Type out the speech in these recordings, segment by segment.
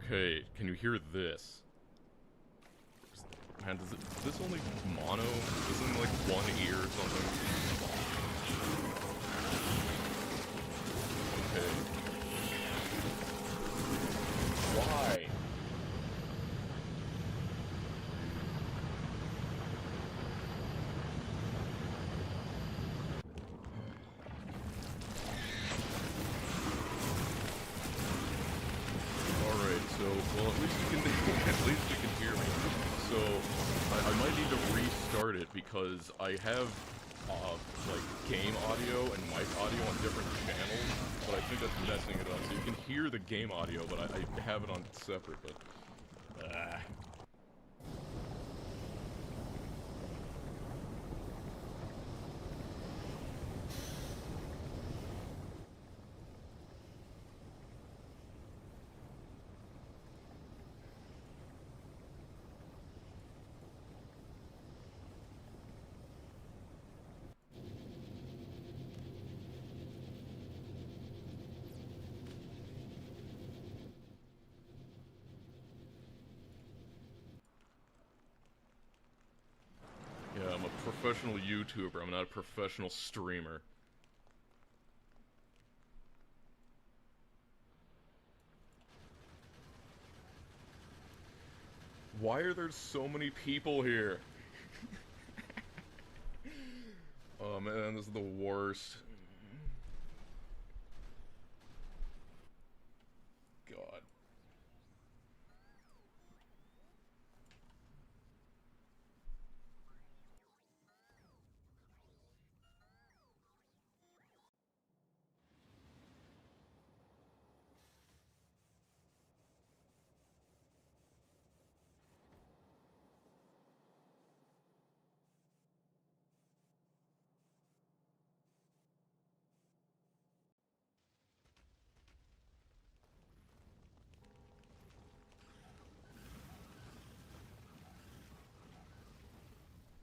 Okay, can you hear this? Man, is this only mono? Is it like one ear or something? Okay. Why? So, well, at least you can, at least you can hear me. So, I might need to restart it because I have, like, game audio and mic audio on different channels, but I think that's messing it up. So you can hear the game audio, but I have it on separate, but... Yeah, I'm a professional YouTuber, I'm not a professional streamer. Why are there so many people here? Oh man, this is the worst. God.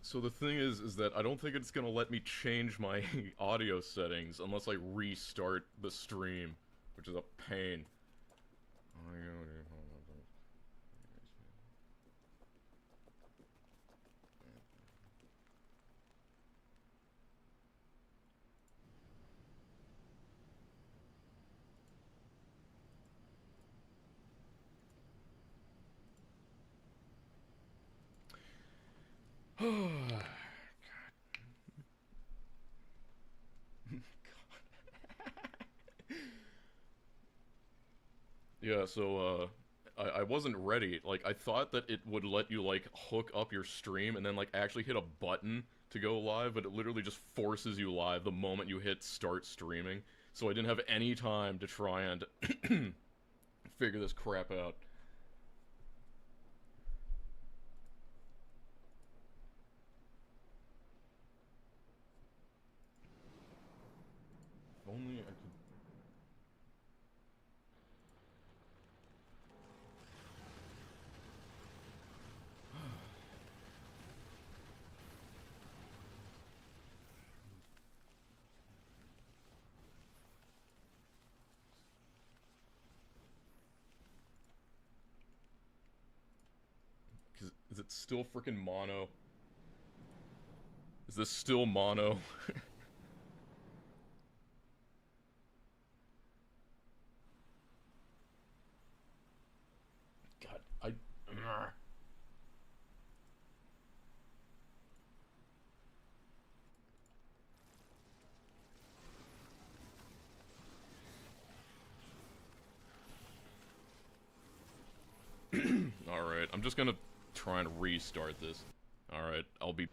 So the thing is that I don't think it's gonna let me change my audio settings unless I restart the stream, which is a pain. God. Yeah, so, I wasn't ready. Like, I thought that it would let you, like, hook up your stream and then, like, actually hit a button to go live, but it literally just forces you live the moment you hit start streaming. So I didn't have any time to try and figure this crap out. If only I could... Is it still freaking mono? Is this still mono? God, Alright, I'm just gonna try and restart this. Alright, I'll be...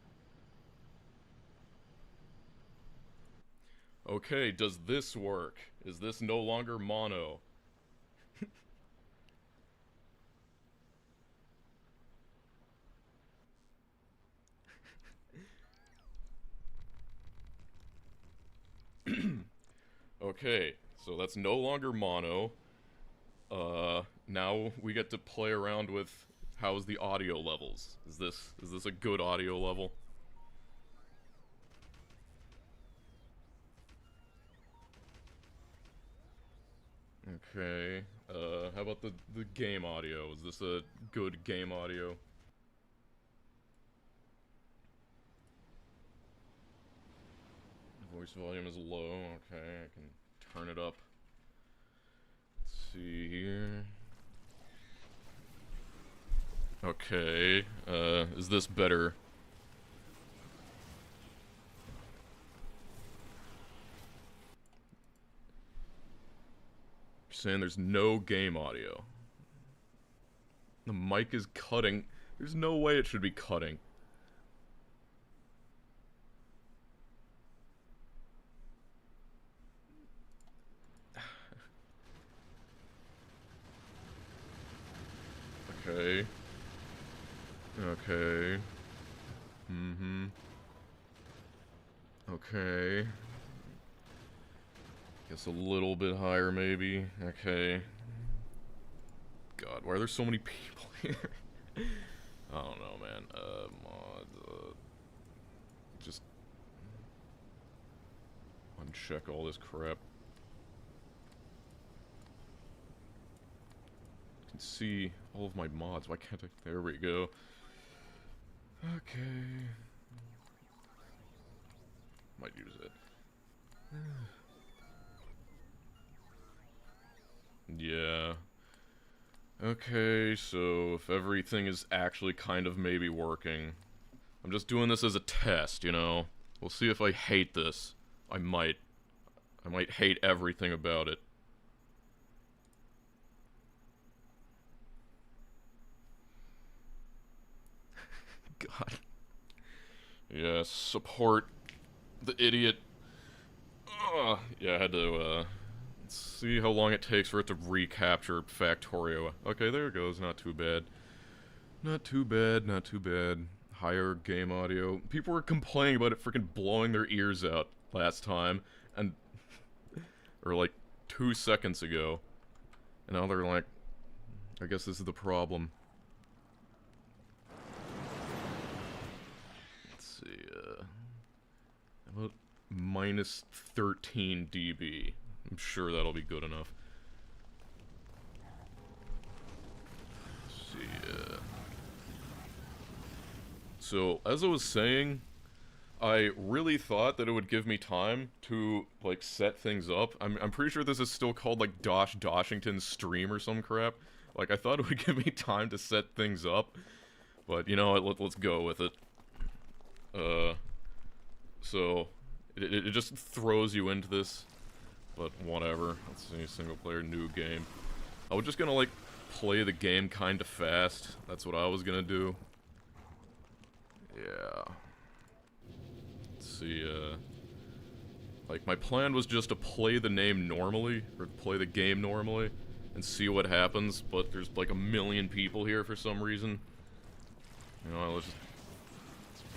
Okay, does this work? Is this no longer mono? Okay, so that's no longer mono. Now we get to play around with how's the audio levels. Is this a good audio level? Okay, How about the game audio? Is this a good game audio? Voice volume is low. Okay, I can turn it up. Let's see here. Okay, is this better? You're saying there's no game audio. The mic is cutting. There's no way it should be cutting. Okay. Okay. Mm-hmm. Okay. Guess a little bit higher, maybe. Okay. God, why are there so many people here? I don't know, man. Mod, just uncheck all this crap. I can see all of my mods. Why can't I? There we go. Okay. Might use it. Yeah. Okay, so if everything is actually kind of maybe working. I'm just doing this as a test, you know? We'll see if I hate this. I might hate everything about it. God. Yeah, support the idiot. Yeah, I had to, let's see how long it takes for it to recapture Factorio. Okay, there it goes. Not too bad. Not too bad, not too bad. Higher game audio. People were complaining about it freaking blowing their ears out last time, and... or like 2 seconds ago. And now they're like, I guess this is the problem. Let's see, about minus 13 dB. I'm sure that'll be good enough. Let's see, so, as I was saying, I really thought that it would give me time to, like, set things up. I'm pretty sure this is still called, like, DoshDoshington stream or some crap. Like, I thought it would give me time to set things up. But, you know what, let's go with it. So, it just throws you into this. But, whatever. Let's see, single player, new game. I was just gonna, like, play the game kinda fast. That's what I was gonna do. Yeah. Let's see, like, my plan was just to play the name normally, or play the game normally, and see what happens, but there's, like, a million people here for some reason. You know, let's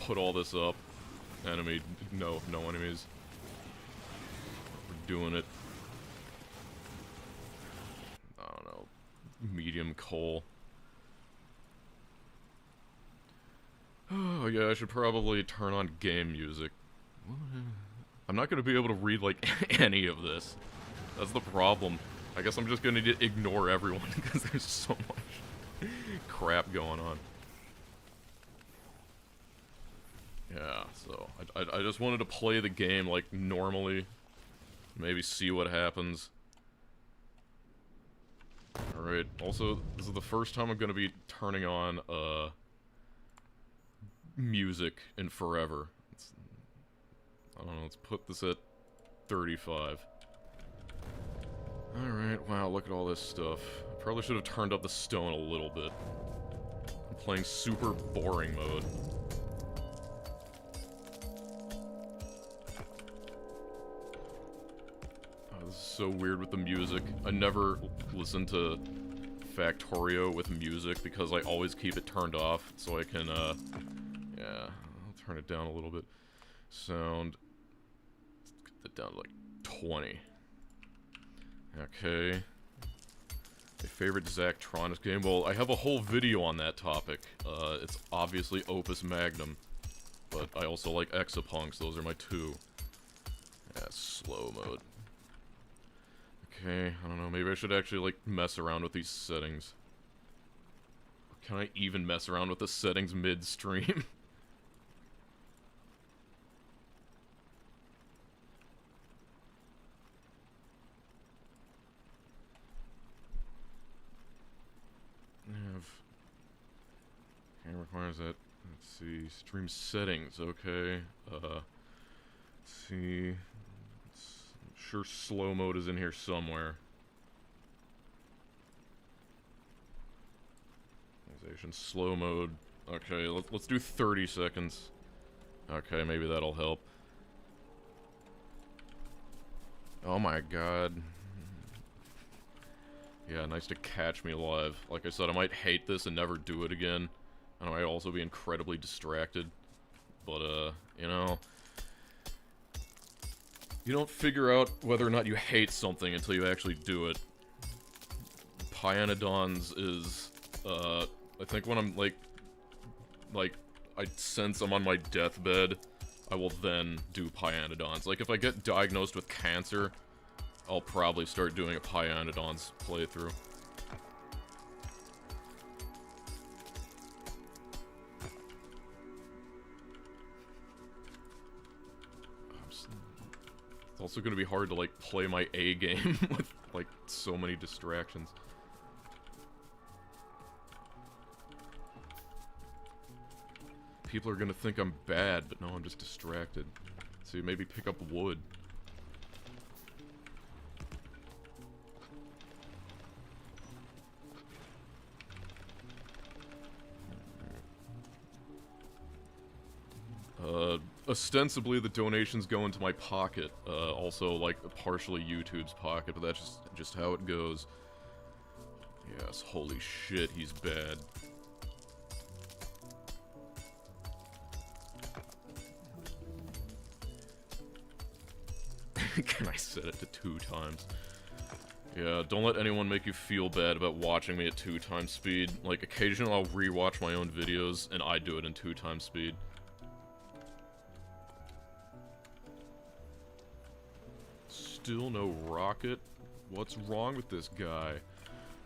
put all this up. Enemy, no enemies. We're doing it. I don't know. Medium coal. Oh yeah, I should probably turn on game music. I'm not gonna be able to read, like, any of this. That's the problem. I guess I'm just gonna need to ignore everyone, because there's so much crap going on. Yeah, so, I just wanted to play the game, like, normally. Maybe see what happens. Alright, also, this is the first time I'm gonna be turning on, music in forever. I don't know, let's put this at 35. Alright, wow, look at all this stuff. Probably should have turned up the stone a little bit. I'm playing super boring mode. Oh, this is so weird with the music. I never listen to Factorio with music because I always keep it turned off so I can, yeah, I'll turn it down a little bit. Sound. Let's get that down to like 20. Okay. My favorite Zachtronics game? Well, I have a whole video on that topic. It's obviously Opus Magnum. But I also like Exapunks, those are my two. Yeah, slow mode. Okay, I don't know, maybe I should actually, like, mess around with these settings. Can I even mess around with the settings mid-stream? Okay, requires that. Let's see, stream settings, okay. Let's see. I'm sure slow mode is in here somewhere. Slow mode. Okay, let's do 30 seconds. Okay, maybe that'll help. Oh my god. Yeah, nice to catch me live. Like I said, I might hate this and never do it again. And I might also be incredibly distracted. But, you know... You don't figure out whether or not you hate something until you actually do it. Pyanodons is, I think when I'm, like, I sense I'm on my deathbed, I will then do Pyanodons. Like, if I get diagnosed with cancer, I'll probably start doing a Pyanodons playthrough. It's also gonna be hard to, like, play my A game with, like, so many distractions. People are gonna think I'm bad, but no, I'm just distracted. So maybe pick up wood. Ostensibly the donations go into my pocket. Also, like, partially YouTube's pocket, but that's just how it goes. Yes, holy shit, he's bad. Can I set it to 2 times? Yeah, don't let anyone make you feel bad about watching me at 2 times speed. Like, occasionally I'll rewatch my own videos, and I do it in 2 times speed. Still no rocket? What's wrong with this guy?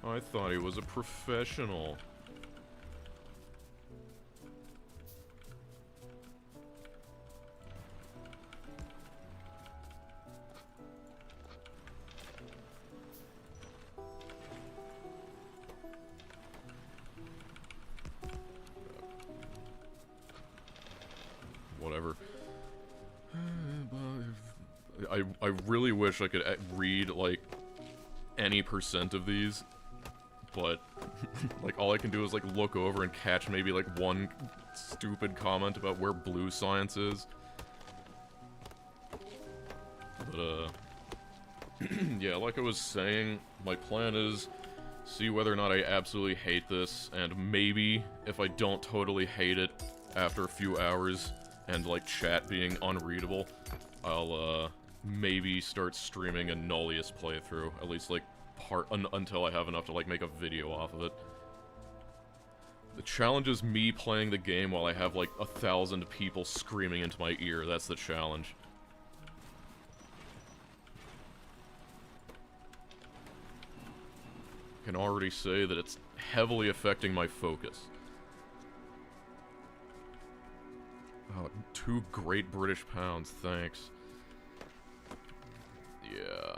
I thought he was a professional. Whatever. I really wish I could read, like, any % of these, but, like, all I can do is, like, look over and catch maybe, like, one stupid comment about where blue science is. But, yeah, like I was saying, my plan is see whether or not I absolutely hate this, and maybe, if I don't totally hate it after a few hours, and, like, chat being unreadable, I'll, maybe start streaming a Nullius playthrough, at least, like, until I have enough to, like, make a video off of it. The challenge is me playing the game while I have, like, 1,000 people screaming into my ear. That's the challenge. I can already say that it's heavily affecting my focus. Oh, 2 Great British Pounds, thanks. Yeah.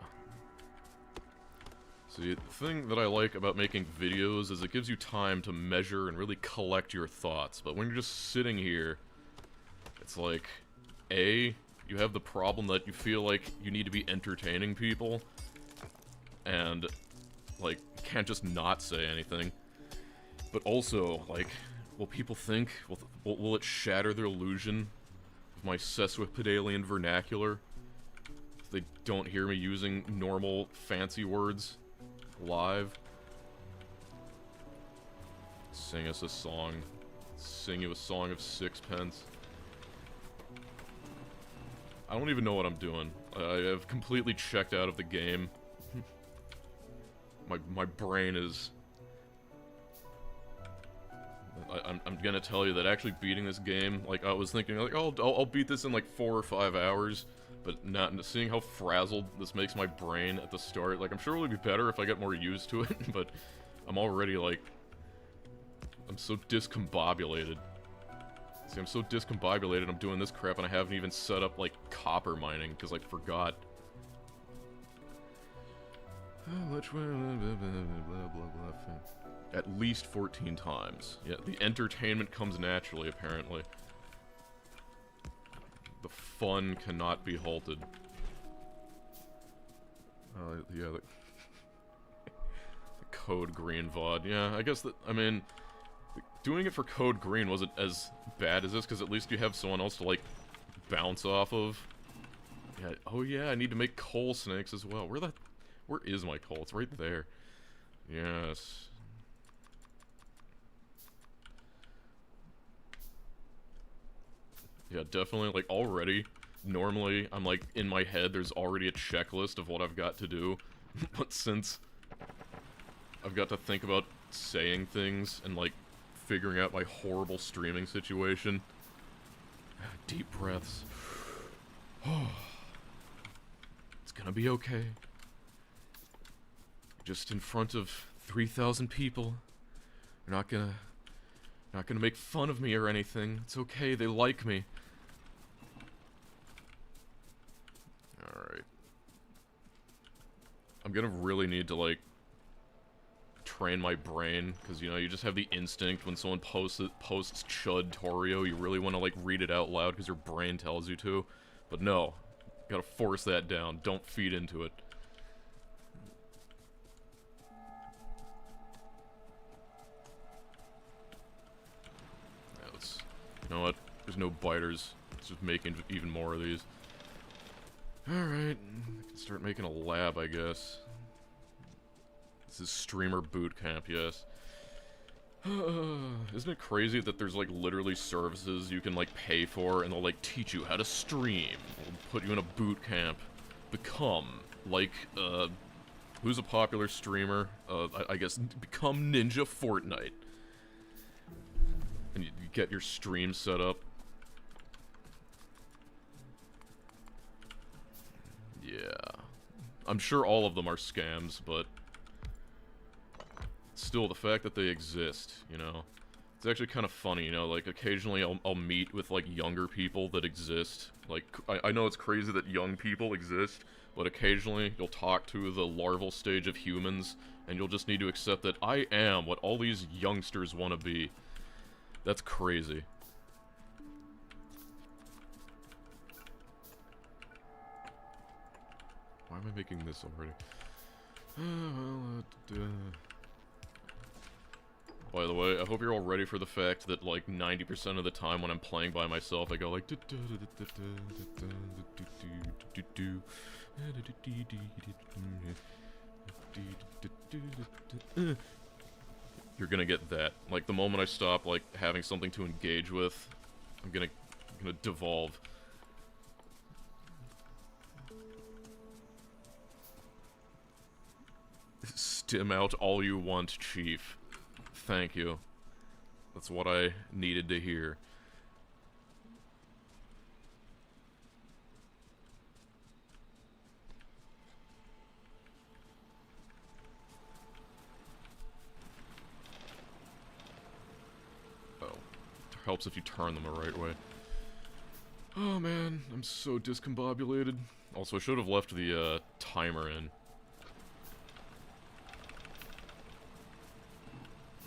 See, the thing that I like about making videos is it gives you time to measure and really collect your thoughts, but when you're just sitting here, it's like, A, you have the problem that you feel like you need to be entertaining people, and, like, you can't just not say anything, but also, like, will people think, will it shatter their illusion of my sesquipedalian vernacular? They don't hear me using normal, fancy words live. Sing us a song. Sing you a song of sixpence. I don't even know what I'm doing. I have completely checked out of the game. My brain is... I'm gonna tell you that actually beating this game, like, I was thinking, like, oh, I'll beat this in, like, 4 or 5 hours. But not seeing how frazzled this makes my brain at the start, like, I'm sure it would be better if I get more used to it, but I'm already, like, I'm so discombobulated. See, I'm so discombobulated, I'm doing this crap, and I haven't even set up, like, copper mining, because I forgot. At least 14 times. Yeah, the entertainment comes naturally, apparently. The fun cannot be halted. Yeah, the Code Green VOD. Yeah, I guess that, I mean, doing it for Code Green wasn't as bad as this, because at least you have someone else to, like, bounce off of. Yeah, oh yeah, I need to make coal snakes as well. Where is my coal? It's right there. Yes. Yeah, definitely, like, already, normally, I'm, like, in my head, there's already a checklist of what I've got to do, but since I've got to think about saying things and, like, figuring out my horrible streaming situation, deep breaths, it's gonna be okay. Just in front of 3,000 people, they're not gonna make fun of me or anything, it's okay, they like me. Alright. I'm gonna really need to, like, train my brain, because, you know, you just have the instinct when someone posts Chud Torio, you really want to, like, read it out loud because your brain tells you to. But no, gotta force that down, don't feed into it. Yeah, you know what, there's no biters, let's just make even more of these. Alright, I can start making a lab, I guess. This is streamer boot camp, yes. Isn't it crazy that there's, like, literally services you can, like, pay for, and they'll, like, teach you how to stream, they'll put you in a boot camp, become, like, who's a popular streamer? I guess, become Ninja Fortnite. And you get your stream set up. Yeah. I'm sure all of them are scams, but still, the fact that they exist, you know, it's actually kind of funny, you know, like, occasionally I'll meet with, like, younger people that exist, like, I know it's crazy that young people exist, but occasionally you'll talk to the larval stage of humans, and you'll just need to accept that I am what all these youngsters want to be. That's crazy. Why am I making this already? By the way, I hope you're all ready for the fact that, like, 90% of the time when I'm playing by myself, I go like... You're gonna get that. Like, the moment I stop, like, having something to engage with, I'm gonna devolve. Stim out all you want, Chief. Thank you. That's what I needed to hear. Oh. It helps if you turn them the right way. Oh man, I'm so discombobulated. Also, I should have left the, timer in.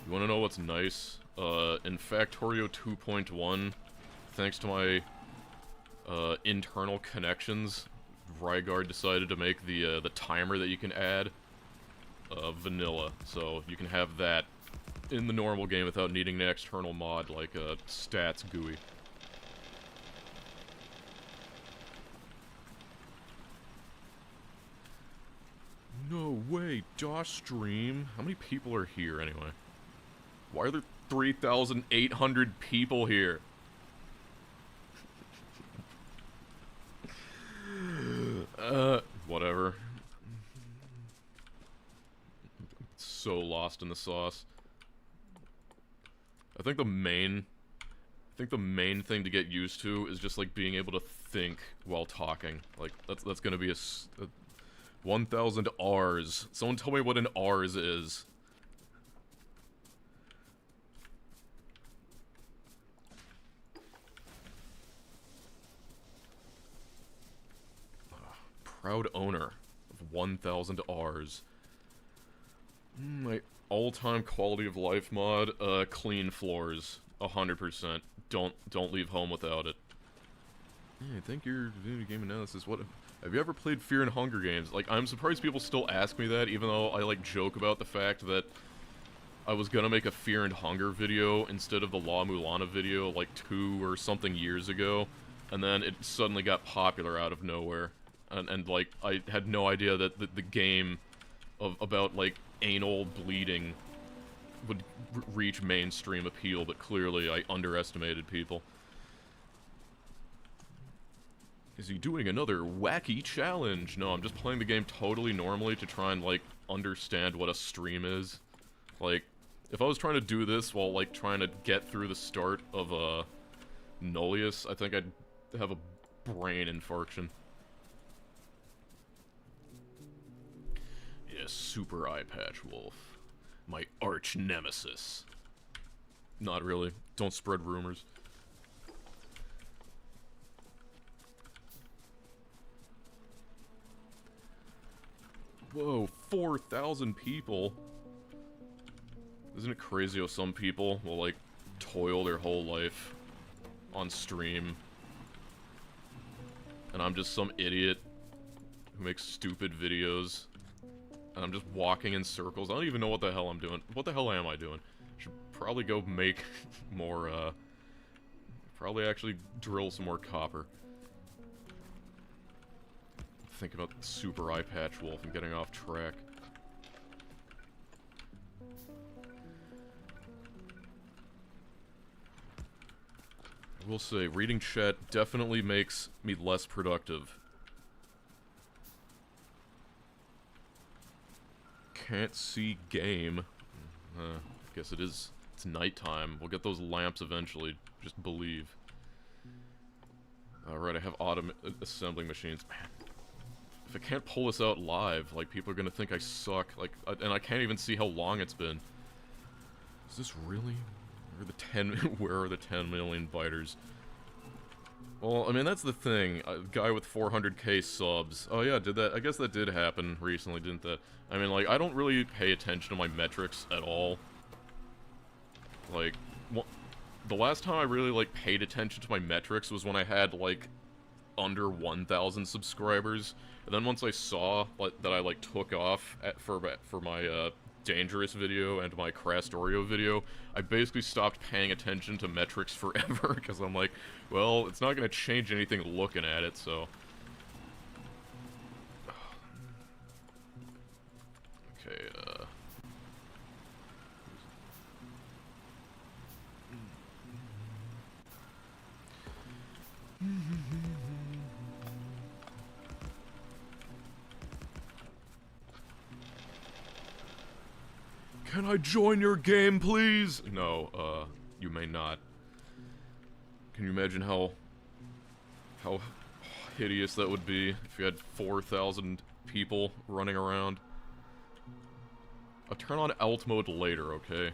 You wanna know what's nice? In Factorio 2.1, thanks to my, internal connections, Ryguard decided to make the timer that you can add, vanilla. So you can have that in the normal game without needing an external mod like, Stats GUI. No way, Dosh stream? How many people are here anyway? Why are there 3,800 people here? Whatever. So lost in the sauce. I think the main think the main thing to get used to is just, like, being able to think while talking. Like, that's gonna be a 1,000 R's. Someone tell me what an R's is. Proud owner of 1,000 R's. My all-time quality of life mod, clean floors. 100%. Don't leave home without it. Yeah, I think your video game analysis, what... Have you ever played Fear and Hunger games? Like, I'm surprised people still ask me that, even though I, like, joke about the fact that I was gonna make a Fear and Hunger video instead of the La Mulana video, like, 2 or something years ago, and then it suddenly got popular out of nowhere. And like, I had no idea that the game about, like, anal bleeding would reach mainstream appeal, but clearly I underestimated people. Is he doing another wacky challenge? No, I'm just playing the game totally normally to try and, like, understand what a stream is. Like, if I was trying to do this while, like, trying to get through the start of, Nullius, I think I'd have a brain infarction. Yes, Super Eye Patch Wolf. My arch nemesis. Not really. Don't spread rumors. Whoa, 4,000 people? Isn't it crazy how some people will, like, toil their whole life on stream, and I'm just some idiot who makes stupid videos, and I'm just walking in circles. I don't even know what the hell I'm doing. What the hell am I doing? Should probably go make more, probably actually drill some more copper. Think about Super Eye Patch Wolf and getting off track. I will say, reading chat definitely makes me less productive. Can't see game. Guess it is. It's nighttime. We'll get those lamps eventually. Just believe. Alright, I have assembling machines. Man. If I can't pull this out live, like, people are gonna think I suck, like, and I can't even see how long it's been. Is this really? Where are the 10 million biters? Well, I mean, that's the thing. A guy with 400k subs. Oh yeah, did that? I guess that did happen recently, didn't that? I mean, like, I don't really pay attention to my metrics at all. Like, the last time I really, like, paid attention to my metrics was when I had, like, under 1,000 subscribers. And then once I saw, like, that I, like, took off for my, Dangerous video and my Crastorio video, I basically stopped paying attention to metrics forever, because I'm like, well, it's not gonna change anything looking at it, so... Okay, Can I join your game, please? No, you may not. Can you imagine how hideous that would be if you had 4,000 people running around? I'll turn on alt mode later, okay?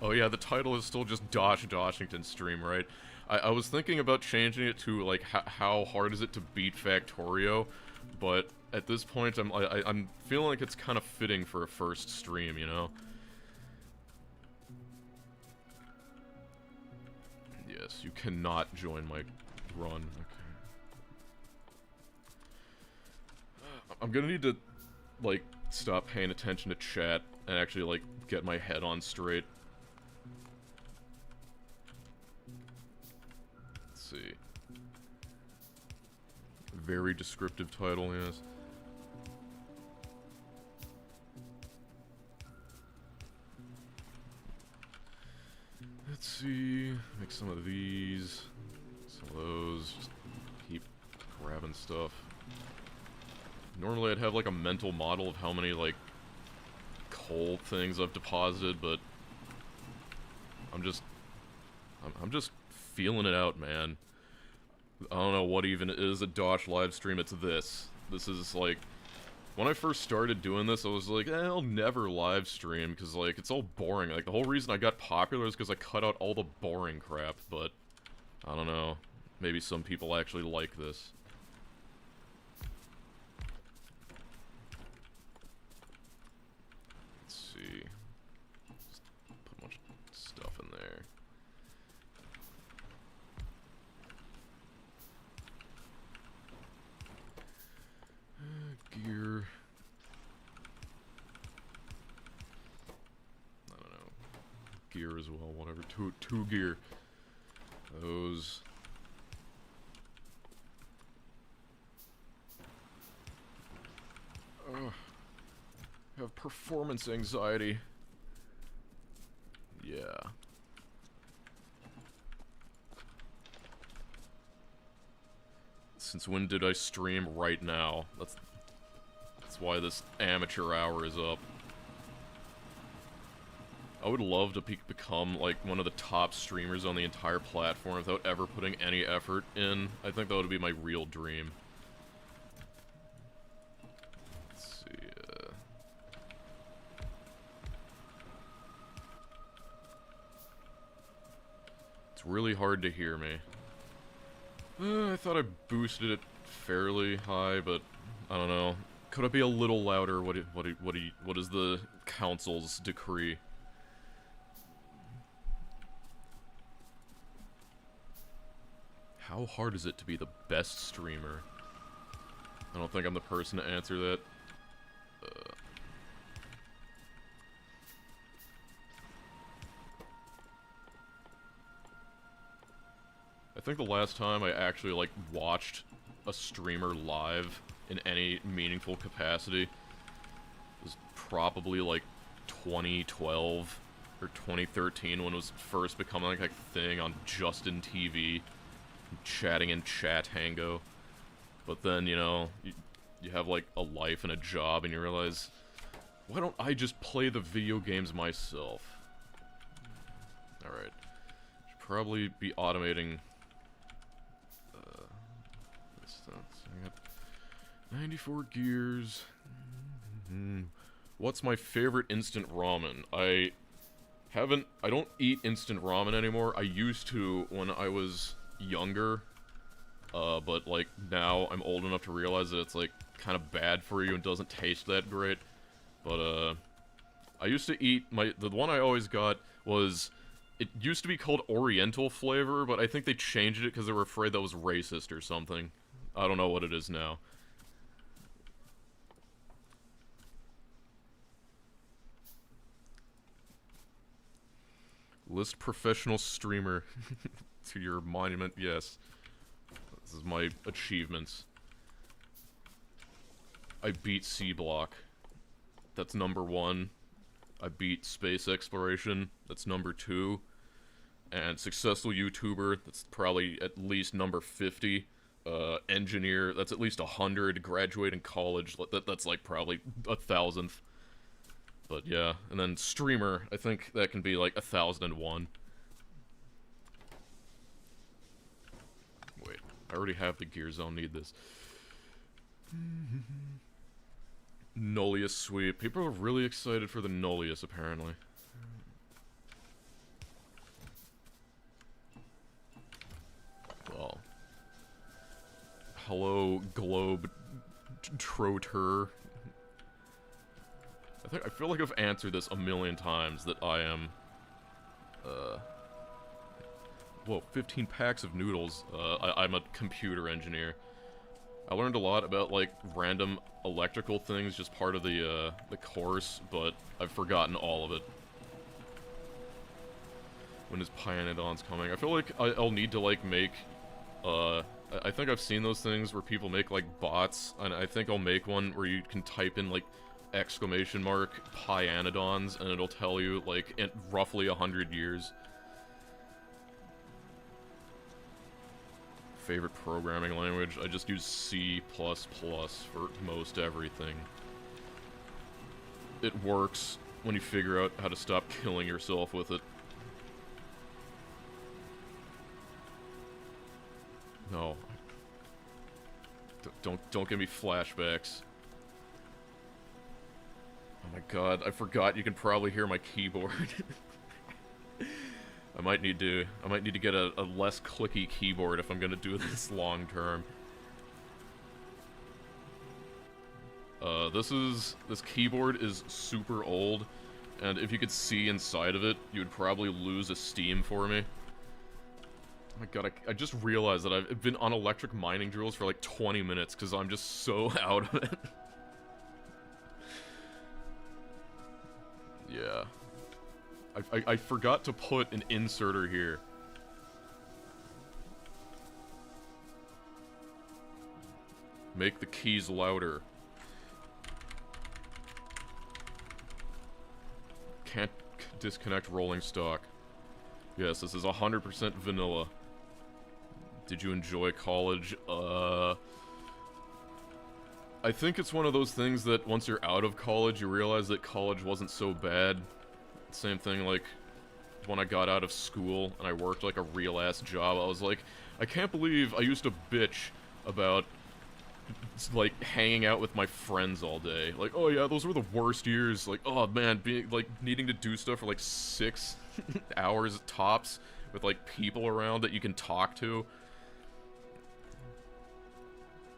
Oh yeah, the title is still just DoshDoshington stream, right? I was thinking about changing it to, like, how hard is it to beat Factorio, but at this point, I'm feeling like it's kind of fitting for a first stream, you know? Yes, you cannot join my run. Okay. I'm gonna need to, like, stop paying attention to chat and actually, like, get my head on straight. See. Very descriptive title, yes. Let's see. Make some of these. Some of those. Just keep grabbing stuff. Normally I'd have, like, a mental model of how many, like, coal things I've deposited, but I'm just feeling it out, man. I don't know what even is a Dosh live stream. It's this. This is like, when I first started doing this, I was like, I'll never live stream because like it's all boring. Like the whole reason I got popular is because I cut out all the boring crap. But I don't know. Maybe some people actually like this. Let's see. Just put a bunch of stuff in there. Gear. I don't know. Gear as well, whatever. Two gear. Those. I have performance anxiety. Yeah. Since when did I stream right now? That's why this amateur hour is up. I would love to become, like, one of the top streamers on the entire platform without ever putting any effort in. I think that would be my real dream. Let's see, It's really hard to hear me. I thought I boosted it fairly high, but I don't know. Could it be a little louder? What is the council's decree? How hard is it to be the best streamer? I don't think I'm the person to answer that. I think the last time I actually, like, watched a streamer live in any meaningful capacity was probably, like, 2012 or 2013 when it was first becoming, like, a thing on Justin TV, chatting in Chat Hango. But then, you know, you have, like, a life and a job, and you realize, why don't I just play the video games myself? Alright. Should probably be automating... I got 94 gears. What's my favorite instant ramen? I don't eat instant ramen anymore. I used to when I was younger. But like now I'm old enough to realize that it's like kind of bad for you and doesn't taste that great. But I used to eat the one I always got was, it used to be called Oriental flavor, but I think they changed it because they were afraid that was racist or something. I don't know what it is now. List professional streamer to your monument, yes. This is my achievements. I beat C-Block. That's number 1. I beat space exploration. That's number 2. And successful YouTuber, that's probably at least number 50. Engineer, that's at least 100. Graduating college, that's like probably 1,000th. But yeah, and then streamer, I think that can be like 1,001. Wait, I already have the gears, I'll need this. Nullius sweep. People are really excited for the Nullius, apparently. Well. Hello, Globe Trotter. I feel like I've answered this a million times, that I am, whoa, 15 packs of noodles. I'm a computer engineer. I learned a lot about, like, random electrical things, just part of the course, but I've forgotten all of it. When is Pyanodon's coming? I feel like I'll need to, like, make, I think I've seen those things where people make, like, bots, and I think I'll make one where you can type in, like, exclamation mark Pyanodons, and it'll tell you, like, in roughly 100 years. Favorite programming language? I just use C++ for most everything. It works. when you figure out how to stop killing yourself with it. No. Don't give me flashbacks. Oh my god, I forgot you can probably hear my keyboard. I might need to get a less clicky keyboard if I'm gonna do this long term. This keyboard is super old, and if you could see inside of it, you would probably lose esteem for me. Oh my god, I just realized that I've been on electric mining drills for like 20 minutes because I'm just so out of it. Yeah. I forgot to put an inserter here. Make the keys louder. Can't disconnect rolling stock. Yes, this is 100% vanilla. Did you enjoy college? I think it's one of those things that once you're out of college, you realize that college wasn't so bad. Same thing like when I got out of school and I worked like a real-ass job, I was like, I can't believe I used to bitch about like hanging out with my friends all day. Like, oh yeah, those were the worst years. Like, oh man, being like needing to do stuff for like 6 hours tops with like people around that you can talk to.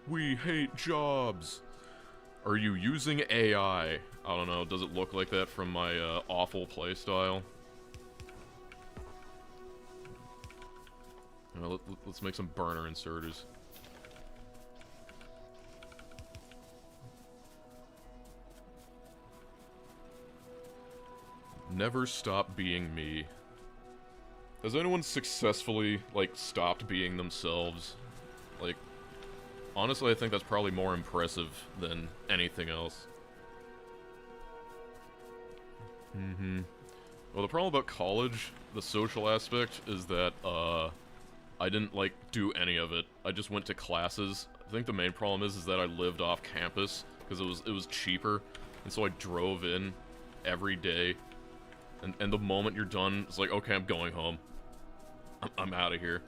We hate jobs. Are you using AI? I don't know, does it look like that from my awful playstyle? Let's make some burner inserters. Never stop being me. Has anyone successfully, like, stopped being themselves? Like, honestly, I think that's probably more impressive than anything else. Well, the problem about college, the social aspect, is that, I didn't, like, do any of it. I just went to classes. I think the main problem is that I lived off campus, because it was cheaper, and so I drove in every day, and the moment you're done, it's like, okay, I'm going home. I'm out of here.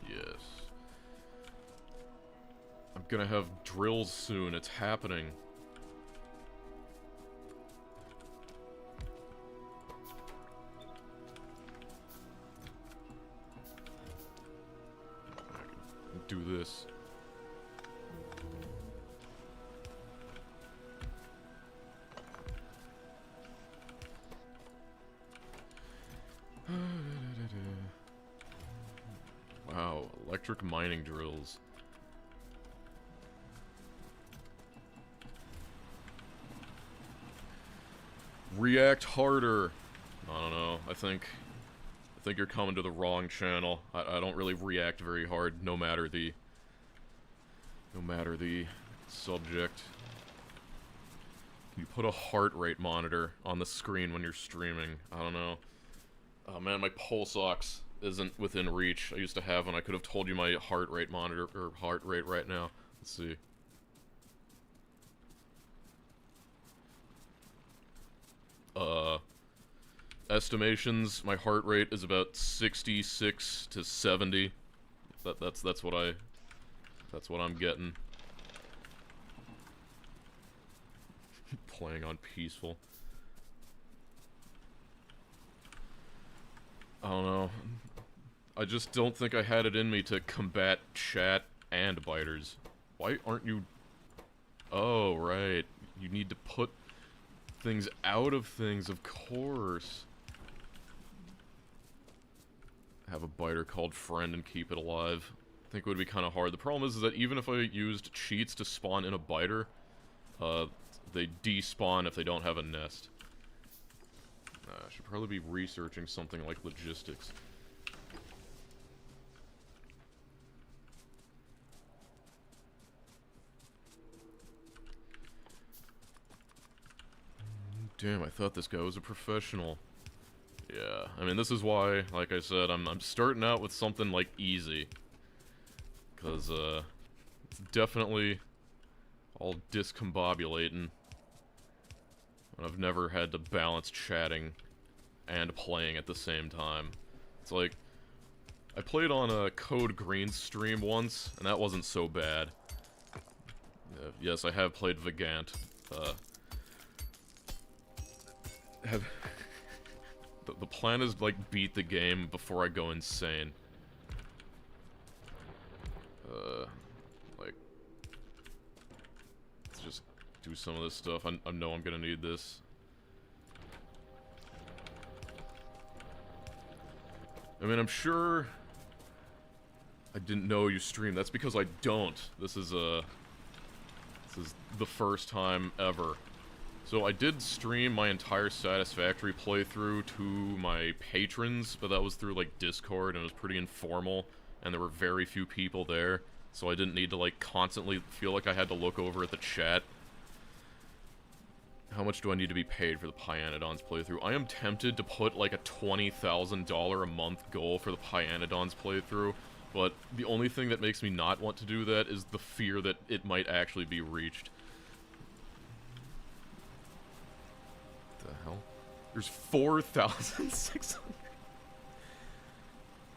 Yes. I'm gonna have drills soon, it's happening. I can do this. Wow, electric mining drills. React harder. I don't know. I think you're coming to the wrong channel. I don't really react very hard, no matter the subject. Can you put a heart rate monitor on the screen when you're streaming? I don't know. Oh man, my pulse ox isn't within reach. I used to have one. I could have told you my heart rate monitor, or heart rate right now. Let's see. Estimations, my heart rate is about 66 to 70. That's what I'm getting. Playing on peaceful. I don't know. I just don't think I had it in me to combat chat and biters. Why aren't you... Oh, right. You need to put things out of things, of course. Have a biter called friend and keep it alive. I think it would be kind of hard. The problem is that even if I used cheats to spawn in a biter, they despawn if they don't have a nest. I should probably be researching something like logistics. Damn, I thought this guy was a professional. Yeah, I mean, this is why, like I said, I'm starting out with something, like, easy. Because, definitely all discombobulating. I've never had to balance chatting and playing at the same time. It's like, I played on a Code Green's stream once, and that wasn't so bad. Yes, I have played Vagant. The plan is, like, beat the game before I go insane. Like, let's just do some of this stuff. I know I'm gonna need this. I mean, I'm sure I didn't know you streamed. That's because I don't. This is the first time ever. So I did stream my entire Satisfactory playthrough to my patrons, but that was through, like, Discord, and it was pretty informal, and there were very few people there, so I didn't need to, like, constantly feel like I had to look over at the chat. How much do I need to be paid for the Pyanodons playthrough? I am tempted to put, like, a $20,000 a month goal for the Pyanodons playthrough, but the only thing that makes me not want to do that is the fear that it might actually be reached. What the hell? There's 4,600.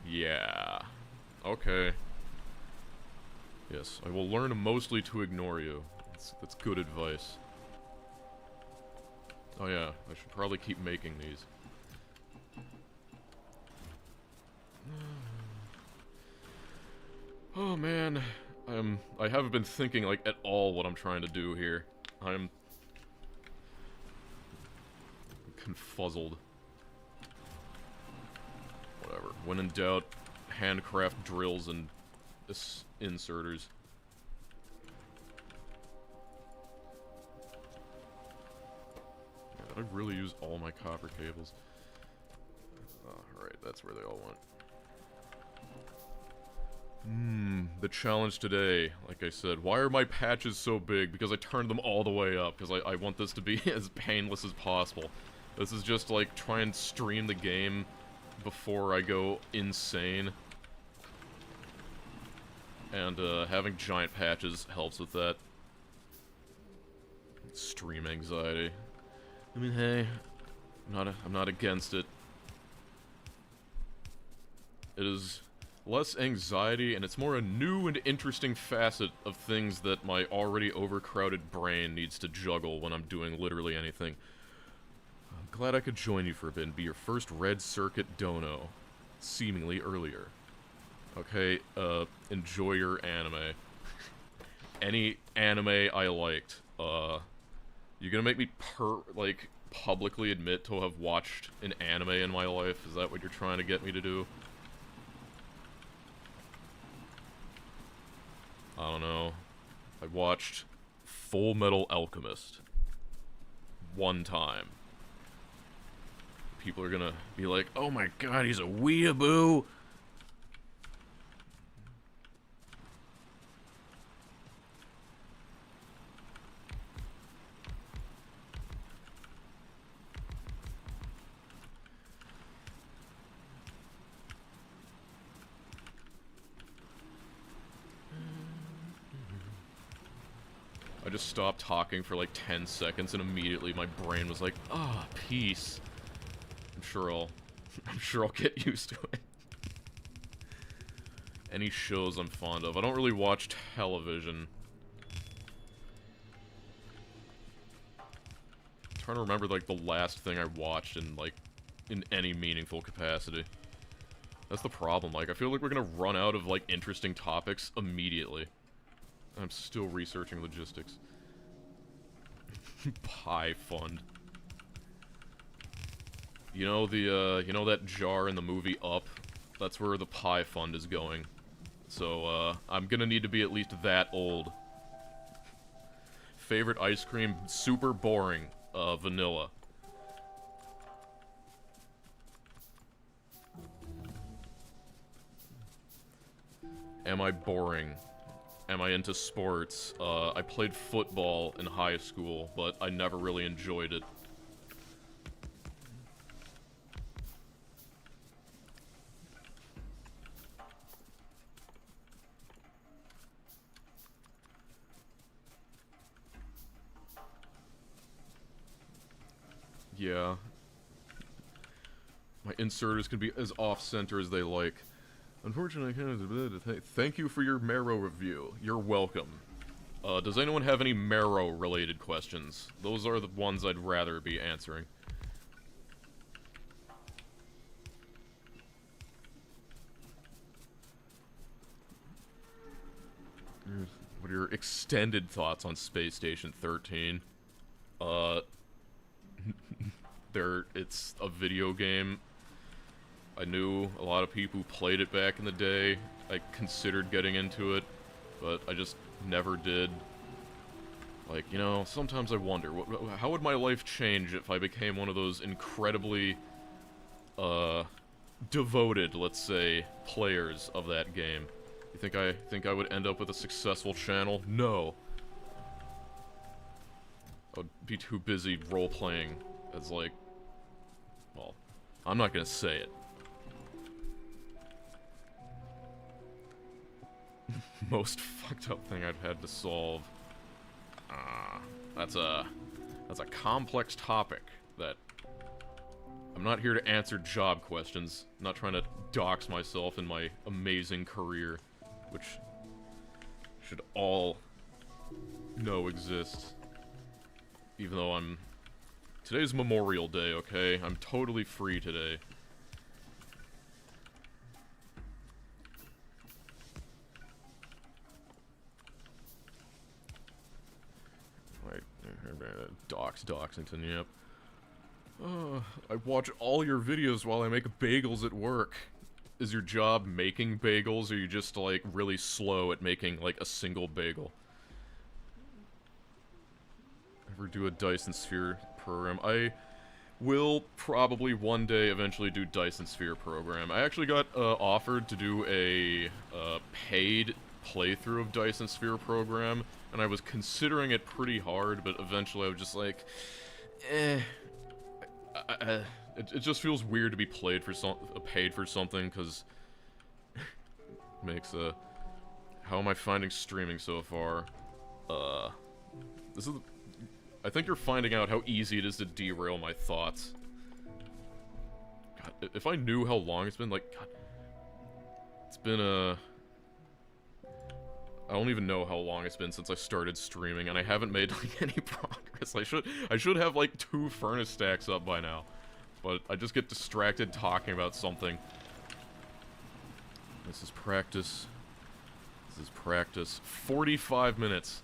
Yeah. Okay. Yes, I will learn mostly to ignore you. That's good advice. Oh yeah, I should probably keep making these. Oh man, I haven't been thinking, like, at all what I'm trying to do here. I'm confuzzled. Whatever. When in doubt, handcraft drills and inserters. Yeah, did I really use all my copper cables? Oh, right, that's where they all went. The challenge today, like I said, why are my patches so big? Because I turned them all the way up, because I want this to be as painless as possible. This is just like try and stream the game before I go insane. And having giant patches helps with that. Stream anxiety. I mean, hey, I'm not against it. It is less anxiety, and it's more a new and interesting facet of things that my already overcrowded brain needs to juggle when I'm doing literally anything. I'm glad I could join you for a bit and be your first Red Circuit dono, seemingly earlier. Okay, enjoy your anime. Any anime I liked. You gonna make me publicly admit to have watched an anime in my life? Is that what you're trying to get me to do? I don't know. I watched Full Metal Alchemist. One time. People are gonna be like, oh my god, he's a weeaboo! I just stopped talking for like 10 seconds and immediately my brain was like, ah, peace. I'm sure I'll get used to it. Any shows I'm fond of. I don't really watch television. I'm trying to remember like the last thing I watched in any meaningful capacity. That's the problem. Like, I feel like we're gonna run out of like interesting topics immediately. I'm still researching logistics. Pie fund. You know you know that jar in the movie Up? That's where the pie fund is going. So, I'm gonna need to be at least that old. Favorite ice cream? Super boring. Vanilla. Am I boring? Am I into sports? I played football in high school, but I never really enjoyed it. Yeah. My inserters can be as off-center as they like. Unfortunately, I can't... Thank you for your Marrow review. You're welcome. Does anyone have any Marrow-related questions? Those are the ones I'd rather be answering. What are your extended thoughts on Space Station 13? It's a video game. I knew a lot of people who played it back in the day. I considered getting into it, but I just never did. Like, you know, sometimes I wonder, how would my life change if I became one of those incredibly, devoted, let's say, players of that game? You think I would end up with a successful channel? No. I would be too busy role-playing as, like... Well, I'm not gonna say it. Most fucked up thing I've had to solve. That's a complex topic that... I'm not here to answer job questions. I'm not trying to dox myself in my amazing career, which should all know exists. Even though today's Memorial Day, okay? I'm totally free today. DoshDoshington, yep. I watch all your videos while I make bagels at work. Is your job making bagels, or are you just, like, really slow at making, like, a single bagel? Ever do a Dyson Sphere program? I will probably one day eventually do Dyson Sphere program. I actually got offered to do a paid playthrough of Dyson Sphere program, and I was considering it pretty hard, but eventually I was just like, it just feels weird to be paid for something, because makes how am I finding streaming so far? I think you're finding out how easy it is to derail my thoughts. God, if I knew how long it's been, like, God, it's been I don't even know how long it's been since I started streaming, and I haven't made, like, any progress. I should have, like, 2 furnace stacks up by now, but I just get distracted talking about something. This is practice. This is practice. 45 minutes.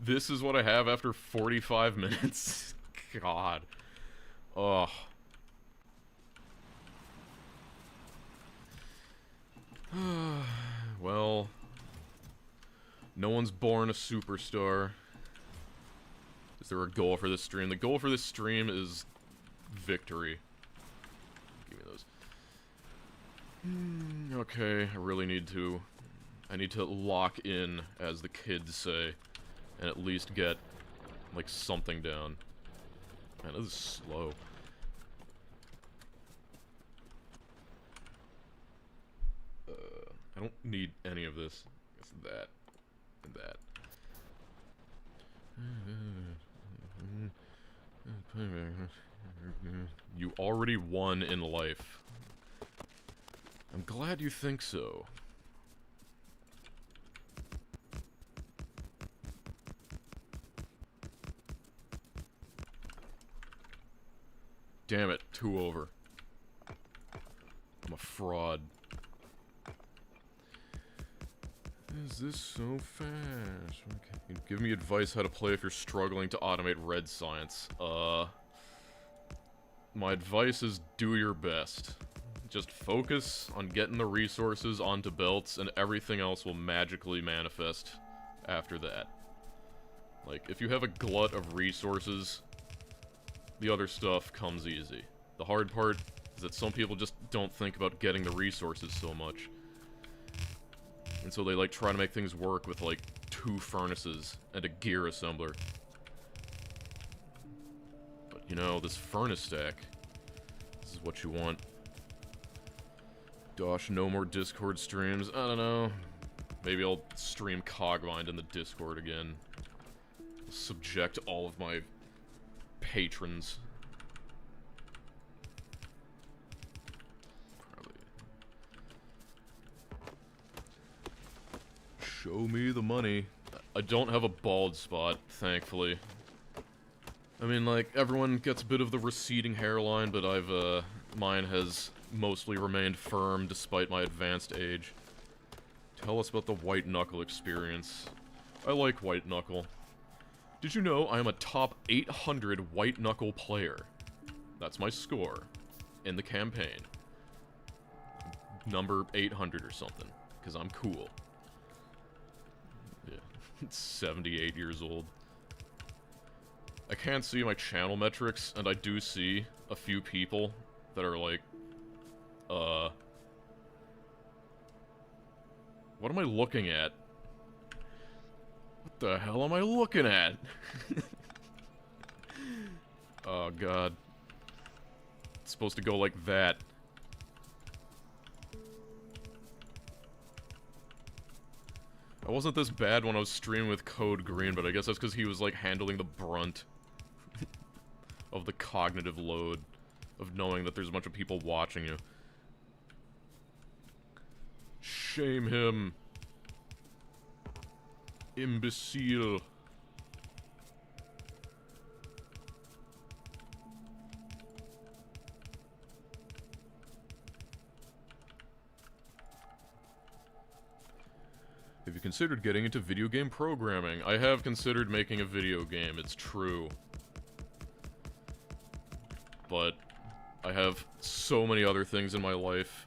This is what I have after 45 minutes? God. Ugh. Well, no one's born a superstar. Is there a goal for this stream? The goal for this stream is victory. Give me those. Okay, I really need to... I need to lock in, as the kids say, and at least get, like, something down. Man, this is slow. I don't need any of this. It's that. And that. You already won in life. I'm glad you think so. Damn it, 2 over. I'm a fraud. Is this so fast? Okay. Give me advice how to play if you're struggling to automate red science. My advice is do your best. Just focus on getting the resources onto belts, and everything else will magically manifest after that. Like, if you have a glut of resources, the other stuff comes easy. The hard part is that some people just don't think about getting the resources so much. And so they, like, try to make things work with, like, 2 furnaces and a gear assembler. But, you know, this furnace stack, this is what you want. Dosh, no more Discord streams. I don't know. Maybe I'll stream Cogmind in the Discord again. Subject all of my patrons Show me the money. I don't have a bald spot, thankfully. I mean, like, everyone gets a bit of the receding hairline, but mine has mostly remained firm despite my advanced age. Tell us about the White Knuckle experience. I like White Knuckle. Did you know I am a top 800 White Knuckle player? That's my score in the campaign. Number 800 or something, because I'm cool. Yeah, 78 years old. I can't see my channel metrics, and I do see a few people that are like, what am I looking at? What the hell am I looking at? Oh, God. It's supposed to go like that. I wasn't this bad when I was streaming with Code Green, but I guess that's because he was, like, handling the brunt of the cognitive load of knowing that there's a bunch of people watching you. Shame him. Imbecile. Have you considered getting into video game programming? I have considered making a video game, it's true. But I have so many other things in my life.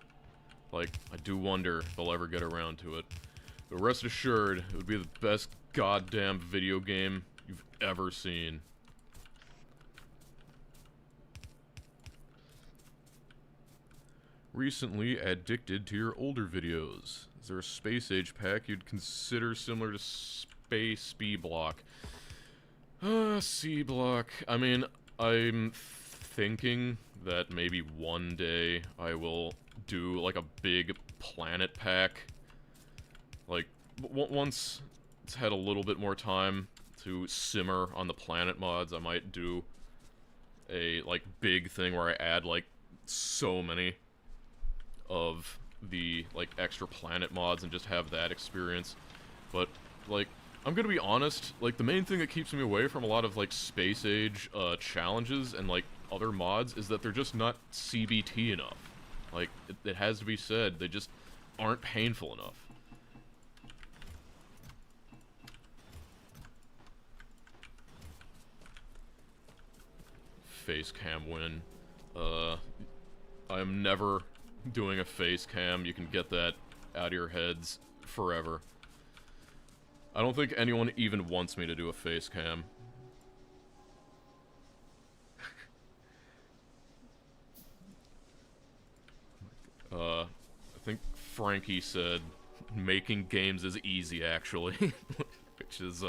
Like, I do wonder if I'll ever get around to it. But rest assured, it would be the best goddamn video game you've ever seen. Recently addicted to your older videos. Is there a Space Age pack you'd consider similar to Space B-Block? C-Block. I mean, I'm thinking that maybe one day I will do, like, a big planet pack. Like, once it's had a little bit more time to simmer on the planet mods, I might do a, like, big thing where I add, like, so many of the, like, extra planet mods and just have that experience. But, like, I'm gonna be honest, like, the main thing that keeps me away from a lot of, like, Space Age, challenges and, like, other mods is that they're just not CBT enough. Like, it has to be said, they just aren't painful enough. Face cam win. I am never doing a face cam. You can get that out of your heads forever. I don't think anyone even wants me to do a face cam. I think Frankie said making games is easy, actually. Which is,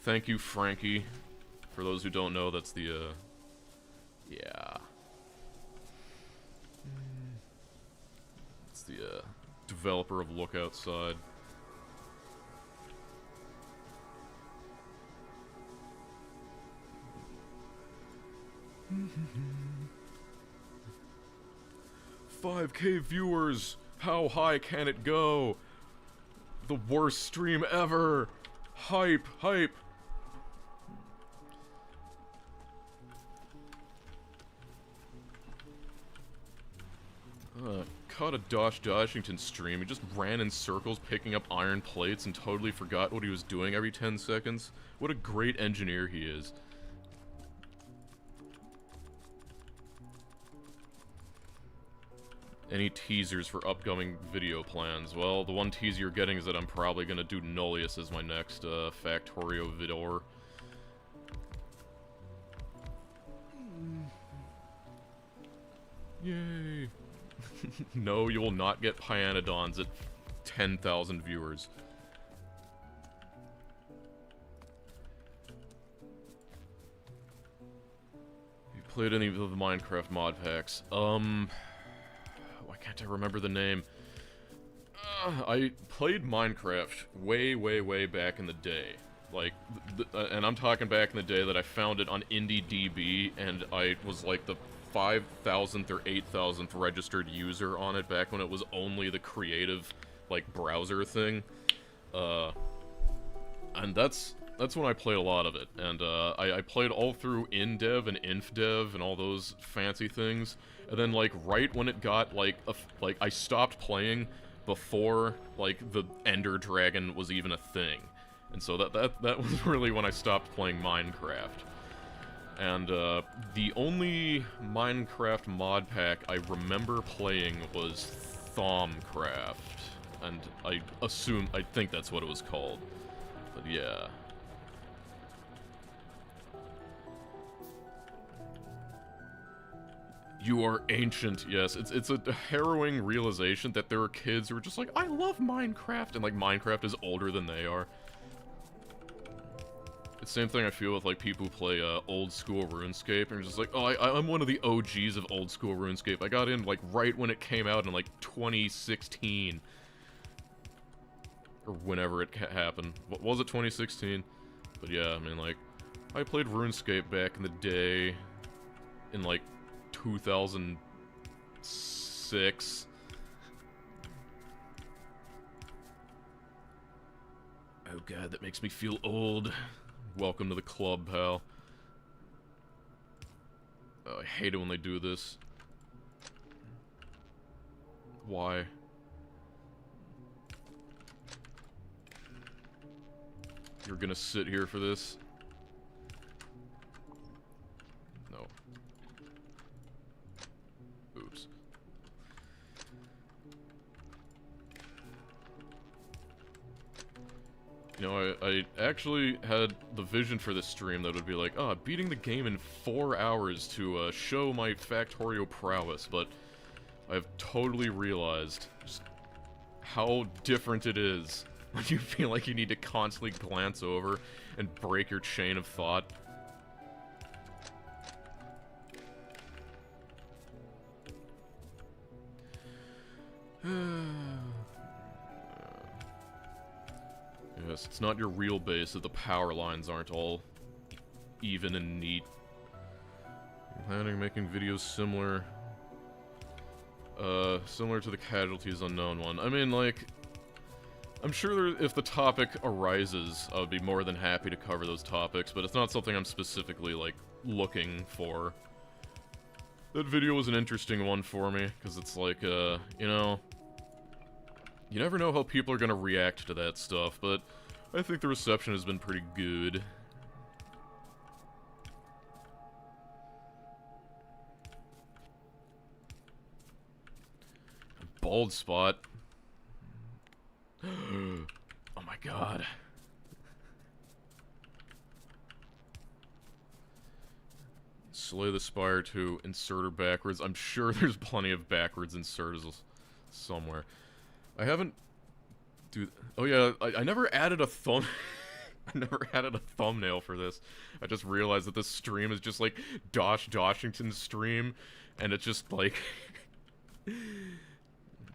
thank you, Frankie. For those who don't know, that's the, yeah. It's the, developer of Look Outside. $5K viewers! How high can it go? The worst stream ever! Hype! Hype! Caught a DoshDoshington stream. He just ran in circles picking up iron plates and totally forgot what he was doing every 10 seconds. What a great engineer he is. Any teasers for upcoming video plans? Well, the one teaser you're getting is that I'm probably gonna do Nullius as my next, Factorio vidor. Yay! No, you will not get Pyanodons at 10,000 viewers. You played any of the Minecraft mod packs? Why can't I remember the name? I played Minecraft way back in the day. Like, and I'm talking back in the day that I found it on IndieDB, and I was like the 5,000th or 8,000th registered user on it back when it was only the creative, like, browser thing. And that's when I played a lot of it, and I played all through InDev and InfDev and all those fancy things, and then like right when it got like I stopped playing before like the Ender Dragon was even a thing, and so that was really when I stopped playing Minecraft. And the only Minecraft mod pack I remember playing was Thaumcraft, and I think that's what it was called, but yeah. You are ancient, yes. It's a harrowing realization that there are kids who are just like, I love Minecraft, and like Minecraft is older than they are. It's the same thing I feel with like people who play old school RuneScape, and you're just like, oh, I'm one of the OGs of old school RuneScape. I got in like right when it came out in like 2016. Or whenever it happened. What was it, 2016? But yeah, I mean like, I played RuneScape back in the day in like 2006. Oh god, that makes me feel old. Welcome to the club, pal. Oh, I hate it when they do this. Why? You're gonna sit here for this? No. Oops. You know, I actually had the vision for this stream that would be like, beating the game in 4 hours to show my Factorio prowess, but I've totally realized just how different it is when you feel like you need to constantly glance over and break your chain of thought. Yes, it's not your real base if the power lines aren't all even and neat. I'm planning on making videos similar to the Casualties Unknown one. I mean, like, I'm sure if the topic arises, I would be more than happy to cover those topics, but it's not something I'm specifically, like, looking for. That video was an interesting one for me, because it's like, you know, you never know how people are gonna react to that stuff, but I think the reception has been pretty good. Bald spot. Oh my god. Slay the Spire to insert her backwards. I'm sure there's plenty of backwards inserts somewhere. I haven't... Dude... Oh yeah, I never added a thumb... I never added a thumbnail for this. I just realized that this stream is just like DoshDoshington's stream, and it's just like...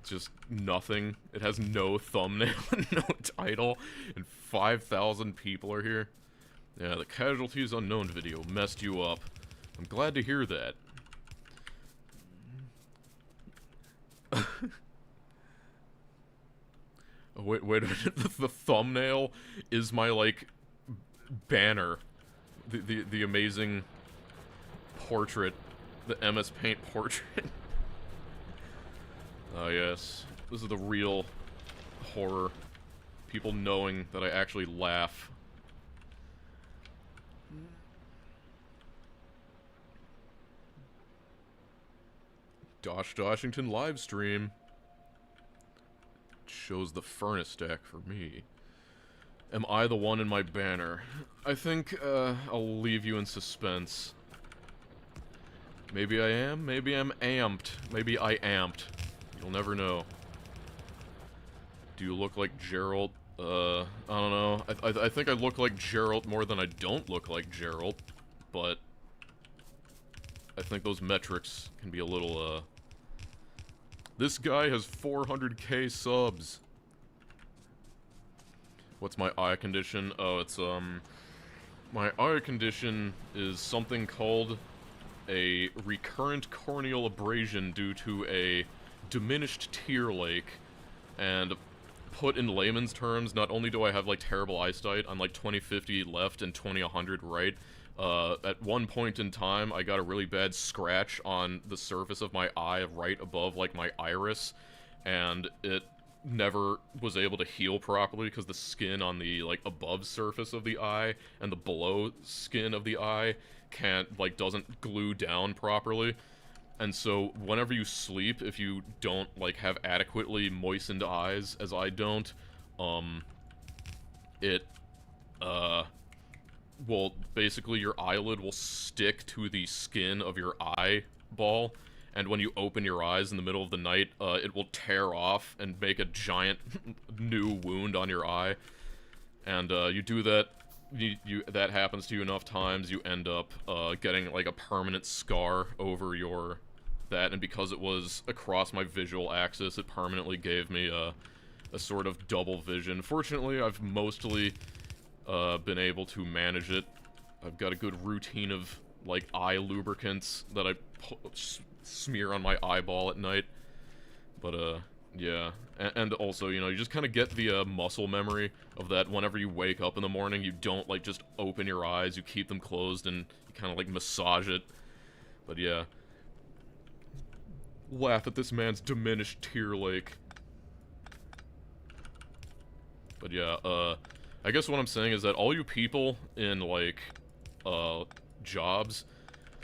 just nothing. It has no thumbnail and no title, and 5,000 people are here. Yeah, the Casualties Unknown video messed you up. I'm glad to hear that. Oh, wait a minute. The thumbnail is my, like, banner. The amazing portrait. The MS Paint portrait. Oh, yes. This is the real horror. People knowing that I actually laugh. DoshDoshington livestream. Shows the furnace stack for me. Am I the one in my banner? I think, I'll leave you in suspense. Maybe I am, maybe I'm amped. Maybe I amped. You'll never know. Do you look like Geralt? I don't know. I think I look like Geralt more than I don't look like Geralt, but I think those metrics can be a little, This guy has 400k subs. What's my eye condition? Oh, it's, my eye condition is something called a recurrent corneal abrasion due to a diminished tear lake and put in layman's terms, not only do I have, like, terrible eyesight, I'm, like, 20/50 left and 20/100 right. At one point in time, I got a really bad scratch on the surface of my eye right above, like, my iris, and it never was able to heal properly because the skin on the, like, above surface of the eye and the below skin of the eye doesn't glue down properly. And so, whenever you sleep, if you don't, like, have adequately moistened eyes, as I don't, well, basically your eyelid will stick to the skin of your eyeball, and when you open your eyes in the middle of the night, it will tear off and make a giant new wound on your eye. And, you do that, that happens to you enough times, you end up, getting, like, a permanent scar over that, and because it was across my visual axis, it permanently gave me, a sort of double vision. Fortunately, I've mostly been able to manage it. I've got a good routine of, like, eye lubricants that I smear on my eyeball at night. But, yeah. And also, you know, you just kind of get the, muscle memory of that whenever you wake up in the morning, you don't, like, just open your eyes, you keep them closed, and you kind of, like, massage it. But, yeah. Laugh at this man's diminished tear lake. But, yeah, I guess what I'm saying is that all you people in, like, jobs,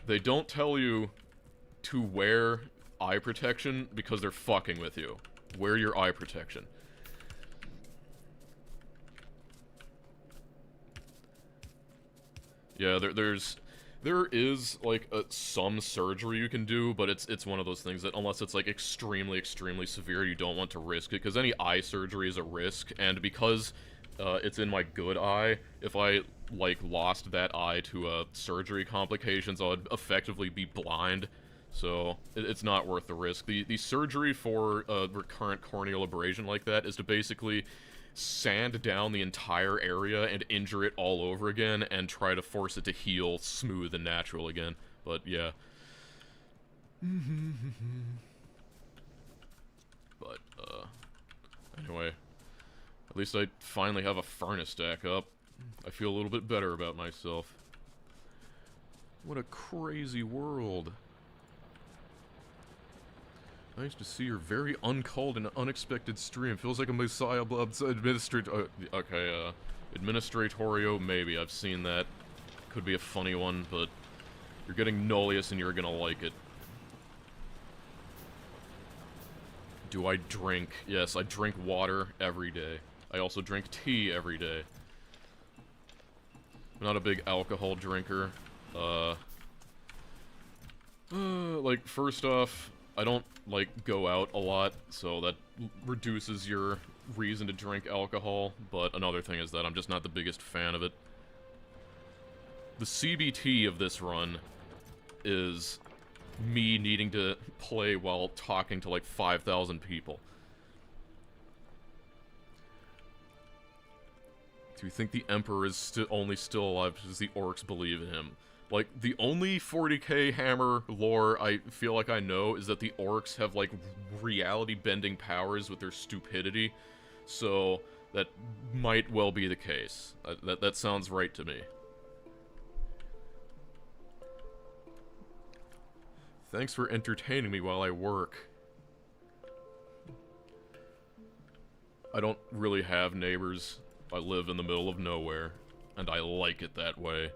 they don't tell you to wear eye protection because they're fucking with you. Wear your eye protection. Yeah, there is, like, some surgery you can do, but it's one of those things that, unless it's, like, extremely, extremely severe, you don't want to risk it, because any eye surgery is a risk, and because it's in my good eye, if I, like, lost that eye to, surgery complications, I would effectively be blind, so it's not worth the risk. The surgery for, recurrent corneal abrasion like that is to basically sand down the entire area and injure it all over again and try to force it to heal smooth and natural again. But, yeah. But, anyway. At least I finally have a furnace stack up. I feel a little bit better about myself. What a crazy world. Nice to see your very uncalled and unexpected stream. Feels like a Messiah Blob's administratorio, maybe. I've seen that. Could be a funny one, but you're getting Nullius and you're gonna like it. Do I drink? Yes, I drink water every day. I also drink tea every day. I'm not a big alcohol drinker. Like, first off, I don't, like, go out a lot, so that reduces your reason to drink alcohol, but another thing is that I'm just not the biggest fan of it. The CBT of this run is me needing to play while talking to, like, 5,000 people. Do you think the Emperor is only still alive because the orcs believe in him? Like, the only 40k Hammer lore I feel like I know is that the orcs have, like, reality-bending powers with their stupidity, so that might well be the case. That sounds right to me. Thanks for entertaining me while I work. I don't really have neighbors. I live in the middle of nowhere, and I like it that way.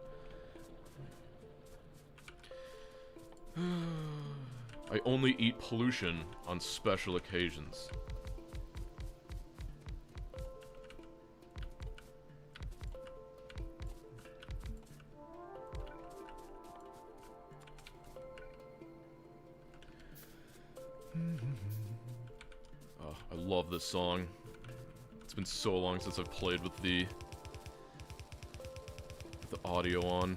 I only eat pollution on special occasions. Oh, I love this song. It's been so long since I've played with the audio on.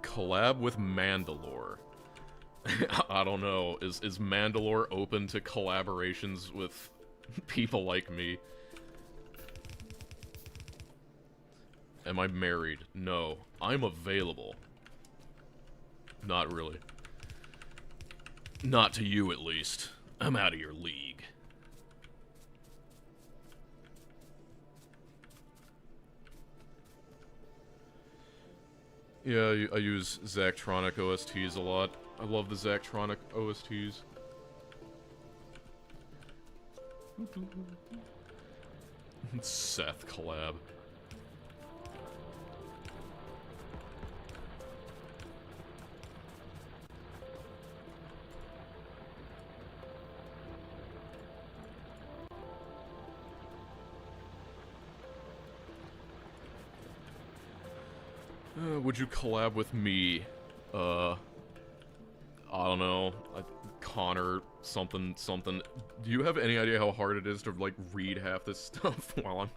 Collab with Mandalore. I don't know. Is Mandalore open to collaborations with people like me? Am I married? No. I'm available. Not really. Not to you, at least. I'm out of your league. Yeah, I use Zachtronic OSTs a lot. I love the Zachtronic OSTs. Seth collab. Would you collab with me? I don't know. Connor something. Do you have any idea how hard it is to, like, read half this stuff while I'm...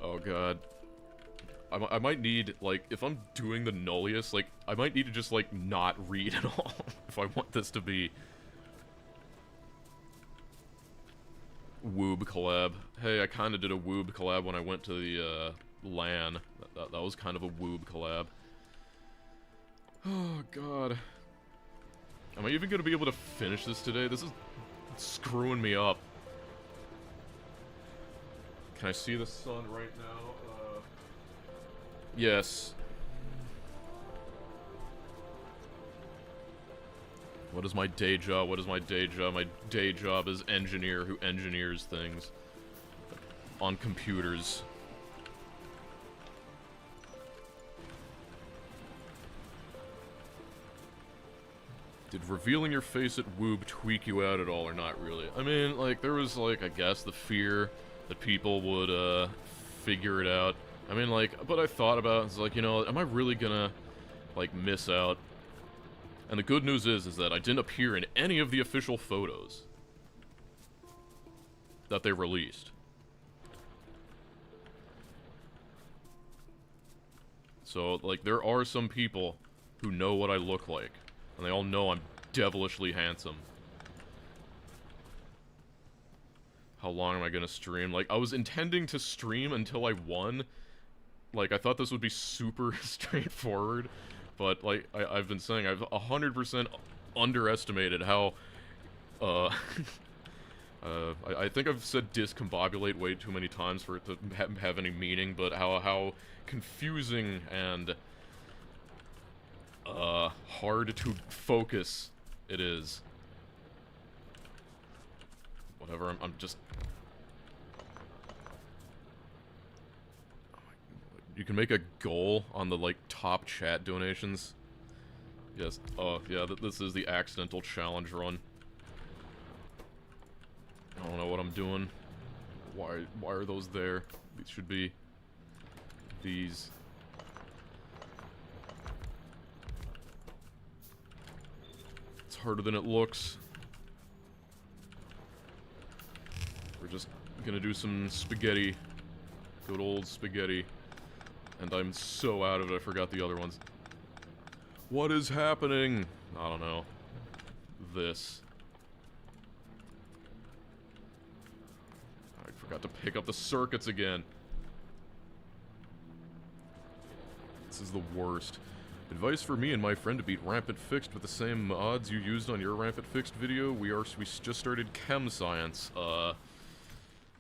Oh, God. I might need, like, if I'm doing the Nullius, like, I might need to just, like, not read at all if I want this to be... Woob collab. Hey, I kinda did a Woob collab when I went to the, LAN. That was kind of a Woob collab. Oh, God. Am I even gonna be able to finish this today? This is screwing me up. Can I see the sun right now? Yes. What is my day job? What is my day job? My day job is engineer who engineers things on computers. Did revealing your face at Woob tweak you out at all, or not really? I mean, like, there was, like, I guess, the fear that people would, figure it out. I mean, like, but I thought about it, it's like, you know, am I really gonna, like, miss out? And the good news is that I didn't appear in any of the official photos that they released. So, like, there are some people who know what I look like. And they all know I'm devilishly handsome. How long am I gonna stream? Like, I was intending to stream until I won. Like, I thought this would be super straightforward. But, like, I've been saying, I've 100% underestimated how, I think I've said discombobulate way too many times for it to have any meaning, but how confusing and... hard to focus it is. Whatever, I'm just... You can make a goal on the, like, top chat donations. Yes, oh, yeah, this is the accidental challenge run. I don't know what I'm doing. Why are those there? These should be... these... It's harder than it looks. We're just gonna do some spaghetti. Good old spaghetti. And I'm so out of it, I forgot the other ones. What is happening? I don't know. This. I forgot to pick up the circuits again. This is the worst. Advice for me and my friend to beat Rampant Fixed with the same mods you used on your Rampant Fixed video. We just started Chem Science. Well,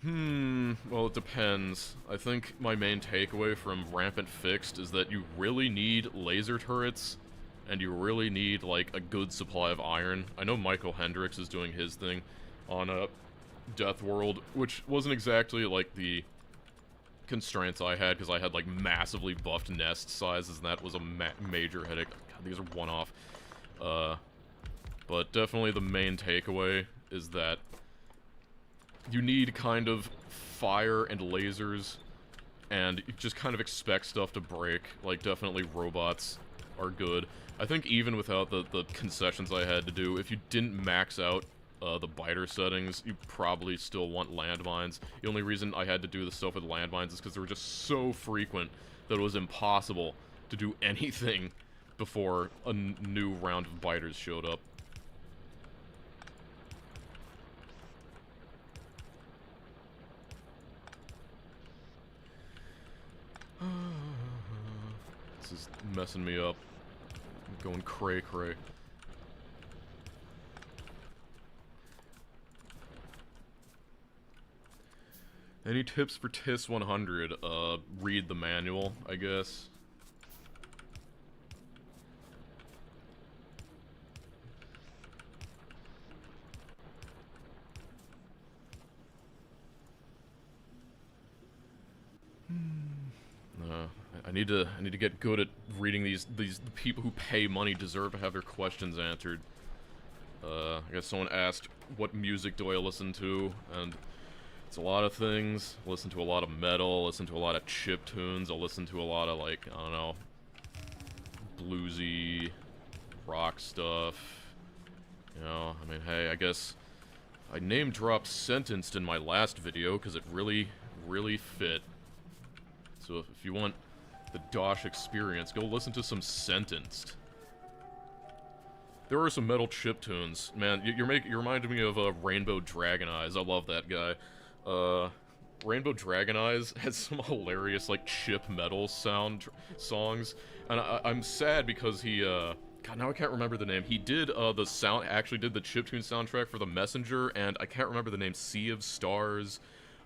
it depends. I think my main takeaway from Rampant Fixed is that you really need laser turrets, and you really need, like, a good supply of iron. I know Michael Hendricks is doing his thing on, Death World, which wasn't exactly, like, the constraints I had, because I had, like, massively buffed nest sizes, and that was a major headache. God, these are one-off. But definitely the main takeaway is that you need kind of fire and lasers, and you just kind of expect stuff to break. Like, definitely robots are good. I think even without the concessions I had to do, if you didn't max out the biter settings, you probably still want landmines. The only reason I had to do the stuff with landmines is because they were just so frequent that it was impossible to do anything before a new round of biters showed up. This is messing me up. I'm going cray-cray. Any tips for TIS 100? Read the manual, I guess. I need to get good at reading these people who pay money deserve to have their questions answered. I guess someone asked, what music do I listen to? And it's a lot of things. I listen to a lot of metal, listen to a lot of chip tunes, I'll listen to a lot of, like, I don't know, bluesy, rock stuff. You know, I mean, hey, I guess I name-dropped Sentenced in my last video, because it really, really fit. So if you want the Dosh experience, go listen to some Sentenced. There are some metal chip tunes. Man, you reminded me of Rainbow Dragon Eyes. I love that guy. Rainbow Dragon Eyes has some hilarious, like, chip metal songs. And I'm sad because he, God, now I can't remember the name. He did, actually did the chiptune soundtrack for The Messenger, and I can't remember the name, Sea of Stars.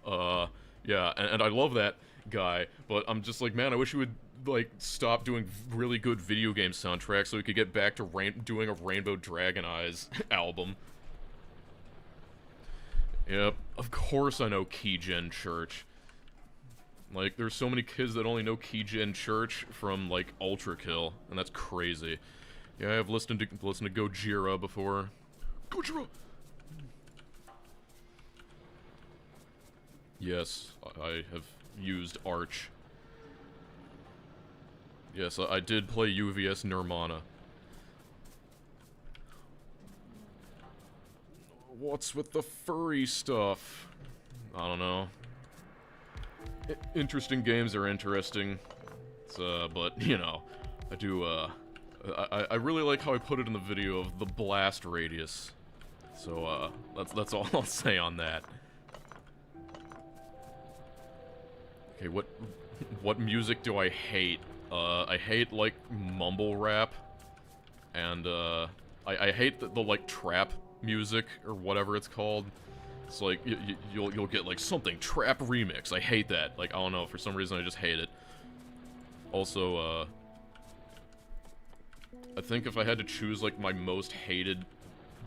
Yeah, and I love that guy, but I'm just like, man, I wish he would, like, stop doing really good video game soundtracks so we could get back to doing a Rainbow Dragon Eyes album. Yep, of course I know Keygen Church. Like, there's so many kids that only know Keygen Church from, like, Ultra Kill, and that's crazy. Yeah, I've listened to Gojira before. Gojira! Yes, I have used Arch. Yes, I did play UVS Nirmana. What's with the furry stuff? I don't know. Interesting games are interesting. It's, but, you know, I do, I really like how I put it in the video of the blast radius. So, that's all I'll say on that. Okay, what music do I hate? I hate, like, mumble rap, and, I hate the like, trap music, or whatever it's called. It's like, you'll get, like, something trap remix. I hate that. Like, I don't know, for some reason I just hate it. Also, I think if I had to choose, like, my most hated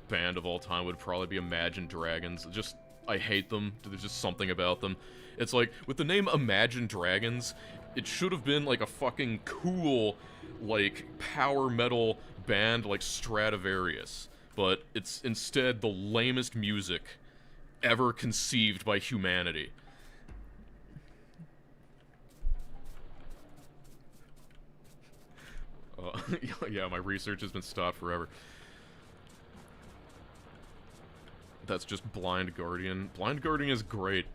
band of all time would probably be Imagine Dragons. Just, I hate them. There's just something about them. It's like, with the name Imagine Dragons, it should have been, like, a fucking cool, like, power metal band like Stradivarius. But it's instead the lamest music ever conceived by humanity. Yeah, my research has been stopped forever. That's just Blind Guardian. Blind Guardian is great.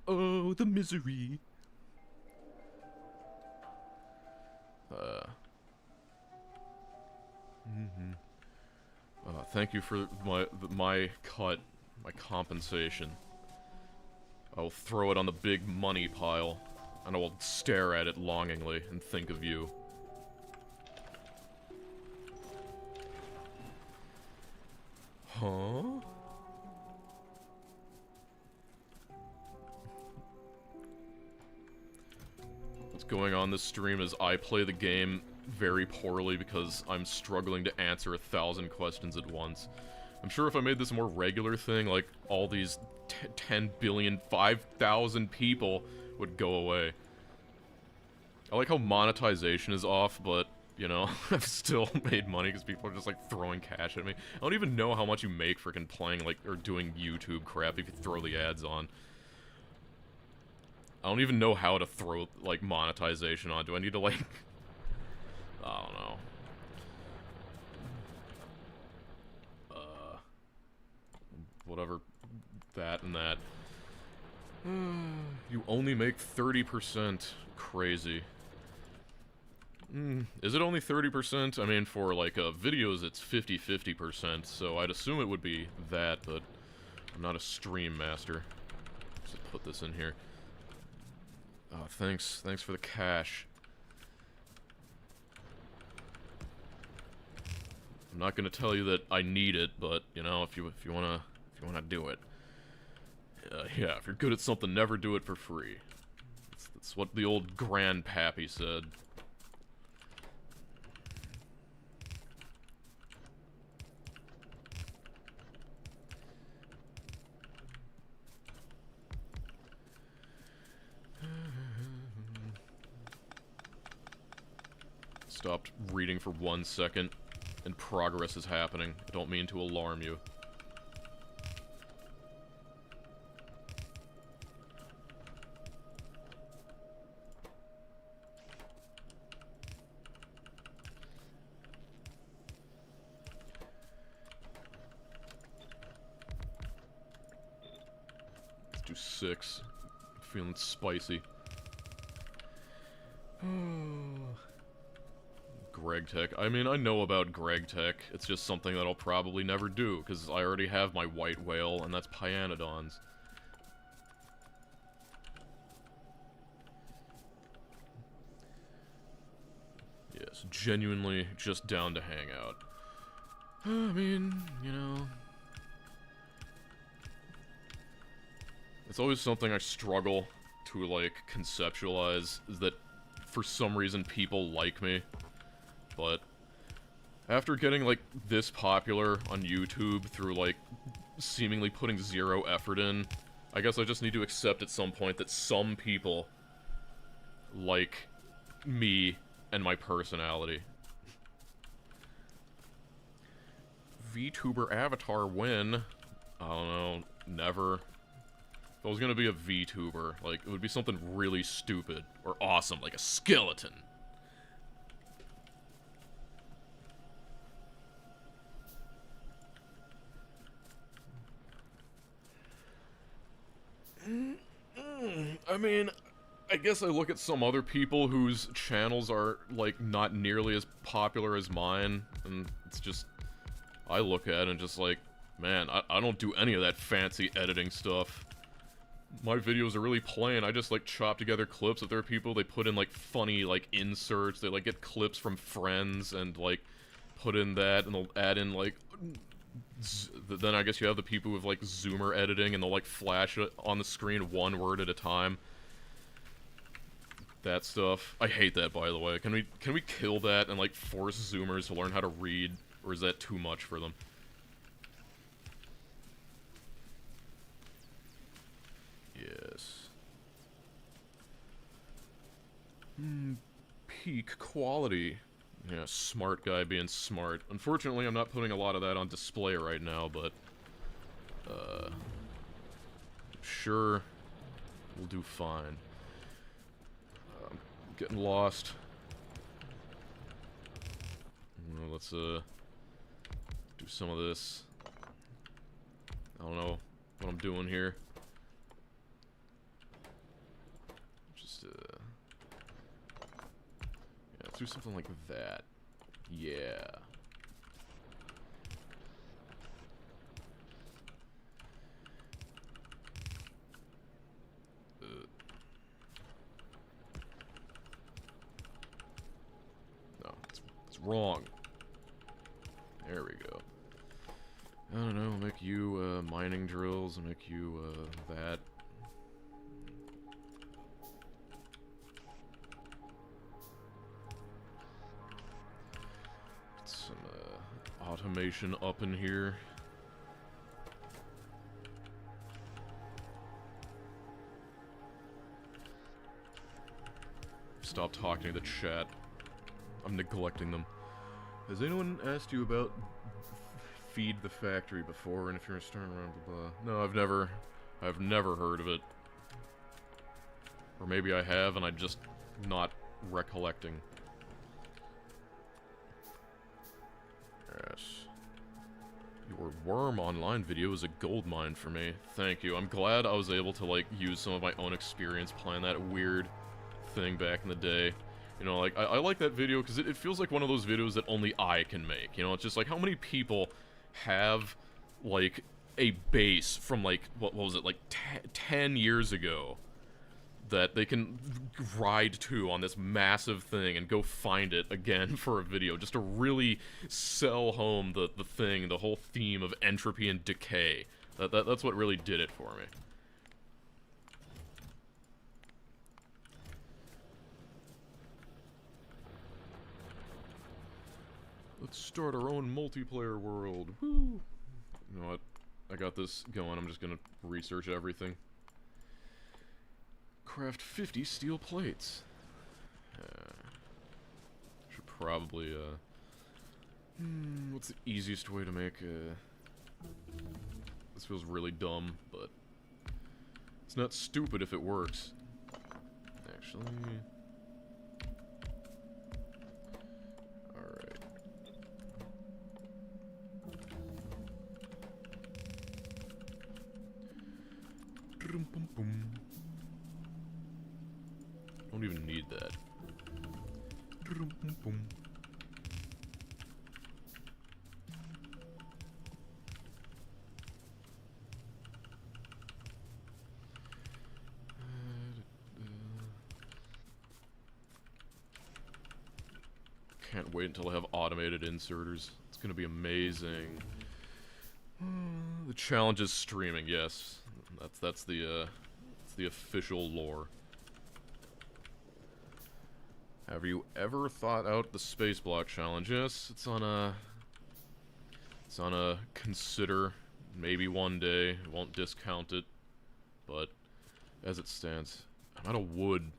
Oh, the misery. Thank you for my cut, my compensation. I will throw it on the big money pile, and I will stare at it longingly and think of you. Huh? What's going on this stream is I play the game very poorly because I'm struggling to answer 1,000 questions at once. I'm sure if I made this a more regular thing, like, all these 10 billion, 5,000 people would go away. I like how monetization is off, but, you know, I've still made money because people are just, like, throwing cash at me. I don't even know how much you make freaking playing, like, or doing YouTube crap if you throw the ads on. I don't even know how to throw, like, monetization on. Do I need to, like... I don't know. Whatever. That and that. You only make 30%. Crazy. Is it only 30%? I mean, for, like, videos, it's 50-50%, so I'd assume it would be that, but I'm not a stream master. Just put this in here. Oh, thanks. Thanks for the cash. I'm not gonna tell you that I need it, but, you know, if you wanna do it. Yeah, if you're good at something, never do it for free. That's what the old grandpappy said. Stopped reading for 1 second, and progress is happening. I don't mean to alarm you. Let's do 6. Feeling spicy. Greg Tech. I mean, I know about Greg Tech. It's just something that I'll probably never do, because I already have my white whale, and that's Pyanodons. Yes, genuinely just down to hang out. I mean, you know... It's always something I struggle to, like, conceptualize, is that for some reason people like me. But after getting, like, this popular on YouTube through, like, seemingly putting 0 effort in, I guess I just need to accept at some point that some people like me and my personality. VTuber avatar win? I don't know, never. If I was gonna be a VTuber, like, it would be something really stupid or awesome, like a skeleton. I mean, I guess I look at some other people whose channels are, like, not nearly as popular as mine, and it's just, I look at it and just like, man, I don't do any of that fancy editing stuff. My videos are really plain. I just, like, chop together clips. If there are people, they put in, like, funny, like, inserts. They, like, get clips from friends and, like, put in that, and they'll add in, like... Then I guess you have the people with, like, zoomer editing, and they'll, like, flash it on the screen 1 word at a time. That stuff. I hate that, by the way. Can we kill that and, like, force zoomers to learn how to read? Or is that too much for them? Yes. Peak quality. Yeah, smart guy being smart. Unfortunately, I'm not putting a lot of that on display right now, but... I'm sure we'll do fine. I'm getting lost. Well, let's, do some of this. I don't know what I'm doing here. Just, yeah, let's do something like that. Yeah. No, it's wrong. There we go. I don't know, make you, mining drills, and make you, that. Get some, automation up in here. Stop talking to the chat. I'm neglecting them. Has anyone asked you about Feed the Factory before, and if you're starting around blah blah? No, I've never heard of it. Or maybe I have, and I'm just not recollecting. Yes. Your worm online video is a goldmine for me. Thank you. I'm glad I was able to, like, use some of my own experience playing that weird thing back in the day. You know, like, I like that video because it feels like one of those videos that only I can make. You know, it's just like, how many people have, like, a base from, like, what was it, like, 10 years ago that they can ride to on this massive thing and go find it again for a video, just to really sell home the thing, the whole theme of entropy and decay. That's what really did it for me. Let's start our own multiplayer world. Woo! You know what? I got this going. I'm just gonna research everything. Craft 50 steel plates. Should probably, what's the easiest way to make, this feels really dumb, but it's not stupid if it works. Actually... Alright. Don't even need that. Can't wait until I have automated inserters. It's gonna be amazing. The challenge is streaming, yes. That's the official lore. Have you ever thought out the space block challenge? Yes, it's on a consider. Maybe one day. Won't discount it. But as it stands, I'm out of wood.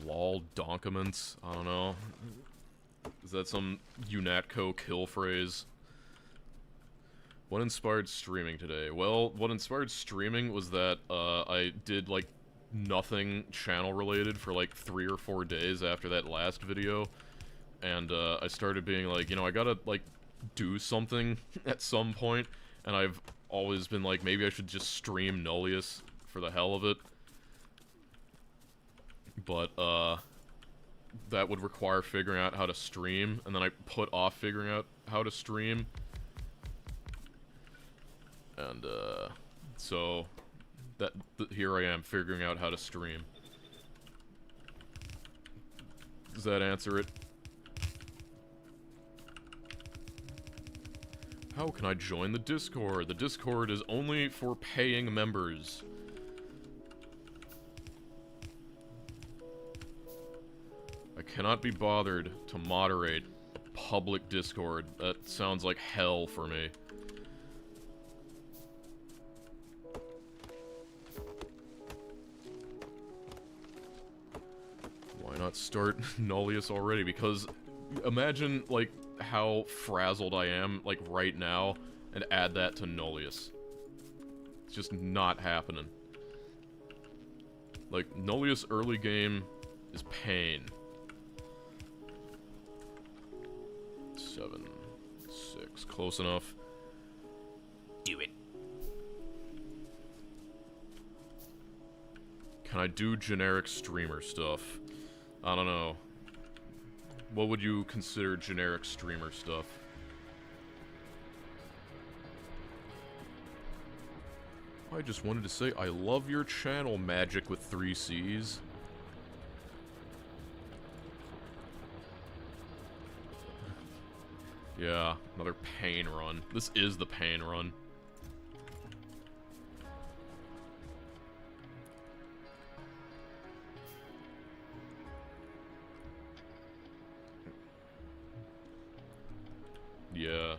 Lol documents? I don't know. Is that some UNATCO kill phrase? What inspired streaming today? Well, what inspired streaming was that, I did, like, nothing channel-related for, like, 3 or 4 days after that last video. And, I started being like, you know, I gotta, like, do something at some point. And I've always been like, maybe I should just stream Nullius for the hell of it. But, that would require figuring out how to stream. And then I put off figuring out how to stream. And, so, here I am, figuring out how to stream. Does that answer it? How can I join the Discord? The Discord is only for paying members. I cannot be bothered to moderate a public Discord. That sounds like hell for me. Why not start Nullius already? Because imagine, like, how frazzled I am, like, right now, and add that to Nullius. It's just not happening. Like, Nullius early game is pain. 7, 6, close enough. Do it. Can I do generic streamer stuff? I don't know. What would you consider generic streamer stuff? I just wanted to say I love your channel, Magic with 3 C's. Yeah, another pain run. This is the pain run. Yeah.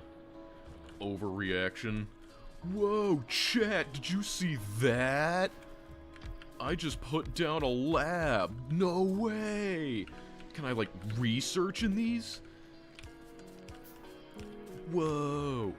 Overreaction. Whoa, chat, did you see that? I just put down a lab. No way. Can I, like, research in these? Whoa.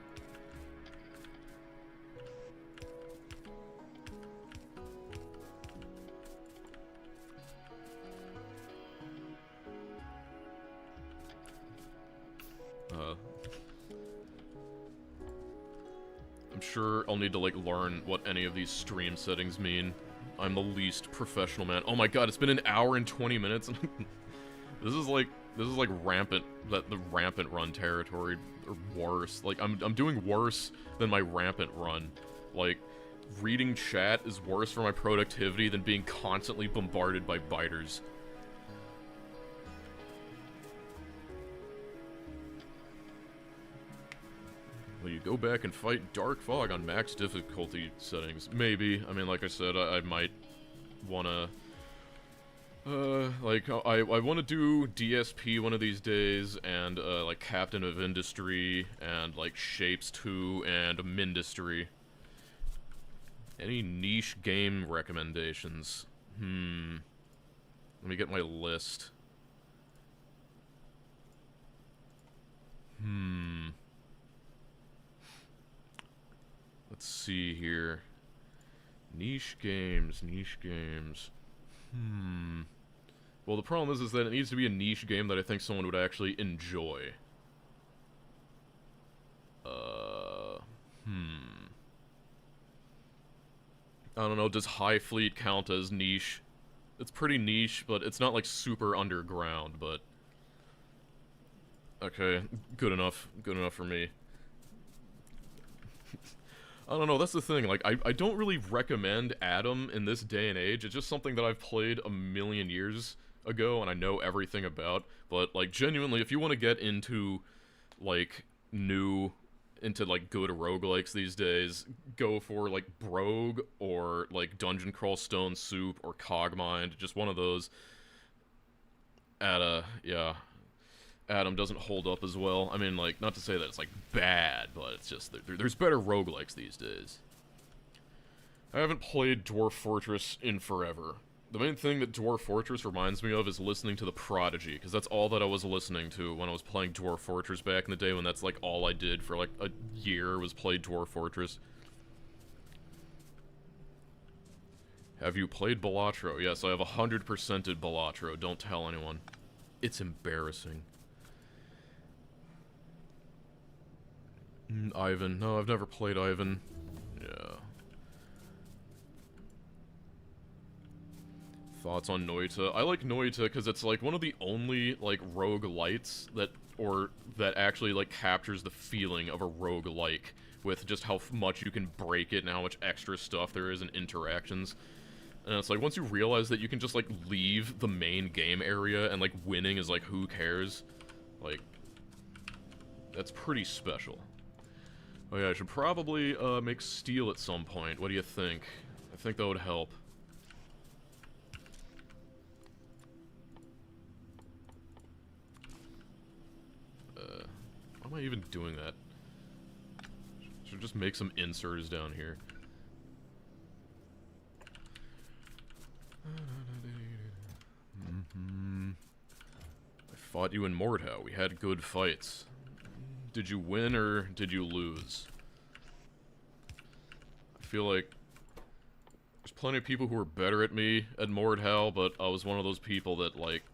I'm sure I'll need to, like, learn what any of these stream settings mean. I'm the least professional man. Oh my god, it's been an hour and 20 minutes. This is, like, This is like rampant, the rampant run territory, or worse. Like, I'm doing worse than my rampant run. Like, reading chat is worse for my productivity than being constantly bombarded by biters. Will you go back and fight Dark Fog on max difficulty settings? Maybe. I mean, like I said, I might wanna... like, I want to do DSP one of these days, and, like, Captain of Industry, and, like, Shapes 2, and Mindustry. Any niche game recommendations? Let me get my list. Let's see here. Niche games. Well, the problem is that it needs to be a niche game that I think someone would actually enjoy. I don't know, does High Fleet count as niche? It's pretty niche, but it's not like super underground, but... Okay, good enough for me. I don't know, that's the thing, like, I don't really recommend Adam in this day and age. It's just something that I've played a million years ago and I know everything about, but, like, genuinely, if you want to get into, like, like, good roguelikes these days, go for, like, Brogue, or, like, Dungeon Crawl Stone Soup, or Cogmind, just one of those. Yeah. Adam doesn't hold up as well. I mean, like, not to say that it's, like, bad, but it's just, there's better roguelikes these days. I haven't played Dwarf Fortress in forever. The main thing that Dwarf Fortress reminds me of is listening to The Prodigy, because that's all that I was listening to when I was playing Dwarf Fortress back in the day, when that's, like, all I did for, like, a year was play Dwarf Fortress. Have you played Balatro? Yes, I have 100%ed Balatro. Don't tell anyone. It's embarrassing. Ivan. No, I've never played Ivan. Yeah. Thoughts on Noita? I like Noita because it's like one of the only like roguelites that actually like captures the feeling of a roguelike with just how much you can break it and how much extra stuff there is in interactions. And it's like once you realize that you can just like leave the main game area and like winning is like who cares? Like that's pretty special. Oh yeah, I should probably make steel at some point. What do you think? I think that would help. Why am I even doing that? Should just make some inserts down here. I fought you in Mordhau. We had good fights. Did you win or did you lose? I feel like there's plenty of people who are better at me at Mordhau, but I was one of those people that, like,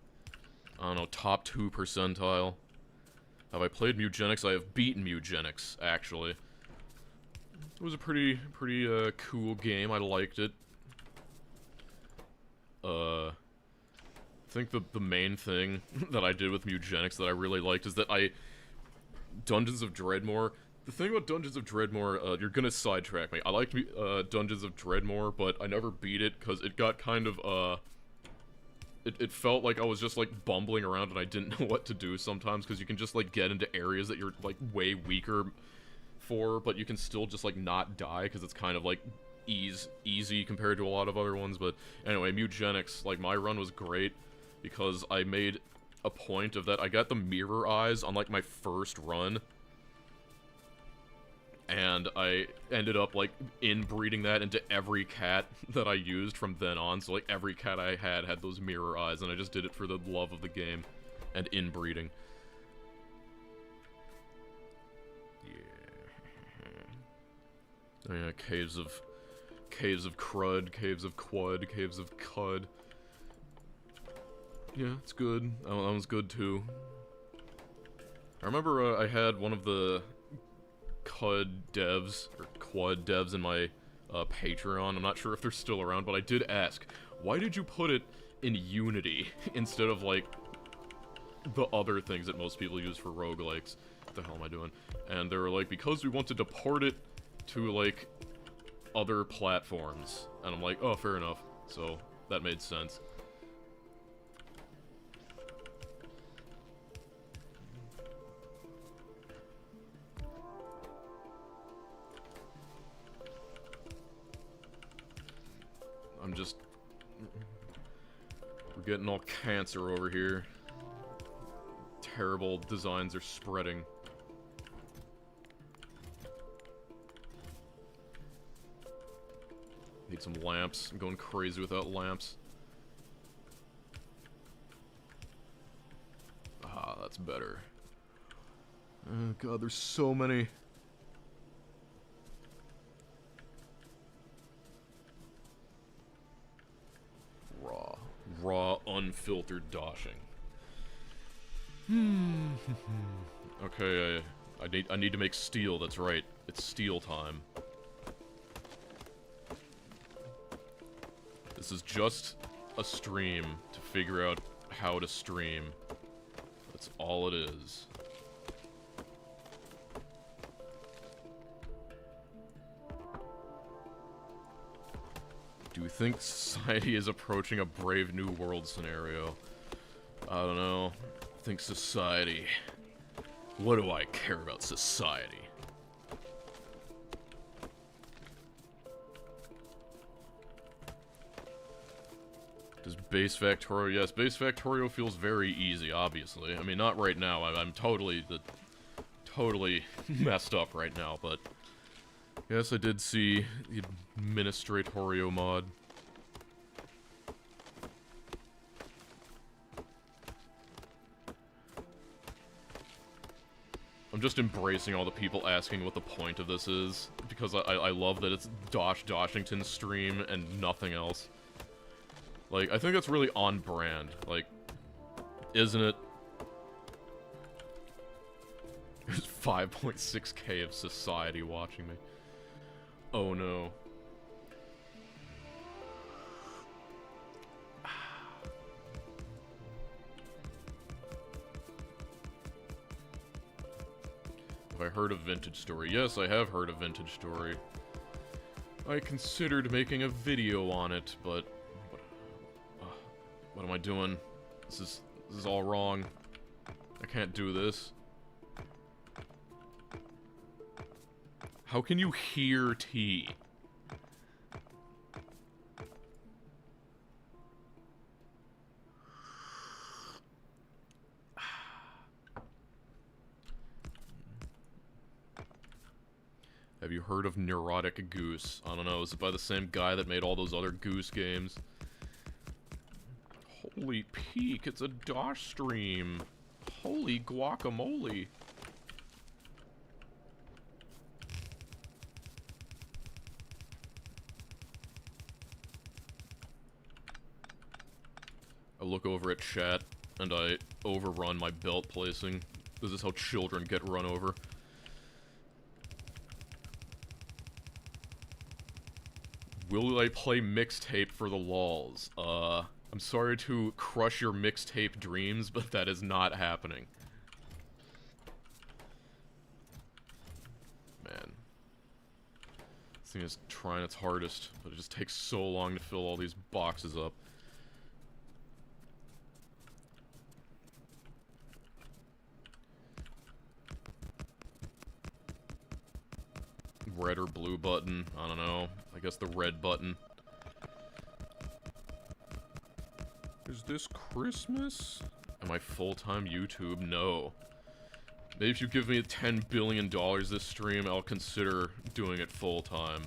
I don't know, top 2 percentile. Have I played Mugenics? I have beaten Mugenics, actually. It was a pretty cool game. I liked it. I think the main thing that I did with Mugenics that I really liked is that Dungeons of Dreadmore. The thing about Dungeons of Dreadmore, you're gonna sidetrack me. I liked Dungeons of Dreadmore, but I never beat it because it got kind of, it felt like I was just, like, bumbling around and I didn't know what to do sometimes, because you can just, like, get into areas that you're, like, way weaker for, but you can still just, like, not die, because it's kind of, like, easy compared to a lot of other ones. But anyway, Mugenics, like, my run was great, because I made a point of that. I got the mirror eyes on, like, my first run, and I ended up, like, inbreeding that into every cat that I used from then on. So, like, every cat I had those mirror eyes, and I just did it for the love of the game and inbreeding. Yeah. Oh yeah, caves of crud, caves of quud, caves of cud. Yeah, it's good. That one's good too. I remember I had one of the CUD devs, or Quad devs in my Patreon. I'm not sure if they're still around, but I did ask, why did you put it in Unity instead of, like, the other things that most people use for roguelikes. What the hell am I doing? And they were like, because we wanted to port it to, like, other platforms. And I'm like, oh, fair enough. So, that made sense. I'm just... We're getting all cancer over here. Terrible designs are spreading. Need some lamps. I'm going crazy without lamps. Ah, that's better. Oh god, there's so many. Raw, unfiltered doshing. Okay, I need to make steel, that's right. It's steel time. This is just a stream to figure out how to stream. That's all it is. Do you think society is approaching a Brave New World scenario? I don't know. I think society... What do I care about society? Does base Factorio? Yes, base Factorio feels very easy, obviously. I mean, not right now. I'm totally messed up right now, but... Yes, I did see the Administratorio mod. I'm just embracing all the people asking what the point of this is, because I love that it's DoshDoshington stream and nothing else. Like, I think that's really on brand. Like, isn't it? There's 5.6k of society watching me. Oh no. Have I heard of Vintage Story? Yes, I have heard of Vintage Story. I considered making a video on it, but... what am I doing? This is all wrong. I can't do this. How can you hear tea? Have you heard of Neurotic Goose? I don't know, is it by the same guy that made all those other Goose games? Holy peak, it's a Dosh stream. Holy guacamole. I look over at chat, and I overrun my belt placing. This is how children get run over. Will I play mixtape for the lols? I'm sorry to crush your mixtape dreams, but that is not happening. Man. This thing is trying its hardest, but it just takes so long to fill all these boxes up. Red or blue button? I don't know. I guess the red button. Is this Christmas? Am I full-time YouTube? No. Maybe if you give me $10 billion this stream, I'll consider doing it full-time.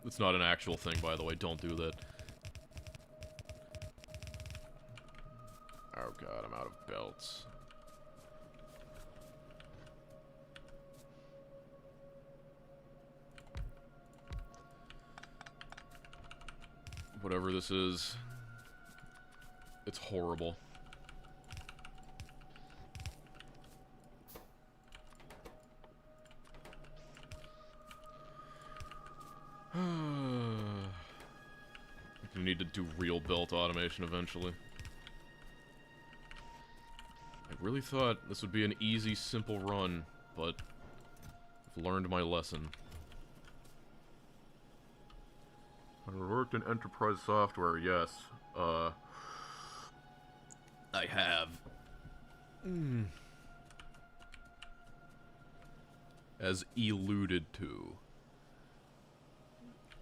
It's not an actual thing, by the way. Don't do that. Oh god, I'm out of belts. Whatever this is, it's horrible. I need to do real belt automation eventually. I really thought this would be an easy, simple run, but I've learned my lesson. I worked in enterprise software, yes. I have. As eluded to.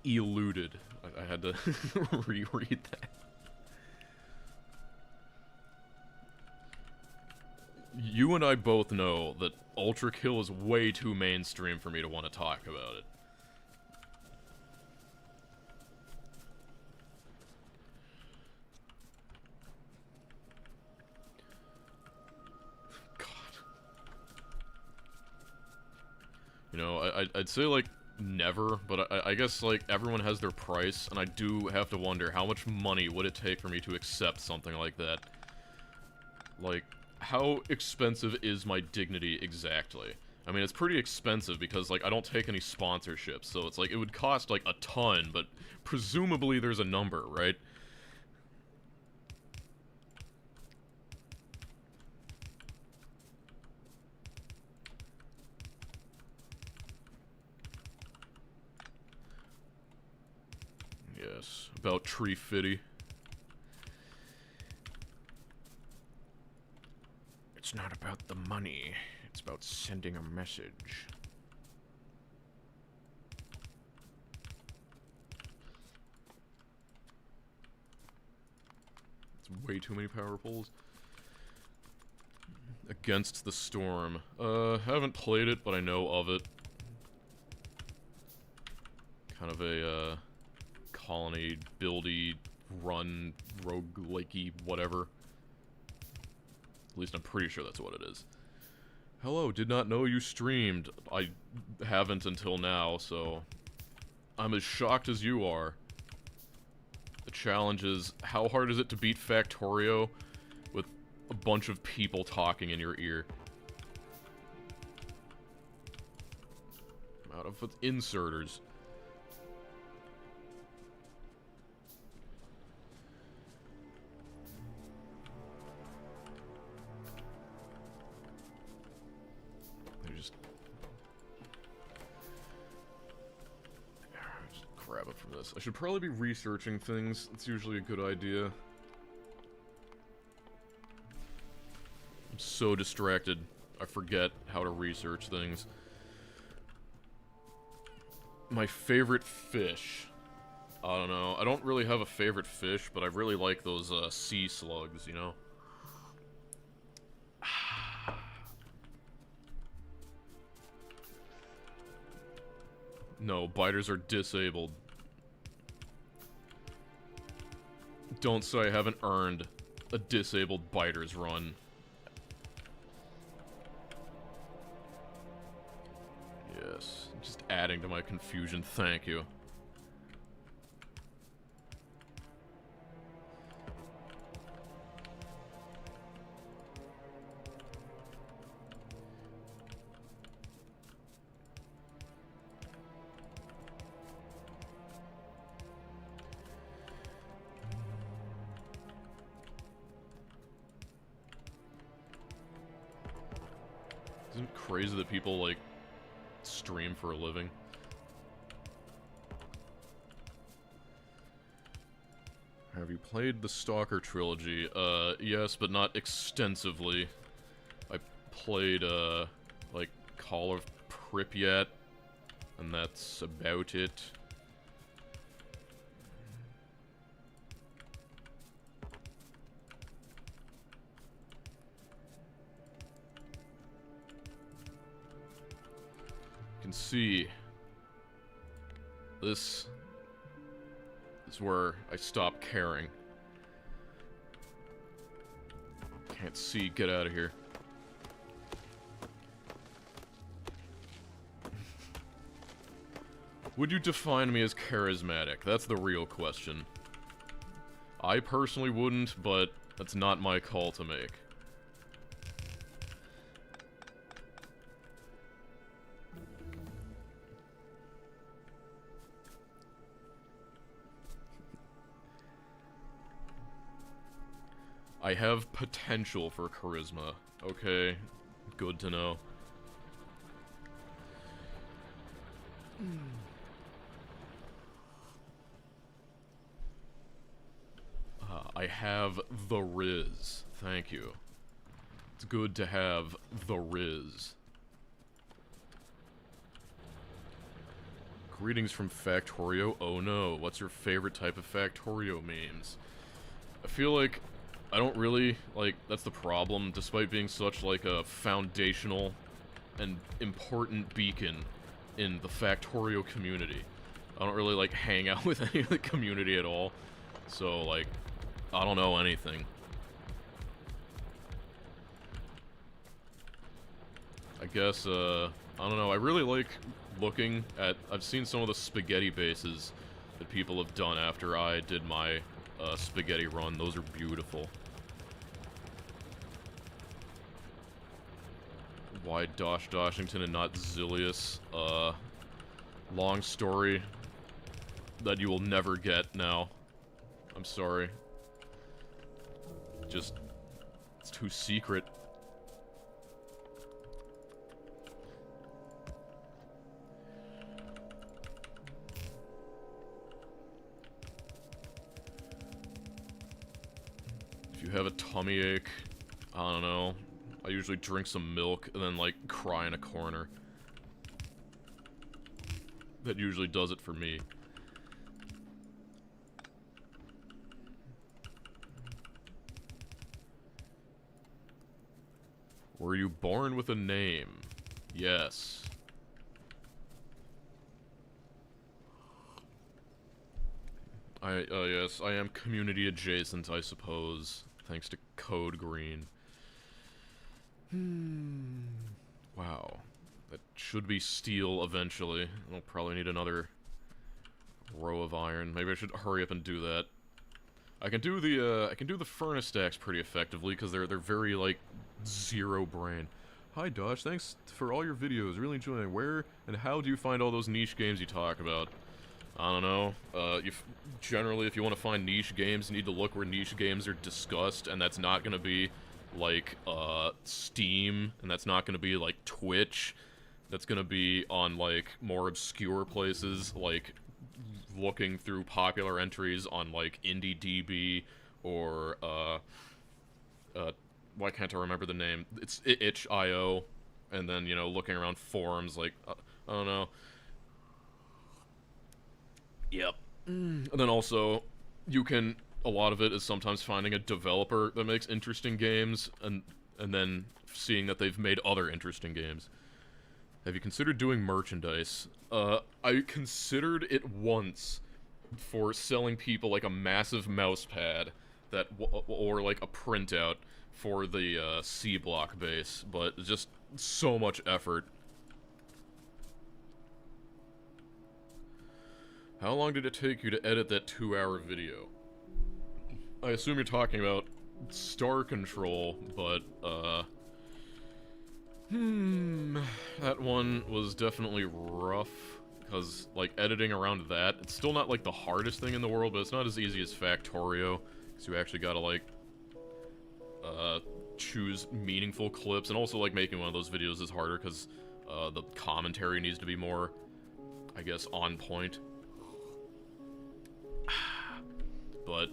Eluded. I had to reread that. You and I both know that Ultra Kill is way too mainstream for me to want to talk about it. God. You know, I'd say, like, never, but I guess, like, everyone has their price, and I do have to wonder how much money would it take for me to accept something like that. Like, how expensive is my dignity exactly? I mean, it's pretty expensive because, like, I don't take any sponsorships, so it's like, it would cost, like, a ton, but presumably there's a number, right? Yes, about Tree Fitty. It's not about the money, it's about sending a message. It's way too many power poles. Against the Storm. Haven't played it, but I know of it. Kind of a, colony, buildy, run, roguelikey, whatever. At least I'm pretty sure that's what it is. Hello, did not know you streamed. I haven't until now, so I'm as shocked as you are. The challenge is, how hard is it to beat Factorio with a bunch of people talking in your ear? I'm out of inserters. Just grab it from this. I should probably be researching things. It's usually a good idea. I'm so distracted. I forget how to research things. My favorite fish. I don't know. I don't really have a favorite fish, but I really like those sea slugs, you know? No, biters are disabled. Don't say I haven't earned a disabled biters run. Yes, just adding to my confusion, thank you. Isn't it crazy that people, like, stream for a living? Have you played the Stalker trilogy? Yes, but not extensively. I played, like, Call of Pripyat, and that's about it. You can see this is where I stop caring. Can't see, get out of here. Would you define me as charismatic? That's the real question. I personally wouldn't, but that's not my call to make. I have potential for charisma. Okay, good to know. I have the Riz. Thank you. It's good to have the Riz. Greetings from Factorio. Oh no, what's your favorite type of Factorio memes? I feel like I don't really, like, that's the problem, despite being such, like, a foundational and important beacon in the Factorio community. I don't really, like, hang out with any of the community at all, so, like, I don't know anything. I guess, I don't know, I really like looking at, I've seen some of the spaghetti bases that people have done after I did my spaghetti run. Those are beautiful. Why DoshDoshington and not Zilius? Long story that you will never get now. I'm sorry. Just, it's too secret. If you have a tummy ache, I don't know, I usually drink some milk and then, like, cry in a corner. That usually does it for me. Were you born with a name? Yes. Yes, I am community adjacent, I suppose. Thanks to Code Green. Wow. That should be steel eventually. I'll probably need another row of iron. Maybe I should hurry up and do that. I can do the furnace stacks pretty effectively because they're very, like, zero brain. Hi Dosh, thanks for all your videos. Really enjoying. Where and how do you find all those niche games you talk about? I don't know. Generally, if you want to find niche games, you need to look where niche games are discussed, and that's not going to be, like, Steam, and that's not going to be, like, Twitch. That's going to be on, like, more obscure places, like, looking through popular entries on, like, IndieDB, or, why can't I remember the name? It's itch.io, and then, you know, looking around forums, like, I don't know. Yep. And then also, you can, a lot of it is sometimes finding a developer that makes interesting games, and then seeing that they've made other interesting games. Have you considered doing merchandise? I considered it once for selling people, like, a massive mouse pad that, or, like, a printout for the, C-block base, but just so much effort. How long did it take you to edit that 2-hour video? I assume you're talking about Star Control, but, that one was definitely rough, because, like, editing around that, it's still not, like, the hardest thing in the world, but it's not as easy as Factorio, because you actually gotta, like, choose meaningful clips, and also, like, making one of those videos is harder, because, the commentary needs to be more, I guess, on point. But,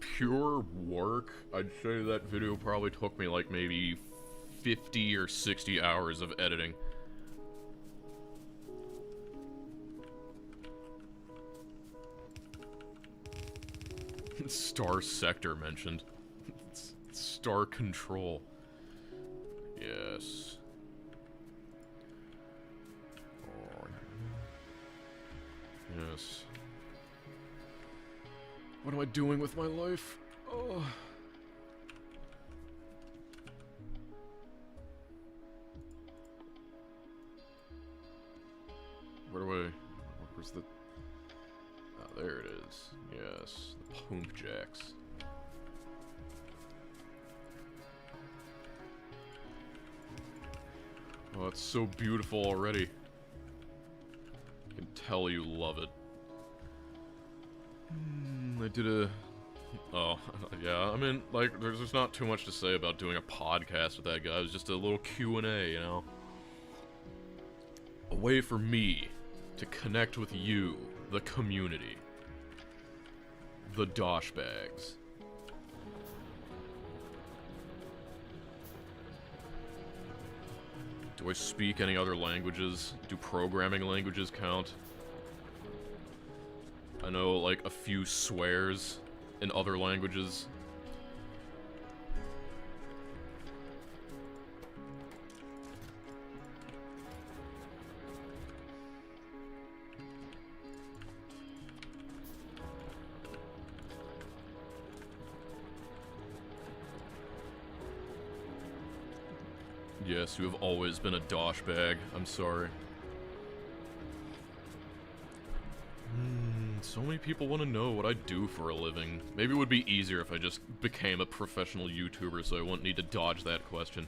pure work, I'd say that video probably took me, like, maybe 50 or 60 hours of editing. Star Sector mentioned. Star Control. Yes. Oh. Yes. What am I doing with my life? Oh. Where's the... Ah, there it is. Yes. The pump jacks. Oh, it's so beautiful already. I can tell you love it. I did a Oh, yeah, I mean, like, there's not too much to say about doing a podcast with that guy. It was just a little Q&A, you know? A way for me to connect with you, the community. The Doshbags. Do I speak any other languages? Do programming languages count? I know, like, a few swears in other languages. Yes, you have always been a doshbag. I'm sorry. So many people want to know what I do for a living. Maybe it would be easier if I just became a professional YouTuber so I wouldn't need to dodge that question.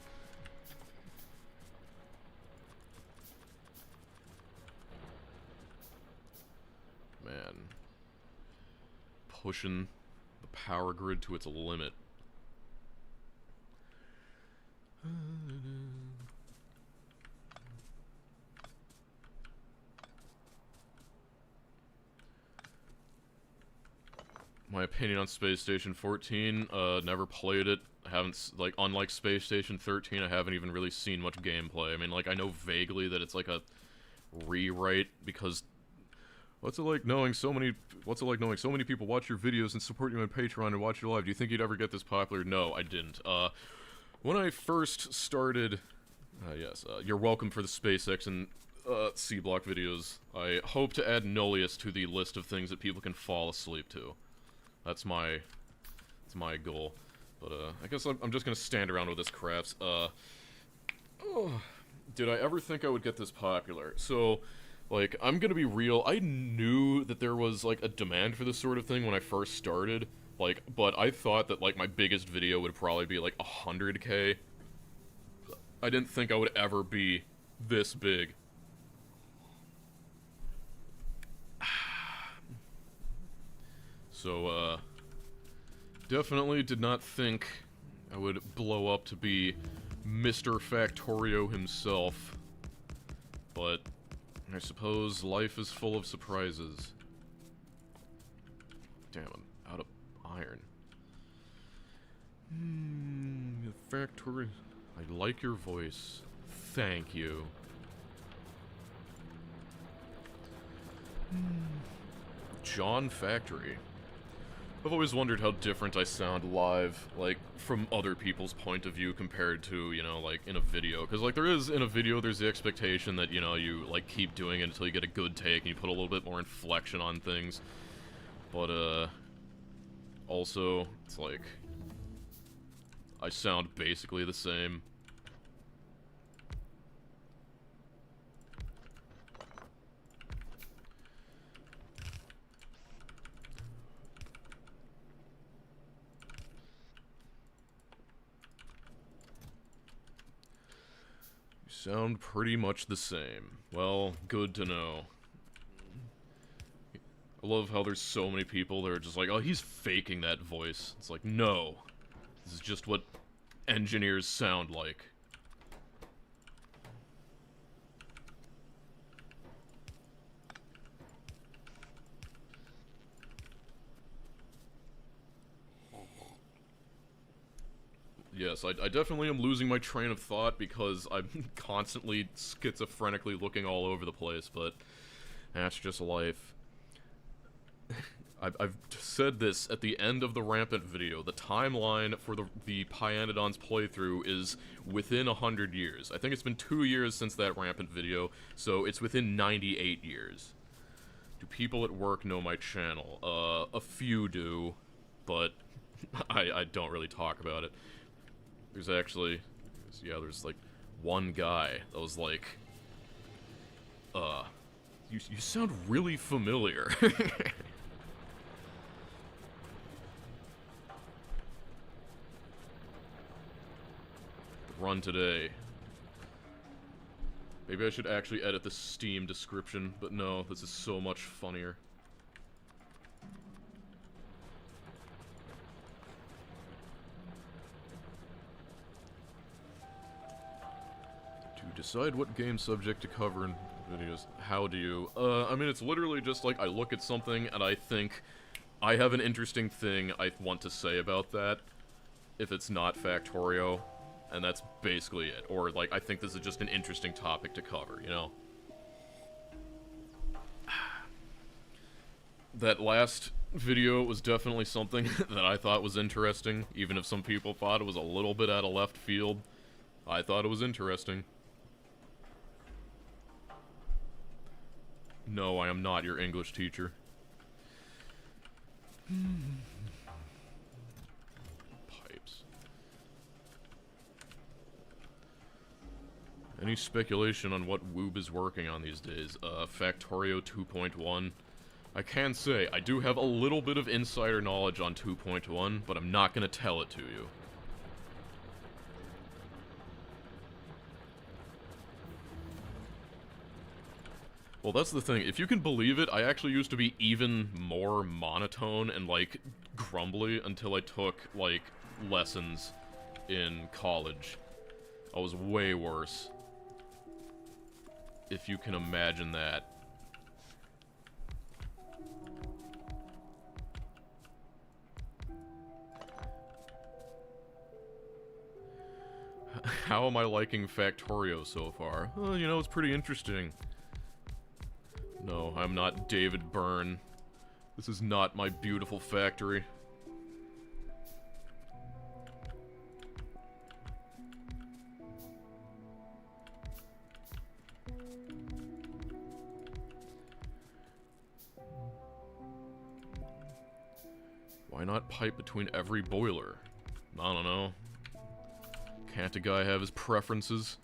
Man. Pushing the power grid to its limit. My opinion on Space Station 14, never played it. Haven't, like, unlike Space Station 13, I haven't even really seen much gameplay. I mean, like, I know vaguely that it's like a rewrite because what's it like knowing so many people watch your videos and support you on Patreon and watch your live? Do you think you'd ever get this popular? No, I didn't. When I first started, yes, you're welcome for the SpaceX and C-Block videos. I hope to add Nullius to the list of things that people can fall asleep to. That's my goal. But, I guess I'm just gonna stand around with this craps. Did I ever think I would get this popular? So, like, I'm gonna be real, I knew that there was, like, a demand for this sort of thing when I first started, like, but I thought that, like, my biggest video would probably be, like, 100K. I didn't think I would ever be this big. So, definitely did not think I would blow up to be Mr. Factorio himself. But I suppose life is full of surprises. Damn, I'm out of iron. Factory. I like your voice. Thank you. John Factory. I've always wondered how different I sound live, like, from other people's point of view compared to, you know, like, in a video. Because, like, in a video, there's the expectation that, you know, you, like, keep doing it until you get a good take and you put a little bit more inflection on things. But, also, it's like, I sound basically the same. Sound pretty much the same. Well, good to know. I love how there's so many people that are just like, oh, he's faking that voice. It's like, no. This is just what engineers sound like. Yes, I definitely am losing my train of thought because I'm constantly schizophrenically looking all over the place, but that's just life. I've said this at the end of the Rampant video. The timeline for the Pyanodon's playthrough is within 100 years. I think it's been 2 years since that Rampant video, so it's within 98 years. Do people at work know my channel? A few do, but I don't really talk about it. There's actually, yeah, there's like one guy that was like, you sound really familiar. Run today. Maybe I should actually edit the Steam description, but no, this is so much funnier. Decide what game subject to cover in videos. How do you? I mean, it's literally just like I look at something and I think I have an interesting thing I want to say about that, if it's not Factorio, and that's basically it. Or, like, I think this is just an interesting topic to cover, you know? That last video was definitely something that I thought was interesting, even if some people thought it was a little bit out of left field. I thought it was interesting. No, I am not your English teacher. Pipes. Any speculation on what Woob is working on these days? Factorio 2.1. I can say, I do have a little bit of insider knowledge on 2.1, but I'm not gonna tell it to you. Well, that's the thing. If you can believe it, I actually used to be even more monotone and, like, grumbly until I took, like, lessons in college. I was way worse. If you can imagine that. How am I liking Factorio so far? Well, you know, it's pretty interesting. No, I'm not David Byrne. This is not my beautiful factory. Why not pipe between every boiler? I don't know. Can't a guy have his preferences?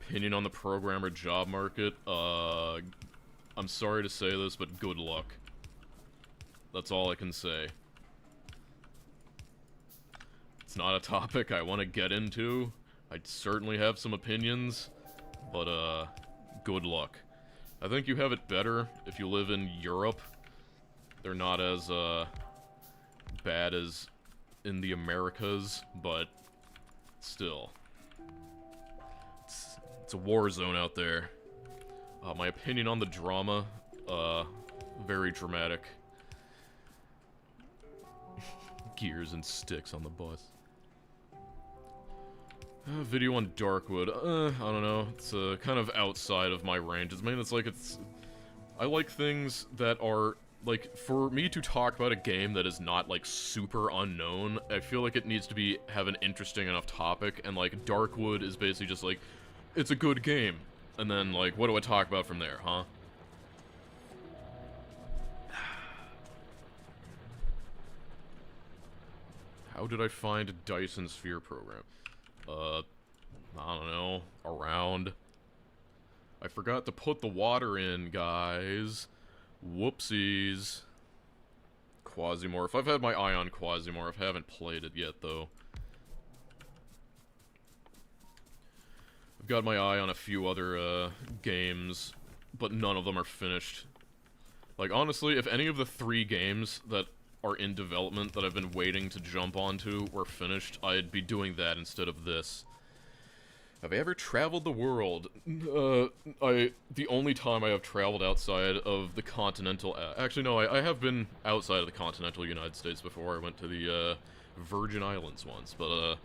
Opinion on the programmer job market? I'm sorry to say this, but good luck. That's all I can say. It's not a topic I want to get into. I certainly have some opinions, but, good luck. I think you have it better if you live in Europe. They're not as, bad as in the Americas, but still. It's a war zone out there. My opinion on the drama, very dramatic. Gears and sticks on the bus. Video on Darkwood, I don't know, it's, kind of outside of my range. I mean, I like things that are, like, for me to talk about a game that is not, like, super unknown, I feel like it needs to have an interesting enough topic, and, like, Darkwood is basically just, like, it's a good game, and then, like, what do I talk about from there, huh? How did I find a Dyson Sphere program? I don't know, around. I forgot to put the water in, guys. Whoopsies. Quasimorph. I've had my eye on Quasimorph. I haven't played it yet, though. I've got my eye on a few other, games, but none of them are finished. Like, honestly, if any of the 3 games that are in development that I've been waiting to jump onto were finished, I'd be doing that instead of this. Have I ever traveled the world? The only time I have traveled outside of the continental... actually, no, I have been outside of the continental United States before. I went to the, Virgin Islands once, but,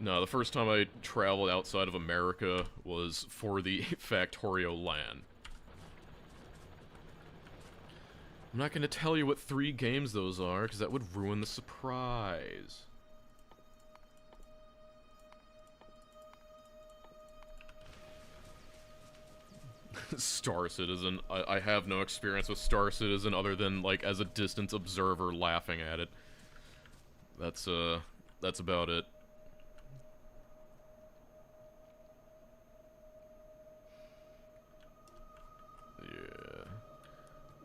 no, the first time I traveled outside of America was for the Factorio LAN. I'm not going to tell you what 3 games those are, because that would ruin the surprise. Star Citizen. I have no experience with Star Citizen other than, like, as a distant observer laughing at it. That's about it.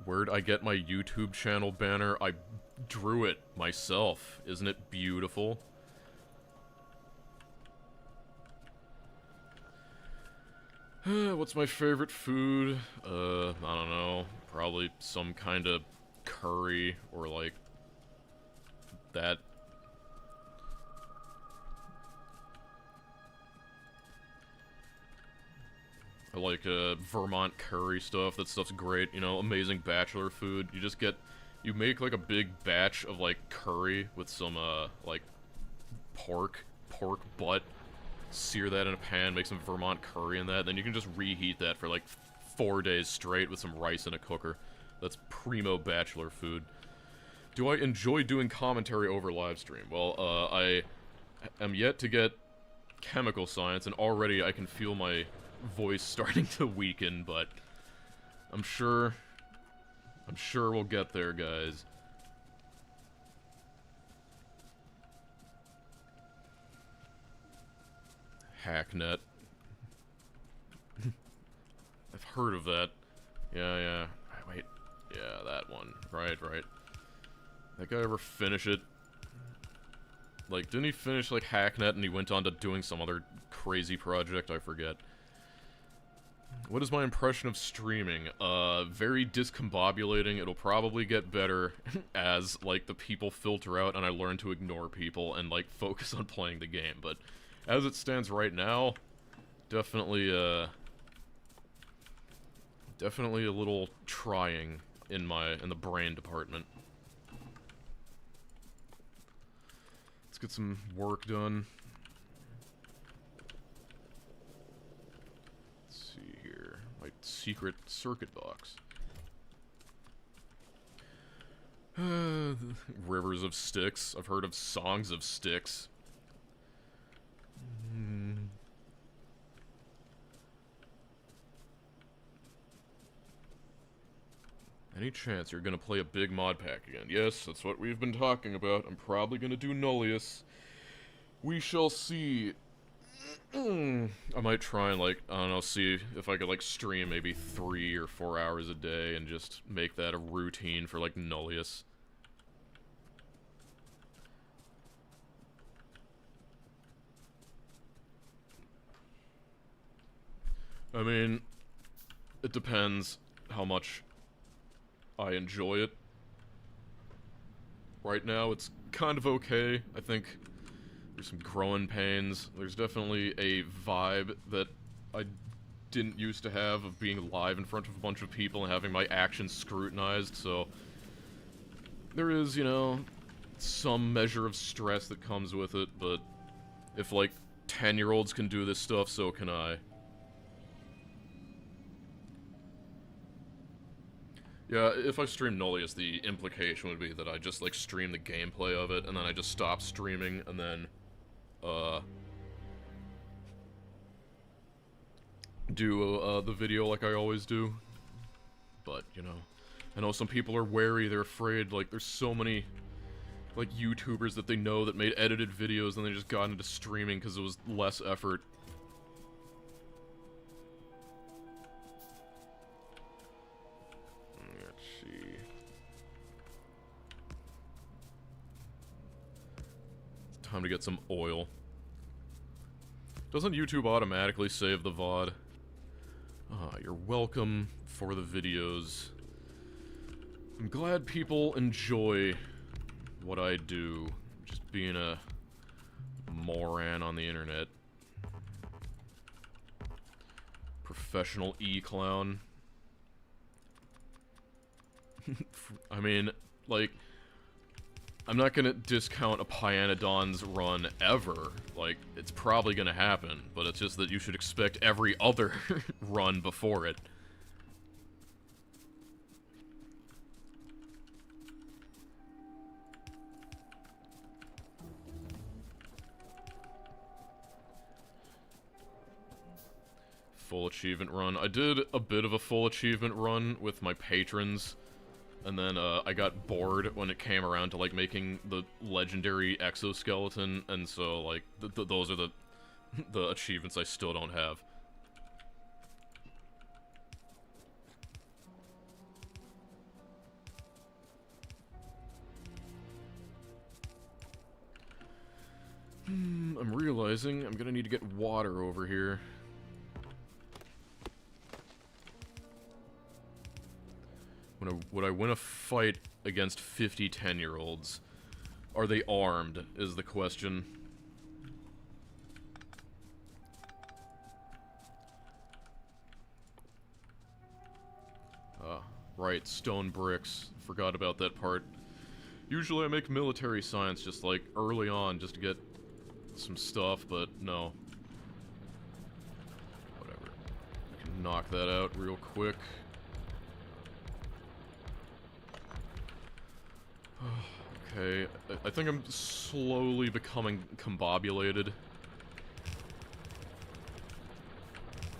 Where'd I get my YouTube channel banner? I drew it myself. Isn't it beautiful? What's my favorite food? I don't know. Probably some kind of curry or like that. I like Vermont curry stuff. That stuff's great. You know, amazing bachelor food. You make like a big batch of like curry with some like pork butt. Sear that in a pan, make some Vermont curry in that, then you can just reheat that for like 4 days straight with some rice in a cooker. That's primo bachelor food. Do I enjoy doing commentary over live stream? Well, I am yet to get chemical science, and already I can feel my voice starting to weaken, but I'm sure we'll get there, guys. Hacknet. I've heard of that. Yeah. Wait. Yeah, that one. Right. That guy ever finish it? Like, didn't he finish, like, Hacknet and he went on to doing some other crazy project? I forget. What is my impression of streaming? Very discombobulating. It'll probably get better as, like, the people filter out and I learn to ignore people and, like, focus on playing the game, but as it stands right now, definitely a little trying in the brain department. Let's get some work done. Let's see here. My secret circuit box. Rivers of Styx. I've heard of Songs of Styx. Any chance you're gonna play a big mod pack again? Yes, that's what we've been talking about. I'm probably gonna do Nullius. We shall see. I might try and, like, I don't know, see if I could, like, stream maybe 3 or 4 hours a day and just make that a routine for, like, Nullius. I mean, it depends how much I enjoy it. Right now, it's kind of okay. I think there's some growing pains. There's definitely a vibe that I didn't used to have of being live in front of a bunch of people and having my actions scrutinized, so there is, you know, some measure of stress that comes with it, but if, like, 10-year-olds can do this stuff, so can I. Yeah, if I stream Nullius, the implication would be that I just, like, stream the gameplay of it, and then I just stop streaming, and then, do, the video like I always do. But, you know, I know some people are wary, they're afraid, like, there's so many, like, YouTubers that they know that made edited videos, and they just got into streaming because it was less effort. Time to get some oil. Doesn't YouTube automatically save the VOD? Ah, you're welcome for the videos. I'm glad people enjoy what I do. Just being a moron on the internet. Professional e-clown. I mean, like, I'm not gonna discount a Pyanodon's run ever. Like, it's probably gonna happen, but it's just that you should expect every other run before it. Full achievement run. I did a bit of a full achievement run with my patrons. And then, I got bored when it came around to, like, making the legendary exoskeleton, and so, like, those are the achievements I still don't have. I'm realizing I'm gonna need to get water over here. Would I win a fight against 50 10-year-olds? Are they armed, is the question. Right, stone bricks. Forgot about that part. Usually I make military science just, like, early on, just to get some stuff, but no. Whatever. We can knock that out real quick. Okay, I think I'm slowly becoming combobulated.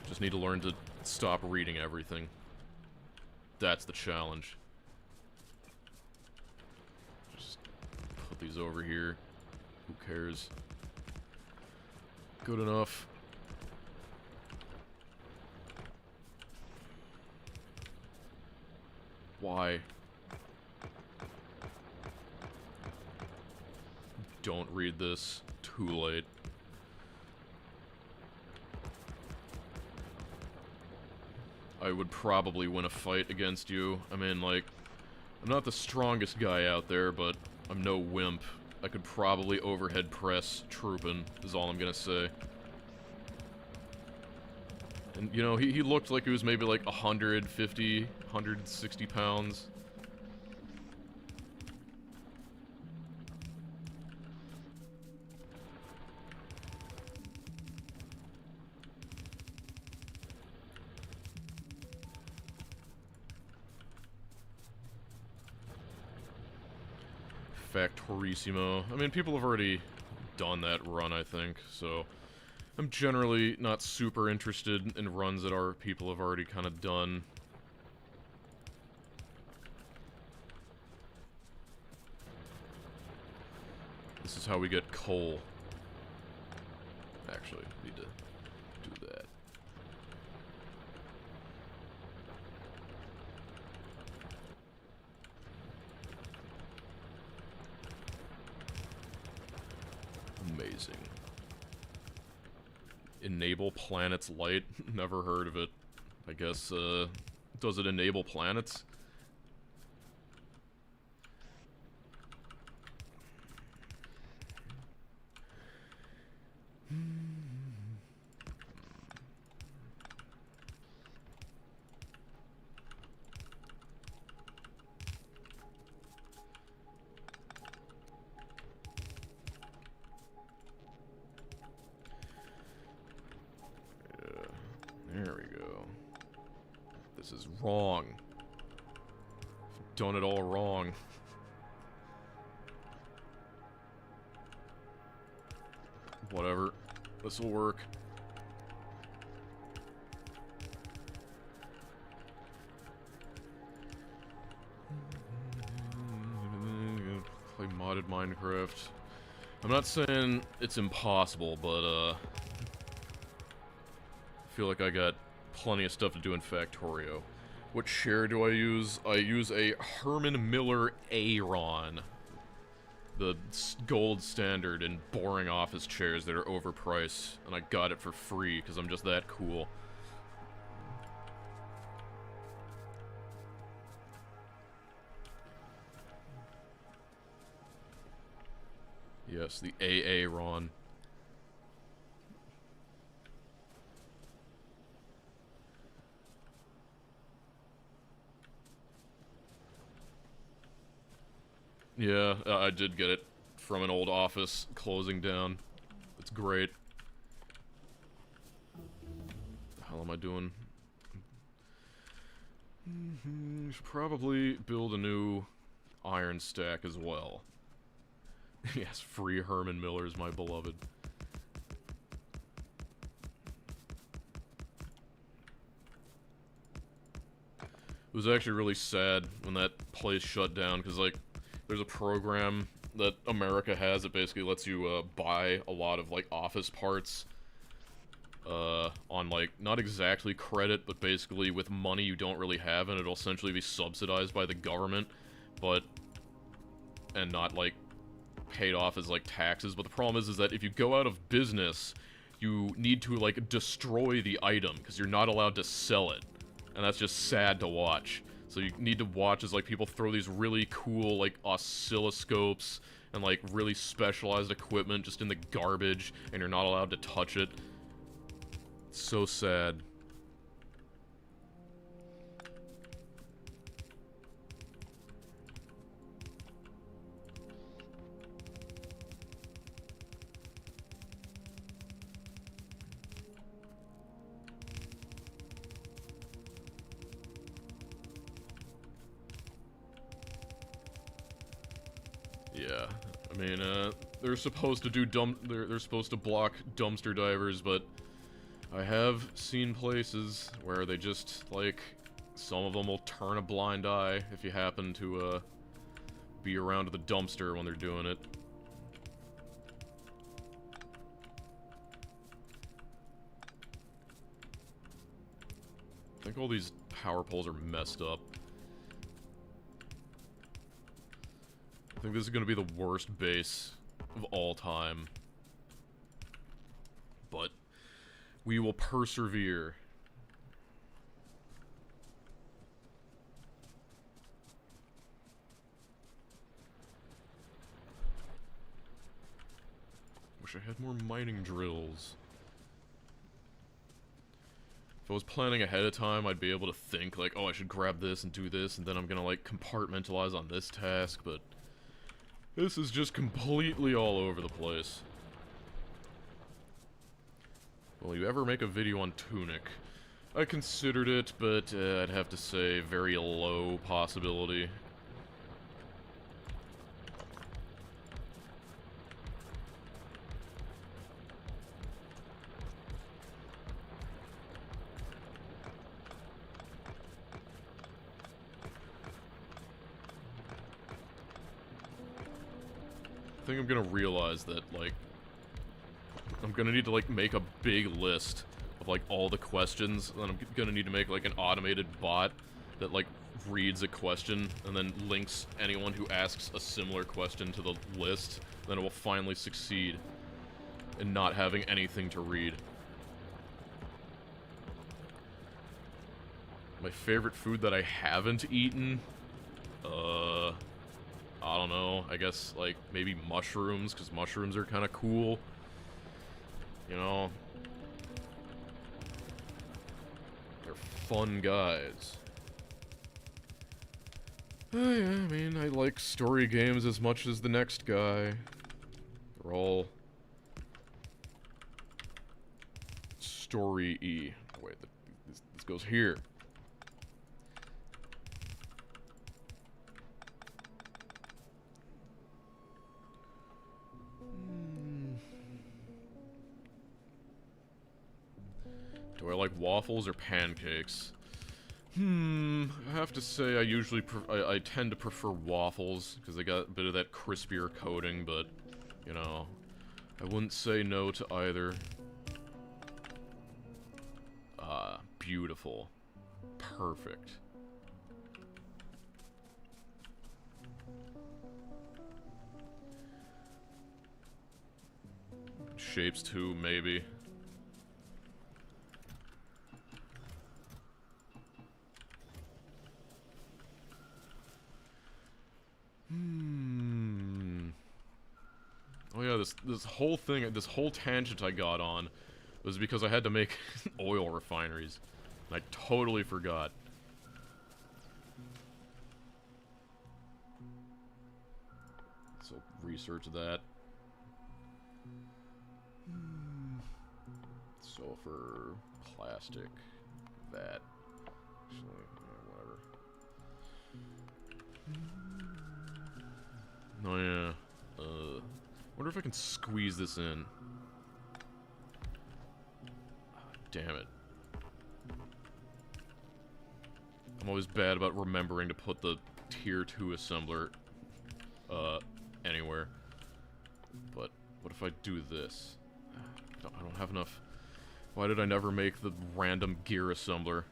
Just need to learn to stop reading everything. That's the challenge. Just put these over here. Who cares? Good enough. Why? Don't read this. Too late. I would probably win a fight against you. I mean, like, I'm not the strongest guy out there, but I'm no wimp. I could probably overhead press trooping, is all I'm gonna say. And, you know, he looked like he was maybe like 150, 160 pounds. Factorissimo. I mean, people have already done that run, I think, so I'm generally not super interested in runs that our people have already kind of done. This is how we get coal. Actually, need to do that. Amazing. Enable planets light? Never heard of it. I guess, does it enable planets? There we go. This is wrong. Done it all wrong. Whatever. This'll work. Play modded Minecraft. I'm not saying it's impossible, but, I feel like I got plenty of stuff to do in Factorio. What chair do I use? I use a Herman Miller Aeron. The gold standard in boring office chairs that are overpriced. And I got it for free, because I'm just that cool. Yes, the Aeron. Yeah, I did get it from an old office closing down. It's great. What the hell am I doing? Should probably build a new iron stack as well. Yes, free Herman Millers, my beloved. It was actually really sad when that place shut down, because, like, there's a program that America has that basically lets you buy a lot of, like, office parts on, like, not exactly credit, but basically with money you don't really have, and it'll essentially be subsidized by the government, and not, like, paid off as, like, taxes. But the problem is that if you go out of business, you need to, like, destroy the item, because you're not allowed to sell it. And that's just sad to watch. So you need to watch as, like, people throw these really cool, like, oscilloscopes and, like, really specialized equipment just in the garbage, and you're not allowed to touch it. It's so sad. Yeah, I mean, they're supposed to do they're supposed to block dumpster divers, but I have seen places where they just, like, some of them will turn a blind eye if you happen to, be around the dumpster when they're doing it. I think all these power poles are messed up. I think this is going to be the worst base of all time. But we will persevere. Wish I had more mining drills. If I was planning ahead of time, I'd be able to think, like, oh, I should grab this and do this, and then I'm gonna, like, compartmentalize on this task, but this is just completely all over the place. Will you ever make a video on Tunic? I considered it, but I'd have to say very low possibility. I think I'm gonna realize that, like, I'm gonna need to, like, make a big list of, like, all the questions, and then I'm gonna need to make, like, an automated bot that, like, reads a question and then links anyone who asks a similar question to the list. Then it will finally succeed in not having anything to read. My favorite food that I haven't eaten? I don't know, I guess, like, maybe mushrooms, because mushrooms are kind of cool. You know? They're fun guys. Yeah, I mean, I like story games as much as the next guy. They're all story-y. Wait, this goes here. Do I like waffles or pancakes? I have to say I tend to prefer waffles, because they got a bit of that crispier coating, but, you know, I wouldn't say no to either. Beautiful. Perfect. Shapes too, maybe. Oh yeah, this whole thing, this whole tangent I got on was because I had to make oil refineries. And I totally forgot. So research that. Sulfur, plastic, that. Actually, whatever. Oh yeah. Wonder if I can squeeze this in. Damn it. I'm always bad about remembering to put the tier 2 assembler anywhere. But what if I do this? I don't have enough. Why did I never make the random gear assembler?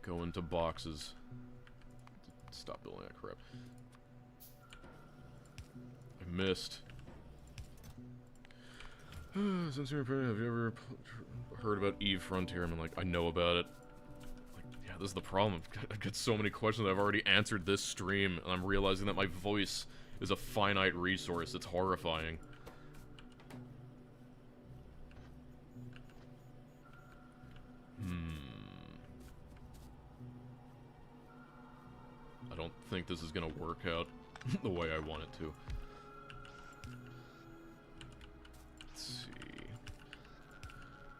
Go into boxes. Stop building that crap. I missed. Since you're have you ever heard about Eve Frontier, and I'm like, I know about it. Like, yeah, this is the problem. I've got so many questions that I've already answered this stream, and I'm realizing that my voice is a finite resource. It's horrifying. I don't think this is gonna work out the way I want it to. Let's see.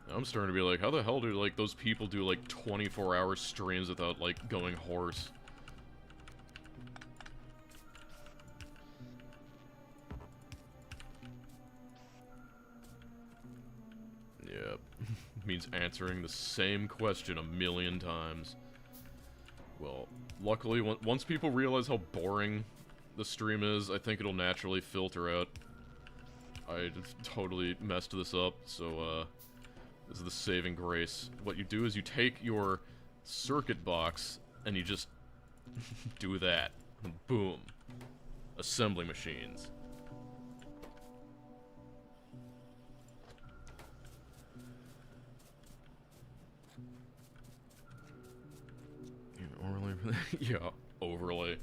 Now I'm starting to be like, how the hell do, like, those people do, like, 24-hour streams without, like, going hoarse? Yeah. Means answering the same question a million times. Well, luckily, once people realize how boring the stream is, I think it'll naturally filter out. I just totally messed this up, so, this is the saving grace. What you do is you take your circuit box, and you just do that. And boom. Assembly machines. Yeah, overlay.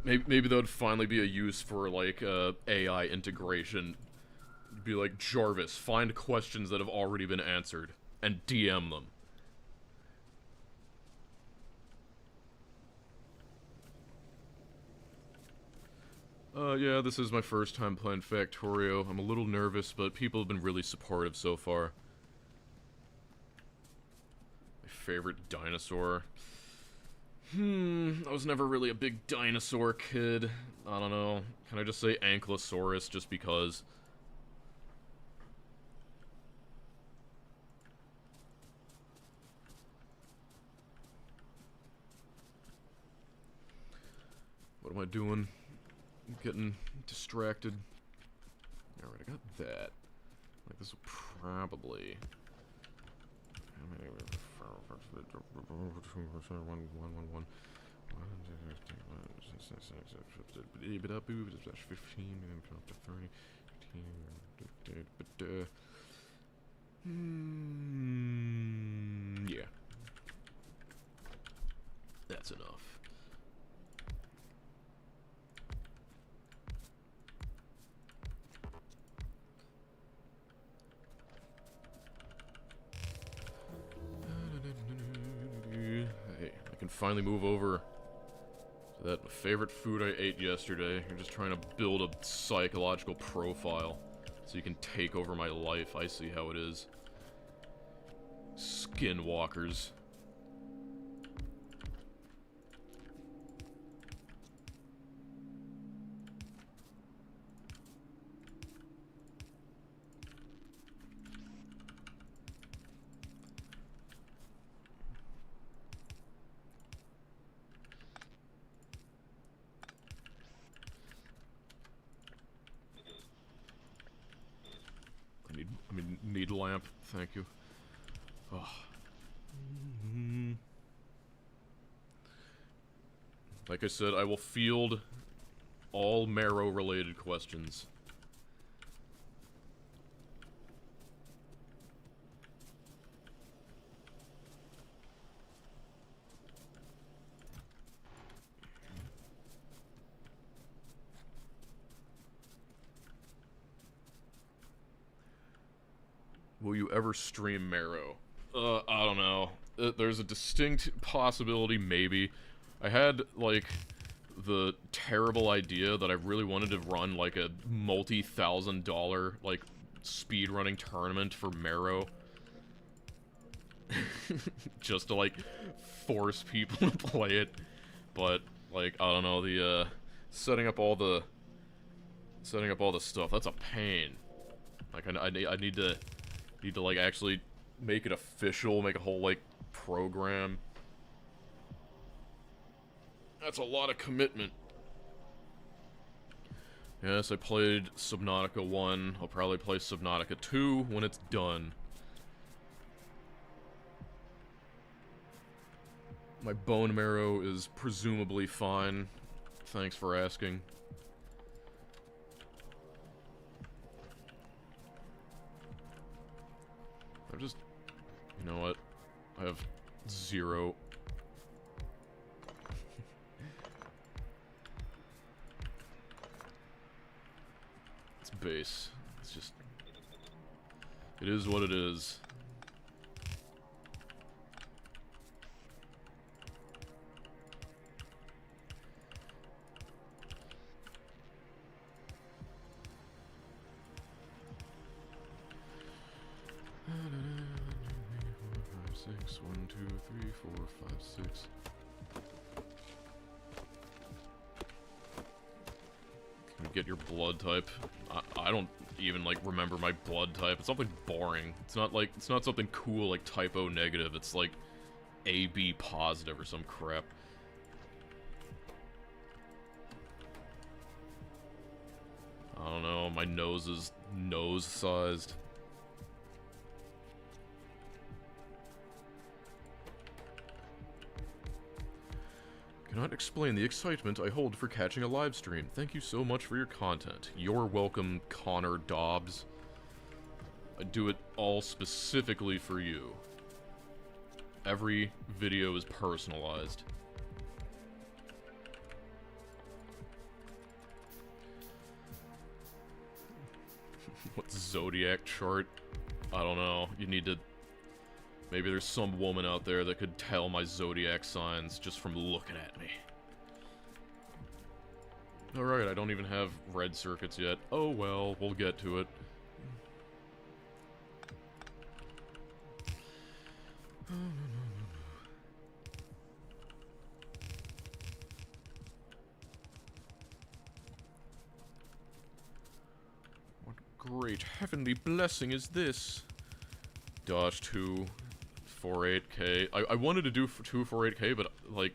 Maybe that would finally be a use for, like, AI integration. Be like, Jarvis, find questions that have already been answered, and DM them. Yeah, this is my first time playing Factorio. I'm a little nervous, but people have been really supportive so far. My favorite dinosaur... I was never really a big dinosaur kid. I don't know. Can I just say Ankylosaurus just because? What am I doing? I'm getting distracted. Alright, I got that. Like, this will probably... Yeah. That's enough. Hey, I can finally move over to that favorite food I ate yesterday. You're just trying to build a psychological profile so you can take over my life. I see how it is. Skinwalkers. Need lamp, thank you. Oh. Like I said, I will field all marrow-related questions. Will you ever stream Marrow? I don't know. There's a distinct possibility, maybe. I had, like, the terrible idea that I really wanted to run, like, a multi-$1,000, like, speedrunning tournament for Marrow. Just to, like, force people to play it. But, like, I don't know, the, setting up all the stuff, that's a pain. Like, I need to, like, actually make it official, make a whole, like, program. That's a lot of commitment. Yes, I played Subnautica 1. I'll probably play Subnautica 2 when it's done. My bone marrow is presumably fine. Thanks for asking. I'm just You know what? I have 0. It's base. It's just... It is what it is. Six, 1, 2, 3, 4, 5, 6. Can we get your blood type? I don't even, like, remember my blood type. It's something boring. It's not, like, it's not something cool like type O negative. It's, like, AB positive or some crap. I don't know, my nose is nose-sized. Cannot explain the excitement I hold for catching a live stream. Thank you so much for your content. You're welcome, Connor Dobbs. I do it all specifically for you. Every video is personalized. What zodiac chart? I don't know. You need to... Maybe there's some woman out there that could tell my zodiac signs just from looking at me. Alright, I don't even have red circuits yet. Oh well, we'll get to it. What great heavenly blessing is this? Dosh 2 48K. I wanted to do 248K, but, like,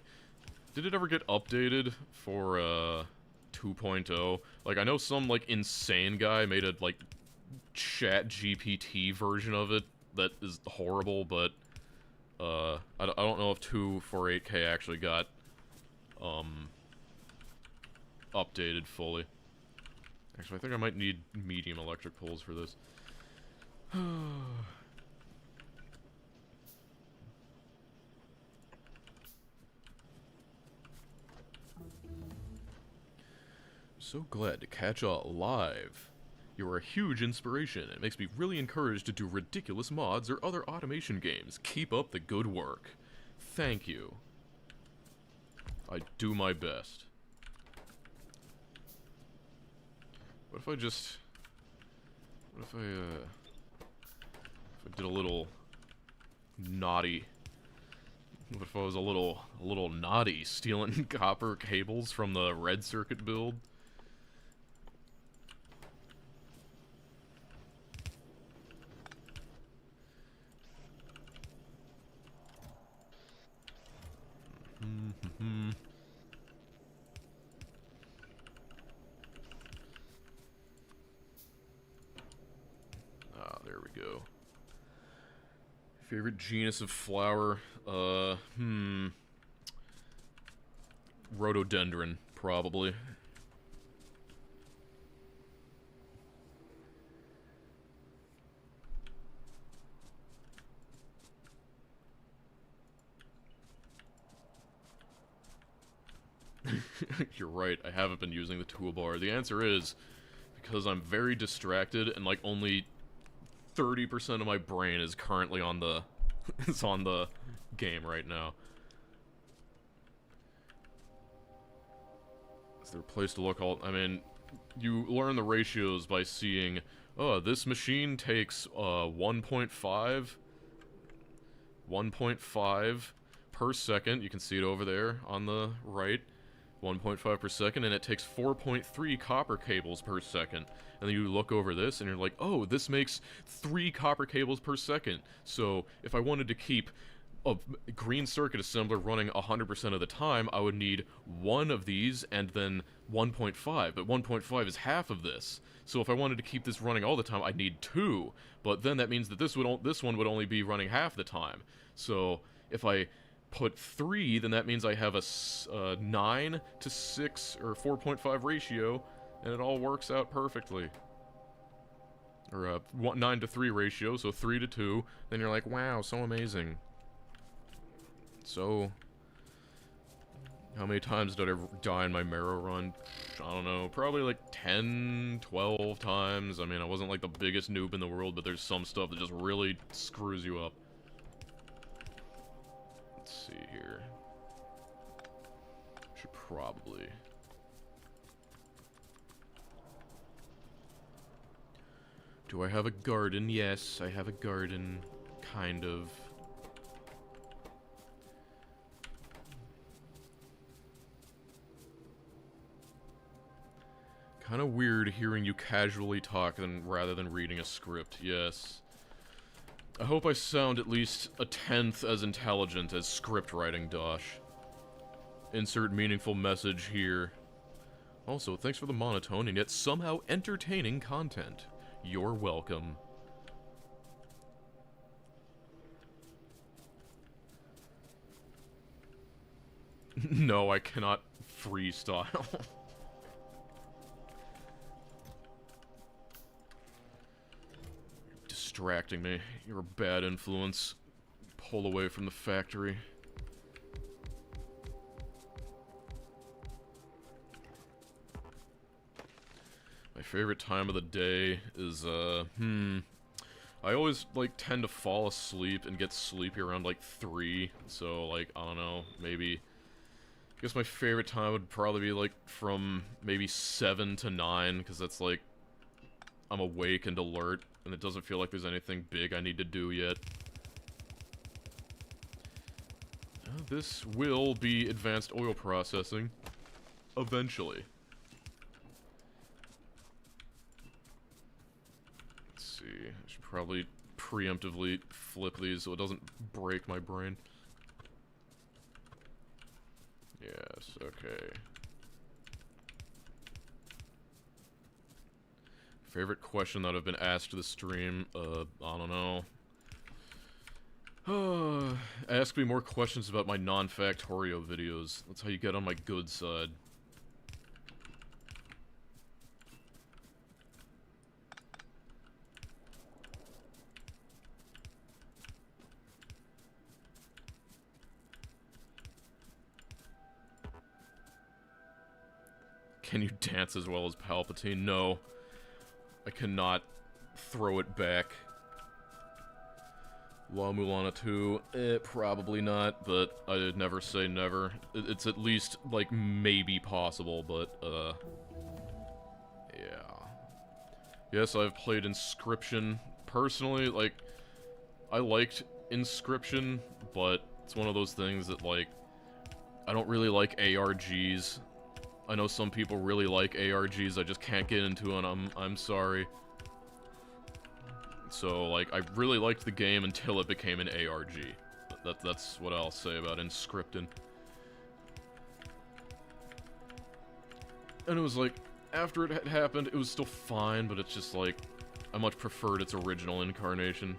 did it ever get updated for, 2.0? Like, I know some, like, insane guy made a, like, chat GPT version of it that is horrible, but, I don't know if 248K actually got, updated fully. Actually, I think I might need medium electric pulls for this. So glad to catch y'all live. You are a huge inspiration. It makes me really encouraged to do ridiculous mods or other automation games. Keep up the good work. Thank you. I do my best. What if I just... What if I did a little... naughty... What if I was a little naughty, stealing copper cables from the red circuit build? Ah, there we go. Favorite genus of flower? Rhododendron, probably. You're right, I haven't been using the toolbar. The answer is because I'm very distracted and, like, only 30% of my brain is currently on the is on the game right now. Is there a place to look all... I mean, you learn the ratios by seeing, oh, this machine takes 1.5 per second. You can see it over there on the right. 1.5 per second, and it takes 4.3 copper cables per second. And then you look over this, and you're like, oh, this makes 3 copper cables per second. So, if I wanted to keep a green circuit assembler running 100% of the time, I would need 1 of these, and then 1.5. But 1.5 is half of this. So if I wanted to keep this running all the time, I'd need 2. But then that means that this one would only be running half the time. So, if I put 3, then that means I have a 9 to 6 or 4.5 ratio, and it all works out perfectly. or a 9-to-3 ratio, so 3 to 2, then you're like, wow, so amazing. So, how many times did I die in my Marrow run? I don't know, probably like 10, 12 times. I mean, I wasn't like the biggest noob in the world, but there's some stuff that just really screws you up. Let's see here. Should probably... Do I have a garden? Yes, I have a garden. Kind of. Kind of weird hearing you casually talk rather than reading a script, yes. I hope I sound at least a tenth as intelligent as script writing, Dosh. Insert meaningful message here. Also, thanks for the monotone and yet somehow entertaining content. You're welcome. No, I cannot freestyle. Distracting me. You're a bad influence. Pull away from the factory. My favorite time of the day is, I always, like, tend to fall asleep and get sleepy around, like, 3, so, like, I don't know, maybe... I guess my favorite time would probably be, like, from maybe 7 to 9, because that's, like, I'm awake and alert, and it doesn't feel like there's anything big I need to do yet. This will be advanced oil processing. Eventually. I should probably preemptively flip these so it doesn't break my brain. Yes, okay. Favorite question that I've been asked to the stream? I don't know. Ask me more questions about my non-Factorio videos. That's how you get on my good side. Can you dance as well as Palpatine? No. I cannot throw it back. La Mulana 2? Probably not, but I'd never say never. It's at least, like, maybe possible, but, yeah. Yes, I've played Inscription. Personally, like, I liked Inscription, but it's one of those things that, like, I don't really like ARGs. I know some people really like ARGs, I just can't get into it, I'm sorry. So, like, I really liked the game until it became an ARG. That's what I'll say about Inscription. And it was like, after it had happened, it was still fine, but it's just like, I much preferred its original incarnation.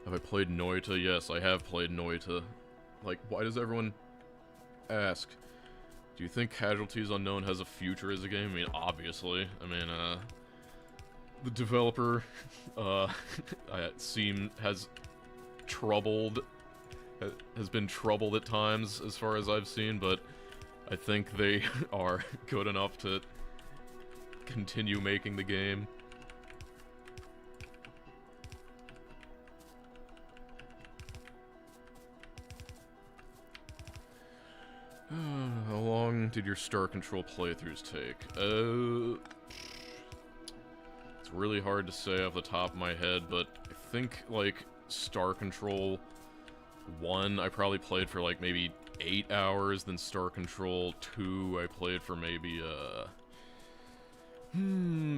Have I played Noita? Yes, I have played Noita. Like, why does everyone ask? Do you think Casualties Unknown has a future as a game? I mean, obviously. I mean, the developer, has been troubled at times, as far as I've seen, but I think they are good enough to continue making the game. How long did your Star Control playthroughs take? It's really hard to say off the top of my head, but I think, like, Star Control 1, I probably played for, like, maybe 8 hours, then Star Control 2, I played for maybe,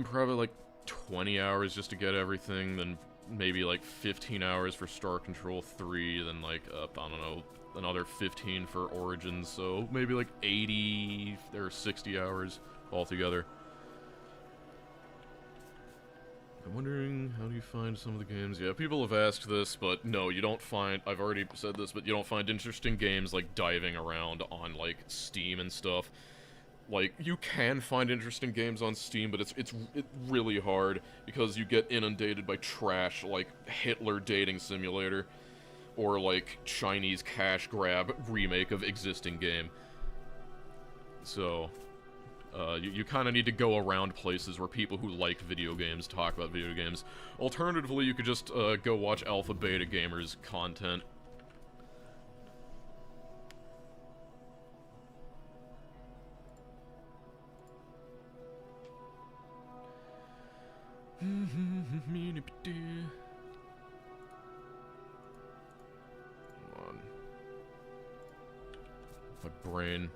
probably, like, 20 hours just to get everything, then maybe, like, 15 hours for Star Control 3, then, like, I don't know, another 15 for Origins, so maybe like 80 or 60 hours altogether. I'm wondering, how do you find some of the games? Yeah, people have asked this, but no, you don't find, I've already said this, but you don't find interesting games like diving around on like Steam and stuff. Like, you can find interesting games on Steam, but it's really hard because you get inundated by trash like Hitler Dating Simulator or like Chinese cash grab remake of existing game. So, you kind of need to go around places where people who like video games talk about video games. Alternatively, you could just go watch Alpha Beta Gamers content. Come on. My brain.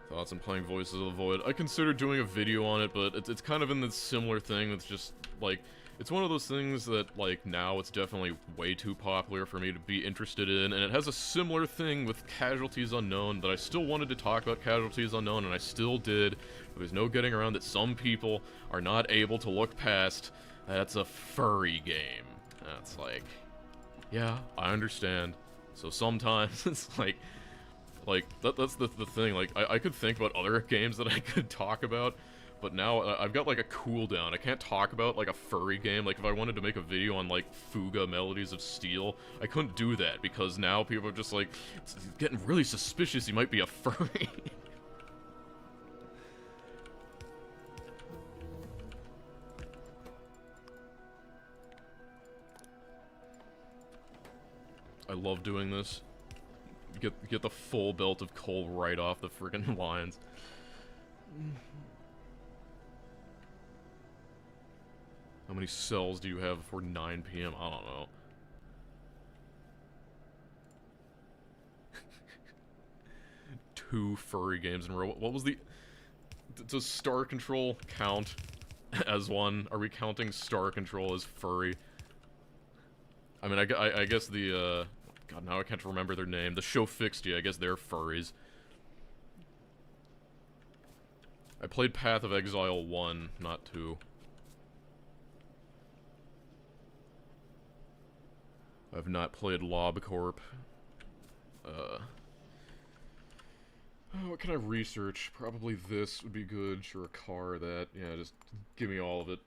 Thoughts on playing Voices of the Void. I considered doing a video on it, but it's kind of in this similar thing. It's just, like, it's one of those things that, like, now it's definitely way too popular for me to be interested in, and it has a similar thing with Casualties Unknown that I still wanted to talk about Casualties Unknown, and I still did. But there's no getting around that some people are not able to look past that's a furry game. That's like, yeah, I understand. So sometimes it's like, that's the thing, like, I could think about other games that I could talk about, but now I've got, like, a cooldown. I can't talk about, like, a furry game. Like, if I wanted to make a video on, like, Fuga Melodies of Steel, I couldn't do that, because now people are just like, it's getting really suspicious he might be a furry. I love doing this. Get the full belt of coal right off the friggin' lines. How many cells do you have before 9 p.m.? I don't know. Two furry games in a row. What was the... Does Star Control count as one? Are we counting Star Control as furry? I mean, I guess the, God, now I can't remember their name. The Show Fixed You, I guess they're furries. I played Path of Exile 1, not 2. I've not played LobCorp. What can I research? Probably this would be good. Sure, a car, that. Yeah, just give me all of it.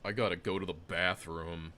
I gotta go to the bathroom.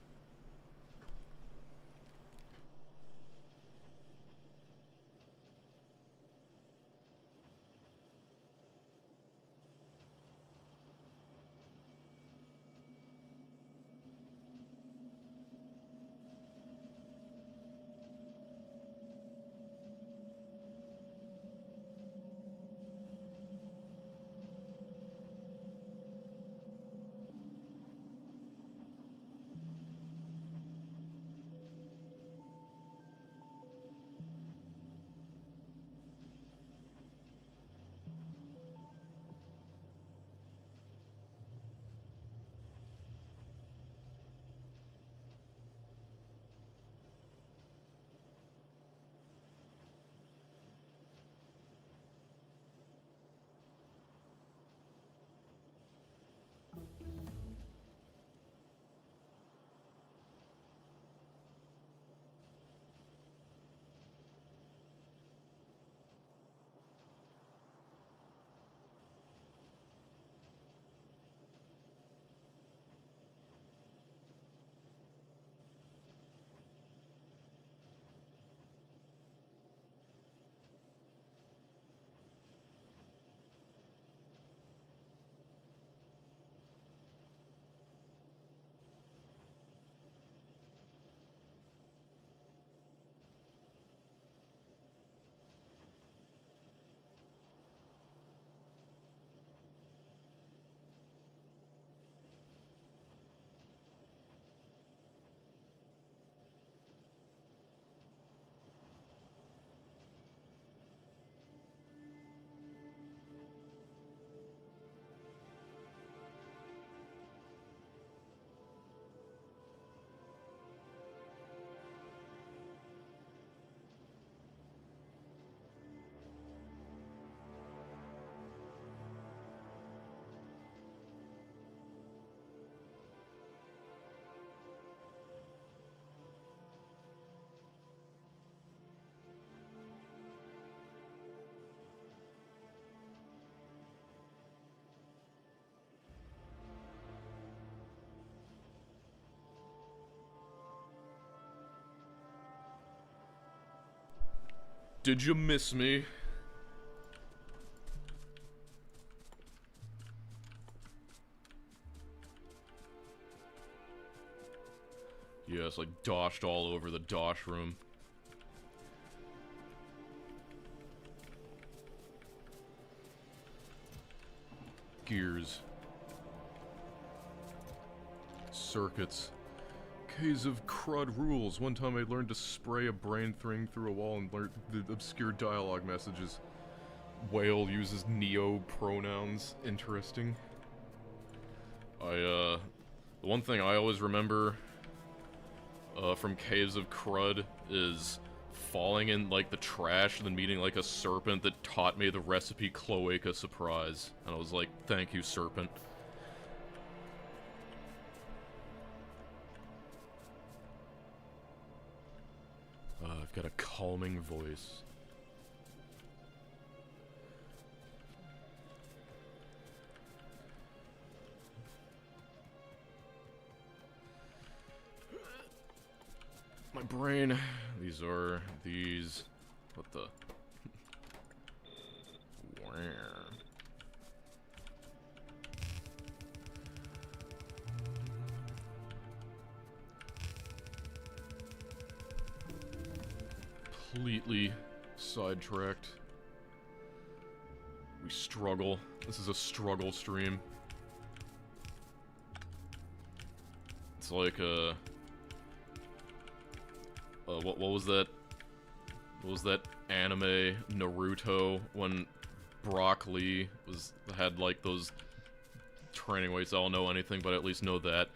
Did you miss me? Yeah, it's like doshed all over the dosh room. Gears. Circuits. K's of crud rules. One time I learned to spray a brain thing through a wall and learned the obscure dialogue messages. Whale uses neo pronouns. Interesting. The one thing I always remember from Caves of Crud is falling in, like, the trash and then meeting, like, a serpent that taught me the recipe cloaca surprise. And I was like, thank you, serpent. I've got a calming voice. My brain. These. What the? Where? Completely sidetracked. We struggle. This is a struggle stream. It's like what was that? What was that anime Naruto when Brock Lee had like those training weights? I don't know anything, but I at least know that.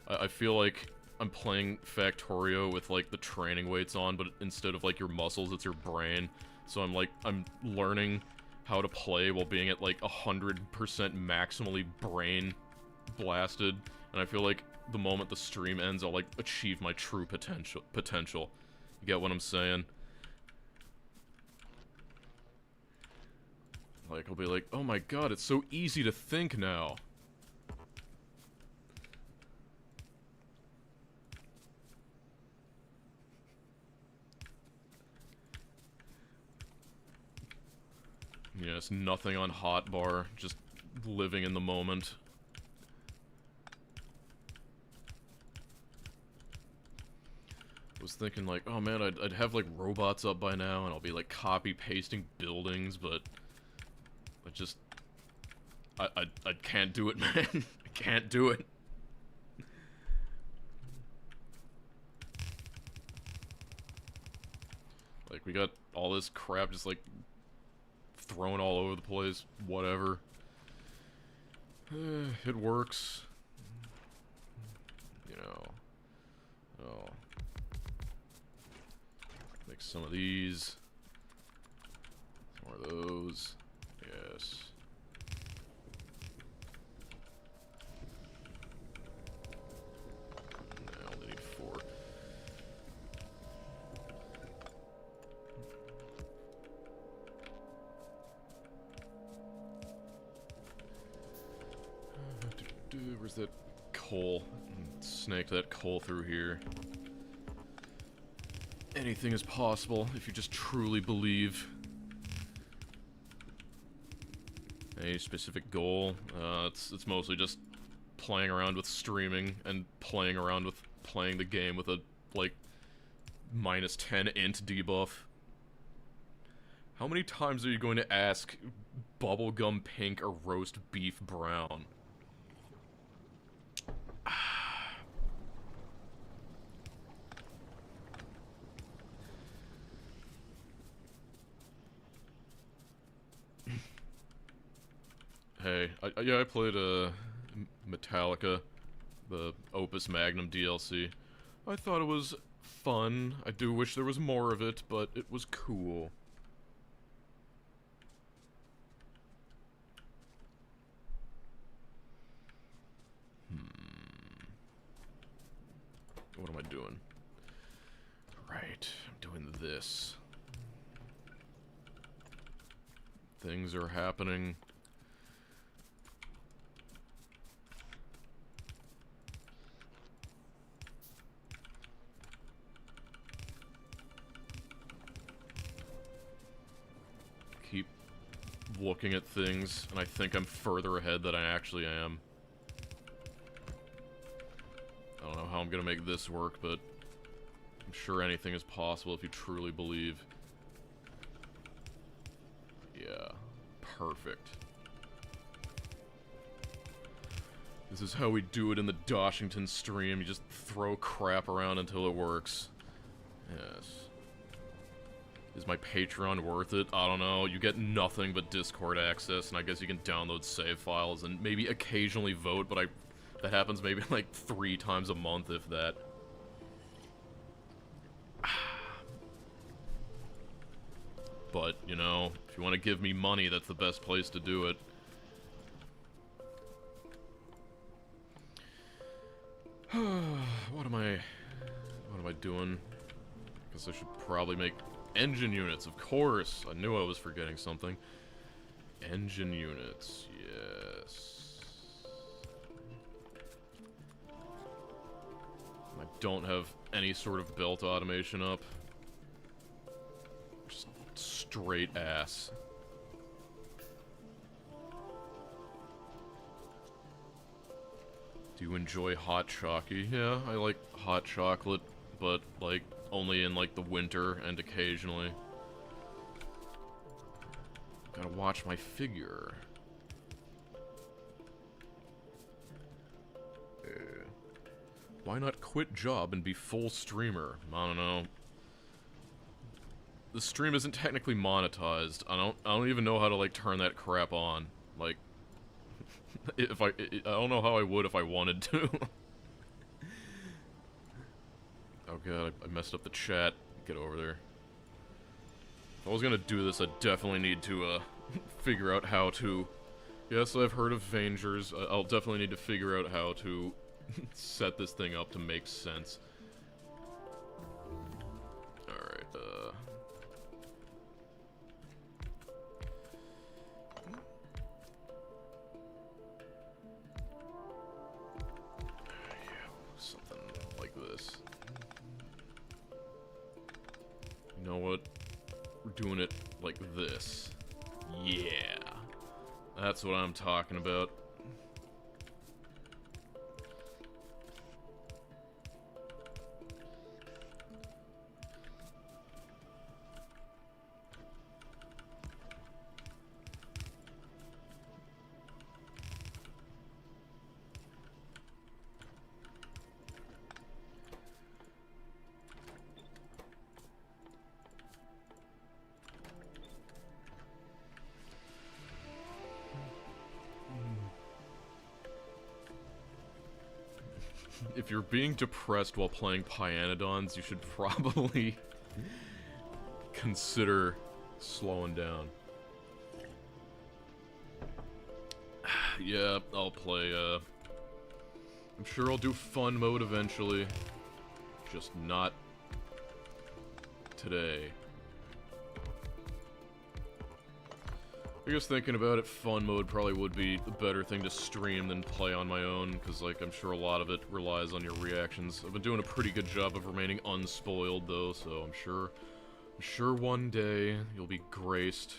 I feel like I'm playing Factorio with like the training weights on, but instead of like your muscles, it's your brain. So I'm learning how to play while being at like 100% maximally brain blasted, and I feel like the moment the stream ends, I'll like achieve my true potential. You get what I'm saying? Like, I'll be like, oh my god, it's so easy to think now. Yes, nothing on hotbar, just living in the moment. I was thinking like, oh man, I'd have like robots up by now and I'll be like copy-pasting buildings, but I can't do it, man. I can't do it. Like, we got all this crap just like thrown all over the place, whatever. It works. You know. Oh. Make some of these. Some more of those. Yes. I only need 4. Where's that coal? Snake that coal through here. Anything is possible if you just truly believe. Any specific goal? It's mostly just playing around with streaming and playing around with playing the game with a, like, -10 int debuff. How many times are you going to ask bubblegum pink or roast beef brown? Hey, I played Metallica, the Opus Magnum DLC. I thought it was fun. I do wish there was more of it, but it was cool. What am I doing? Right, I'm doing this. Things are happening. keep looking at things, and I think I'm further ahead than I actually am. I don't know how I'm gonna make this work, but I'm sure anything is possible if you truly believe. Yeah, perfect. This is how we do it in the DoshDoshington stream. You just throw crap around until it works. Yes. Is my Patreon worth it? I don't know. You get nothing but Discord access, and I guess you can download save files and maybe occasionally vote, but that happens maybe like 3 times a month, if that. But, you know, if you want to give me money, that's the best place to do it. What am I doing? Guess I should probably make engine units, of course. I knew I was forgetting something. Engine units, yes. I don't have any sort of belt automation up. Just straight ass. Do you enjoy hot chocolate? Yeah, I like hot chocolate, but, like, only in, like, the winter and occasionally. Gotta watch my figure. Why not quit job and be full streamer? I don't know. The stream isn't technically monetized. I don't even know how to, like, turn that crap on. Like, if I don't know how I would if I wanted to. Oh god, I messed up the chat. Get over there. If I was gonna do this, I definitely need to, figure out how to... Yes, I've heard of Vangers. I'll definitely need to figure out how to set this thing up to make sense. Alright, something like this. You know what? We're doing it like this. Yeah. That's what I'm talking about. If you're being depressed while playing Pyanodons, you should probably consider slowing down. Yeah, I'll play, I'm sure I'll do fun mode eventually. Just not today. I guess thinking about it, fun mode probably would be the better thing to stream than play on my own, because, like, I'm sure a lot of it relies on your reactions. I've been doing a pretty good job of remaining unspoiled, though, so I'm sure one day you'll be graced.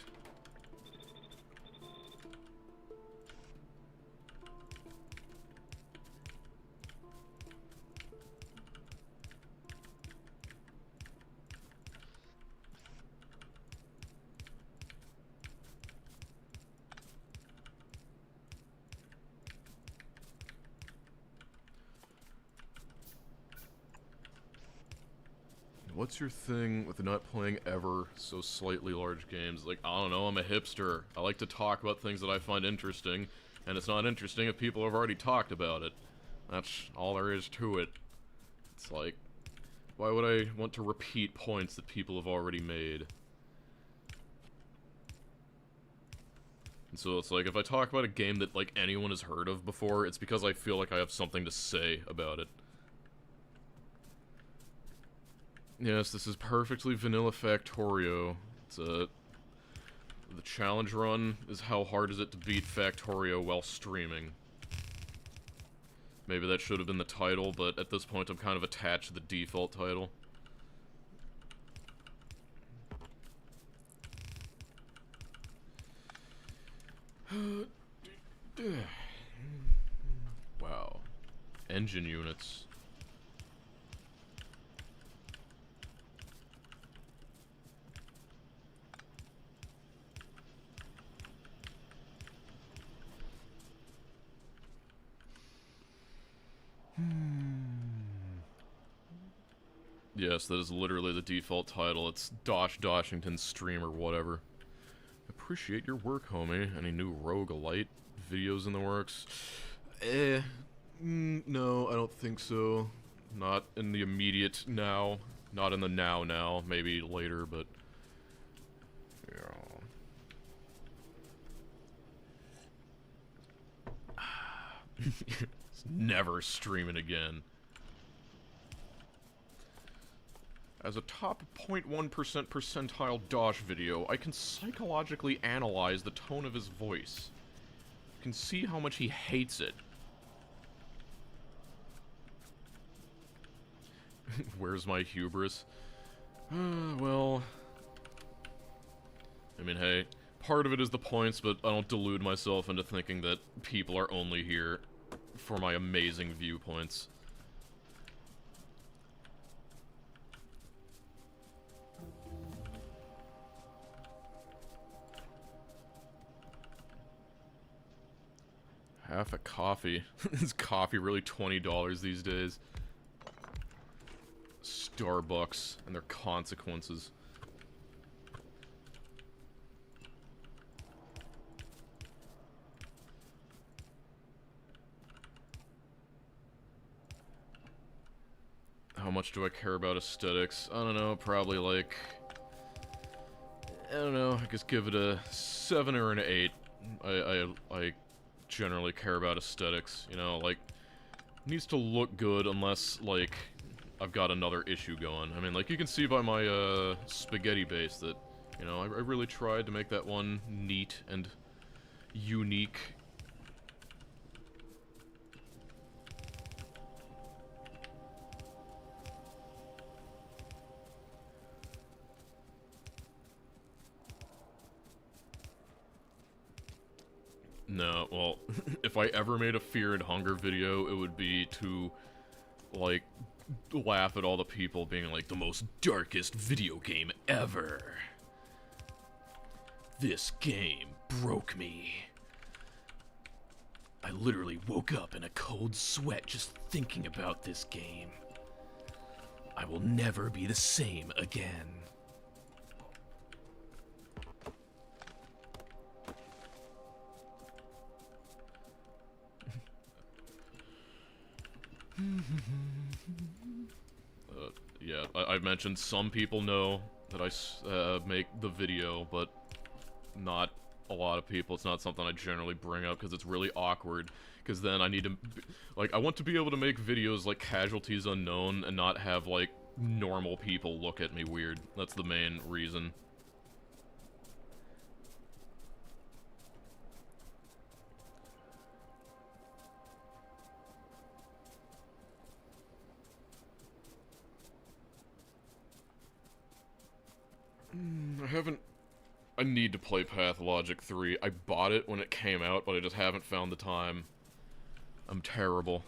What's your thing with not playing ever so slightly large games? Like, I don't know, I'm a hipster. I like to talk about things that I find interesting, and it's not interesting if people have already talked about it. That's all there is to it. It's like, why would I want to repeat points that people have already made? And so it's like, if I talk about a game that, like, anyone has heard of before, it's because I feel like I have something to say about it. Yes, this is perfectly vanilla Factorio. It's the challenge run is how hard is it to beat Factorio while streaming. Maybe that should have been the title, but at this point I'm kind of attached to the default title. Wow. Engine units. Yes, that is literally the default title. It's DoshDoshington stream or whatever. Appreciate your work, homie. Any new roguelite videos in the works? No, I don't think so. Not in the immediate now. Not in the now. Maybe later, but... yeah. Never streaming again. As a top 0.1% percentile Dosh video, I can psychologically analyze the tone of his voice. I can see how much he hates it. Where's my hubris? Well... I mean, hey, part of it is the points, but I don't delude myself into thinking that people are only here for my amazing viewpoints. Half a coffee. Is coffee really $20 these days? Starbucks and their consequences. How much do I care about aesthetics? I don't know, probably like... I don't know, I guess give it a 7 or an 8. I generally care about aesthetics, you know, like, it needs to look good unless, like, I've got another issue going. I mean, like, you can see by my, spaghetti base that, you know, I really tried to make that one neat and unique. No, well, if I ever made a Fear and Hunger video, it would be to, like, laugh at all the people being like, the most darkest video game ever. This game broke me. I literally woke up in a cold sweat just thinking about this game. I will never be the same again. Yeah, I mentioned some people know that I make the video, but not a lot of people. It's not something I generally bring up because it's really awkward, because then I need to, like, I want to be able to make videos like Casualties Unknown and not have, like, normal people look at me weird. That's the main reason. I need to play Pathologic 3. I bought it when it came out, but I just haven't found the time. I'm terrible.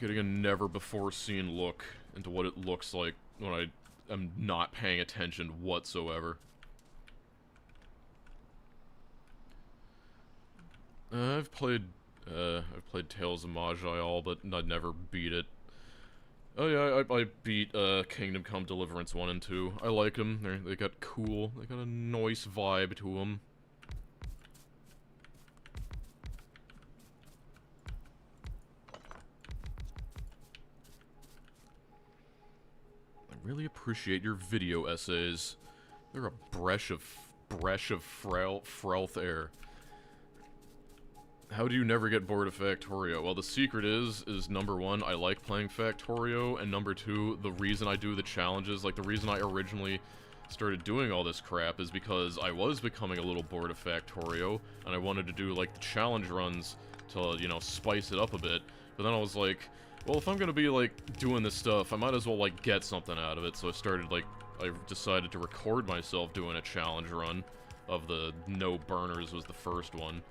Getting a never-before-seen look into what it looks like when I am not paying attention whatsoever. I've played Tales of Magi, but I'd never beat it. Oh yeah, I beat Kingdom Come Deliverance 1 and 2. I like them. They got cool. They got a nice vibe to them. I really appreciate your video essays. They're a breath of frelth air. How do you never get bored of Factorio? Well, the secret is number one, I like playing Factorio, and number two, the reason I do the challenges, like the reason I originally started doing all this crap is because I was becoming a little bored of Factorio, and I wanted to do, like, the challenge runs to, you know, spice it up a bit. But then I was like, well, if I'm gonna be, like, doing this stuff, I might as well, like, get something out of it. So I started, like, I decided to record myself doing a challenge run of the no burners was the first one.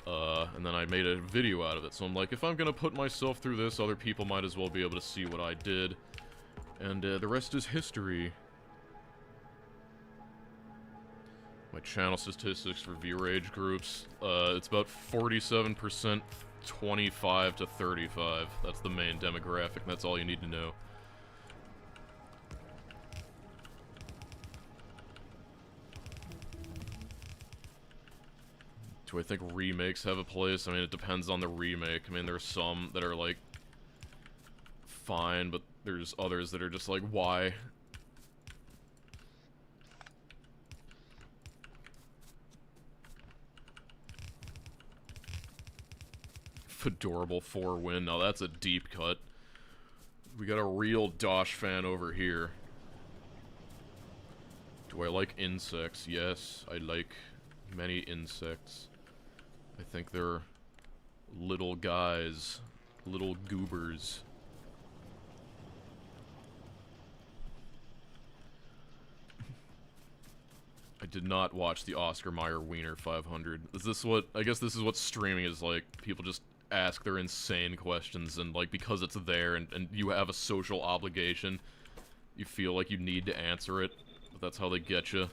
And then I made a video out of it. So I'm like, if I'm gonna put myself through this, other people might as well be able to see what I did. And the rest is history. My channel statistics for viewer age groups, it's about 47%, 25 to 35. That's the main demographic, that's all you need to know. Do I think remakes have a place? I mean, it depends on the remake. I mean, there's some that are, like, fine, but there's others that are just like, why? Fedorable 4 win. Now that's a deep cut. We got a real Dosh fan over here. Do I like insects? Yes, I like many insects. I think they're little guys, little goobers. I did not watch the Oscar Mayer Wiener 500. Is this what, I guess this is what streaming is like. People just ask their insane questions, and like, because it's there and you have a social obligation, you feel like you need to answer it, but that's how they get you.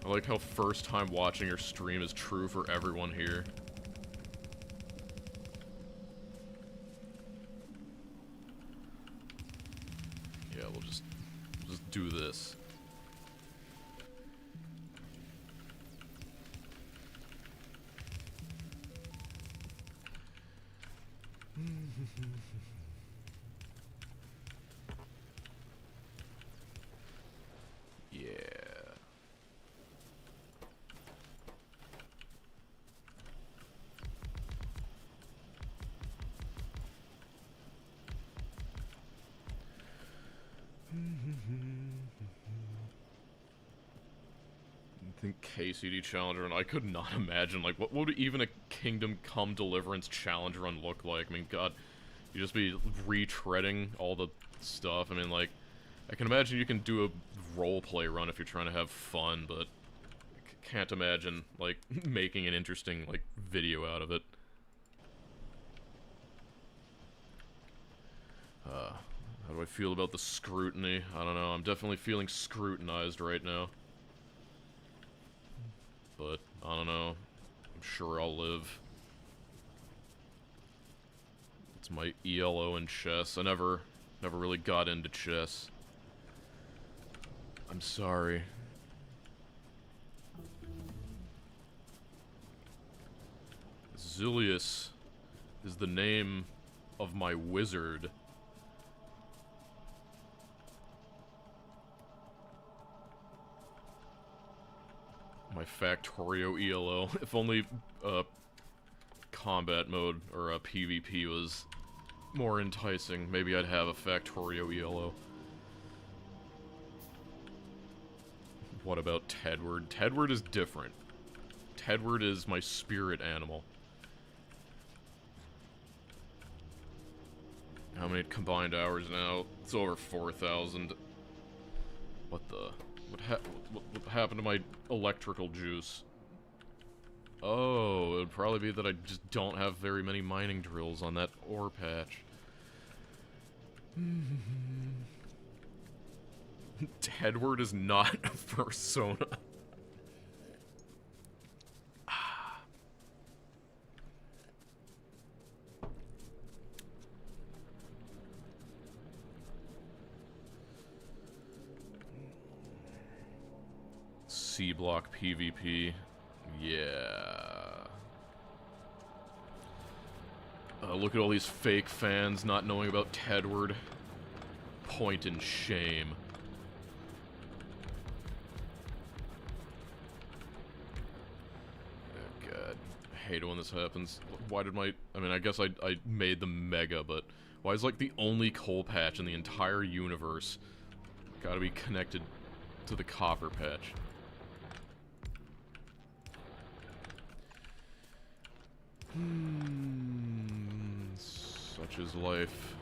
I like how first time watching your stream is true for everyone here. Yeah, we'll just do this. Yeah. I think KCD challenge run, I could not imagine, like, what would even a Kingdom Come Deliverance challenge run look like? I mean, god, you just be retreading all the stuff. I mean, like, I can imagine you can do a roleplay run if you're trying to have fun, but I can't imagine, like, making an interesting, like, video out of it. How do I feel about the scrutiny? I don't know, I'm definitely feeling scrutinized right now. But, I don't know, I'm sure I'll live. It's my ELO in chess. I never really got into chess. I'm sorry. Zilius is the name of my wizard. My Factorio ELO. If only combat mode or PvP was more enticing, maybe I'd have a Factorio ELO. What about Tedward? Tedward is different. Tedward is my spirit animal. How many combined hours now? It's over 4,000. What the? What happened to my electrical juice? Oh, it would probably be that I just don't have very many mining drills on that ore patch. Tedward is not a persona. C-block PvP. Yeah. Look at all these fake fans not knowing about Tedward. Point and shame. Oh god. I hate it when this happens. Why did my... I mean, I guess I made them mega, but Why is, like, the only coal patch in the entire universe gotta be connected to the copper patch? Such is life.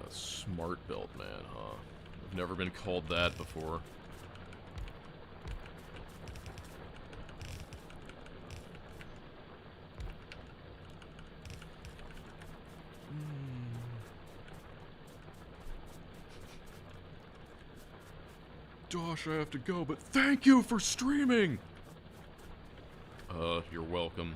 Smart belt man, huh? I've never been called that before. Dosh, I have to go, but thank you for streaming! You're welcome.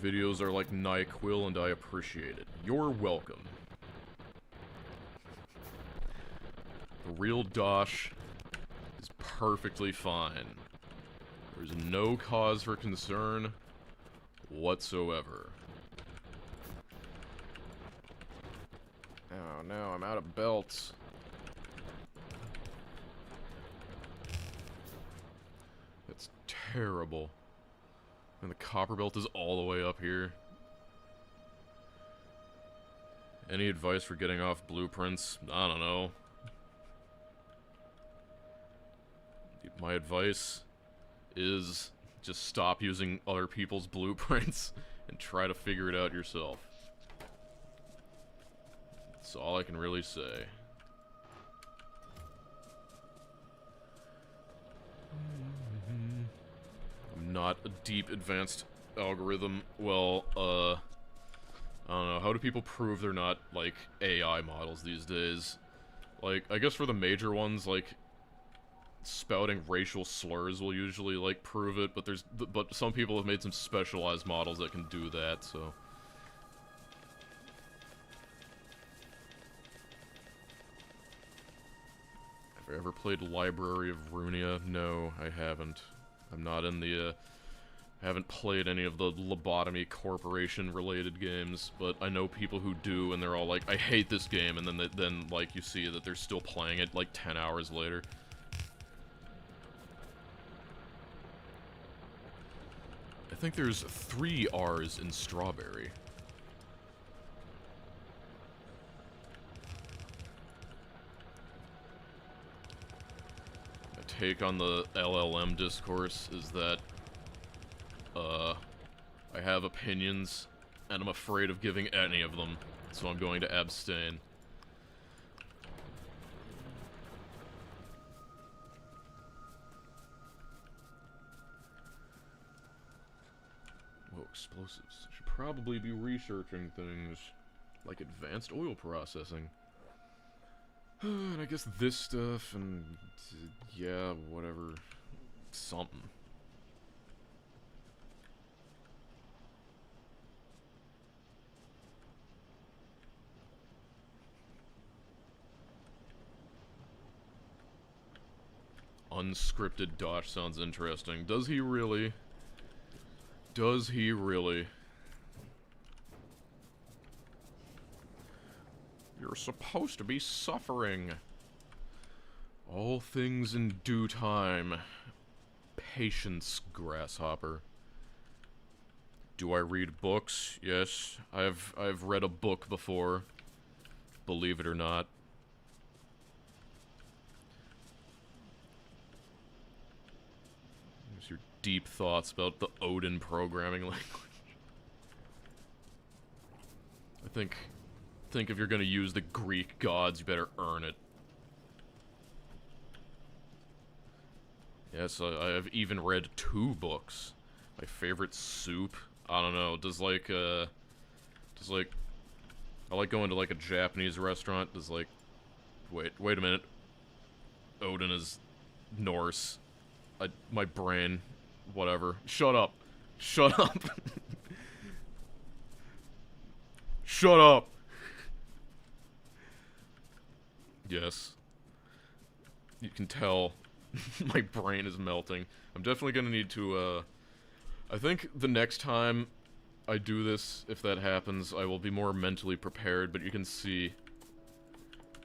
Videos are like NyQuil and I appreciate it. You're welcome. The real Dosh is perfectly fine. There's no cause for concern whatsoever. Oh no, I'm out of belts. That's terrible. And the copper belt is all the way up here. Any advice for getting off blueprints? I don't know. My advice is just stop using other people's blueprints and try to figure it out yourself. That's all I can really say. Not a deep advanced algorithm. Well, I don't know. How do people prove they're not, like, AI models these days? Like, I guess for the major ones, like, spouting racial slurs will usually, like, prove it, but some people have made some specialized models that can do that, so. Have I ever played Library of Runia? No, I haven't. I'm not in the, I haven't played any of the Lobotomy Corporation related games, but I know people who do, and they're all like, I hate this game, and then like, you see that they're still playing it, like, 10 hours later. I think there's 3 R's in strawberry. Take on the LLM discourse is that, I have opinions, and I'm afraid of giving any of them, so I'm going to abstain. Whoa, explosives. I should probably be researching things like advanced oil processing. And I guess this stuff, and yeah, whatever, something. Unscripted Dosh sounds interesting. Does he really? Does he really? You're supposed to be suffering. All things in due time. Patience, grasshopper. Do I read books? Yes. I've read a book before. Believe it or not. Here's your deep thoughts about the Odin programming language. I think if you're gonna use the Greek gods, you better earn it. Yes, I have even read 2 books. My favorite soup, I don't know, does like, I like going to like a Japanese restaurant, does like, wait a minute. Odin is Norse. My brain, whatever. Shut up. Shut up. Shut up. Yes. You can tell my brain is melting. I'm definitely gonna need to, I think the next time I do this, if that happens, I will be more mentally prepared, but you can see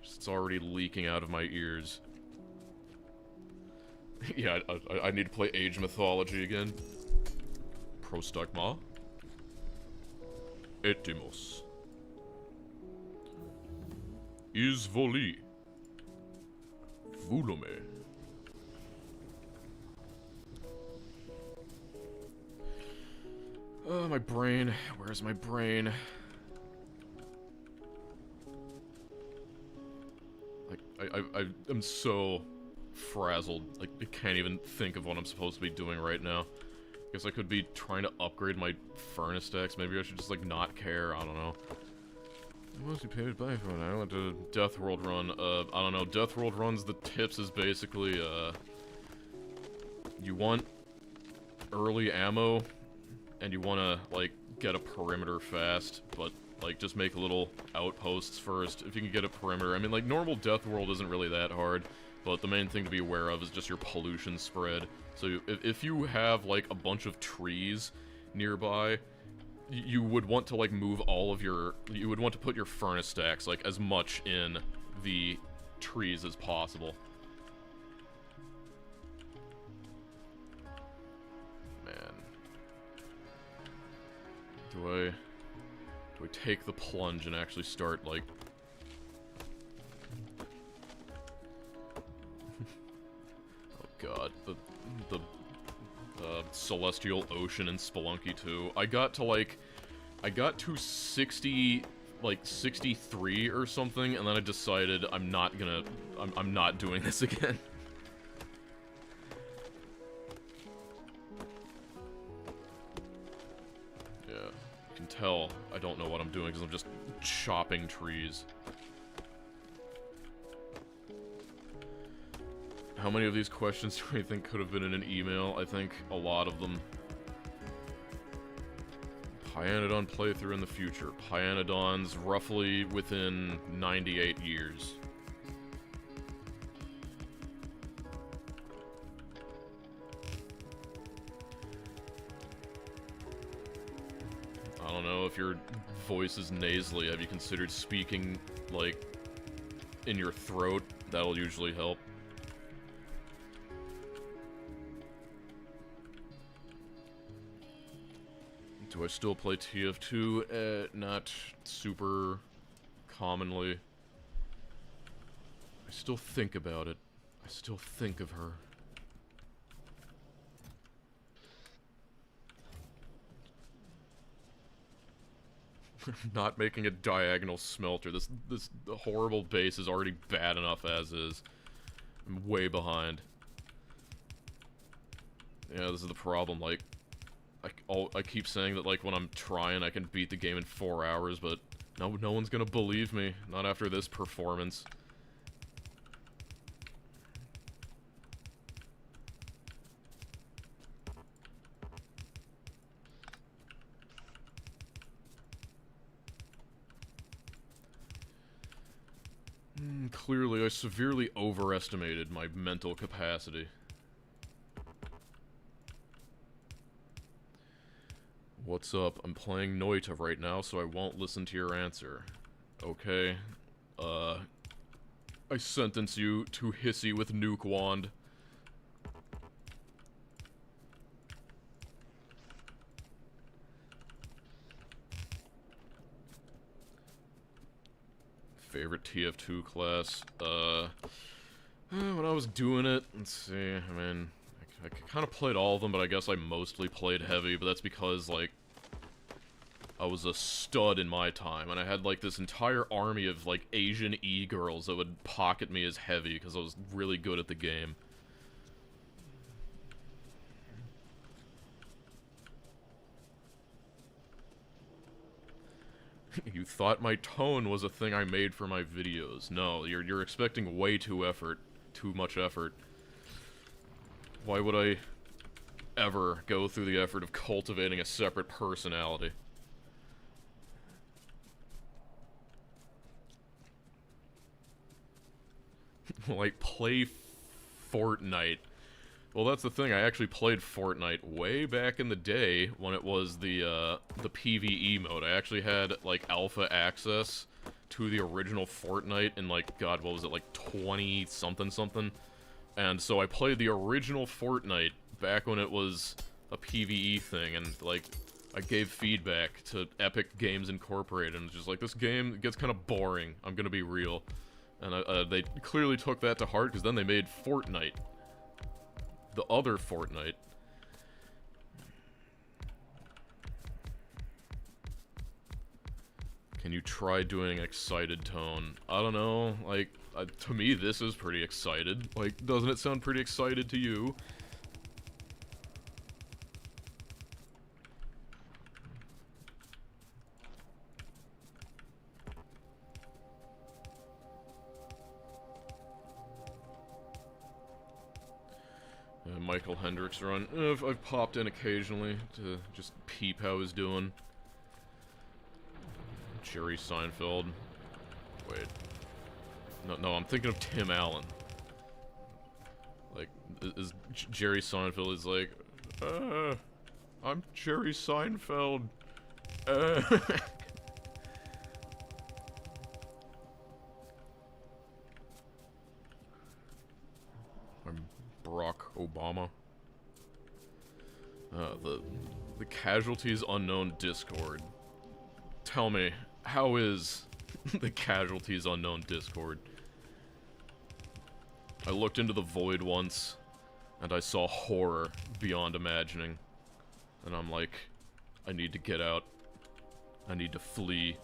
it's already leaking out of my ears. Yeah, I need to play Age Mythology again. Prostagma. Etimos. Izvoli. Vulome. Oh, my brain. Where's my brain? Like, I'm so frazzled. Like, I can't even think of what I'm supposed to be doing right now. Guess I could be trying to upgrade my furnace stacks. Maybe I should just, like, not care. I don't know. Mostly paid by for I went to Death World run. I don't know. Death World runs, the tips is basically, you want early ammo, and you want to, like, get a perimeter fast, but, like, just make little outposts first. If you can get a perimeter. I mean, like, normal Death World isn't really that hard, but the main thing to be aware of is just your pollution spread. So if you have, like, a bunch of trees nearby, you would want to, like, move all of your... You would want to put your furnace stacks, like, as much in the trees as possible. Man. Do I take the plunge and actually start, like... Oh god, the Celestial Ocean in Spelunky 2. I got to 60, like, 63 or something, and then I decided I'm not doing this again. Yeah, you can tell I don't know what I'm doing because I'm just chopping trees. How many of these questions do you think could have been in an email? I think a lot of them. Pyanodon playthrough in the future. Pyanodon's roughly within 98 years. I don't know if your voice is nasally. Have you considered speaking, like, in your throat? That'll usually help. Do I still play TF2? Not super commonly. I still think about it. I still think of her. Not making a diagonal smelter. This horrible base is already bad enough as is. I'm way behind. Yeah, this is the problem, like... I keep saying that, like, when I'm trying, I can beat the game in 4 hours, but no one's gonna believe me. Not after this performance. Clearly, I severely overestimated my mental capacity. What's up? I'm playing Noita right now, so I won't listen to your answer. Okay. I sentence you to Hissy with Nuke Wand. Favorite TF2 class? When I was doing it, let's see, I mean... I kind of played all of them, but I guess I mostly played heavy, but that's because, like, I was a stud in my time, and I had, like, this entire army of, like, Asian e-girls that would pocket me as heavy, because I was really good at the game. You thought my tone was a thing I made for my videos. No, you're expecting way too much effort. Why would I ever go through the effort of cultivating a separate personality? Like, play Fortnite. Well, that's the thing, I actually played Fortnite way back in the day when it was the PvE mode. I actually had, like, alpha access to the original Fortnite in, like, God, what was it, like, 20-something? And so I played the original Fortnite back when it was a PvE thing, and, like, I gave feedback to Epic Games Incorporated, and just like, this game gets kind of boring, I'm gonna be real. And they clearly took that to heart, because then they made Fortnite. The other Fortnite. Can you try doing excited tone? I don't know, like, to me this is pretty excited. Like, doesn't it sound pretty excited to you? Michael Hendricks run. I've popped in occasionally to just peep how he's doing. Jerry Seinfeld. Wait. No, I'm thinking of Tim Allen. Like, Jerry Seinfeld is like, I'm Jerry Seinfeld. Barack Obama. The Casualties Unknown Discord. Tell me, how is the Casualties Unknown Discord? I looked into the void once, and I saw horror beyond imagining. And I'm like, I need to get out. I need to flee.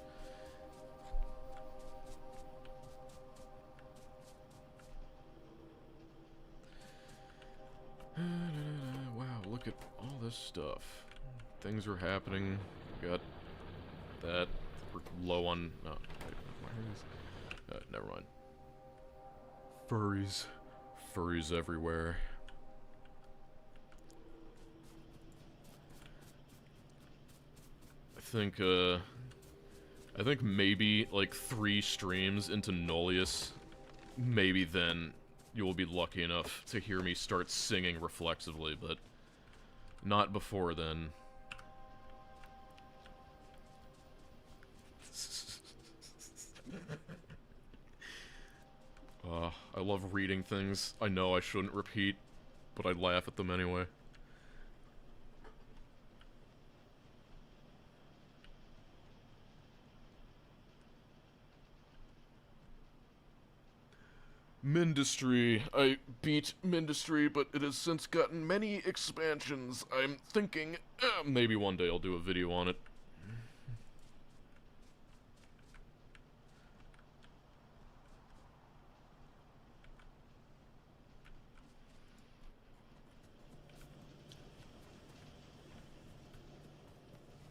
Wow, look at all this stuff. Things are happening. We got that. We're low on... No, wait, never mind. Furries. Furries everywhere. I think maybe, like, 3 streams into Nullius, maybe then you will be lucky enough to hear me start singing reflexively, but not before then. I love reading things I know I shouldn't repeat, but I laugh at them anyway. Mindustry. I beat Mindustry, but it has since gotten many expansions. I'm thinking, maybe one day I'll do a video on it.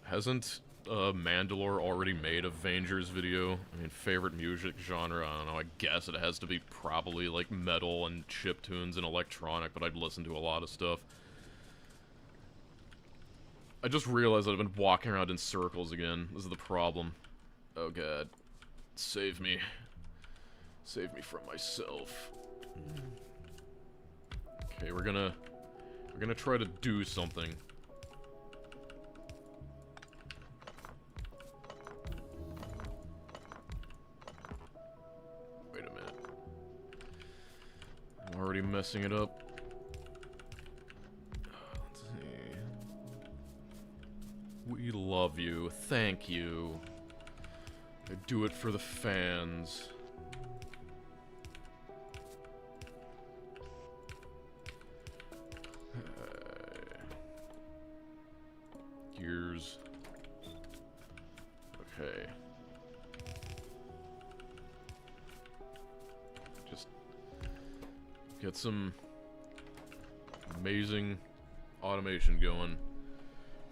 Hasn't Mandalore already made a Vangers video? I mean, favorite music genre, I don't know, I guess it has to be probably like metal and chiptunes and electronic, but I'd listen to a lot of stuff. I just realized I've been walking around in circles again. This is the problem. Oh god. Save me. Save me from myself. Okay, we're gonna try to do something. Already messing it up. Let's see. We love you. Thank you. I do it for the fans. Gears. Okay. Get some amazing automation going.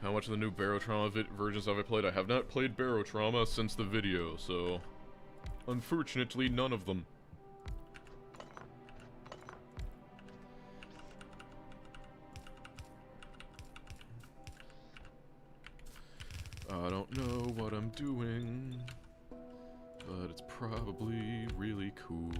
How much of the new Barotrauma versions have I played? I have not played Barotrauma since the video, so... Unfortunately, none of them. I don't know what I'm doing, but it's probably really cool.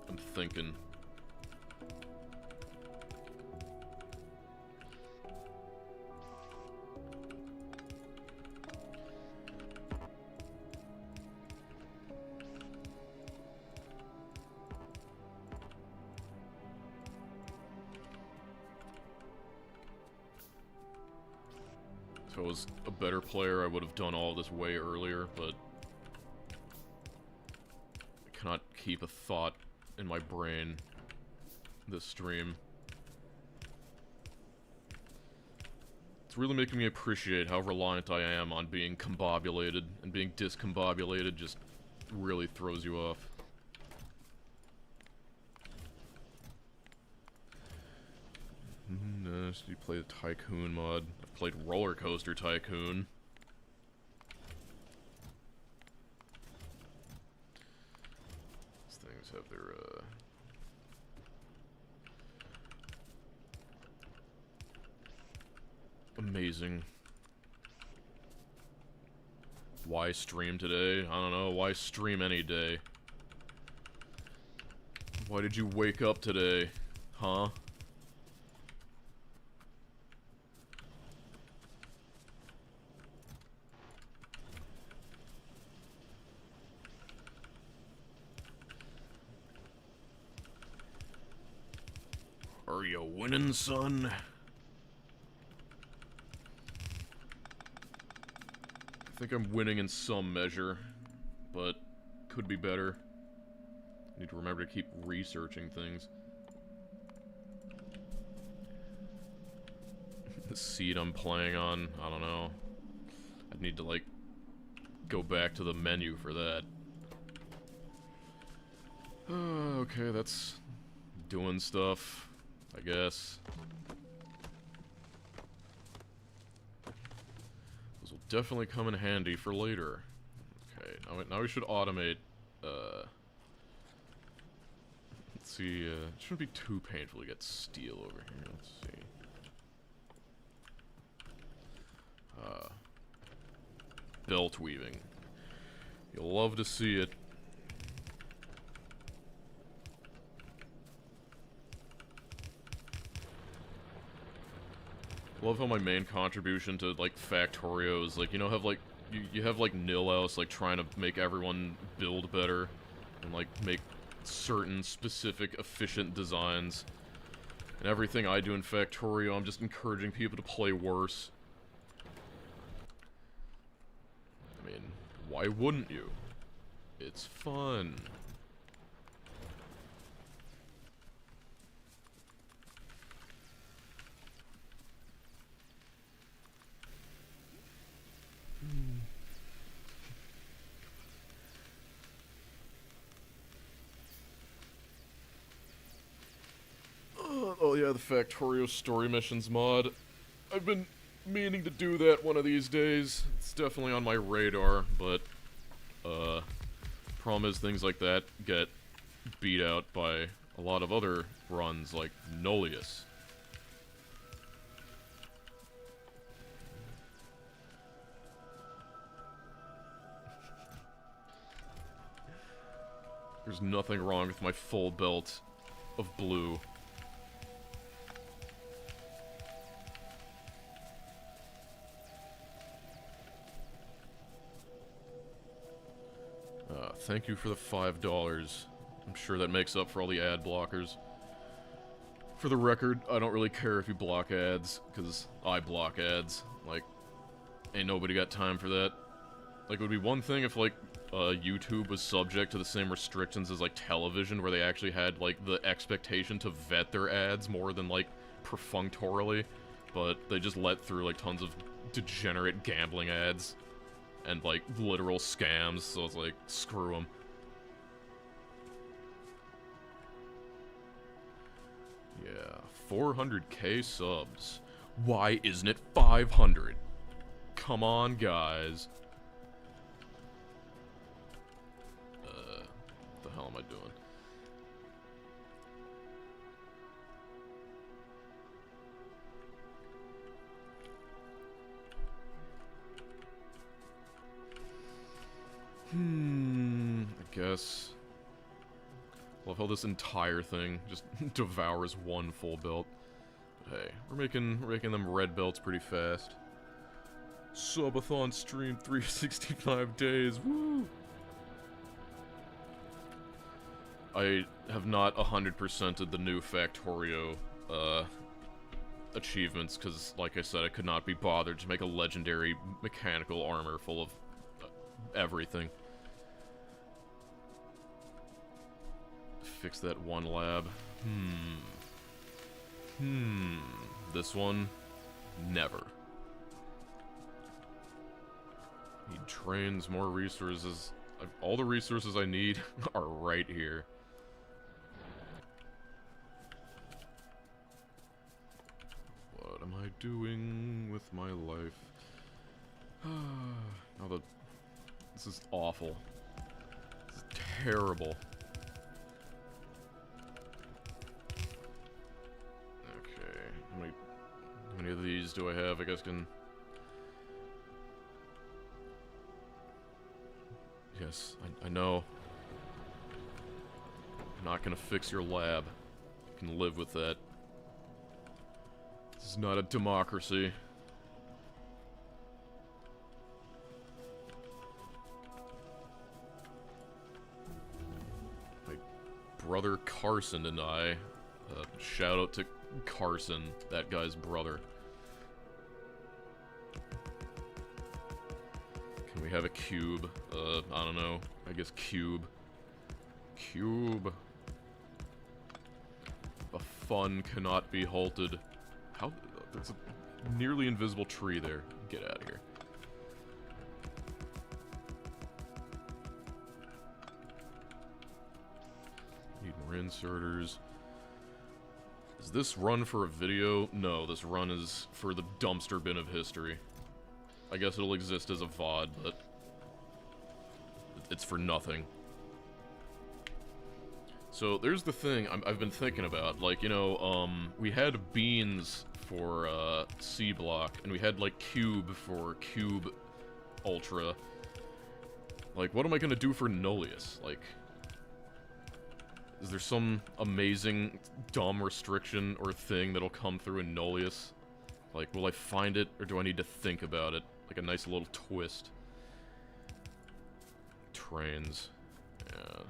I'm thinking. If I was a better player, I would have done all this way earlier, but I cannot keep a thought in my brain this stream. It's really making me appreciate how reliant I am on being combobulated, and being discombobulated just really throws you off. Did you play the Tycoon mod? I played Roller Coaster Tycoon. These things have their, amazing. Why stream today? I don't know. Why stream any day? Why did you wake up today? Huh? Are you winning, son? I think I'm winning in some measure, but could be better. Need to remember to keep researching things. The seat I'm playing on, I don't know. I'd need to, like, go back to the menu for that. Okay, that's doing stuff, I guess. Those will definitely come in handy for later. Okay, now we should automate, let's see, it shouldn't be too painful to get steel over here, let's see. Belt weaving. You'll love to see it. Love how my main contribution to, like, Factorio is, like, you know, have, like, you have, like, Nilhouse, like, trying to make everyone build better, and, like, make certain specific efficient designs. And everything I do in Factorio, I'm just encouraging people to play worse. I mean, why wouldn't you? It's fun. Oh yeah, the Factorio story missions mod. I've been meaning to do that one of these days. It's definitely on my radar, but problem is things like that get beat out by a lot of other runs like Nullius. There's nothing wrong with my full belt of blue. Thank you for the $5. I'm sure that makes up for all the ad blockers. For the record, I don't really care if you block ads, because I block ads. Like, ain't nobody got time for that. Like, it would be one thing if, like, YouTube was subject to the same restrictions as, like, television, where they actually had, like, the expectation to vet their ads more than, like, perfunctorily, but they just let through, like, tons of degenerate gambling ads and, like, literal scams, so it's like, screw them. Yeah, 400k subs. Why isn't it 500? Come on, guys. What the hell am I doing? I guess. Love how this entire thing just devours one full belt. But hey, we're making them red belts pretty fast. Subathon stream 365 days, woo! I have not 100%ed the new Factorio, achievements, because, like I said, I could not be bothered to make a legendary mechanical armor full of everything. Fix that one lab. This one? Never. Need trains, more resources. All the resources I need are right here. What am I doing with my life? This is awful. This is terrible. Okay, how many of these do I have? I guess can... Yes, I know. I'm not gonna fix your lab. You can live with that. This is not a democracy. My brother Carson and I, shout out to Carson, that guy's brother. Can we have a cube? I don't know. I guess cube. Cube. The fun cannot be halted. How? There's a nearly invisible tree there. Get out of here. Need more inserters. Is this run for a video? No, this run is for the dumpster bin of history. I guess it'll exist as a VOD, but it's for nothing. So there's the thing I've been thinking about. Like, you know, we had beans for C block, and we had like cube for cube ultra. Like, what am I gonna do for Nullius? Like, is there some amazing dumb restriction or thing that'll come through in Nullius? Like, will I find it, or do I need to think about it? Like a nice little twist. Trains. Yeah.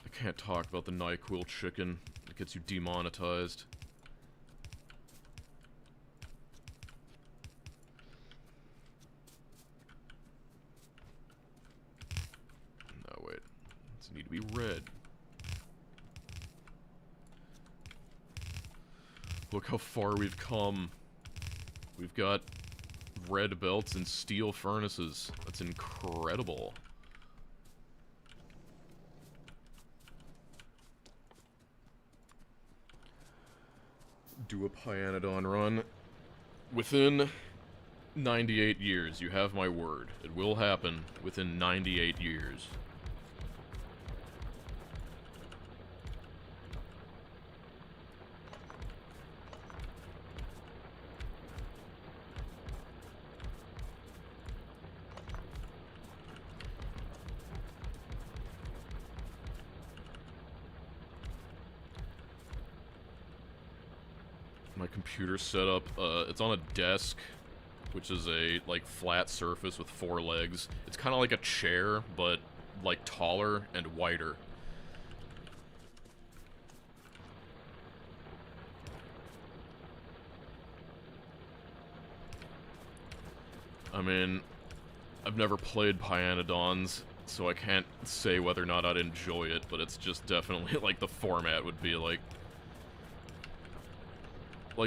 I can't talk about the NyQuil chicken. It gets you demonetized. No, wait. These need to be red. Look how far we've come. We've got red belts and steel furnaces. That's incredible. Do a Pyanodon run. Within 98 years, you have my word. It will happen within 98 years. my computer setup. It's on a desk, which is a, like, flat surface with 4 legs. It's kind of like a chair, but, like, taller and wider. I mean, I've never played Pyanodons, so I can't say whether or not I'd enjoy it, but it's just definitely, like, the format would be, like,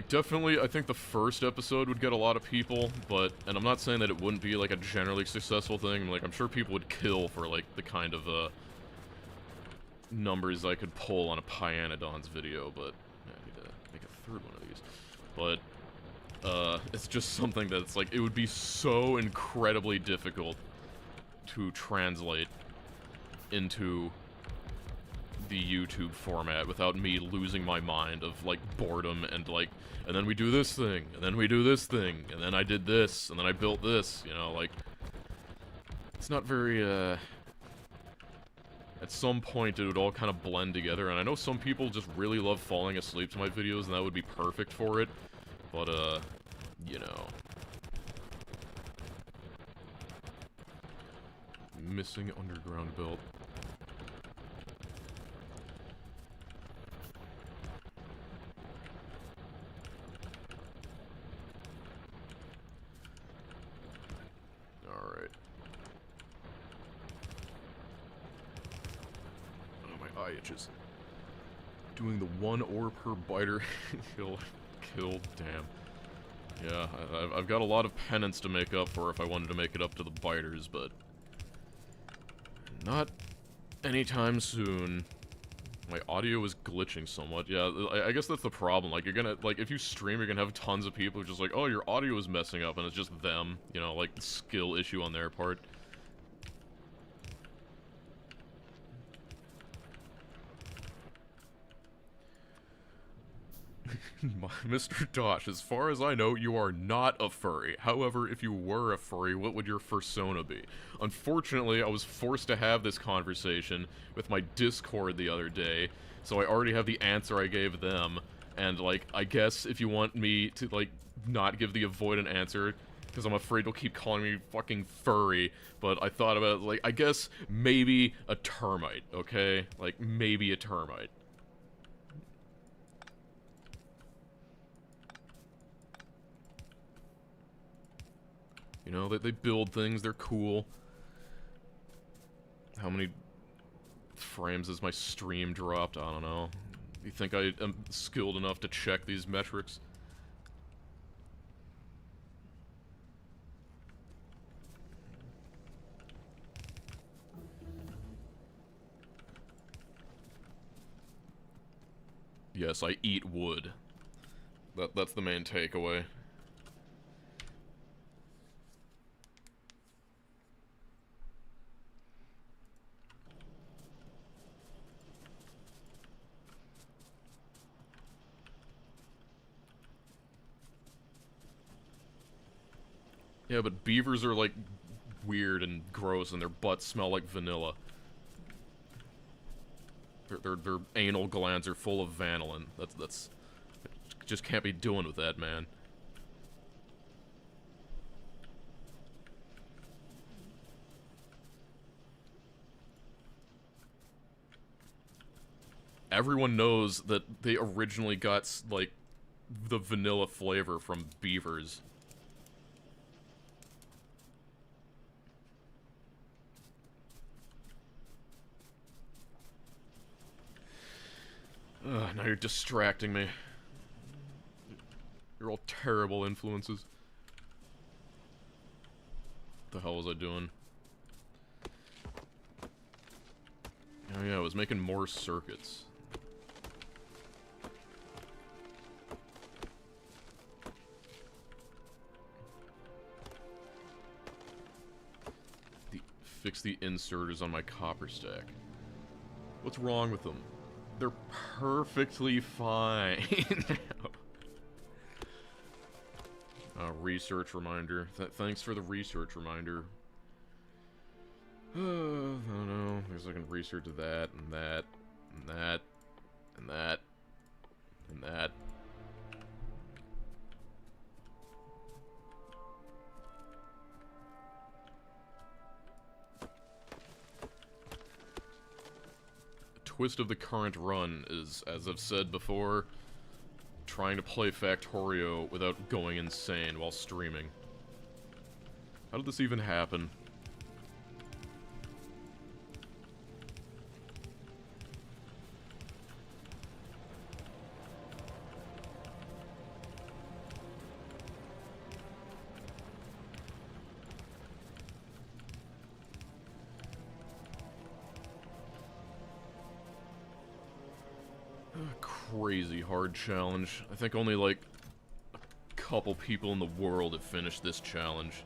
definitely, I think the first episode would get a lot of people, but, and I'm not saying that it wouldn't be, like, a generally successful thing, like, I'm sure people would kill for, like, the kind of, numbers I could pull on a Pyanodons video, but, yeah, I need to make a 3rd one of these, but, it's just something that's, like, it would be so incredibly difficult to translate into the YouTube format without me losing my mind of, like, boredom and, like, and then we do this thing, and then we do this thing, and then I did this, and then I built this, you know, like, it's not very, at some point it would all kind of blend together, and I know some people just really love falling asleep to my videos, and that would be perfect for it, but, you know. Missing underground belt. Alright. Oh, my eye itches. Doing the 1 ore per biter kill, damn. Yeah, I've got a lot of penance to make up for if I wanted to make it up to the biters, but not anytime soon. My audio is glitching somewhat. Yeah, I guess that's the problem. Like, you're gonna, like, if you stream, you're gonna have tons of people who are just like, oh, your audio is messing up, and it's just them, you know, like, skill issue on their part. Mr. Dosh, as far as I know, you are not a furry. However, if you were a furry, what would your fursona be? Unfortunately, I was forced to have this conversation with my Discord the other day, so I already have the answer I gave them, and, like, I guess if you want me to, like, not give the avoidant answer, because I'm afraid they'll keep calling me fucking furry, but I thought about, like, I guess maybe a termite, okay? Like, maybe a termite. You know, they build things, they're cool. How many frames has my stream dropped? I don't know. You think I am skilled enough to check these metrics? Yes, I eat wood. That's the main takeaway. Yeah, but beavers are, like, weird and gross, and their butts smell like vanilla. Their anal glands are full of vanillin. That's... Just can't be doing with that, man. Everyone knows that they originally got, like, the vanilla flavor from beavers. Ugh, now you're distracting me. You're all terrible influences. What the hell was I doing? Oh yeah, I was making more circuits. Fix the inserters on my copper stack. What's wrong with them? They're perfectly fine. Research reminder. Thanks for the research reminder. I don't know. I guess I can research that, and that, and that, and that, and that. twist of the current run is, as I've said before, trying to play Factorio without going insane while streaming. How did this even happen? Crazy hard challenge. I think only like a couple people in the world have finished this challenge.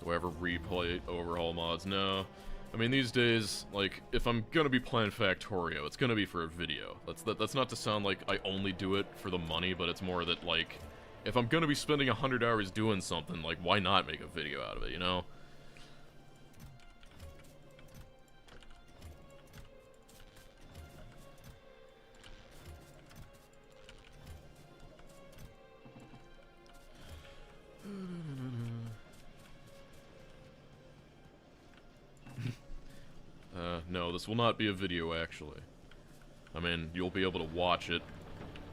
Do I ever replay overhaul mods? No. I mean, these days, like, if I'm gonna be playing Factorio, it's gonna be for a video. That's not to sound like I only do it for the money, but it's more that, like, if I'm gonna be spending 100 hours doing something, like, why not make a video out of it, you know? No, this will not be a video, actually. I mean, you'll be able to watch it,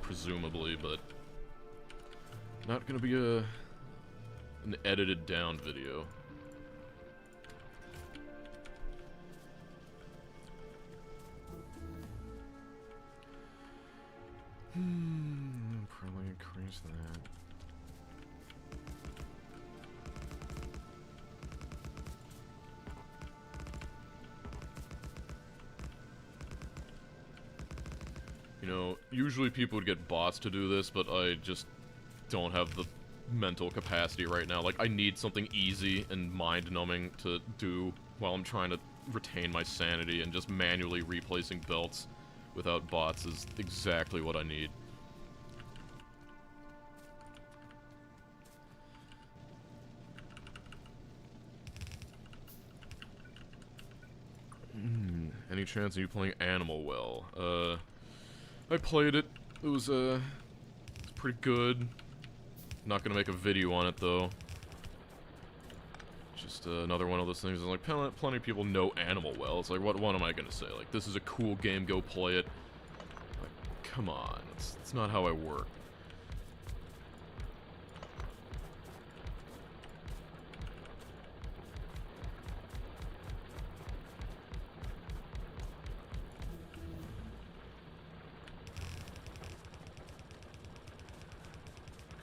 presumably, but not gonna be an edited down video. Probably increase that. You know, usually people would get bots to do this, but I just don't have the mental capacity right now. Like, I need something easy and mind-numbing to do while I'm trying to retain my sanity, and just manually replacing belts without bots is exactly what I need. Any chance of you playing Animal well? I played it. It was it's pretty good. Not gonna make a video on it, though. Just another one of those things. Like, plenty of people know Animal well. It's like, what am I gonna say? Like, this is a cool game, go play it. Like, come on. It's not how I work.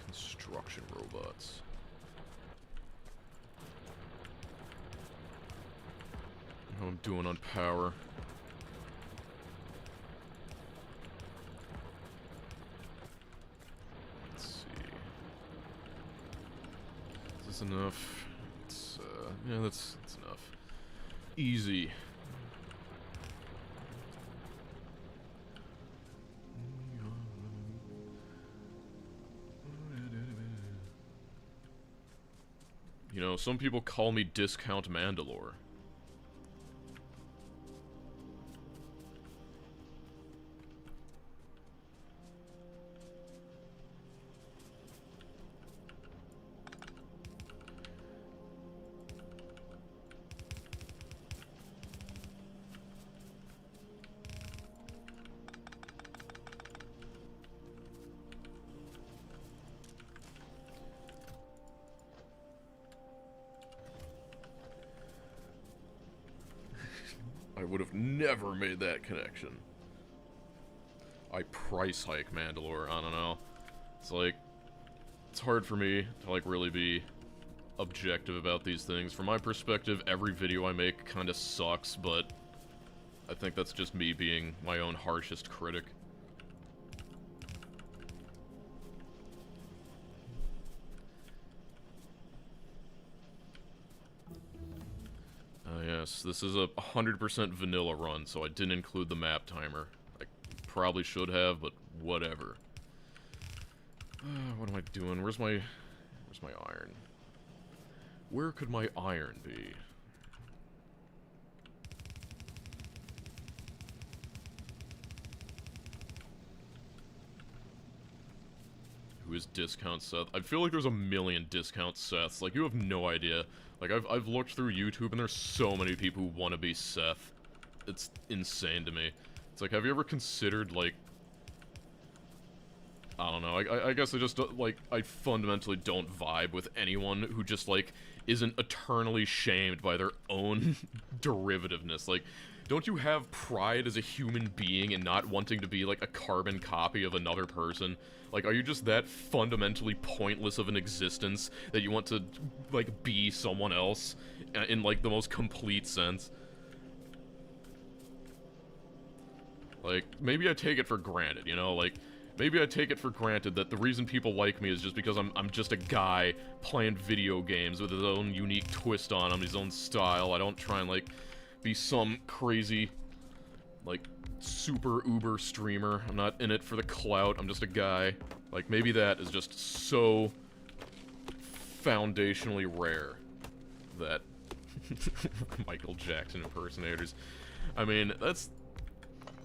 Construction robots. How I'm doing on power. Let's see. Is this enough? It's, yeah, that's enough. Easy. You know, some people call me Discount Mandalore. I would have never made that connection. I price hike Mandalore, I don't know. It's like, it's hard for me to, like, really be objective about these things. From my perspective, every video I make kinda sucks, but I think that's just me being my own harshest critic. Yes, this is a 100% vanilla run, so I didn't include the map timer. I probably should have, but whatever. What am I doing? Where's my iron? Where could my iron be? Who is Discount Seth? I feel like there's a million Discount Seths. Like, you have no idea. Like, I've looked through YouTube, and there's so many people who want to be Seth. It's insane to me. It's like, have you ever considered, like, I don't know, I guess I just, like, I fundamentally don't vibe with anyone who just, like, isn't eternally shamed by their own derivativeness. Like, don't you have pride as a human being in not wanting to be, like, a carbon copy of another person? Like, are you just that fundamentally pointless of an existence that you want to, like, be someone else in, like, the most complete sense? Like, maybe I take it for granted, you know? Like, maybe I take it for granted that the reason people like me is just because I'm just a guy playing video games with his own unique twist on him, his own style. I don't try and, like, be some crazy, like, super uber streamer. I'm not in it for the clout. I'm just a guy. Like, maybe that is just so foundationally rare that Michael Jackson impersonators. I mean, that's...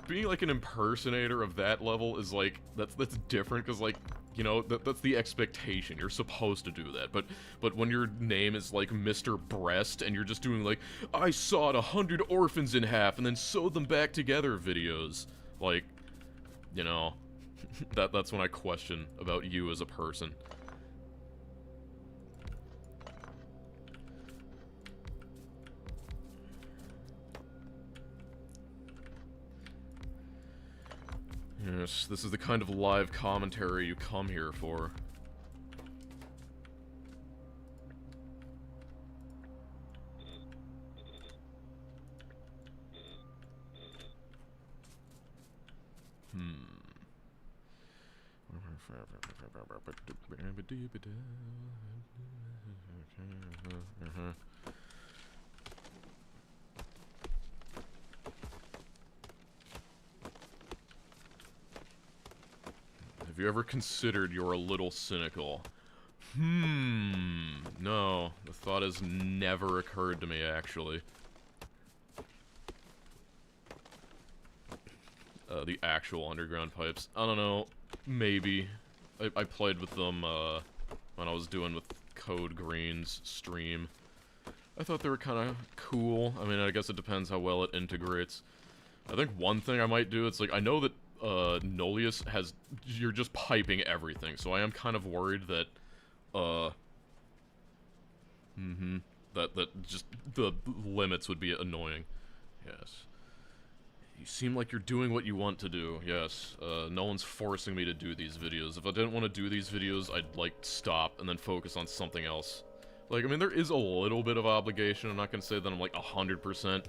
Being, like, an impersonator of that level is, like, that's different, because, like, you know, that's the expectation. You're supposed to do that, but when your name is, like, Mr. Breast, and you're just doing, like, I sawed 100 orphans in half and then sewed them back together videos, like, you know, that's when I question about you as a person. Yes, this is the kind of live commentary you come here for. Have you ever considered you're a little cynical? No, the thought has never occurred to me, actually. The actual underground pipes. I don't know, maybe. I played with them, when I was doing with Code Green's stream. I thought they were kinda cool. I mean, I guess it depends how well it integrates. I think one thing I might do, it's like, I know that Nolius has, you're just piping everything, so I am kind of worried that, that just, the limits would be annoying. Yes. You seem like you're doing what you want to do, yes. No one's forcing me to do these videos. If I didn't want to do these videos, I'd, like, stop and then focus on something else. Like, I mean, there is a little bit of obligation. I'm not gonna say that I'm, like, 100%.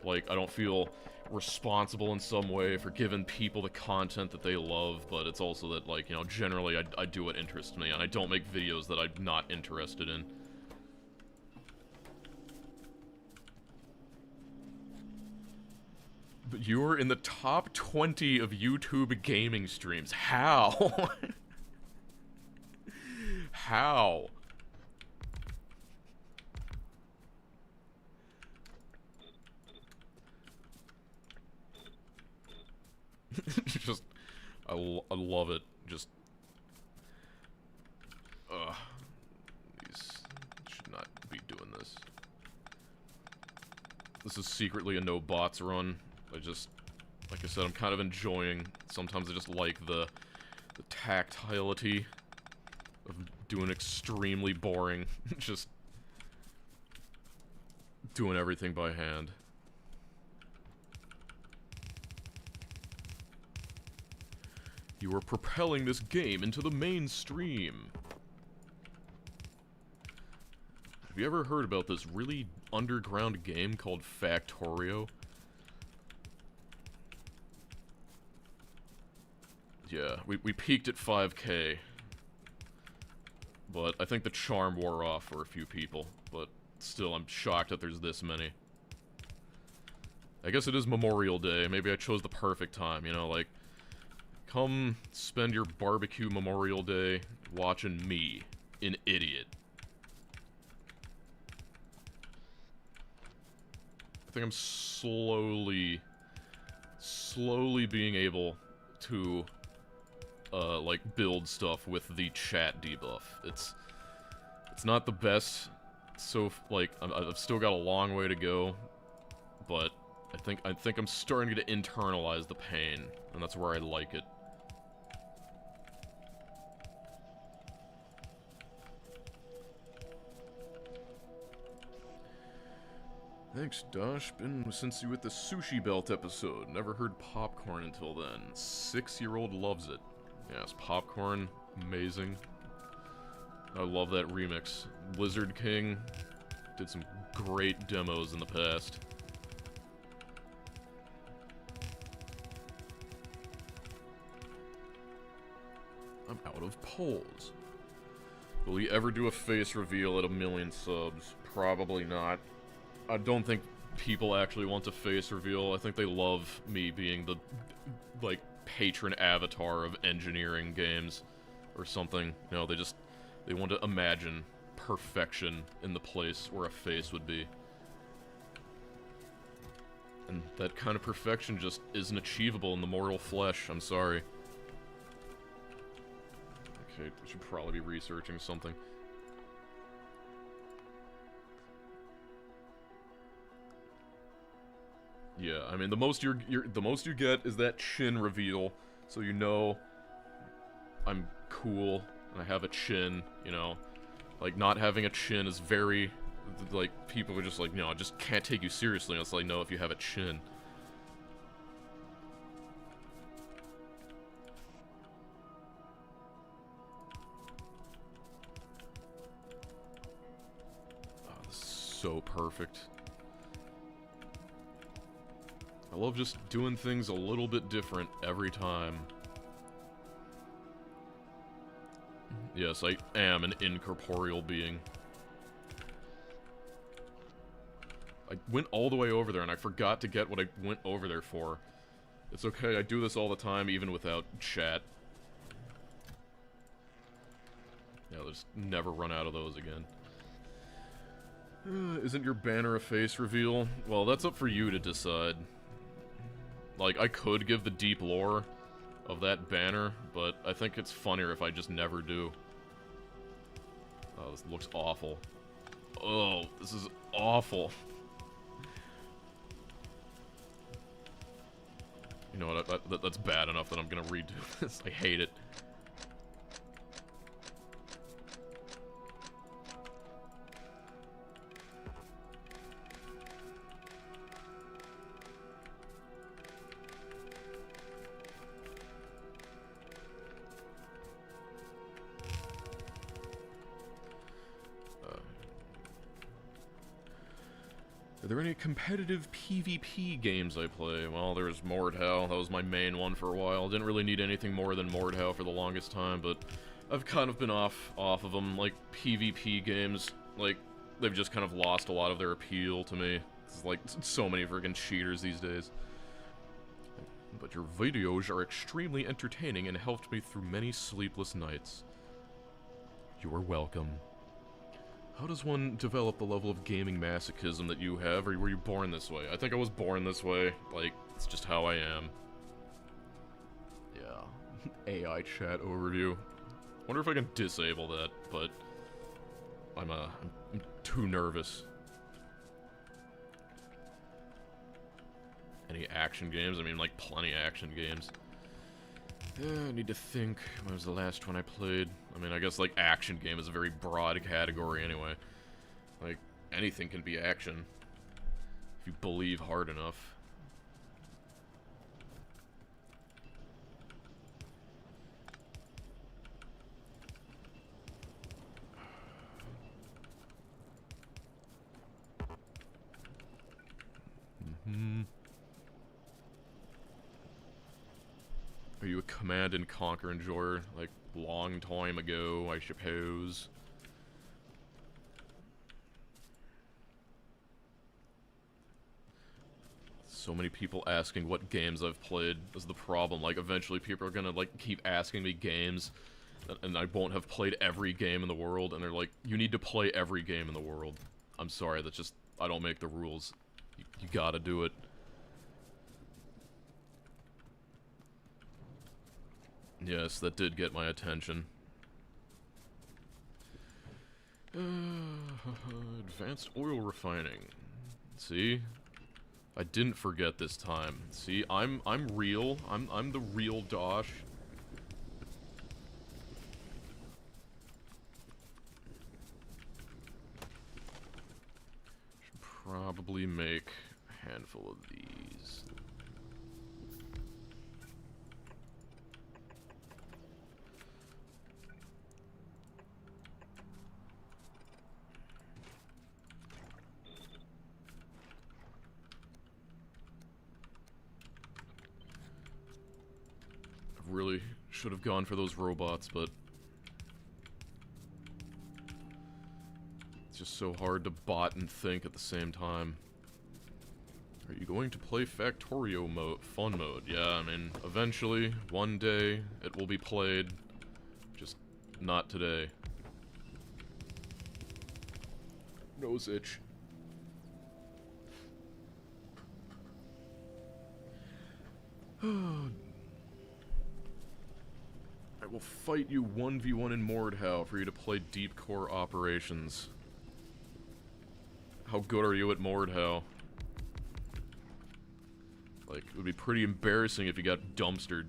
Like, I don't feel responsible in some way for giving people the content that they love, but it's also that, like, you know, generally I do what interests me, and I don't make videos that I'm not interested in. But you're in the top 20 of YouTube gaming streams. How? How? Just, I love it. Just, these should not be doing this. This is secretly a no bots run. I just, like I said, I'm kind of enjoying, sometimes I just like the tactility of doing extremely boring, just doing everything by hand. You are propelling this game into the mainstream. Have you ever heard about this really underground game called Factorio? Yeah, we peaked at 5K. But I think the charm wore off for a few people. But still, I'm shocked that there's this many. I guess it is Memorial Day. Maybe I chose the perfect time, you know, like... Come spend your barbecue Memorial Day watching me, an idiot. I think I'm slowly being able to, like, build stuff with the chat debuff. It's not the best, so, like, I've still got a long way to go, but I think I'm starting to internalize the pain, and that's where I like it. Thanks, Dosh. Been since you with the Sushi Belt episode. Never heard Popcorn until then. 6-year-old loves it. Yes, Popcorn, amazing. I love that remix. Lizard King did some great demos in the past. I'm out of polls. Will he ever do a face reveal at 1,000,000 subs? Probably not. I don't think people actually want a face reveal. I think they love me being the, like, patron avatar of engineering games or something. You know, they want to imagine perfection in the place where a face would be. And that kind of perfection just isn't achievable in the mortal flesh. I'm sorry. Okay, we should probably be researching something. Yeah, I mean, the most the most you get is that chin reveal, so you know I'm cool and I have a chin, you know. Like, not having a chin is very, like, people are just like, no, I just can't take you seriously unless I know if you have a chin. Oh, this is so perfect. I love just doing things a little bit different every time. Yes, I am an incorporeal being. I went all the way over there and I forgot to get what I went over there for. It's okay, I do this all the time, even without chat. Yeah, there's never run out of those again. Isn't your banner a face reveal? Well, that's up for you to decide. Like, I could give the deep lore of that banner, but I think it's funnier if I just never do. Oh, this looks awful. Oh, this is awful. You know what, that's bad enough that I'm gonna redo this. I hate it. Are there any competitive PvP games I play? Well, there's Mordhau. That was my main one for a while. Didn't really need anything more than Mordhau for the longest time, but I've kind of been off of them. Like, PvP games, like, they've just kind of lost a lot of their appeal to me. It's like so many friggin' cheaters these days. But your videos are extremely entertaining and helped me through many sleepless nights. You are welcome. How does one develop the level of gaming masochism that you have, or were you born this way? I think I was born this way. Like, it's just how I am. Yeah. AI chat overview. Wonder if I can disable that, but I'm too nervous. Any action games? I mean, like, plenty of action games. I need to think. When was the last one I played? I mean, I guess, like, action game is a very broad category anyway. Like, anything can be action. If you believe hard enough. Are you a Command and Conquer enjoyer? Like, long time ago, I suppose. So many people asking what games I've played is the problem. Like, eventually people are gonna, like, keep asking me games, and I won't have played every game in the world, and they're like, you need to play every game in the world. I'm sorry, that's just, I don't make the rules. You gotta do it. Yes, that did get my attention. Advanced oil refining. See? I didn't forget this time. See, I'm real. I'm the real Dosh. Should probably make a handful of these. Really should have gone for those robots, but it's just so hard to bot and think at the same time. Are you going to play Factorio mode, fun mode? Yeah, I mean, eventually, one day, it will be played, just not today. Nose itch. I will fight you 1v1 in Mordhau for you to play Deep Core Operations. How good are you at Mordhau? Like, it would be pretty embarrassing if you got dumpstered.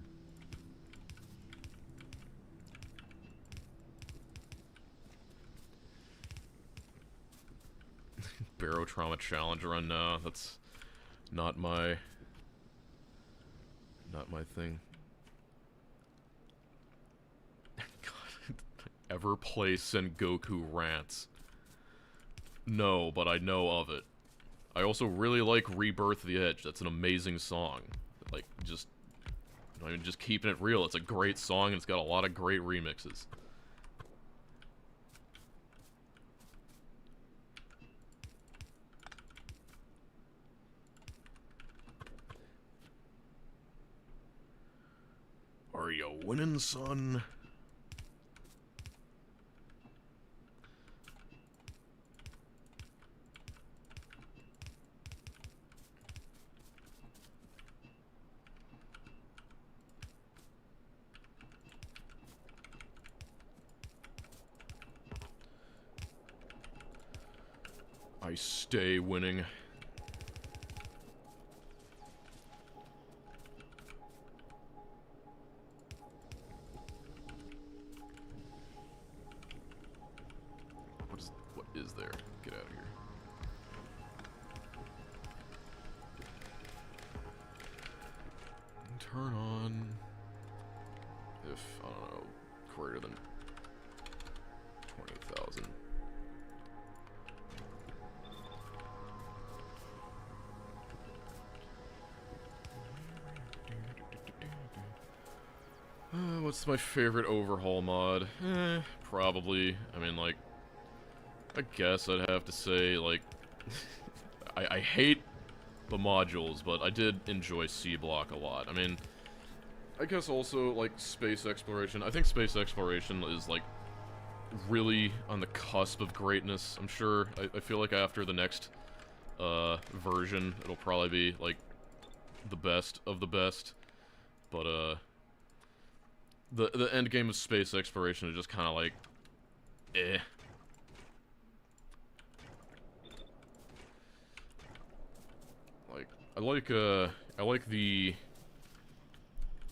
Barotrauma challenge run now. That's not my thing. God, ever play Sengoku Rants? No, but I know of it. I also really like Rebirth the Edge. That's an amazing song. Like, just, I mean, just keeping it real. It's a great song and it's got a lot of great remixes. Are you winning, son? I stay winning. What is there? Get out of here. Turn on if, I don't know, greater than 20,000. What's my favorite overhaul mod? Probably. I mean, like, I guess I'd have to say, like, I hate the modules, but I did enjoy C-Block a lot. I mean, I guess also, like, space exploration. I think space exploration is, like, really on the cusp of greatness. I'm sure, I feel like after the next, version, it'll probably be, like, the best of the best. But, the end game of space exploration is just kind of like, eh. Like, I like the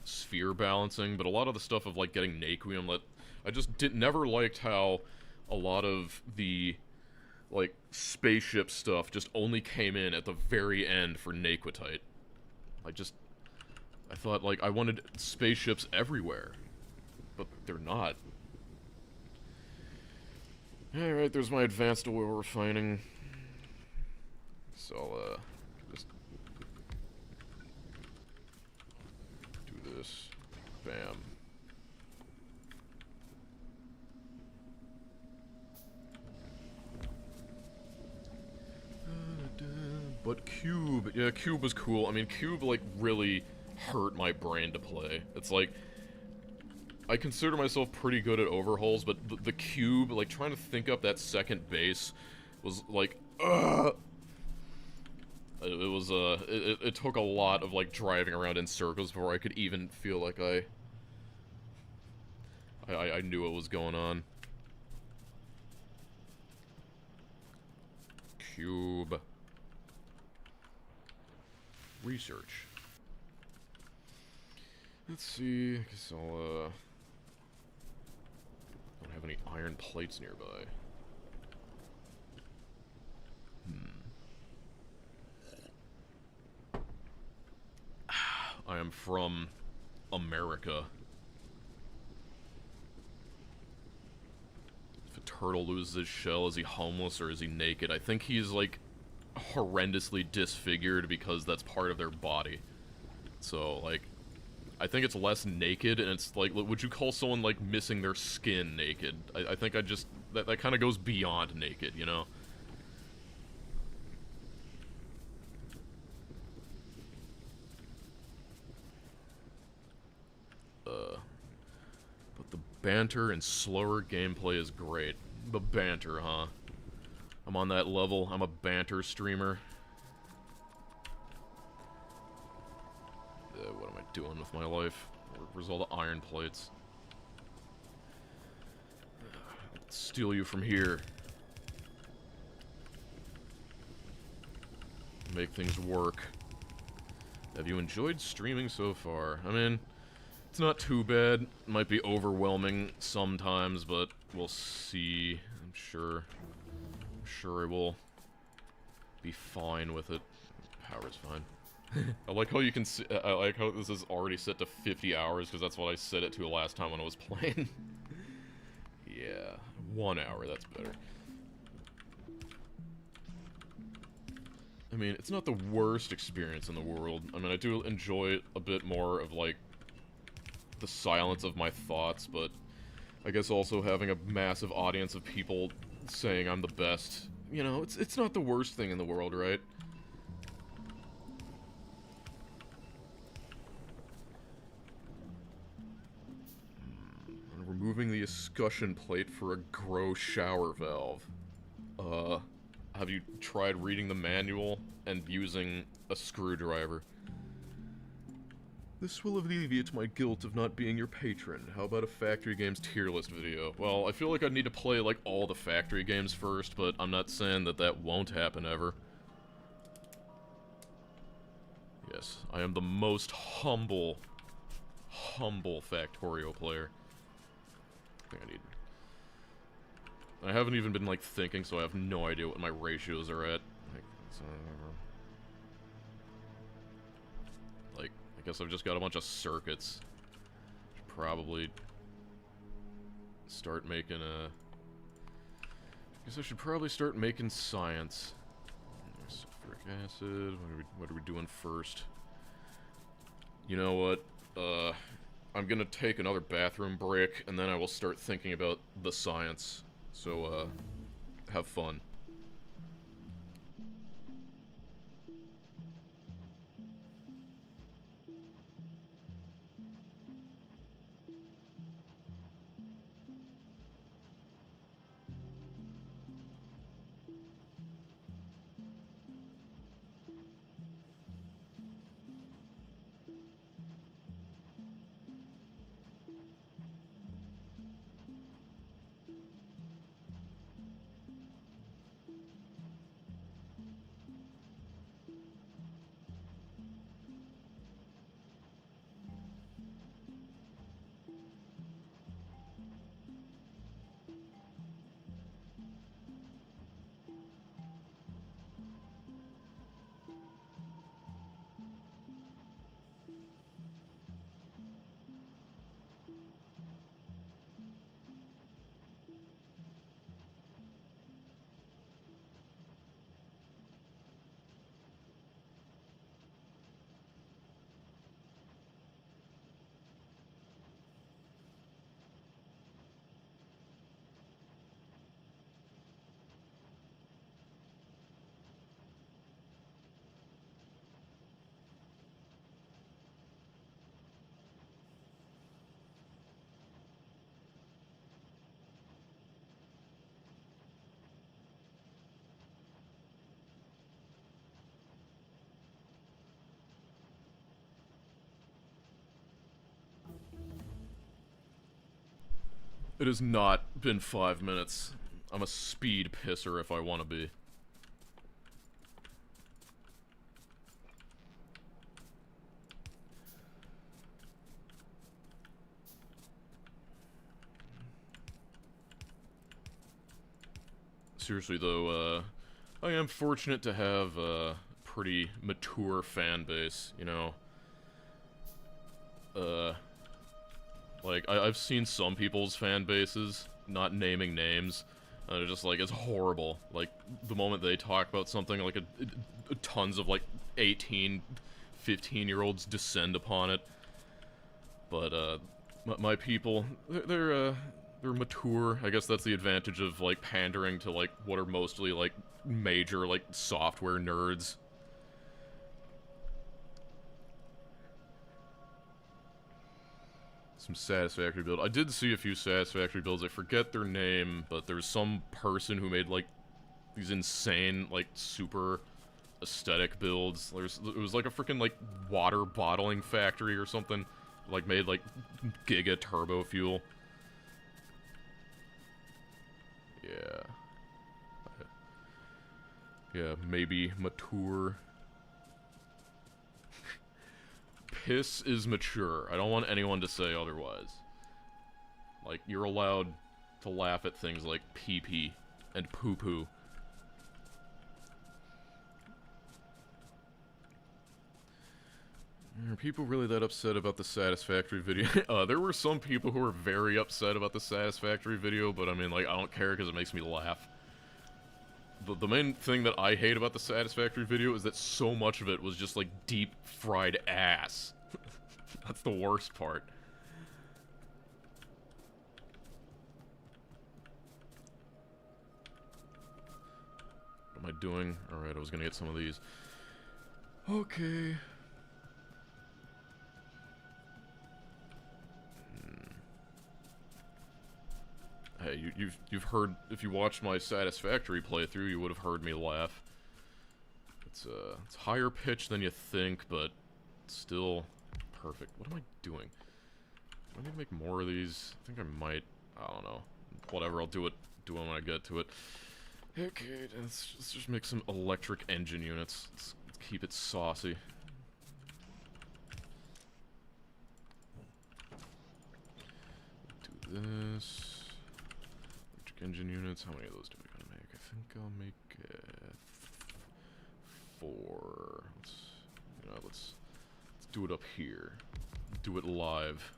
sphere balancing, but a lot of the stuff of, like, getting Naquium, I just never liked how a lot of the, like, spaceship stuff just only came in at the very end for Naquitite. I thought, like, I wanted spaceships everywhere. But they're not. Alright, there's my advanced oil refining. So I'll, just do this. Bam. But Cube, yeah, Cube was cool. I mean, Cube, like, really hurt my brain to play. It's like, I consider myself pretty good at overhauls, but the Cube, like, trying to think up that second base was, like, it took a lot of, like, driving around in circles before I could even feel like I knew what was going on. Cube. research. Let's see. I guess I'll, don't have any iron plates nearby. I am from America. If a turtle loses his shell, is he homeless or is he naked? I think he's, like, horrendously disfigured because that's part of their body. So, like, I think it's less naked, and it's like, would you call someone, like, missing their skin naked? I think that kind of goes beyond naked, you know? But the banter and slower gameplay is great. The banter, huh? I'm on that level. I'm a banter streamer. What am I doing with my life? Where's all the iron plates? I'll steal you from here. Make things work. Have you enjoyed streaming so far? I mean, it's not too bad. It might be overwhelming sometimes, but we'll see. I'm sure I will be fine with it. Power's fine. I like how you can see, I like how this is already set to 50 hours, because that's what I set it to last time when I was playing. Yeah, 1 hour, that's better. I mean, it's not the worst experience in the world. I mean, I do enjoy a bit more of, like, the silence of my thoughts, but I guess also having a massive audience of people saying I'm the best, you know, it's not the worst thing in the world, right? Removing the escutcheon plate for a grow shower valve. Have you tried reading the manual and using a screwdriver? This will alleviate my guilt of not being your patron. How about a Factory Games tier list video? Well, I feel like I'd need to play, like, all the Factory Games first, but I'm not saying that that won't happen ever. Yes, I am the most humble Factorio player. I think I need... I haven't even been, like, thinking, so I have no idea what my ratios are at. Like, I guess I've just got a bunch of circuits. Should probably start making a... I guess I should probably start making science. Sulfuric acid. What are we doing first? You know what? I'm gonna take another bathroom break, and then I will start thinking about the science. So, have fun. It has not been 5 minutes. I'm a speed pisser if I want to be. seriously though, I am fortunate to have a pretty mature fan base, you know. Like, I've seen some people's fan bases, not naming names, and they're just like, it's horrible. Like, the moment they talk about something, like, tons of, like, 18, 15-year-olds descend upon it. But, my people, they're mature. I guess that's the advantage of, like, pandering to, like, what are mostly, like, major, like, software nerds. Some Satisfactory build. I did see a few Satisfactory builds. I forget their name, but there's some person who made, like, these insane, like, super aesthetic builds. It was, like, a freaking, like, water bottling factory or something. Like, made, like, giga turbo fuel. Yeah. Yeah, maybe mature. Piss is mature. I don't want anyone to say otherwise. Like, you're allowed to laugh at things like pee-pee and poo-poo. Are people really that upset about the Satisfactory video? There were some people who were very upset about the Satisfactory video, but I mean, like, I don't care because it makes me laugh. The main thing that I hate about the Satisfactory video is that so much of it was just, like, deep-fried ass. That's the worst part. What am I doing? Alright, I was gonna get some of these. Okay. Hey, you've heard, if you watched my Satisfactory playthrough, you would have heard me laugh. It's higher pitched than you think, but still perfect. What am I doing? Do I need to make more of these? I think I might. I don't know. Whatever, I'll do it when I get to it. Okay, let's just make some electric engine units. Let's keep it saucy. Do this. Engine units, how many of those do we gotta make? I think I'll make 4. Let's do it up here. Do it live.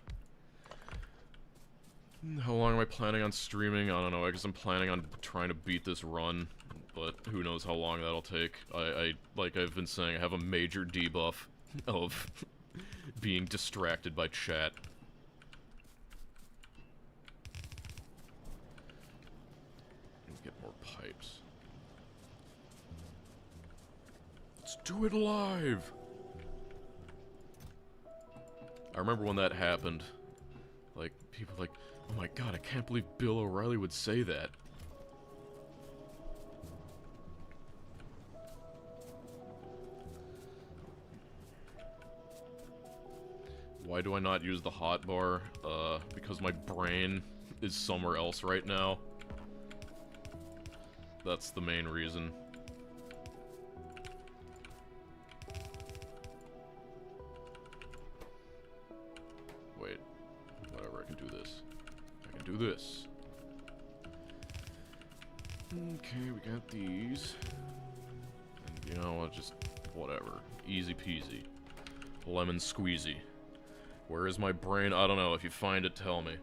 How long am I planning on streaming? I don't know. I guess I'm planning on trying to beat this run, but who knows how long that'll take. Like I've been saying, I have a major debuff of being distracted by chat. Pipes. Let's do it live! I remember when that happened. Like, people like, oh my god, I can't believe Bill O'Reilly would say that. Why do I not use the hotbar? Because my brain is somewhere else right now. That's the main reason. Wait. Whatever, I can do this. I can do this. Okay, we got these. And you know what, just whatever. Easy peasy. Lemon squeezy. Where is my brain? I don't know. If you find it, tell me.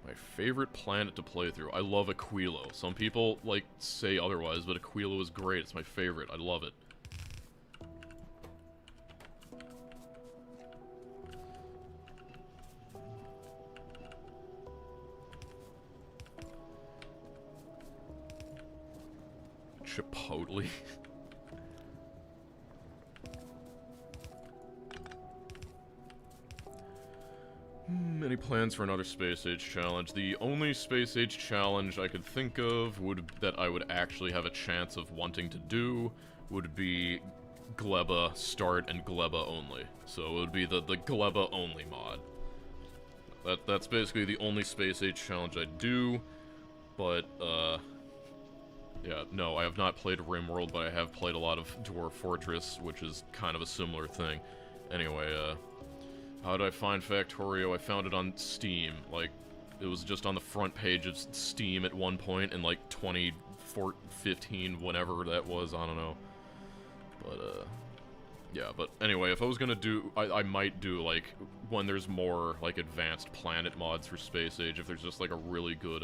My favorite planet to play through. I love Aquilo. Some people, like, say otherwise, but Aquilo is great. It's my favorite. I love it. Chipotle. Any plans for another Space Age challenge? The only Space Age challenge I could think of that I would actually have a chance of wanting to do would be Gleba start and Gleba only. So it would be the Gleba only mod. That's basically the only Space Age challenge I do, but Yeah, no, I have not played RimWorld, but I have played a lot of Dwarf Fortress, which is kind of a similar thing. Anyway, how did I find Factorio? I found it on Steam. Like, it was just on the front page of Steam at one point in, like, 2015, whenever that was, I don't know. But, yeah, but anyway, if I was gonna do, I might do, like, when there's more, like, advanced planet mods for Space Age, if there's just, like, a really good,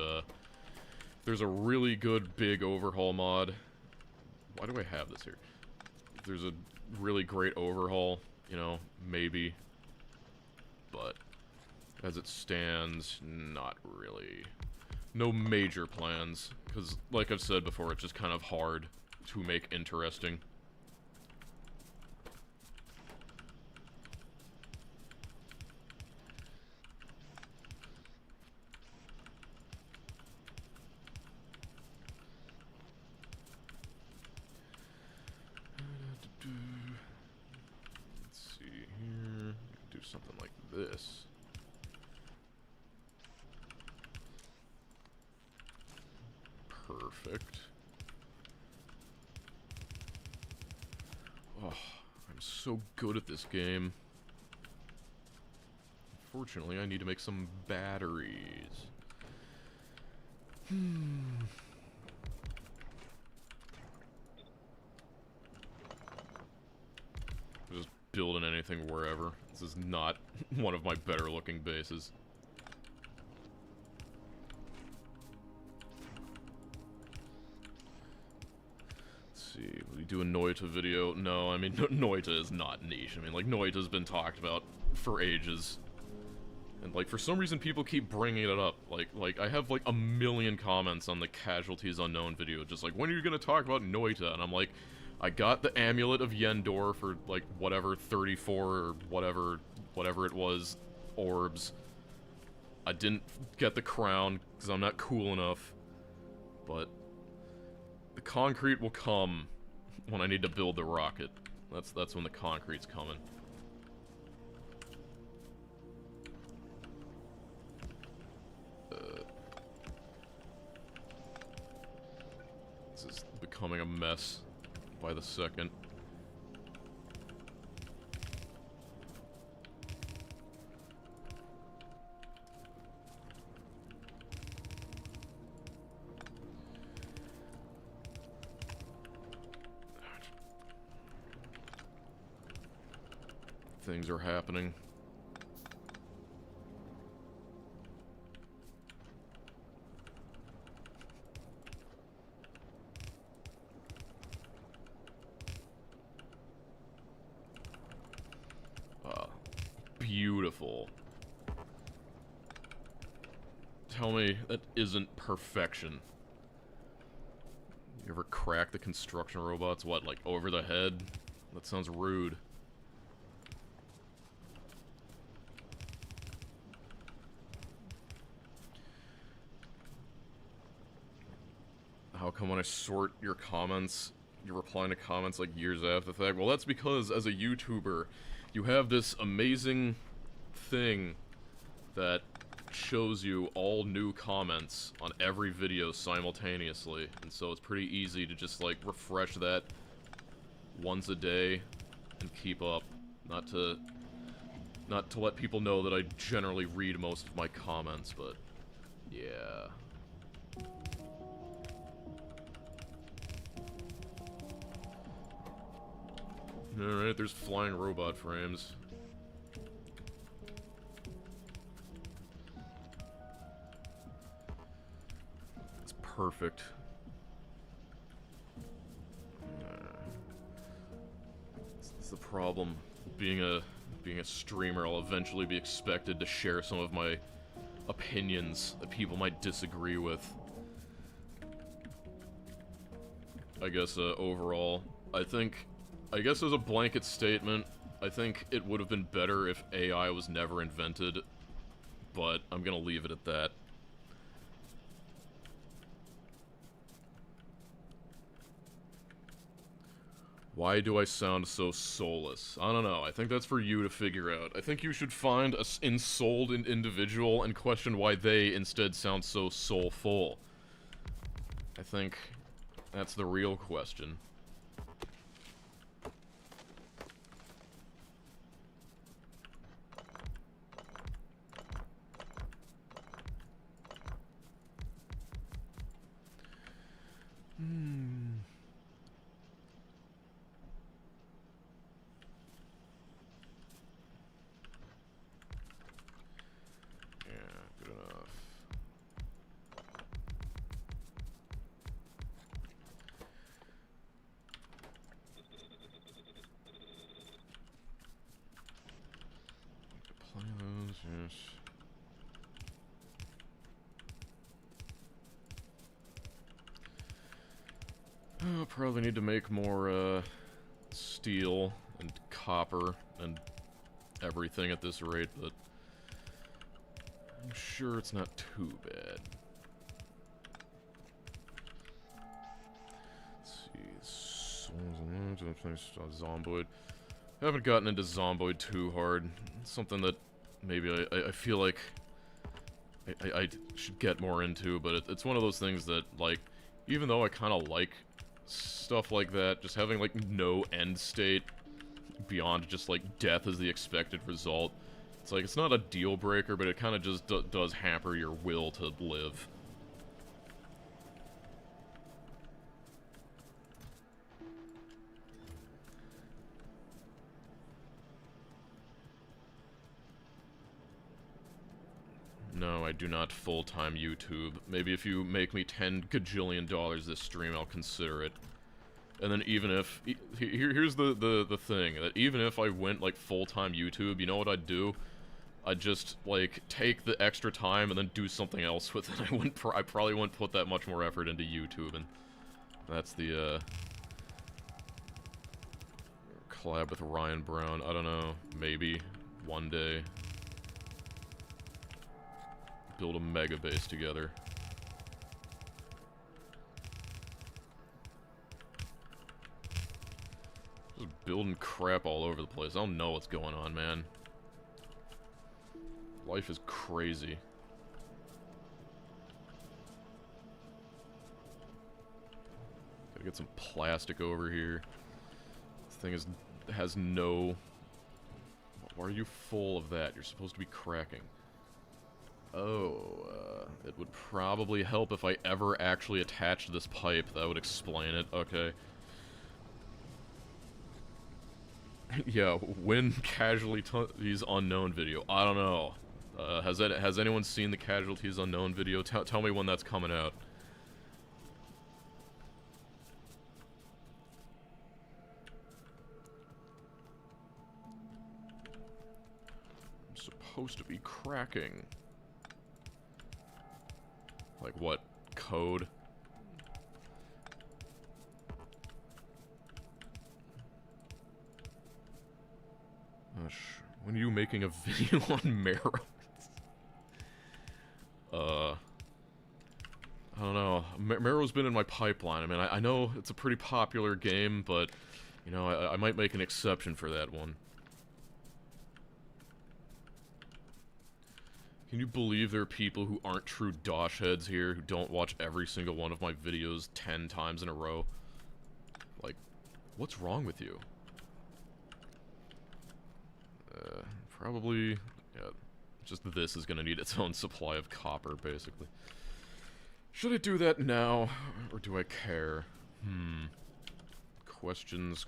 there's a really good big overhaul mod. Why do I have this here? If there's a really great overhaul, you know, maybe. But, as it stands, not really. No major plans, because, like I've said before, it's just kind of hard to make interesting. Let's see here. Do something like this. Perfect. Oh, I'm so good at this game. Unfortunately, I need to make some batteries. Just building anything wherever. This is not one of my better looking bases. Let's see, will we do a Noita video? No, I mean, Noita is not niche. I mean, like, Noita's been talked about for ages. And, like, for some reason people keep bringing it up. Like, I have, like, a million comments on the Casualties Unknown video, just like, when are you gonna talk about Noita? And I'm like, I got the Amulet of Yendor for, like, whatever, 34 or whatever it was, orbs. I didn't get the crown, because I'm not cool enough. But the concrete will come when I need to build the rocket. That's when the concrete's coming. This is becoming a mess by the second. Things are happening. Beautiful. Tell me that isn't perfection. You ever crack the construction robots, what, like over the head? That sounds rude. How come when I sort your comments, you're replying to comments like years after the fact? Well, that's because as a YouTuber, you have this amazing thing that shows you all new comments on every video simultaneously, and so it's pretty easy to just, like, refresh that once a day and keep up. Not to let people know that I generally read most of my comments, but yeah. Alright, there's flying robot frames. It's perfect. It's the problem. Being a streamer, I'll eventually be expected to share some of my opinions that people might disagree with. I guess, overall, I guess as a blanket statement, I think it would have been better if AI was never invented, but I'm gonna leave it at that. Why do I sound so soulless? I don't know. I think that's for you to figure out. I think you should find an ensouled individual and question why they instead sound so soulful. I think That's the real question. I'll probably need to make more, steel and copper and everything at this rate, but I'm sure it's not too bad. Let's see, Zomboid. I haven't gotten into Zomboid too hard. It's something that maybe I feel like I should get more into, but it's one of those things that, like, even though I kind of like stuff like that, just having, like, no end state beyond just, like, death as the expected result, it's like, it's not a deal breaker, but it kind of just does hamper your will to live. No, I do not full-time YouTube. Maybe if you make me $10 gajillion this stream, I'll consider it. And then even if... Here's the thing, that even if I went, like, full-time YouTube, you know what I'd do? I'd just, like, take the extra time and then do something else with it. I probably wouldn't put that much more effort into YouTube, and that's the, collab with Ryan Brown. I don't know. Maybe. One day. Build a mega base together. Just building crap all over the place. I don't know what's going on, man. Life is crazy. Gotta get some plastic over here. This thing has no... Why are you full of that? You're supposed to be cracking. Oh, it would probably help if I ever actually attached this pipe. That would explain it. Okay. Yeah, when Casualties Unknown video. I don't know. Has anyone seen the Casualties Unknown video? Tell me when that's coming out. I'm supposed to be cracking. Like what? Code? When are you making a video on Marrow? I don't know. Marrow's been in my pipeline. I mean, I know it's a pretty popular game, but, you know, I might make an exception for that one. Can you believe there are people who aren't true Dosh heads here, who don't watch every single one of my videos 10 times in a row? Like, what's wrong with you? Probably, yeah, just this is gonna need its own supply of copper, basically. Should I do that now, or do I care? Questions.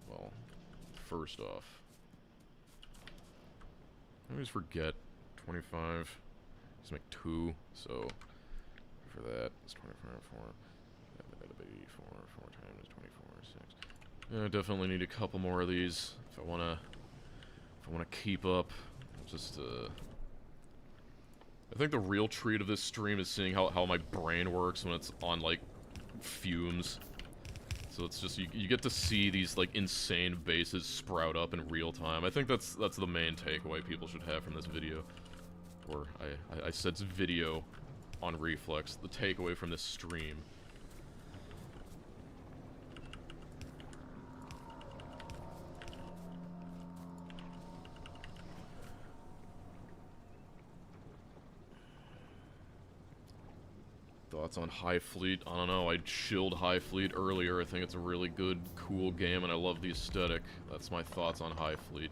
Well, first off, I always forget 25. Let's make 2, so for that, it's 25, 4. 4 times 24, 6. Yeah, I definitely need a couple more of these if I wanna keep up. Just I think the real treat of this stream is seeing how my brain works when it's on, like, fumes. So it's just, you get to see these, like, insane bases sprout up in real time. I think that's the main takeaway people should have from this video. Or, I said video on Reflex. The takeaway from this stream. thoughts on High Fleet? I don't know, I chilled High Fleet earlier. I think it's a really good, cool game, and I love the aesthetic. That's my thoughts on High Fleet.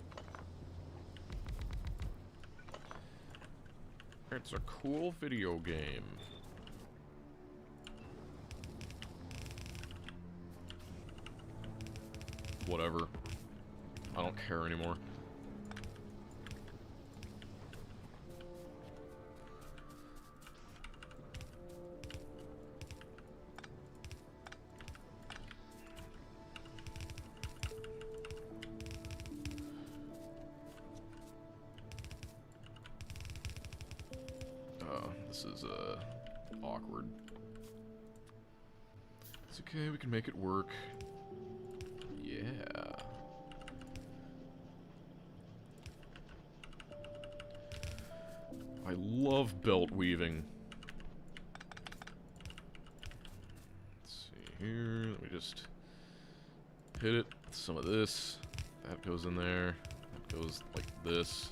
It's a cool video game. Whatever. I don't care anymore. This is, awkward. It's okay, we can make it work. Yeah. I love belt weaving. Let's see here, let me just hit it with some of this. That goes in there. That goes like this.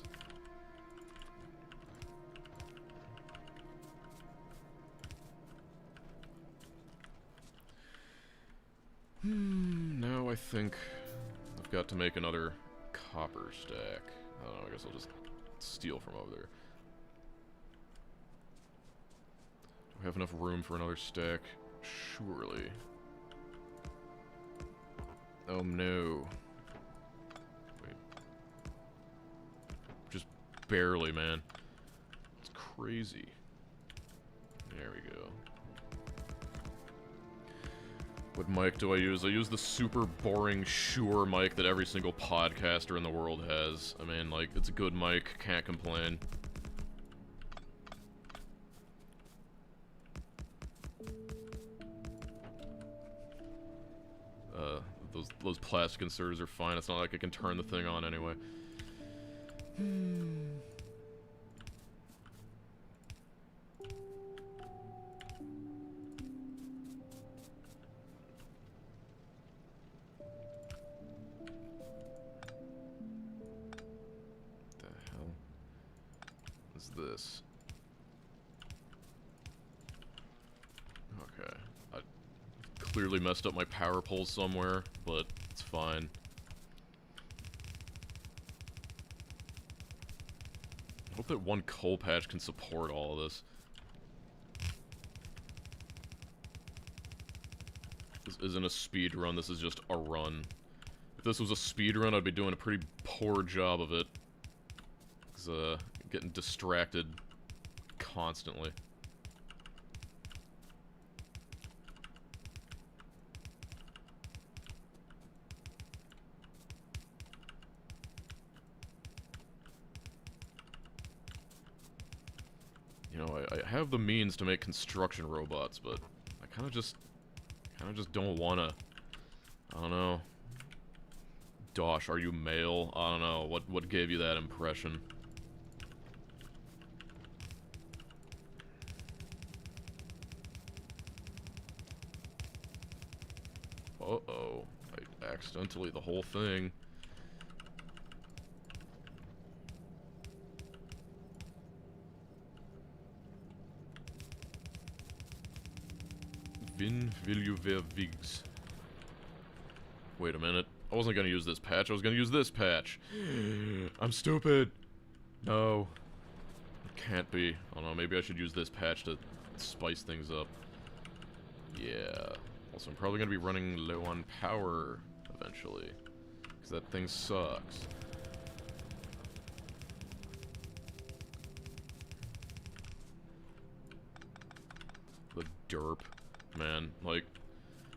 Now I think I've got to make another copper stack. I don't know, I guess I'll just steal from over there. Do we have enough room for another stack? Surely. Oh no. Wait. Just barely, man. It's crazy. There we go. What mic do I use? I use the super boring Shure mic that every single podcaster in the world has. I mean, like, it's a good mic, can't complain. Those plastic inserters are fine. It's not like I can turn the thing on anyway. This. Okay. I clearly messed up my power poles somewhere, but it's fine. I hope that one coal patch can support all of this. This isn't a speed run, this is just a run. If this was a speed run, I'd be doing a pretty poor job of it. Because, getting distracted constantly. You know, I have the means to make construction robots, but I kind of just don't wanna. I don't know. Dosh, are you male? I don't know. What gave you that impression? Uh-oh. I accidentally the whole thing. Vin will you ver vigs. Wait a minute. I wasn't gonna use this patch, I was gonna use this patch. I'm stupid. No. It can't be. I don't know, maybe I should use this patch to spice things up. Yeah. Also, I'm probably gonna be running low on power eventually. Because that thing sucks. The derp. Man, like,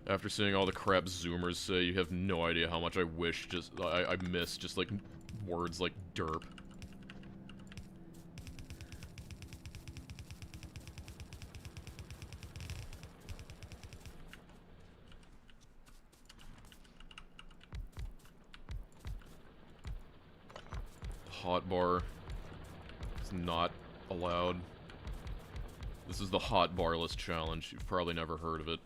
after seeing all the crap Zoomers say, you have no idea how much I wish I miss just, like, words like derp. Hotbar is not allowed. This is the hotbarless challenge. You've probably never heard of it.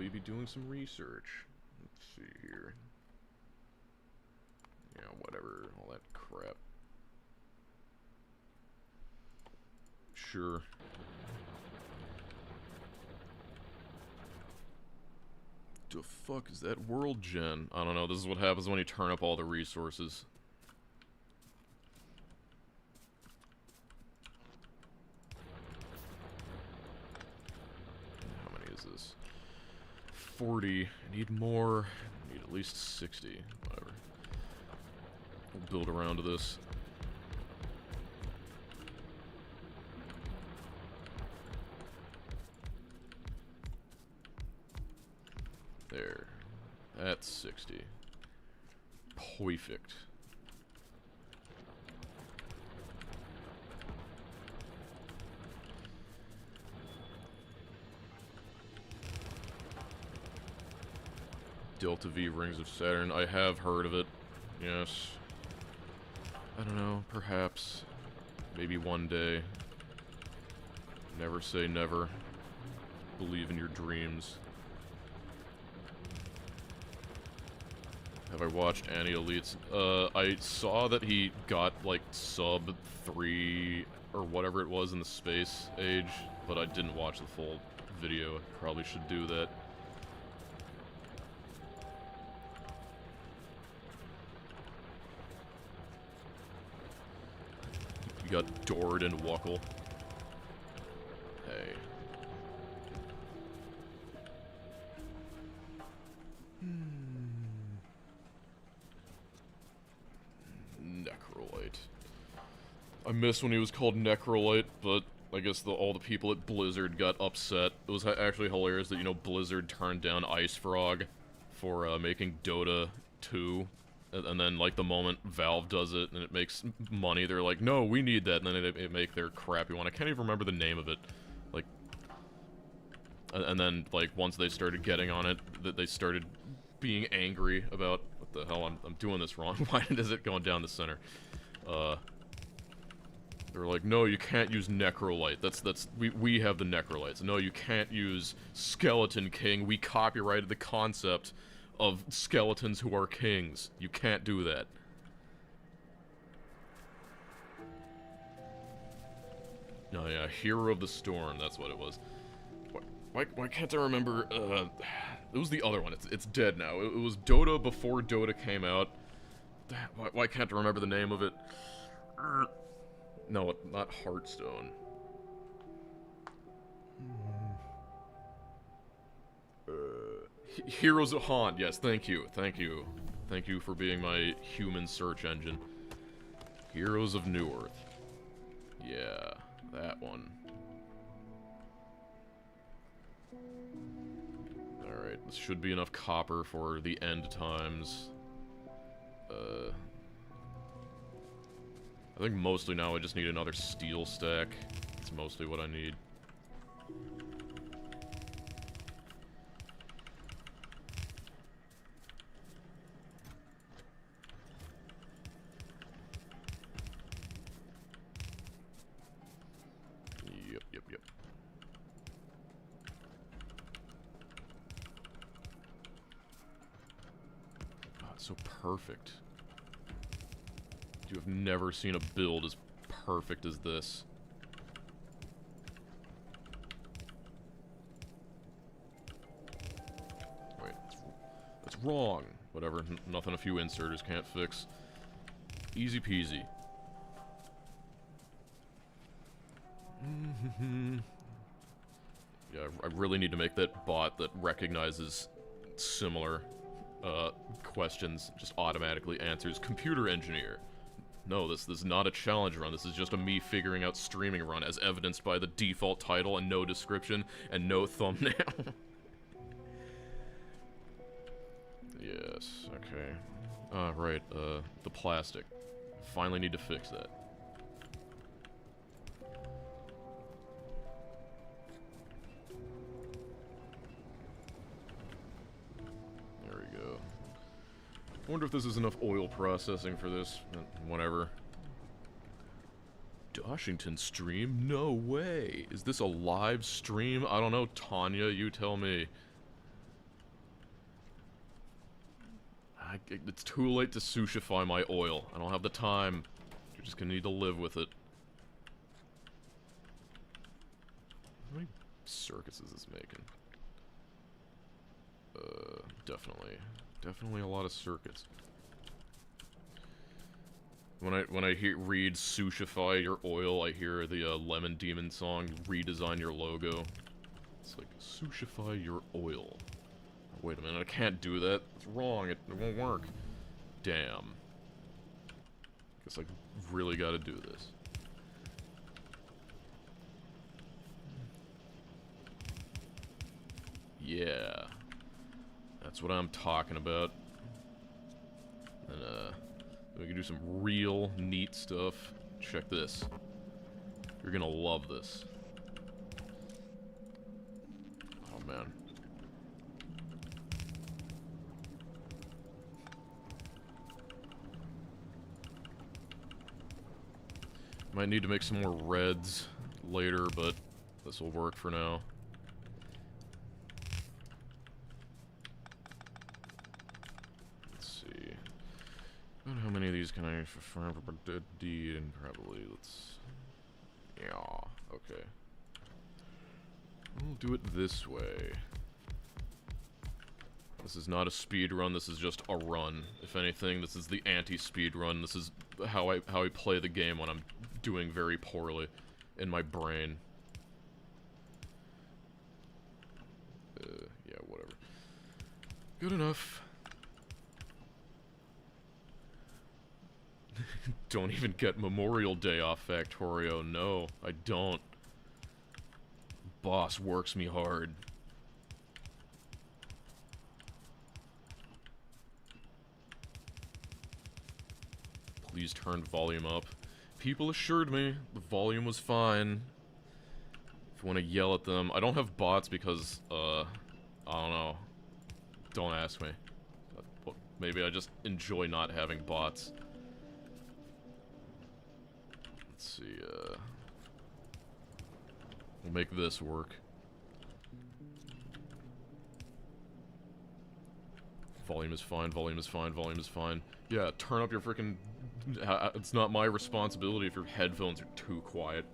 probably be doing some research. Let's see here. Yeah, whatever, all that crap. Sure. The fuck is that world gen? I don't know, this is what happens when you turn up all the resources. How many is this? 40. I need more. I need at least 60. Whatever. We'll build around to this. There. That's 60. Perfect. Delta V Rings of Saturn. I have heard of it. Yes. I don't know. Perhaps. Maybe one day. Never say never. Believe in your dreams. Have I watched any elites? I saw that he got, like, sub 3 or whatever it was in the space age, but I didn't watch the full video. I probably should do that. You got Dord and Wuckle. Hey. Necrolite. I miss when he was called Necrolite, but I guess all the people at Blizzard got upset. It was actually hilarious that, you know, Blizzard turned down Ice Frog for making Dota 2. And then, like, the moment Valve does it and it makes money, they're like, no, we need that. And then they make their crappy one. I can't even remember the name of it. Like, and then, like, once they started getting on it, they started being angry about, what the hell, I'm doing this wrong. Why is it going down the center? They're like, no, you can't use Necrolite. We have the Necrolites. No, you can't use Skeleton King. We copyrighted the concept of skeletons who are kings. You can't do that. Oh yeah, Hero of the Storm, that's what it was. Why can't I remember, it was the other one, it's dead now. It was Dota before Dota came out. Why can't I remember the name of it? No, not Hearthstone. Heroes of Haunt, yes, thank you. Thank you for being my human search engine. Heroes of Newerth. Yeah, that one. Alright, this should be enough copper for the end times. I think mostly now I just need another steel stack. That's mostly what I need. Yep. Oh, it's so perfect. You have never seen a build as perfect as this. Wait, that's wrong. Whatever, nothing a few inserters can't fix. Easy peasy. Yeah, I really need to make that bot that recognizes similar questions, just automatically answers computer engineer. No, this is not a challenge run. This is just a me figuring out streaming run, as evidenced by the default title and no description and no thumbnail. Yes, okay. Right, the plastic. Finally need to fix that. There we go. I wonder if this is enough oil processing for this. Whatever. DoshDoshington stream? No way. Is this a live stream? I don't know, Tanya, you tell me. It's too late to sushify my oil. I don't have the time. You're just gonna need to live with it. How many circuits is this making? Definitely a lot of circuits. When I read sushify your oil, I hear the Lemon Demon song, redesign your logo. It's like, sushify your oil. Wait a minute, I can't do that. It's wrong, it won't work. Damn. Guess I really gotta do this. Yeah. That's what I'm talking about. And, we can do some real neat stuff. Check this. You're gonna love this. Oh, man. Might need to make some more reds later, but this will work for now. How many of these can I farm for deed? And probably, let's... Yeah, okay. We'll do it this way. This is not a speed run, this is just a run. If anything, this is the anti-speed run. This is how I play the game when I'm doing very poorly in my brain. Yeah, whatever. Good enough. Don't even get Memorial Day off, Factorio. No, I don't. Boss works me hard. Please turn volume up. People assured me the volume was fine. If you want to yell at them. I don't have bots because, I don't know. Don't ask me. Maybe I just enjoy not having bots. Let's see, we'll make this work. Volume is fine, volume is fine, volume is fine. Yeah, turn up your frickin'... It's not my responsibility if your headphones are too quiet.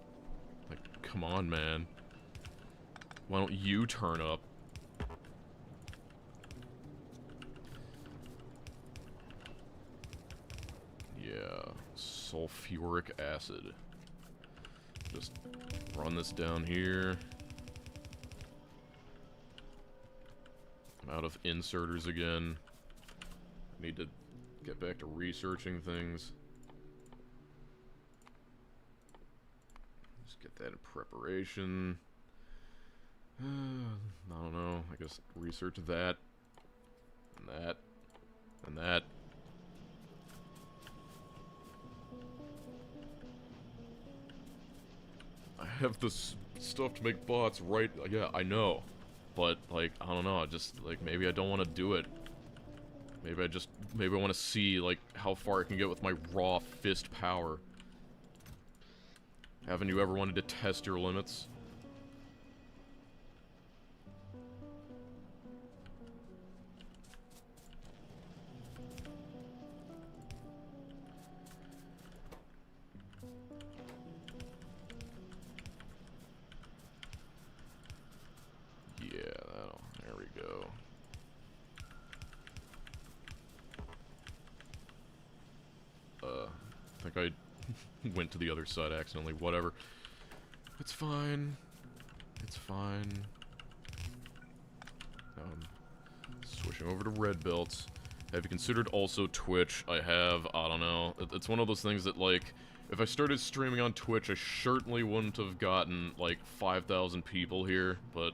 Like, come on, man. Why don't you turn up? Yeah, sulfuric acid. Just run this down here. I'm out of inserters again. Need to get back to researching things. Just get that in preparation. I don't know. I guess research that. And that. And that. I have this stuff to make bots, right? Yeah, I know. But, like, I don't know, just, like, maybe I don't want to do it. Maybe I want to see, like, how far I can get with my raw fist power. Haven't you ever wanted to test your limits? There we go. I think I went to the other side accidentally. Whatever. It's fine. It's fine. Switching over to red belts. Have you considered also Twitch? I have. I don't know. It's one of those things that, like, if I started streaming on Twitch, I certainly wouldn't have gotten, like, 5,000 people here, but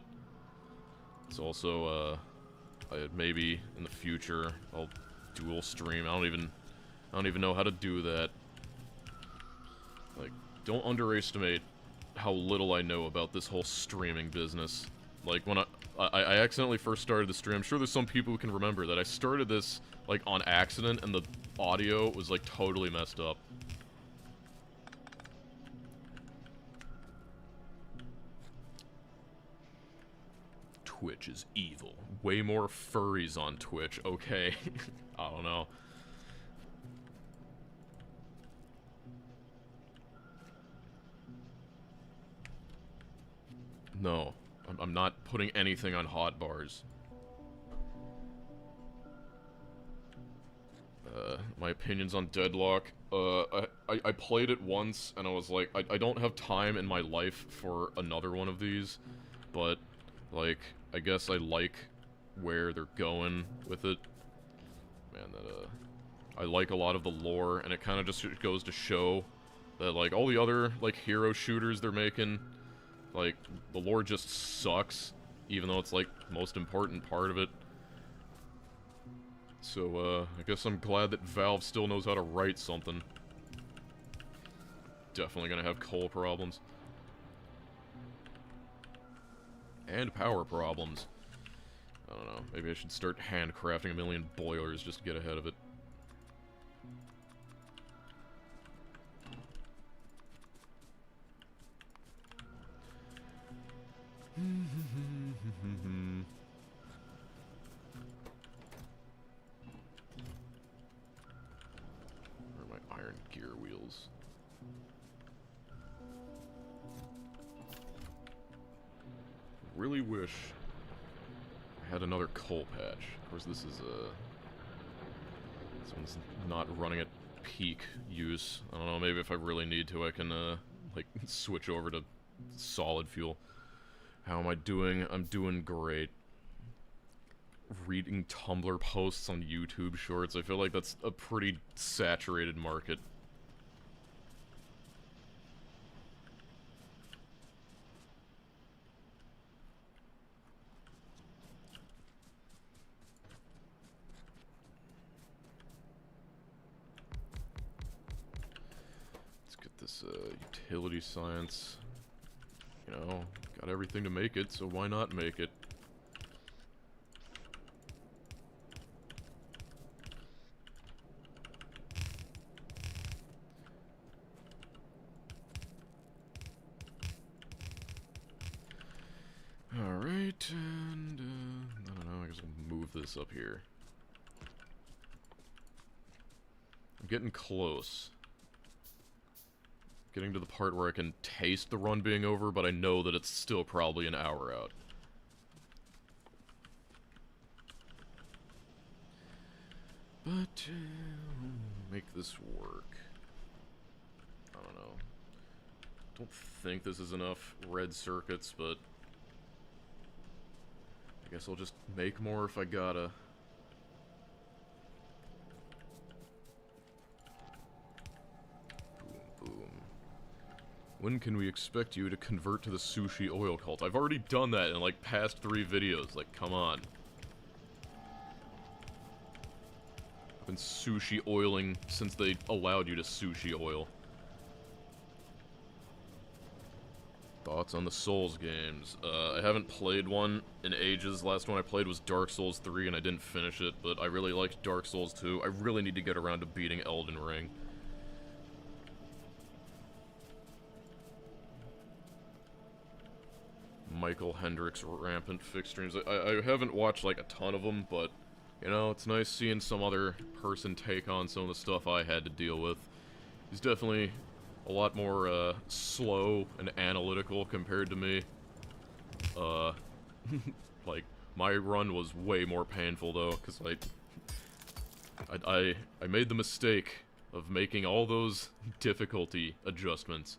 it's also, maybe in the future I'll dual stream. I don't even know how to do that. Like, don't underestimate how little I know about this whole streaming business. Like, when I accidentally first started the stream, I'm sure there's some people who can remember that I started this, like, on accident, and the audio was, like, totally messed up. Twitch is evil. Way more furries on Twitch, okay. I don't know. No, I'm not putting anything on hot bars. My opinions on Deadlock. I played it once, and I was like, I don't have time in my life for another one of these, but, like, I guess I like where they're going with it. Man, I like a lot of the lore, and it kind of just goes to show that, like, all the other, like, hero shooters they're making, like, the lore just sucks, even though it's, like, the most important part of it. So, I guess I'm glad that Valve still knows how to write something. Definitely gonna have coal problems. And power problems. I don't know, maybe I should start handcrafting a million boilers just to get ahead of it. Where are my iron gear wheels? Really wish I had another coal patch. Of course, this is this one's not running at peak use. I don't know, maybe if I really need to, I can, like, switch over to solid fuel. How am I doing? I'm doing great. Reading Tumblr posts on YouTube Shorts, I feel like that's a pretty saturated market. This, utility science, you know, got everything to make it, so why not make it? Alright, and, I don't know, I guess I'll move this up here. I'm getting close. Getting to the part where I can taste the run being over, but I know that it's still probably an hour out. But, make this work. I don't know. Don't think this is enough red circuits, but I guess I'll just make more if I gotta. When can we expect you to convert to the sushi oil cult? I've already done that in, like, past 3 videos. Like, come on. I've been sushi oiling since they allowed you to sushi oil. Thoughts on the Souls games? I haven't played one in ages. Last one I played was Dark Souls 3, and I didn't finish it, but I really liked Dark Souls 2. I really need to get around to beating Elden Ring. Michael Hendricks rampant fix streams. I haven't watched, like, a ton of them, but, you know, it's nice seeing some other person take on some of the stuff I had to deal with. He's definitely a lot more, slow and analytical compared to me. Like, my run was way more painful, though, because, like, I made the mistake of making all those difficulty adjustments.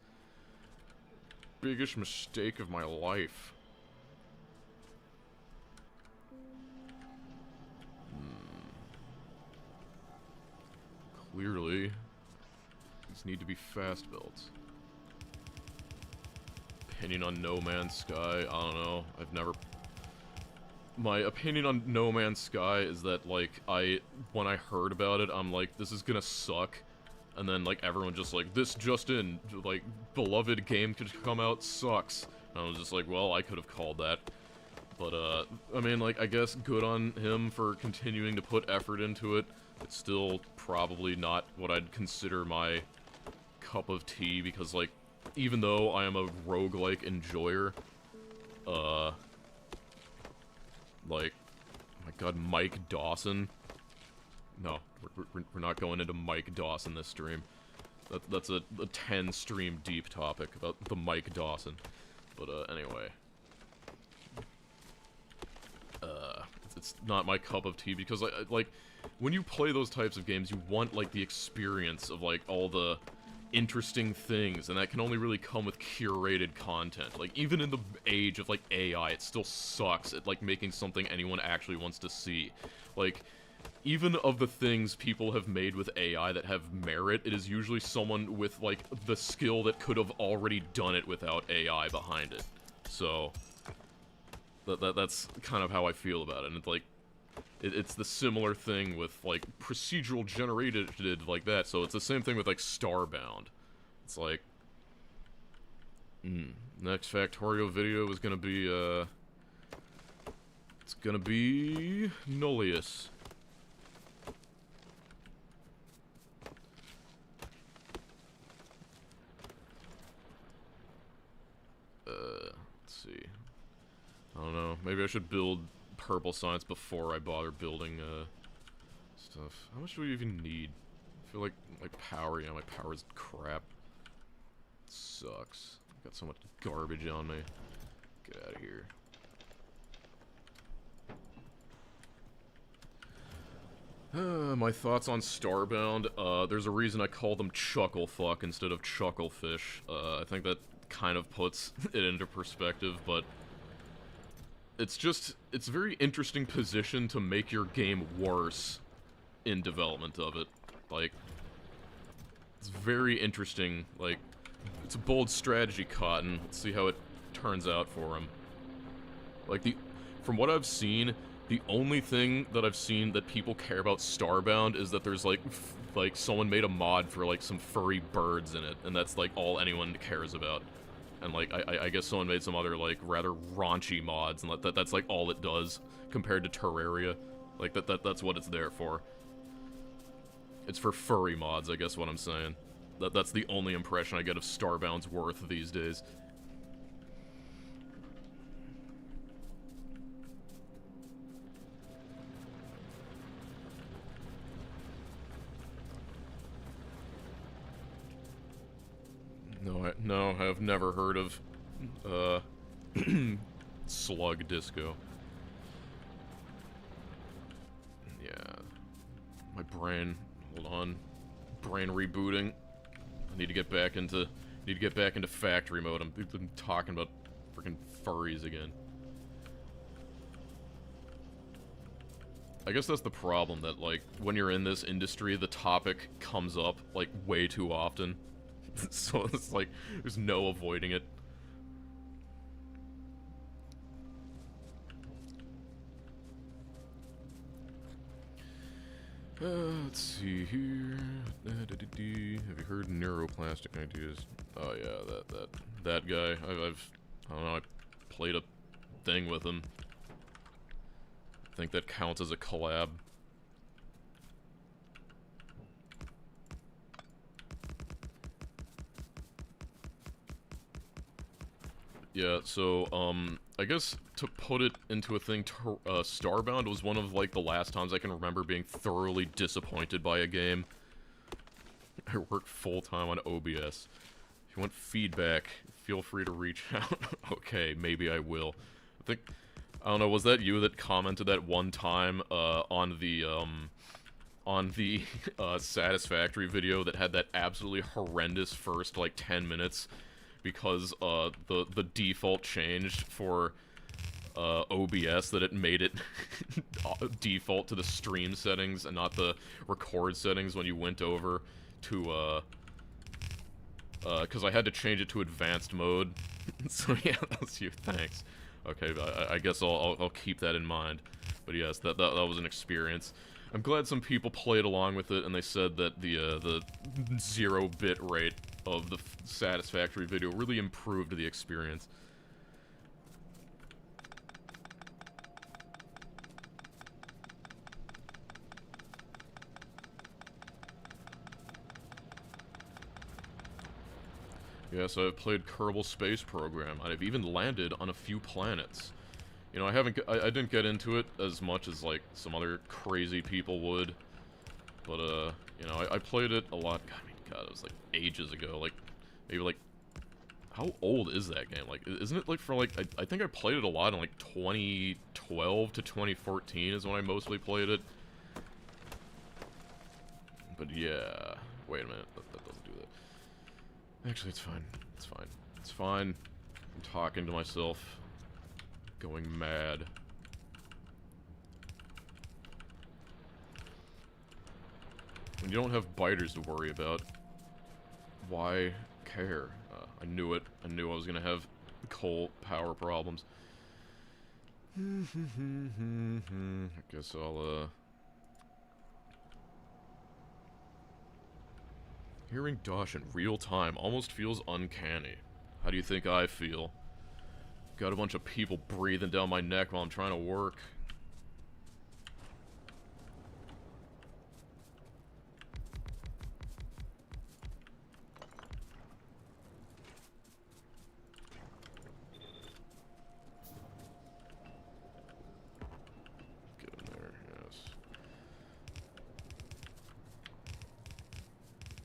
Biggest mistake of my life. Clearly, these need to be fast builds. Opinion on No Man's Sky, I don't know. I've never... My opinion on No Man's Sky is that, like, when I heard about it, I'm like, this is gonna suck. And then, like, everyone just like, this just in, like, beloved game could come out, sucks. And I was just like, well, I could have called that. But, I mean, like, I guess good on him for continuing to put effort into it. It's still probably not what I'd consider my cup of tea, because, like, even though I am a roguelike enjoyer, Like, oh my god, Mike Dawson. No, we're not going into Mike Dawson this stream. That's a 10 stream deep topic about the Mike Dawson. But anyway. It's not my cup of tea because like when you play those types of games, you want like the experience of like all the interesting things, and that can only really come with curated content. Like even in the age of like AI, it still sucks at like making something anyone actually wants to see. Like even of the things people have made with AI that have merit, it is usually someone with like the skill that could have already done it without AI behind it. So that's kind of how I feel about it. And it's like it's the similar thing with like procedural generated like that. So it's the same thing with like Starbound. It's like next Factorio video is gonna be it's gonna be Nullius. Let's see. I don't know. Maybe I should build purple science before I bother building stuff. How much do we even need? I feel like power. Yeah, my power's crap. It sucks. I've got so much garbage on me. Get out of here. My thoughts on Starbound. There's a reason I call them Chucklefuck instead of Chucklefish. I think that kind of puts it into perspective, but it's a very interesting position to make your game worse in development of it. Like, it's very interesting. Like, it's a bold strategy, Cotton. Let's see how it turns out for him. Like, from what I've seen, the only thing that I've seen that people care about Starbound is that there's, like someone made a mod for, like, some furry birds in it, and that's, like, all anyone cares about. And, like, I guess someone made some other, like, rather raunchy mods, and that's, like, all it does, compared to Terraria. Like, that's what it's there for. It's for furry mods, I guess what I'm saying. That's the only impression I get of Starbound's worth these days. No, I've never heard of, Slug Disco. Yeah. My brain, hold on. Brain rebooting. I need to get back into factory mode. I'm talking about freaking furries again. I guess that's the problem, that, like, when you're in this industry, the topic comes up, like, way too often. So it's like, there's no avoiding it. Let's see here. Have you heard neuroplastic ideas? Oh yeah, that guy. I don't know, I played a thing with him. I think that counts as a collab. Yeah, so, I guess to put it into a thing, Starbound was one of, like, the last times I can remember being thoroughly disappointed by a game. I work full-time on OBS. If you want feedback, feel free to reach out. Okay, maybe I will. I don't know, was that you that commented that one time, on the Satisfactory video that had that absolutely horrendous first, like, 10 minutes? Because the default changed for OBS, that it made it default to the stream settings and not the record settings when you went over to because I had to change it to advanced mode. So yeah, that's you. Thanks. Okay, I guess I'll keep that in mind. But yes, that was an experience. I'm glad some people played along with it, and they said that the 0-bit rate of the Satisfactory video really improved the experience. Yes, I've played Kerbal Space Program, and I've even landed on a few planets. You know, I didn't get into it as much as, like, some other crazy people would. But, you know, I played it a lot. God, I mean, God, it was, like, ages ago. Like, maybe, like, how old is that game? Like, isn't it, like, for, like, I think I played it a lot in, like, 2012 to 2014 is when I mostly played it. But, yeah. Wait a minute. That doesn't do that. Actually, it's fine. It's fine. It's fine. I'm talking to myself. Going mad. When you don't have biters to worry about, why care? I knew it. I knew I was gonna have coal power problems. I guess I'll, Hearing Dosh in real time almost feels uncanny. How do you think I feel? Got a bunch of people breathing down my neck while I'm trying to work. Get in there, yes.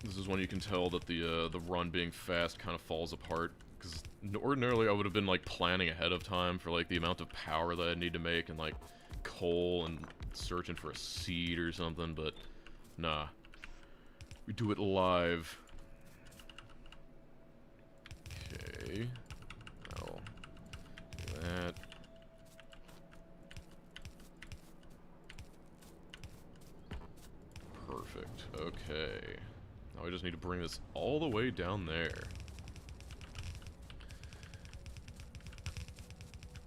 This is when you can tell that the run being fast kind of falls apart. Because ordinarily I would have been, like, planning ahead of time for, like, the amount of power that I need to make and, like, coal and searching for a seed or something, but nah. We do it live. Okay. I'll do that. Perfect. Okay. Now I just need to bring this all the way down there.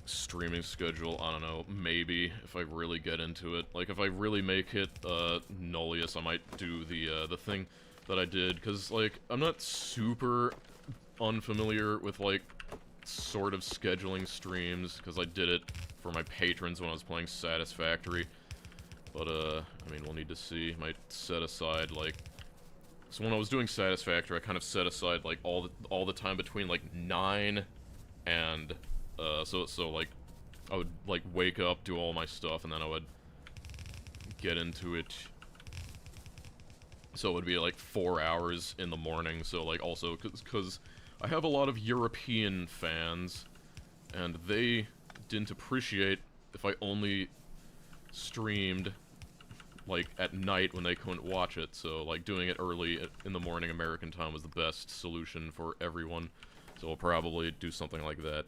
Streaming schedule, I don't know, maybe, if I really get into it. Like, if I really make it, Nullius, I might do the thing that I did, because, like, I'm not super unfamiliar with, like, sort of scheduling streams, because I did it for my patrons when I was playing Satisfactory. But, I mean, we'll need to see. Might set aside, like... So when I was doing Satisfactory, I kind of set aside, like, all the time between, like, 9 and... So, like, I would, like, wake up, do all my stuff, and then I would get into it. So it would be, like, 4 hours in the morning, so, like, also, because I have a lot of European fans, and they didn't appreciate if I only streamed, like, at night when they couldn't watch it, so, like, doing it early in the morning American time was the best solution for everyone, so I'll probably do something like that.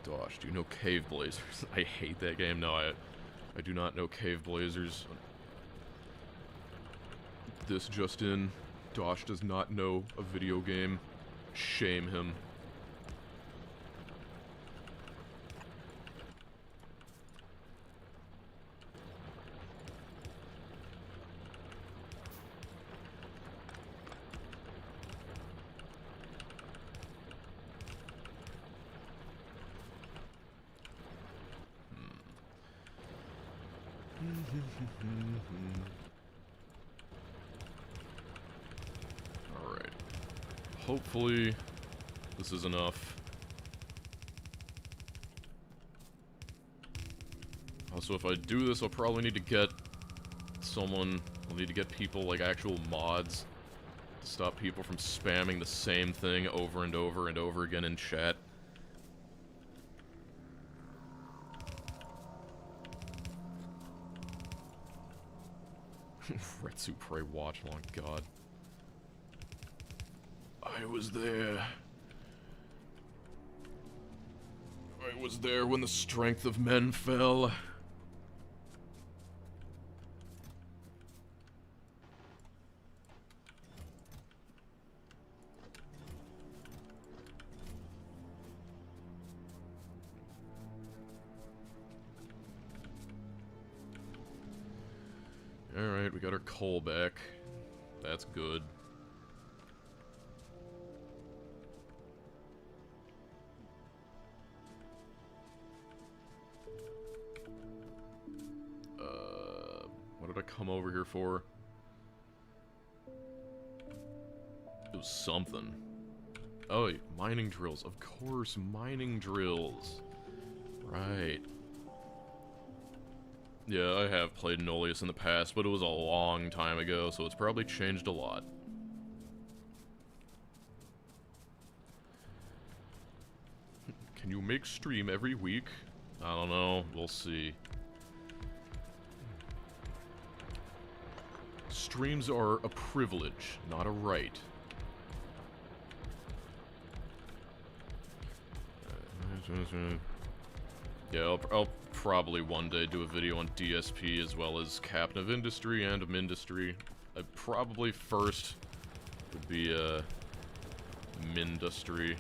Dosh, do you know Cave Blazers? I hate that game. No, I do not know Cave Blazers. This just in. Dosh does not know a video game. Shame him. Alright. Hopefully, this is enough. Also, if I do this, I'll probably need to get someone... I'll need to get people, like, actual mods to stop people from spamming the same thing over and over and over again in chat. Retsu Pray Watch Long, God. I was there. I was there when the strength of men fell. Alright, we got our coal back. That's good. What did I come over here for? It was something. Oh, mining drills. Of course, mining drills. Right. Yeah, I have played Nolius in the past, but it was a long time ago, so it's probably changed a lot. Can you make stream every week? I don't know. We'll see. Streams are a privilege, not a right. Yeah, I'll probably one day do a video on DSP as well as Captain of Industry and Mindustry. Probably first would be Mindustry.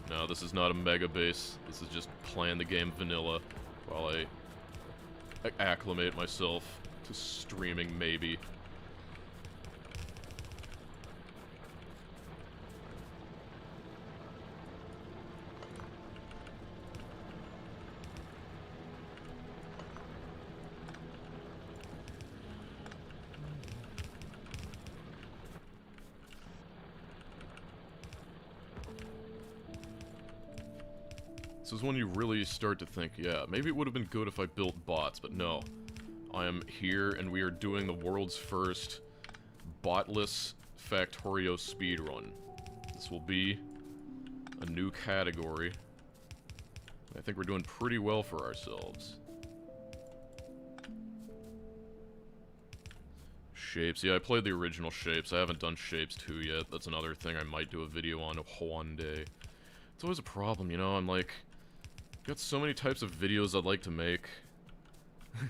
No, this is not a mega base. This is just playing the game vanilla while I acclimate myself to streaming, maybe. This is when you really start to think, yeah, maybe it would have been good if I built bots, but no. I am here, and we are doing the world's first botless Factorio speedrun. This will be a new category. I think we're doing pretty well for ourselves. Shapes. Yeah, I played the original Shapes. I haven't done Shapes 2 yet. That's another thing I might do a video on one day. It's always a problem, you know? I'm like... got so many types of videos I'd like to make.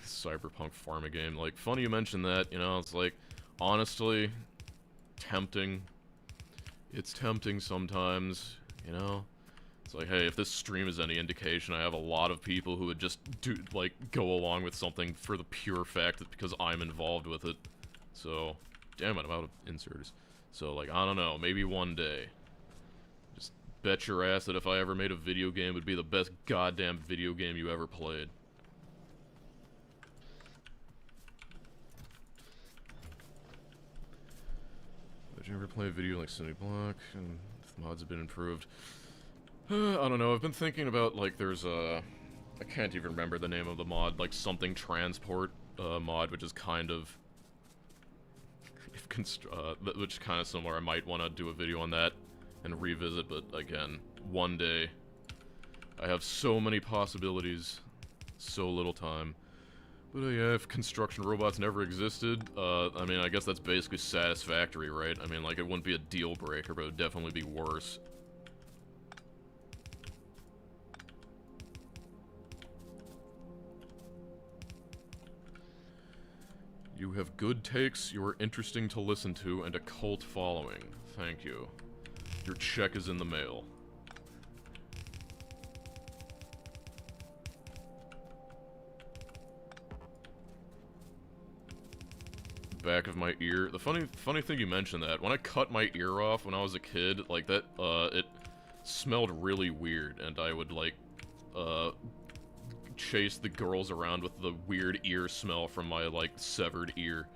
Cyberpunk farming game. Like, funny you mentioned that, you know? It's like, honestly, tempting. It's tempting sometimes, you know? It's like, hey, if this stream is any indication, I have a lot of people who would just go along with something for the pure fact that because I'm involved with it. So, damn it, I'm out of inserts. So, like, I don't know, maybe one day. Just bet your ass that if I ever made a video game, it would be the best goddamn video game you ever played. Did you ever play a video like City Block? And if mods have been improved? I don't know, I've been thinking about, like, there's a... I can't even remember the name of the mod, like, something transport mod, which is kind of... which is kind of similar. I might want to do a video on that and revisit, but again, one day. I have so many possibilities, so little time. But yeah, if construction robots never existed, I mean, I guess that's basically satisfactory, right? I mean, like, it wouldn't be a deal breaker, but it would definitely be worse. You have good takes, you are interesting to listen to, and a cult following. Thank you. Your check is in the mail. Back of my ear. The funny thing you mentioned that. When I cut my ear off when I was a kid, like that, it smelled really weird, and I would, like, chase the girls around with the weird ear smell from my, like, severed ear.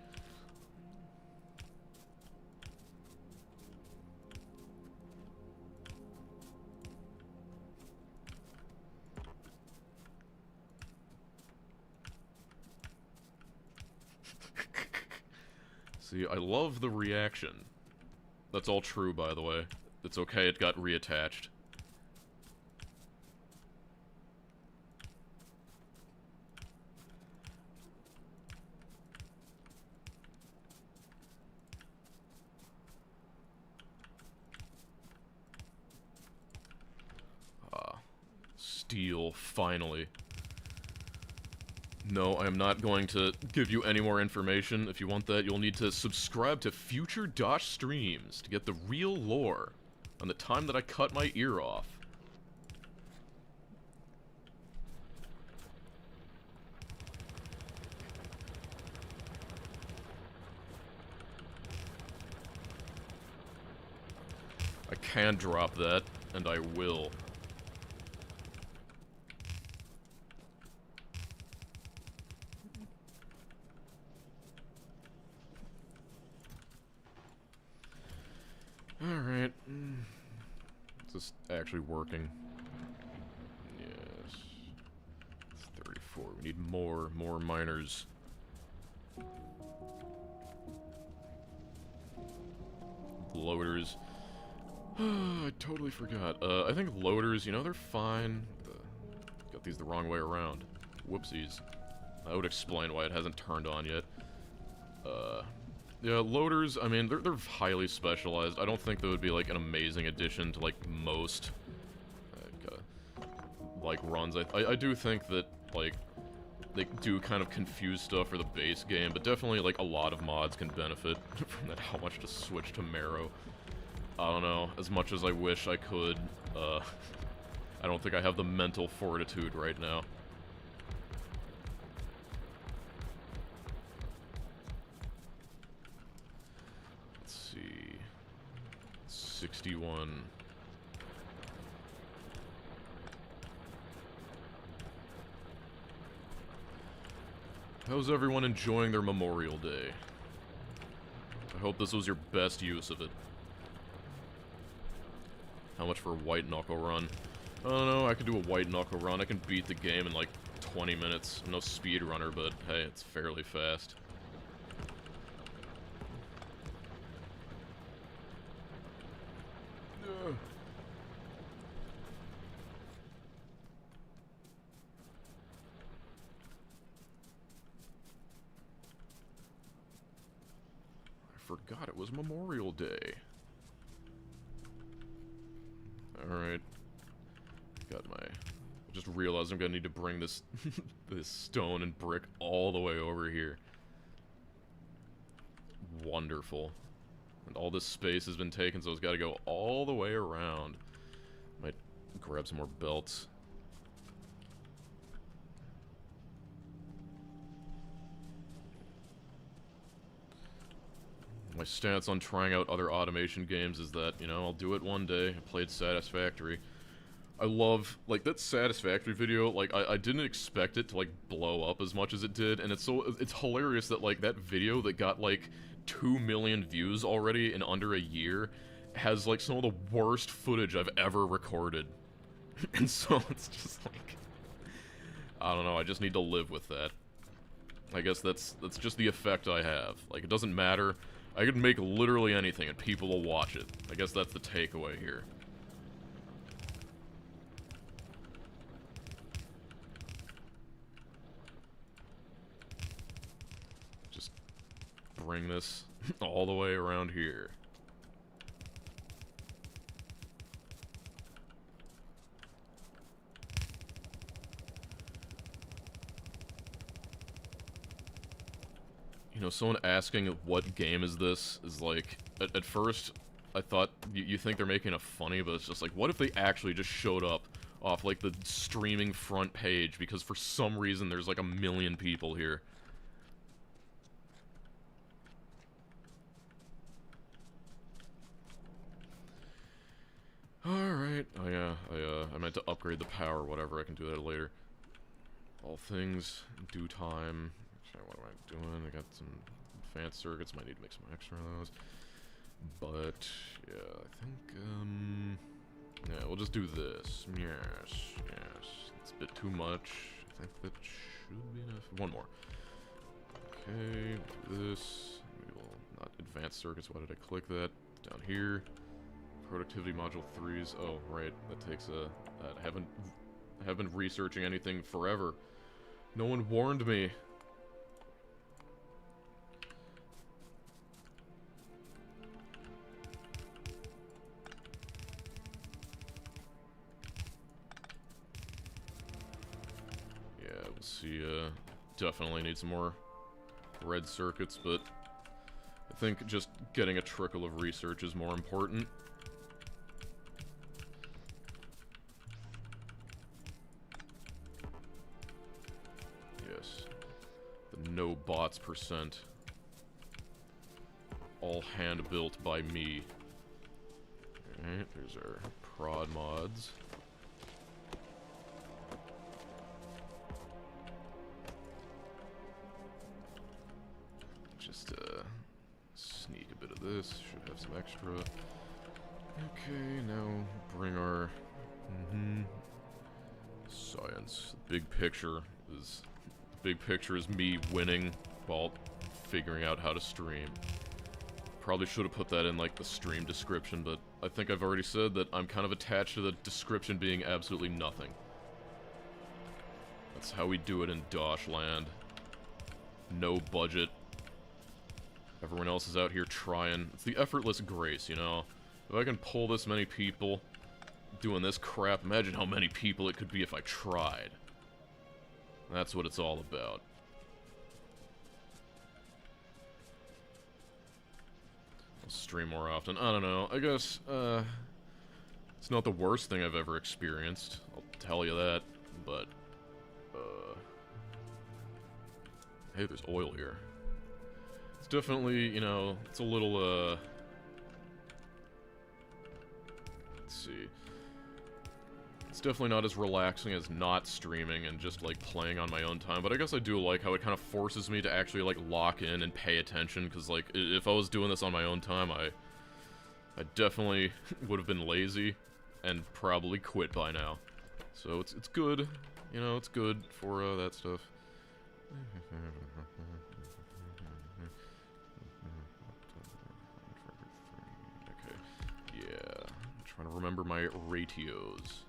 See, I love the reaction. That's all true, by the way. It's okay, it got reattached. Steel, finally. No, I am not going to give you any more information. If you want that, you'll need to subscribe to future Dosh streams to get the real lore on the time that I cut my ear off. I can drop that, and I will. Alright. Alright. Is this actually working? Yes. It's 34. We need more miners. Loaders. I totally forgot. I think loaders, you know, they're fine. Got these the wrong way around. Whoopsies. That would explain why it hasn't turned on yet. Yeah, loaders, I mean, they're highly specialized. I don't think they would be, like, an amazing addition to, like, most, like, runs. I do think that, like, they do kind of confuse stuff for the base game, but definitely, like, a lot of mods can benefit from that, how much to switch to Marrow. I don't know, as much as I wish I could, I don't think I have the mental fortitude right now. Let's see... 61... How's everyone enjoying their Memorial Day? I hope this was your best use of it. How much for a white knuckle run? I don't know, I could do a white knuckle run. I can beat the game in like 20 minutes. I'm no speedrunner, but hey, it's fairly fast. Forgot it was Memorial Day. Alright. Got my... I just realized I'm gonna need to bring this this stone and brick all the way over here. Wonderful. And all this space has been taken, so it's gotta go all the way around. Might grab some more belts. My stance on trying out other automation games is that, you know, I'll do it one day. I played Satisfactory. I love, like, that Satisfactory video, like, I didn't expect it to, like, blow up as much as it did, and it's hilarious that, like, that video that got, like, 2 million views already in under a year has, like, some of the worst footage I've ever recorded. And so, it's just, like, I don't know, I just need to live with that. I guess that's just the effect I have. Like, it doesn't matter. I could make literally anything and people will watch it. I guess that's the takeaway here. Just bring this all the way around here. You know, someone asking what game is this is like, at first, I thought, you think they're making it funny, but it's just like, what if they actually just showed up off, like, the streaming front page, because for some reason there's like 1 million people here. Alright, I meant to upgrade the power or whatever, I can do that later. All things in due time. What am I doing? I got some advanced circuits, might need to make some extra of those. But, yeah, I think, yeah, we'll just do this. Yes, yes. It's a bit too much. I think that should be enough. One more. Okay, do this. We will not advanced circuits. Why did I click that? Down here. Productivity module 3s. Oh, right. That takes a... I haven't been researching anything forever. No one warned me. See, definitely need some more red circuits, but I think just getting a trickle of research is more important. Yes. The no bots %. All hand-built by me. Alright, there's our prod mods. Just, sneak a bit of this. Should have some extra. Okay, now bring our science. Big picture is me winning while figuring out how to stream. Probably should have put that in like the stream description, but I think I've already said that I'm kind of attached to the description being absolutely nothing. That's how we do it in Doshland. No budget. Everyone else is out here trying. It's the effortless grace, you know? If I can pull this many people doing this crap, imagine how many people it could be if I tried. That's what it's all about. I'll stream more often. I don't know. I guess, it's not the worst thing I've ever experienced. I'll tell you that. But, hey, there's oil here. It's definitely, you know, it's a little, let's see. It's definitely not as relaxing as not streaming and just, like, playing on my own time, but I guess I do like how it kind of forces me to actually, like, lock in and pay attention, because, like, if I was doing this on my own time, I definitely would have been lazy and probably quit by now. So it's good, you know, it's good for, that stuff. Okay, yeah, I'm trying to remember my ratios.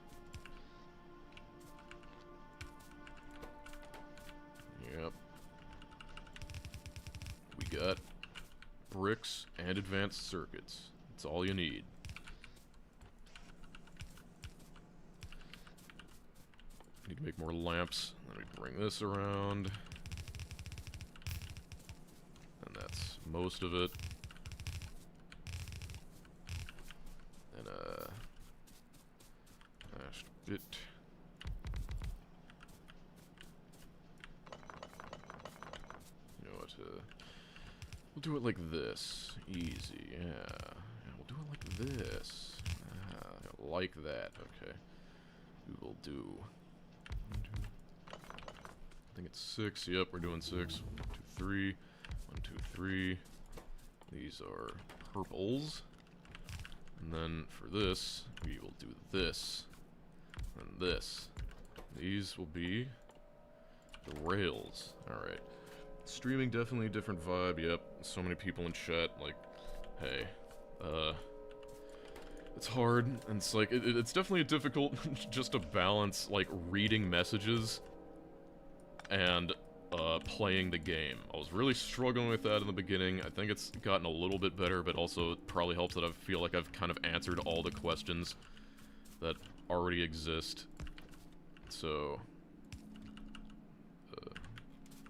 Yep. We got bricks and advanced circuits. That's all you need. Need to make more lamps. Let me bring this around. And that's most of it. And, last bit. You know what, we'll do it like this. Easy, yeah. We'll do it like this. Like that, okay. We will do... I think it's 6. Yep, we're doing 6. 1, 2, 3. 1, 2, 3. These are purples. And then for this, we will do this. And this. These will be the rails. Alright. Streaming, definitely a different vibe. Yep. So many people in chat, like, hey, it's hard, and it's like, it's definitely difficult just to balance, like, reading messages and, playing the game. I was really struggling with that in the beginning. I think it's gotten a little bit better, but also it probably helps that I feel like I've kind of answered all the questions that already exist. So,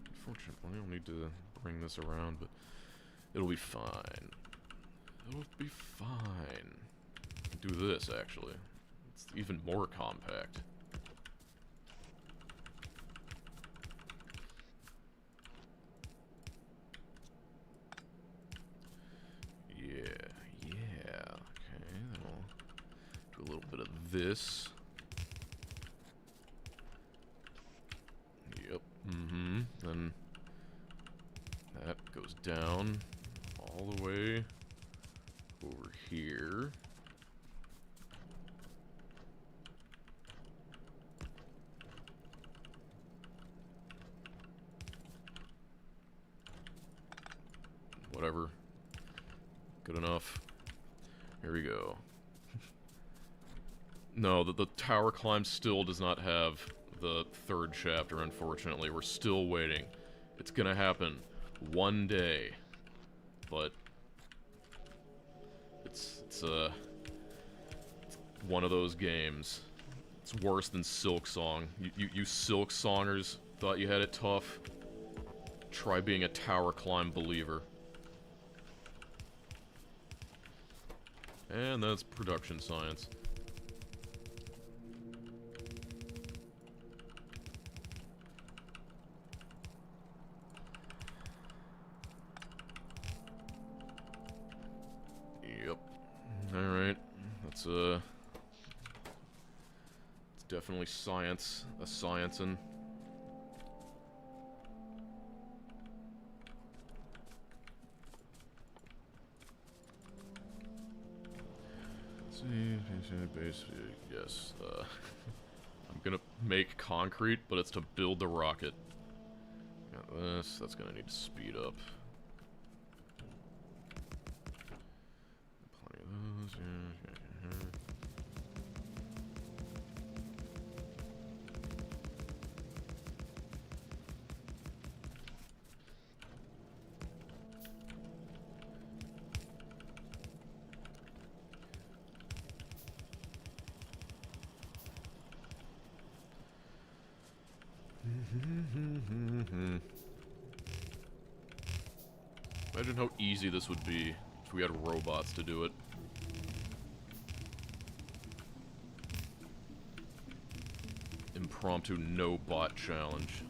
unfortunately, I'll need to bring this around, but it'll be fine. It'll be fine. Do this, actually. It's even more compact. Yeah. Okay, then we'll do a little bit of this. Yep, then that goes down all the way over here. Whatever. Good enough. Here we go. No, the tower climb still does not have the 3rd chapter, unfortunately. We're still waiting. It's gonna happen one day. But it's one of those games. It's worse than Silk Song. You Silk Songers thought you had it tough. Try being a tower climb believer. And that's production science. Yep. Alright. That's, it's definitely science. A sciencin'. Base, yes. I'm gonna make concrete, but it's to build the rocket. Got this. That's gonna need to speed up. Plenty of those. Yeah. Imagine how easy this would be if we had robots to do it. Impromptu no bot challenge.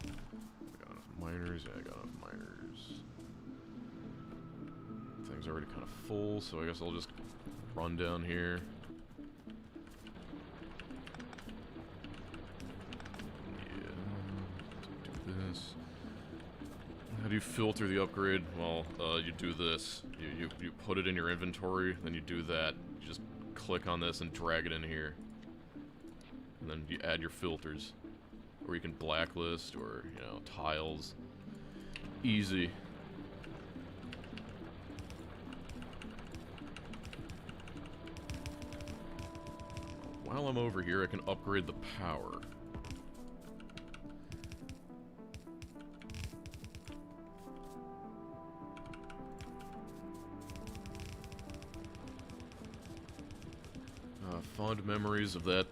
I got enough miners? Yeah, I got enough miners. Thing's already kind of full, so I guess I'll just run down here. How do you filter the upgrade? Well, you do this. You put it in your inventory, then you do that. You just click on this and drag it in here. And then you add your filters. Or you can blacklist, or, you know, tiles. Easy. While I'm over here, I can upgrade the power. Fond memories of that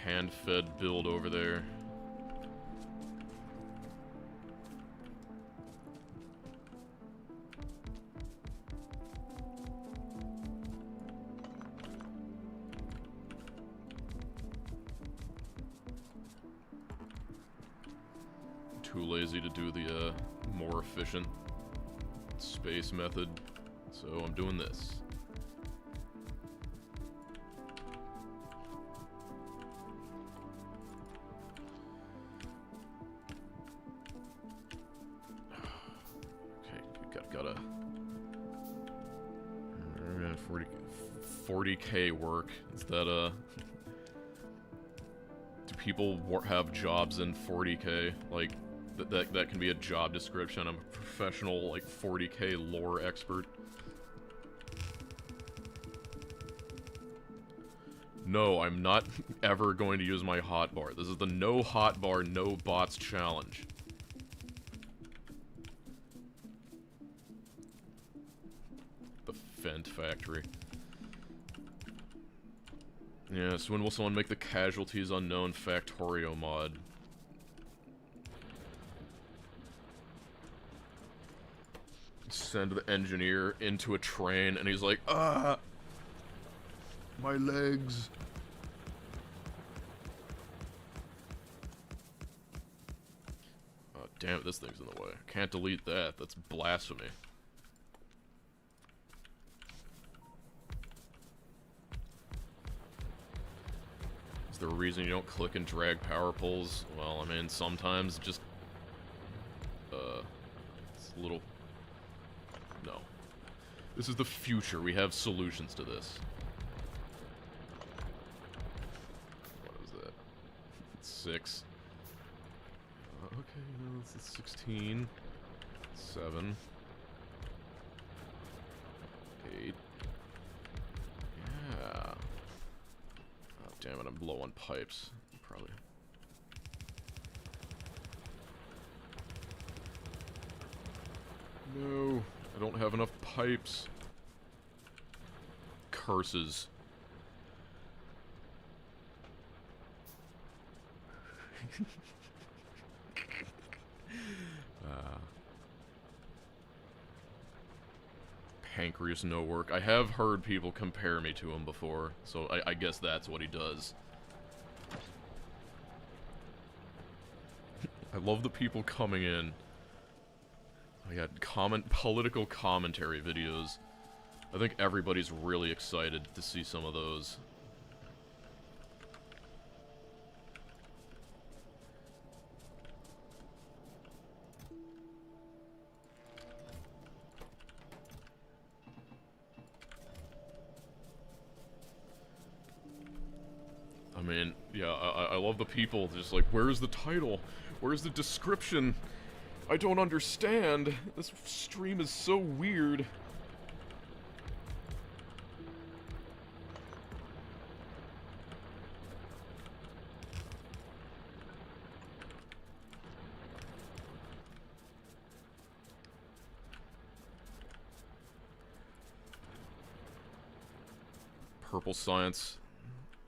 hand-fed build over there. Too lazy to do the more efficient space method, so I'm doing this. Gotta 40K work. Is that do people have jobs in 40K? Like that can be a job description. I'm a professional like 40K lore expert. No, I'm not ever going to use my hotbar. This is the no hotbar, no bots challenge. Vent factory. Yes, when will someone make the casualties unknown Factorio mod? Send the engineer into a train and he's like, ah, my legs. Oh, damn it, this thing's in the way. Can't delete that. That's blasphemy. The reason you don't click and drag power poles? Well, I mean, sometimes just, it's a little, no. This is the future. We have solutions to this. What is that? 6. Okay, no, this is 16. 7. 8. Yeah. Damn it, I'm low on pipes. Probably. No, I don't have enough pipes. Curses. Pancreas no work. I have heard people compare me to him before, so I guess that's what he does. I love the people coming in. I got political commentary videos. I think everybody's really excited to see some of those. mean, yeah, I love the people just like, where's the title? Where's the description? I don't understand. This stream is so weird. Purple science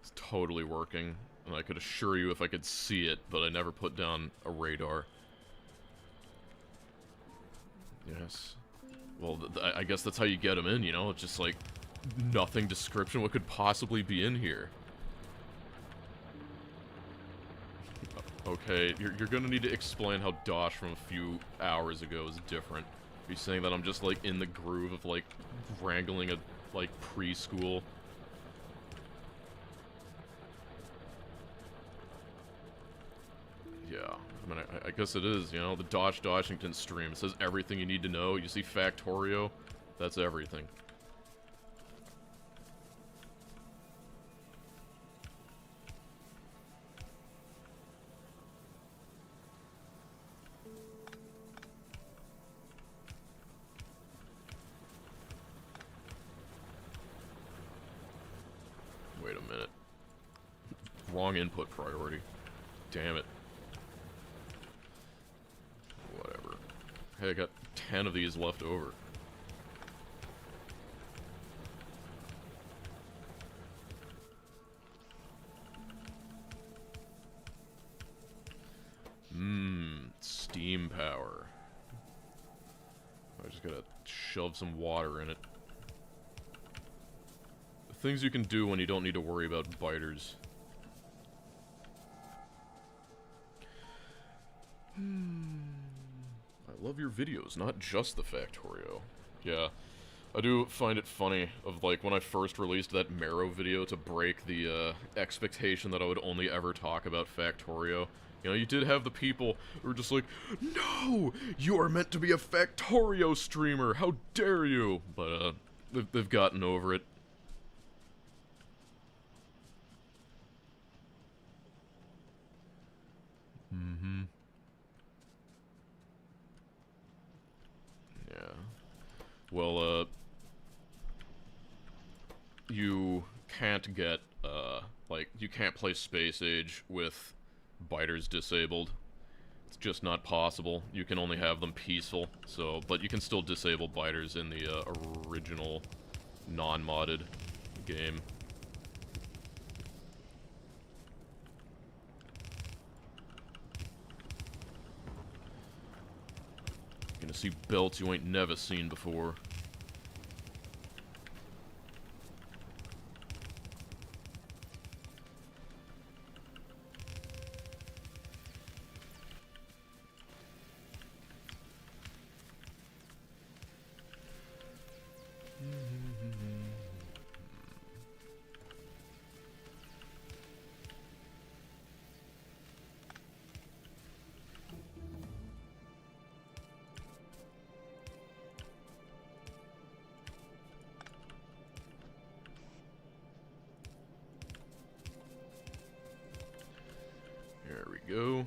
is totally working, and I could assure you if I could see it, but I never put down a radar. Yes. Well, I guess that's how you get them in, you know? It's just like, nothing description, what could possibly be in here? Okay, you're gonna need to explain how Dosh from a few hours ago is different. Are you saying that I'm just, like, in the groove of, like, wrangling a, like, preschool? Yeah, I mean, I guess it is, you know, the DoshDoshington stream. It says everything you need to know. You see Factorio? That's everything. Wait a minute. Wrong input priority. Damn it. Whatever. Hey, I got 10 of these left over. Steam power. I just gotta shove some water in it. The things you can do when you don't need to worry about biters. I love your videos, not just the Factorio. Yeah, I do find it funny of, like, when I first released that Marrow video to break the, expectation that I would only ever talk about Factorio. You know, you did have the people who were just like, no! You are meant to be a Factorio streamer! How dare you! But, they've gotten over it. Yeah. Well, you can't get, like, you can't play Space Age with biters disabled. It's just not possible. You can only have them peaceful, so, but you can still disable biters in the, original, non-modded game. You're gonna see belts you ain't never seen before. There we go.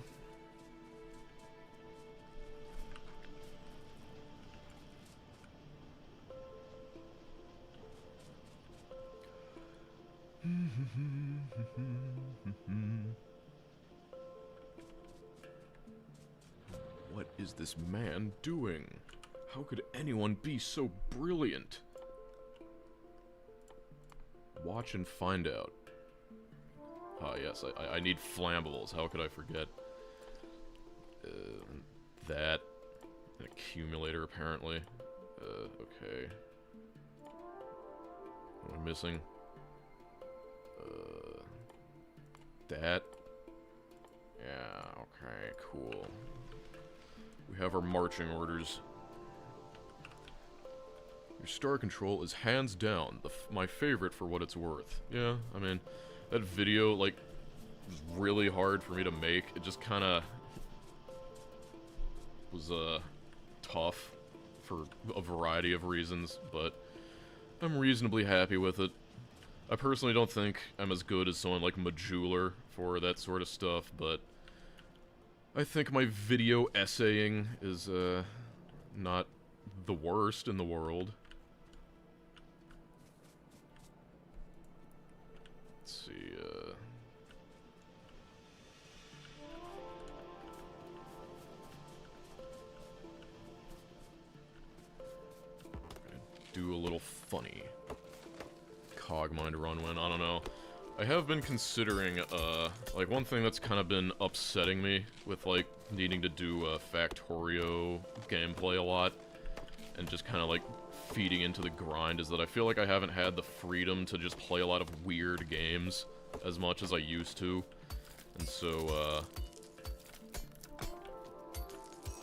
What is this man doing? How could anyone be so brilliant? Watch and find out. Ah, yes, I need flammables. How could I forget? That. An accumulator, apparently. Okay. What am I missing? That. Yeah, okay, cool. We have our marching orders. Your star control is hands down my favorite for what it's worth. Yeah, I mean, that video, like, was really hard for me to make. It just kinda was, tough for a variety of reasons, but I'm reasonably happy with it. I personally don't think I'm as good as someone like Majuler for that sort of stuff, but I think my video essaying is, not the worst in the world. Let's see, do a little funny Cogmind run when, I don't know. I have been considering, like, one thing that's kind of been upsetting me with, like, needing to do, Factorio gameplay a lot, and just kind of, like, feeding into the grind, is that I feel like I haven't had the freedom to just play a lot of weird games as much as I used to, and so,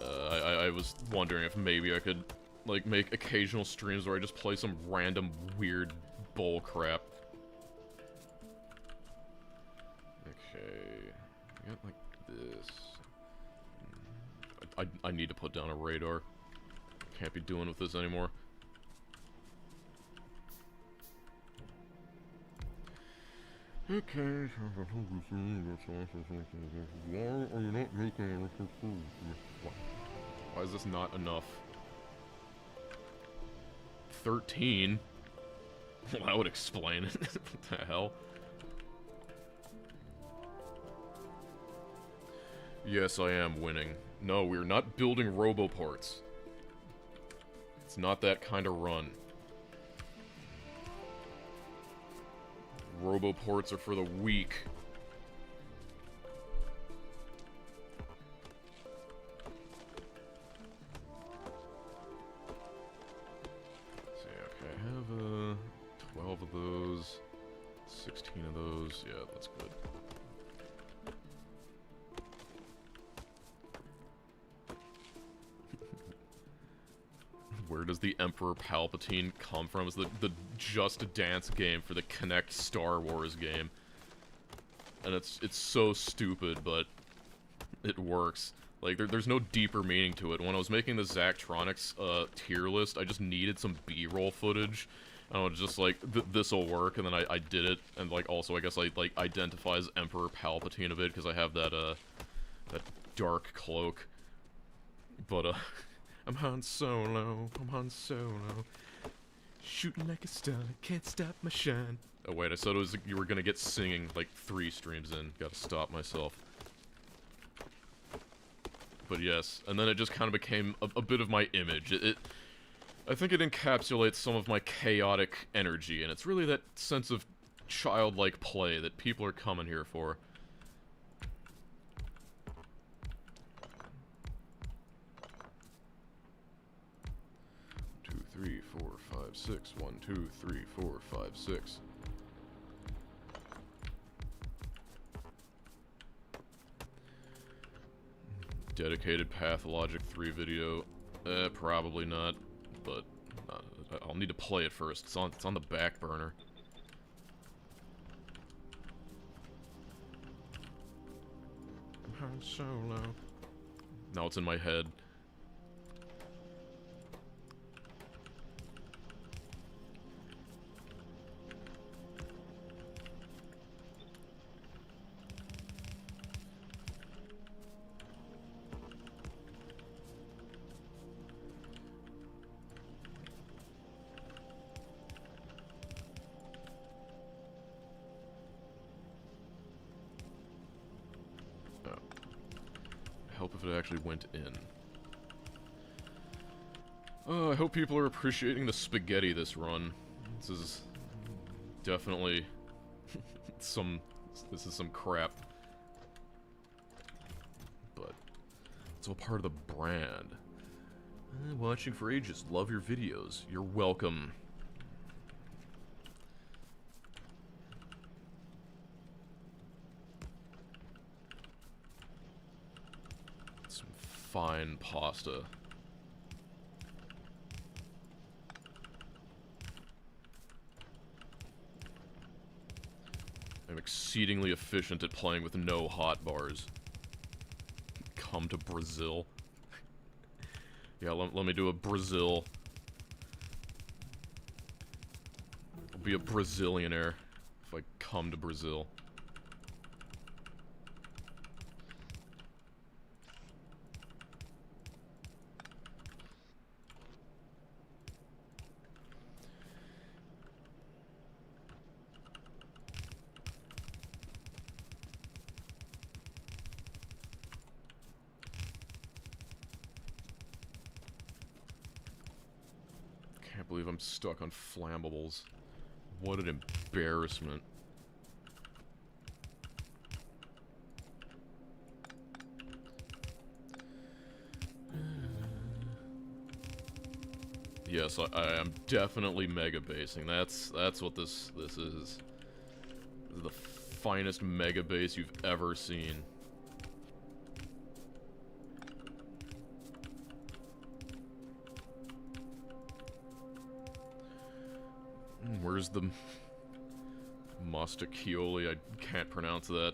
I was wondering if maybe I could, like, make occasional streams where I just play some random weird bull crap. Okay, I got like this. I need to put down a radar. Can't be doing with this anymore. Okay. Why are you not making Why is this not enough? 13? Well, that would explain it. What the hell? Yes, I am winning. No, we're not building roboparts. It's not that kind of run. Roboports are for the weak. Let's see, okay, I have 12 of those, 16 of those. Yeah, that's good. Where does the Emperor Palpatine come from? It's the Just Dance game for the Kinect Star Wars game. And it's so stupid, but it works. Like, there's no deeper meaning to it. When I was making the Zachtronics tier list, I just needed some B-roll footage. And I was just like, this'll work, and then I did it. And, like, also, I guess I, like, identify as Emperor Palpatine a bit, because I have that, that dark cloak. But, I'm Han Solo, I'm Han Solo. Shooting like a star, can't stop my shine. Oh wait, I said it was you were gonna get singing like 3 streams in. Gotta stop myself. But yes, and then it just kind of became a bit of my image. I think it encapsulates some of my chaotic energy, and it's really that sense of childlike play that people are coming here for. 3, 4, 5, 6. 1, 2, 3, 4, 5, 6. Dedicated Pathologic 3 video. Probably not, but I'll need to play it first. It's on the back burner. Han Solo. Now it's in my head. If it actually went in. Oh, I hope people are appreciating the spaghetti this run. This is definitely this is some crap. But it's all part of the brand. Watching for ages. Love your videos. You're welcome. Fine pasta. I'm exceedingly efficient at playing with no hotbars. Come to Brazil. Yeah, let me do a Brazil. I'll be a Brazilianaire. come to Brazil. Can't believe I'm stuck on flammables. What an embarrassment. Yes, I am definitely mega basing. That's what this is. This is the finest mega base you've ever seen. Where's the Mostacchioli? I can't pronounce that.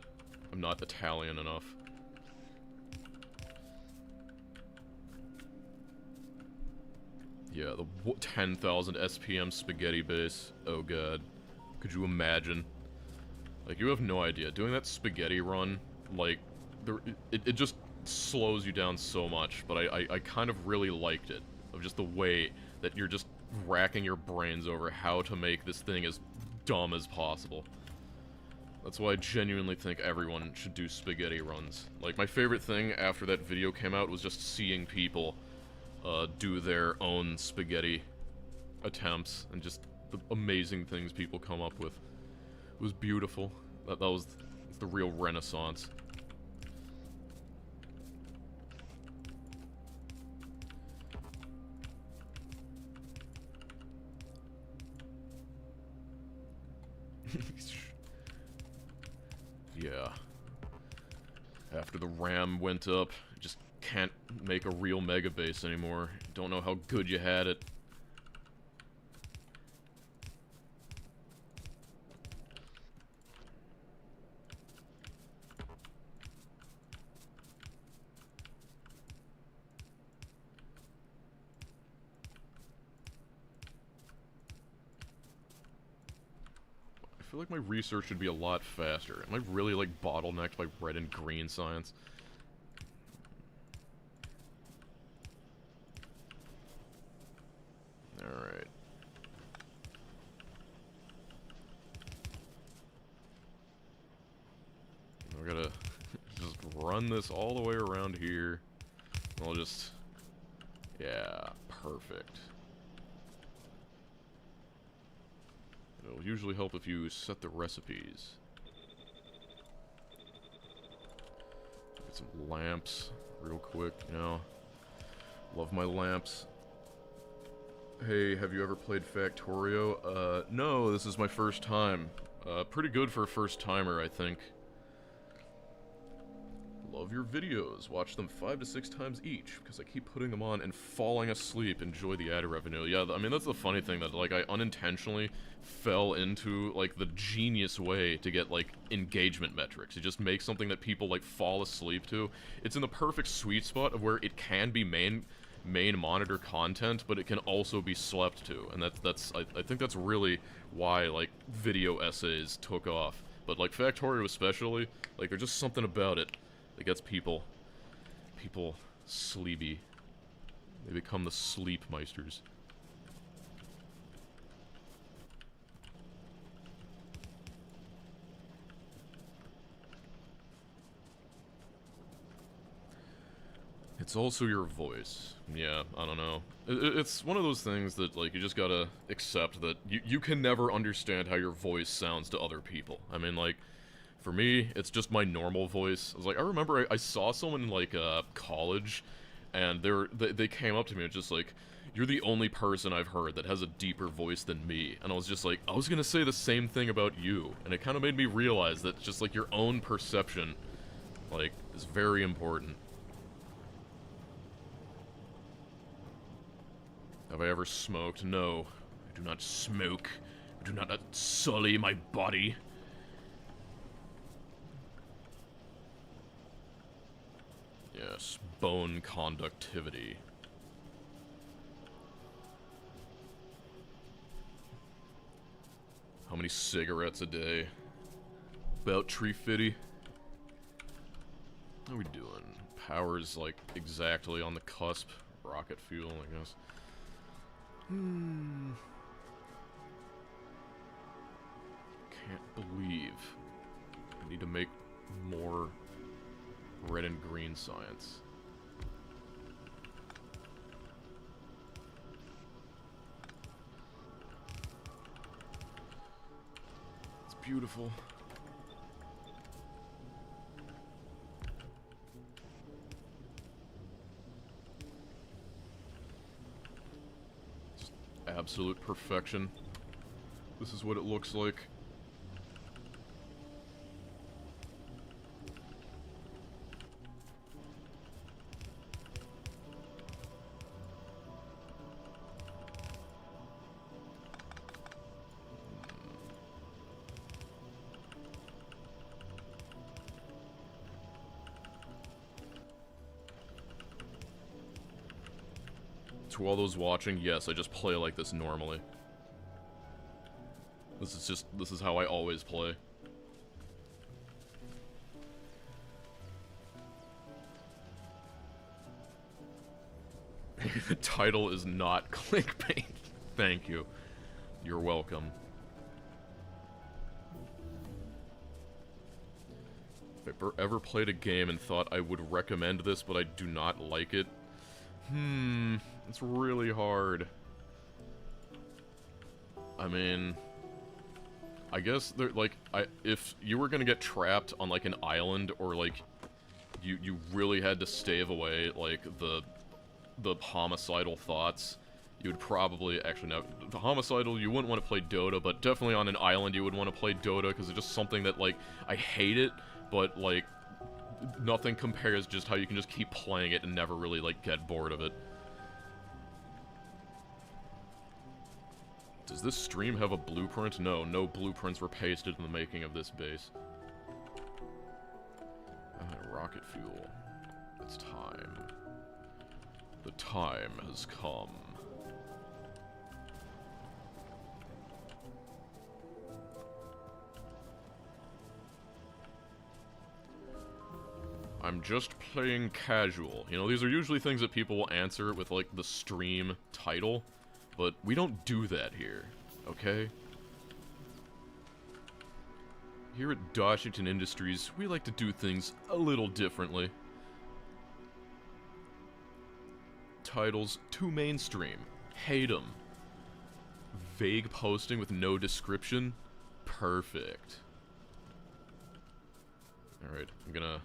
I'm not Italian enough. Yeah, the 10,000 SPM spaghetti base. Oh god. Could you imagine? Like, you have no idea. Doing that spaghetti run, like, it just slows you down so much, but I kind of really liked it. Of just the way that you're just racking your brains over how to make this thing as dumb as possible. That's why I genuinely think everyone should do spaghetti runs. Like, my favorite thing after that video came out was just seeing people do their own spaghetti attempts, and just the amazing things people come up with. It was beautiful. That was the real renaissance. Yeah. After the RAM went up, just can't make a real mega base anymore. Don't know how good you had it. I feel like my research should be a lot faster. Am I really, like, bottlenecked by red and green science? Alright. We're gonna just run this all the way around here. I'll just... yeah, perfect. It'll usually help if you set the recipes. Get some lamps real quick, you know. Love my lamps. Hey, have you ever played Factorio? No, this is my first time. Pretty good for a first-timer, I think. Love your videos. Watch them 5 to 6 times each, because I keep putting them on and falling asleep. Enjoy the ad revenue. Yeah, I mean, that's the funny thing, that, like, I unintentionally fell into, like, the genius way to get, like, engagement metrics. You just make something that people, like, fall asleep to. It's in the perfect sweet spot of where it can be main monitor content, but it can also be slept to, and I think that's really why, like, video essays took off. But, like, Factorio especially, like, there's just something about it that gets people sleepy. They become the sleep meisters. It's also your voice. Yeah, I don't know. It's one of those things that, like, you just gotta accept that you can never understand how your voice sounds to other people. I mean, like, for me, it's just my normal voice. I was like, I remember I saw someone in, like, college, and they came up to me and just like, you're the only person I've heard that has a deeper voice than me. And I was just like, I was gonna say the same thing about you. And it kind of made me realize that just, like, your own perception, like, is very important. Have I ever smoked? No. I do not smoke. I do not sully my body. Yes, bone conductivity. How many cigarettes a day? About tree fitty. How are we doing? Power's like exactly on the cusp. Rocket fuel, I guess. Can't believe I need to make more red and green science. It's beautiful. Just absolute perfection. This is what it looks like. To all those watching, yes, I just play like this normally. This is how I always play. The title is not clickbait. Thank you. You're welcome. If I ever played a game and thought I would recommend this, but I do not like it, it's really hard. I mean, I guess there, like, if you were gonna get trapped on like an island, or like you really had to stave away like the homicidal thoughts, you would probably, actually no, the homicidal, you wouldn't want to play Dota, but definitely on an island you would want to play Dota, because it's just something that, like, I hate it, but like nothing compares just how you can just keep playing it and never really like get bored of it. Does this stream have a blueprint? No, no blueprints were pasted in the making of this base. Rocket fuel. It's time. The time has come. I'm just playing casual. You know, these are usually things that people will answer with, like, the stream title, but we don't do that here, okay? Here at DoshDoshington Industries, we like to do things a little differently. Titles too mainstream. Hate 'em. Vague posting with no description. Perfect. Alright, I'm gonna...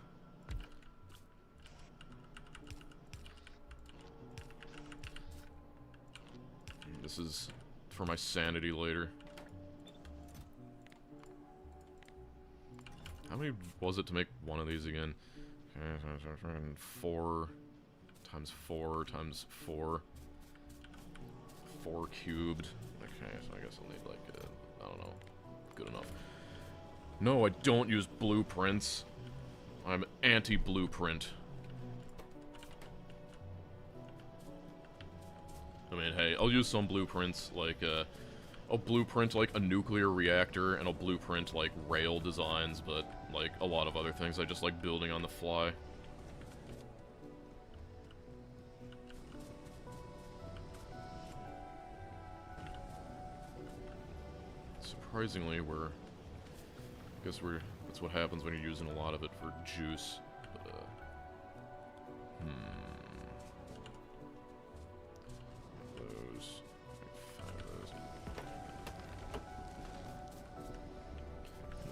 This is for my sanity later. How many was it to make one of these again? 4 times 4 times 4. 4 cubed. Okay, so I guess I'll need like a, I don't know. Good enough. No, I don't use blueprints. I'm anti-blueprint. I mean, hey, I'll use some blueprints, like, I'll blueprint, like, a nuclear reactor, and I'll blueprint, like, rail designs, but, like, a lot of other things I just like building on the fly. Surprisingly, I guess that's what happens when you're using a lot of it for juice.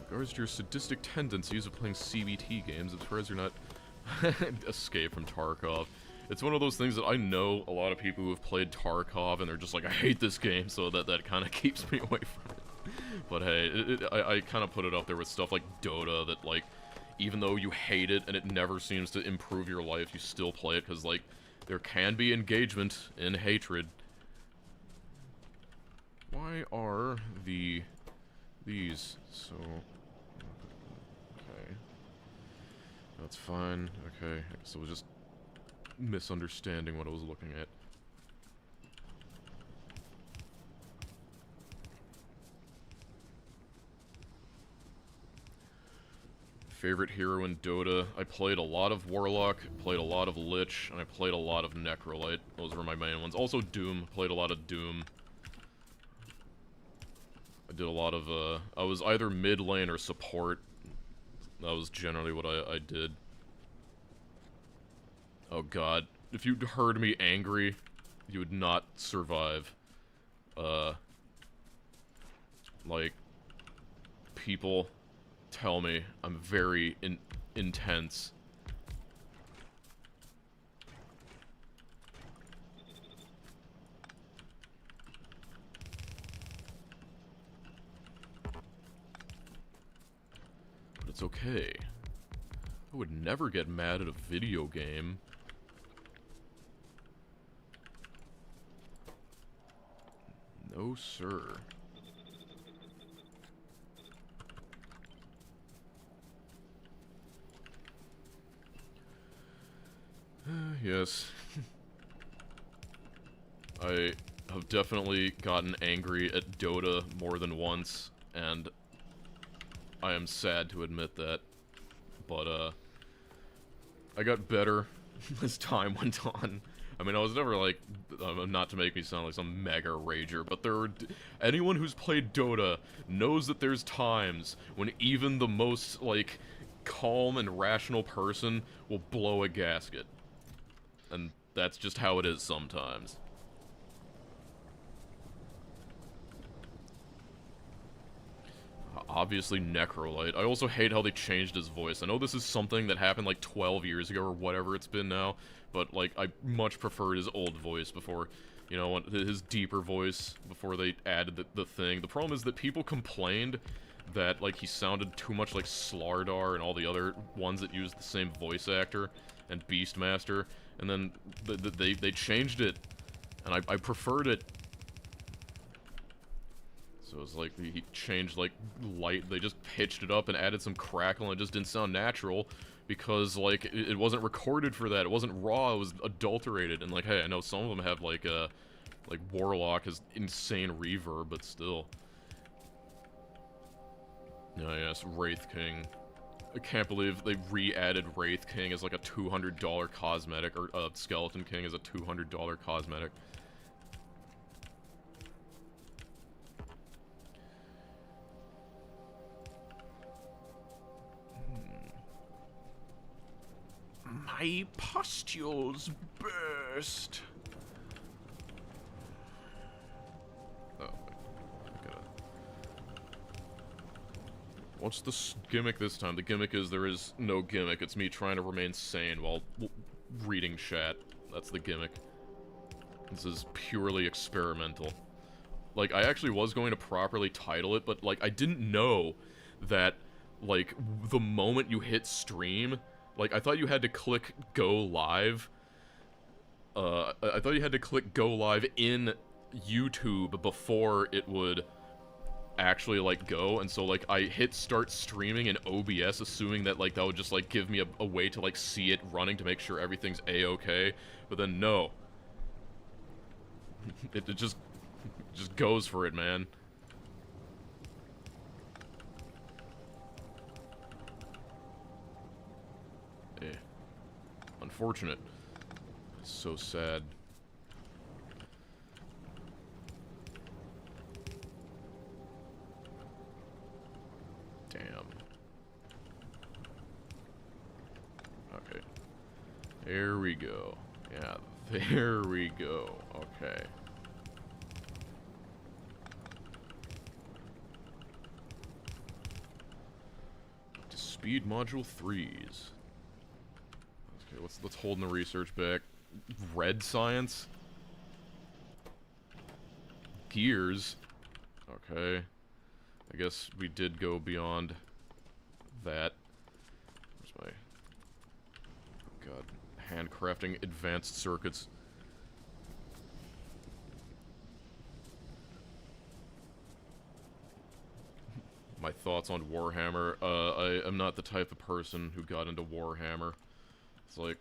In regards to your sadistic tendencies of playing CBT games, I'm surprised you're not Escape from Tarkov. It's one of those things that I know a lot of people who have played Tarkov and they're just like, I hate this game, so that kind of keeps me away from it. But hey, I kind of put it up there with stuff like Dota that, like, even though you hate it and it never seems to improve your life, you still play it because, like, there can be engagement in hatred. Why are these so... Okay. That's fine. Okay. I guess I was just misunderstanding what I was looking at. Favorite hero in Dota? I played a lot of Warlock, played a lot of Lich, and I played a lot of Necrolite. Those were my main ones. Also Doom, played a lot of Doom. I did a lot of, I was either mid lane or support. That was generally what I did. Oh god. If you heard me angry, you would not survive. Like, people tell me I'm very intense. But it's okay. I would never get mad at a video game. No, sir. Yes. I have definitely gotten angry at Dota more than once, and I am sad to admit that. But, I got better as time went on. I mean, I was never, like, not to make me sound like some mega rager, but anyone who's played Dota knows that there's times when even the most, like, calm and rational person will blow a gasket. And that's just how it is sometimes. Obviously Necrolite. I also hate how they changed his voice. I know this is something that happened like 12 years ago or whatever it's been now, but like I much preferred his old voice before, you know, his deeper voice before they added the thing. The problem is that people complained that like he sounded too much like Slardar and all the other ones that used the same voice actor and Beastmaster, and then they changed it, and I preferred it. So it's like he changed like light, they just pitched it up and added some crackle, and it just didn't sound natural because like it wasn't recorded for that. It wasn't raw, it was adulterated. And like, hey, I know some of them have like Warlock has insane reverb, but still. Yes, Wraith King. I can't believe they re-added Wraith King as like a $200 cosmetic, or Skeleton King as a $200 cosmetic. My pustules burst. Oh, I gotta... What's the gimmick this time? The gimmick is there is no gimmick. It's me trying to remain sane while reading chat. That's the gimmick. This is purely experimental. Like, I actually was going to properly title it, but, like, I didn't know that, like, the moment you hit stream... Like, I thought you had to click go live. I thought you had to click go live in YouTube before it would actually, like, go. And so, like, I hit start streaming in OBS, assuming that, like, that would just, like, give me a way to, like, see it running to make sure everything's A-okay. But then, no. It just goes for it, man. Unfortunate. So sad. Damn. Okay. There we go. Yeah, there we go. Okay. To speed module 3s. Let's hold in the research back. Red science? Gears? Okay. I guess we did go beyond that. Where's my... Oh god. Handcrafting advanced circuits. My thoughts on Warhammer. I am not the type of person who got into Warhammer. It's like,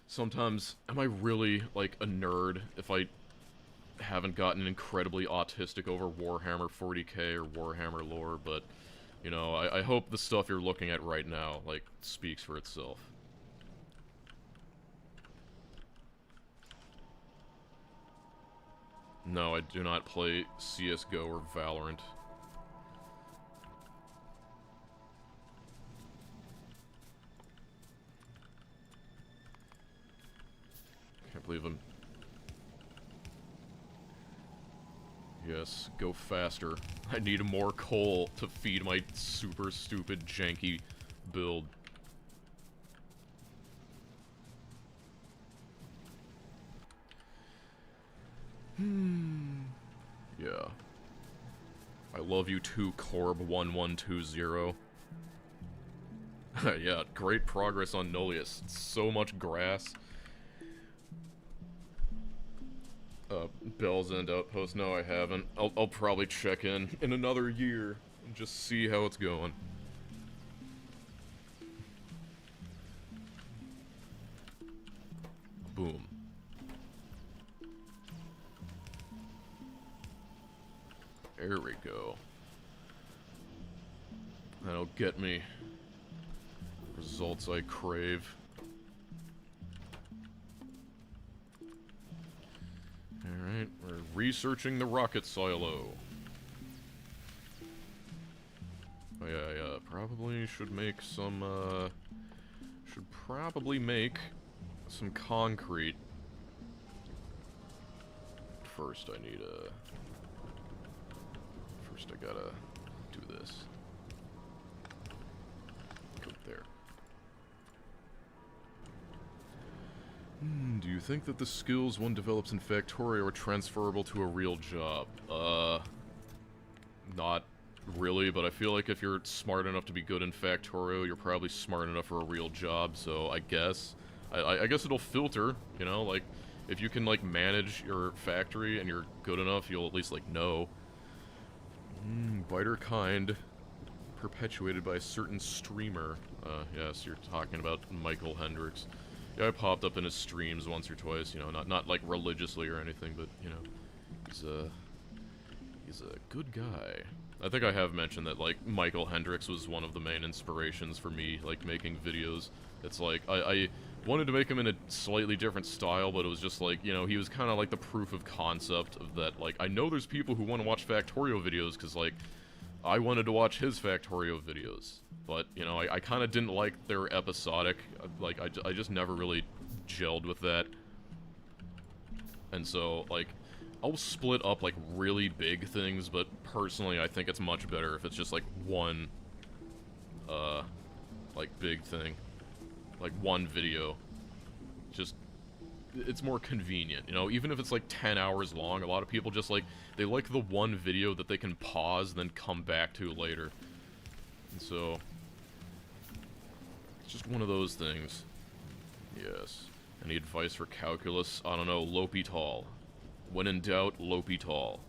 sometimes, am I really, like, a nerd if I haven't gotten incredibly autistic over Warhammer 40k or Warhammer lore, but, You know, I hope the stuff you're looking at right now, like, speaks for itself. No, I do not play CSGO or Valorant. Can't believe I'm... Yes, go faster. I need more coal to feed my super stupid, janky build. Yeah. I love you too, Corb1120. Yeah, great progress on Nullius. So much grass. Bell's End Outpost. No, I haven't. I'll probably check in another year and just see how it's going. Boom. There we go. That'll get me results I crave. Alright, we're researching the rocket silo. Oh yeah, probably should make some, should probably make some concrete. First I need first I gotta do this. Go there. Do you think that the skills one develops in Factorio are transferable to a real job? Not really, but I feel like if you're smart enough to be good in Factorio, you're probably smart enough for a real job, so I guess... I guess it'll filter, you know, like, if you can, like, manage your factory and you're good enough, you'll at least, like, know. Biter kind. Perpetuated by a certain streamer. Yes, you're talking about Michael Hendricks. Yeah, I popped up in his streams once or twice, you know, not like religiously or anything, but, you know, he's a good guy. I think I have mentioned that, like, Michael Hendricks was one of the main inspirations for me, like, making videos. It's like, I wanted to make him in a slightly different style, but it was just like, you know, he was kind of like the proof of concept of that, like, I know there's people who want to watch Factorio videos, because, like, I wanted to watch his Factorio videos. But, you know, I kind of didn't like their episodic, like, I just never really gelled with that. And so, like, I'll split up, like, really big things, but personally I think it's much better if it's just, like, one, like, big thing. Like, one video. Just, it's more convenient, you know? Even if it's, like, 10 hours long, a lot of people just, like, they like the one video that they can pause and then come back to later. And so... it's just one of those things. Yes. Any advice for calculus? I don't know, L'Hôpital. When in doubt, L'Hôpital.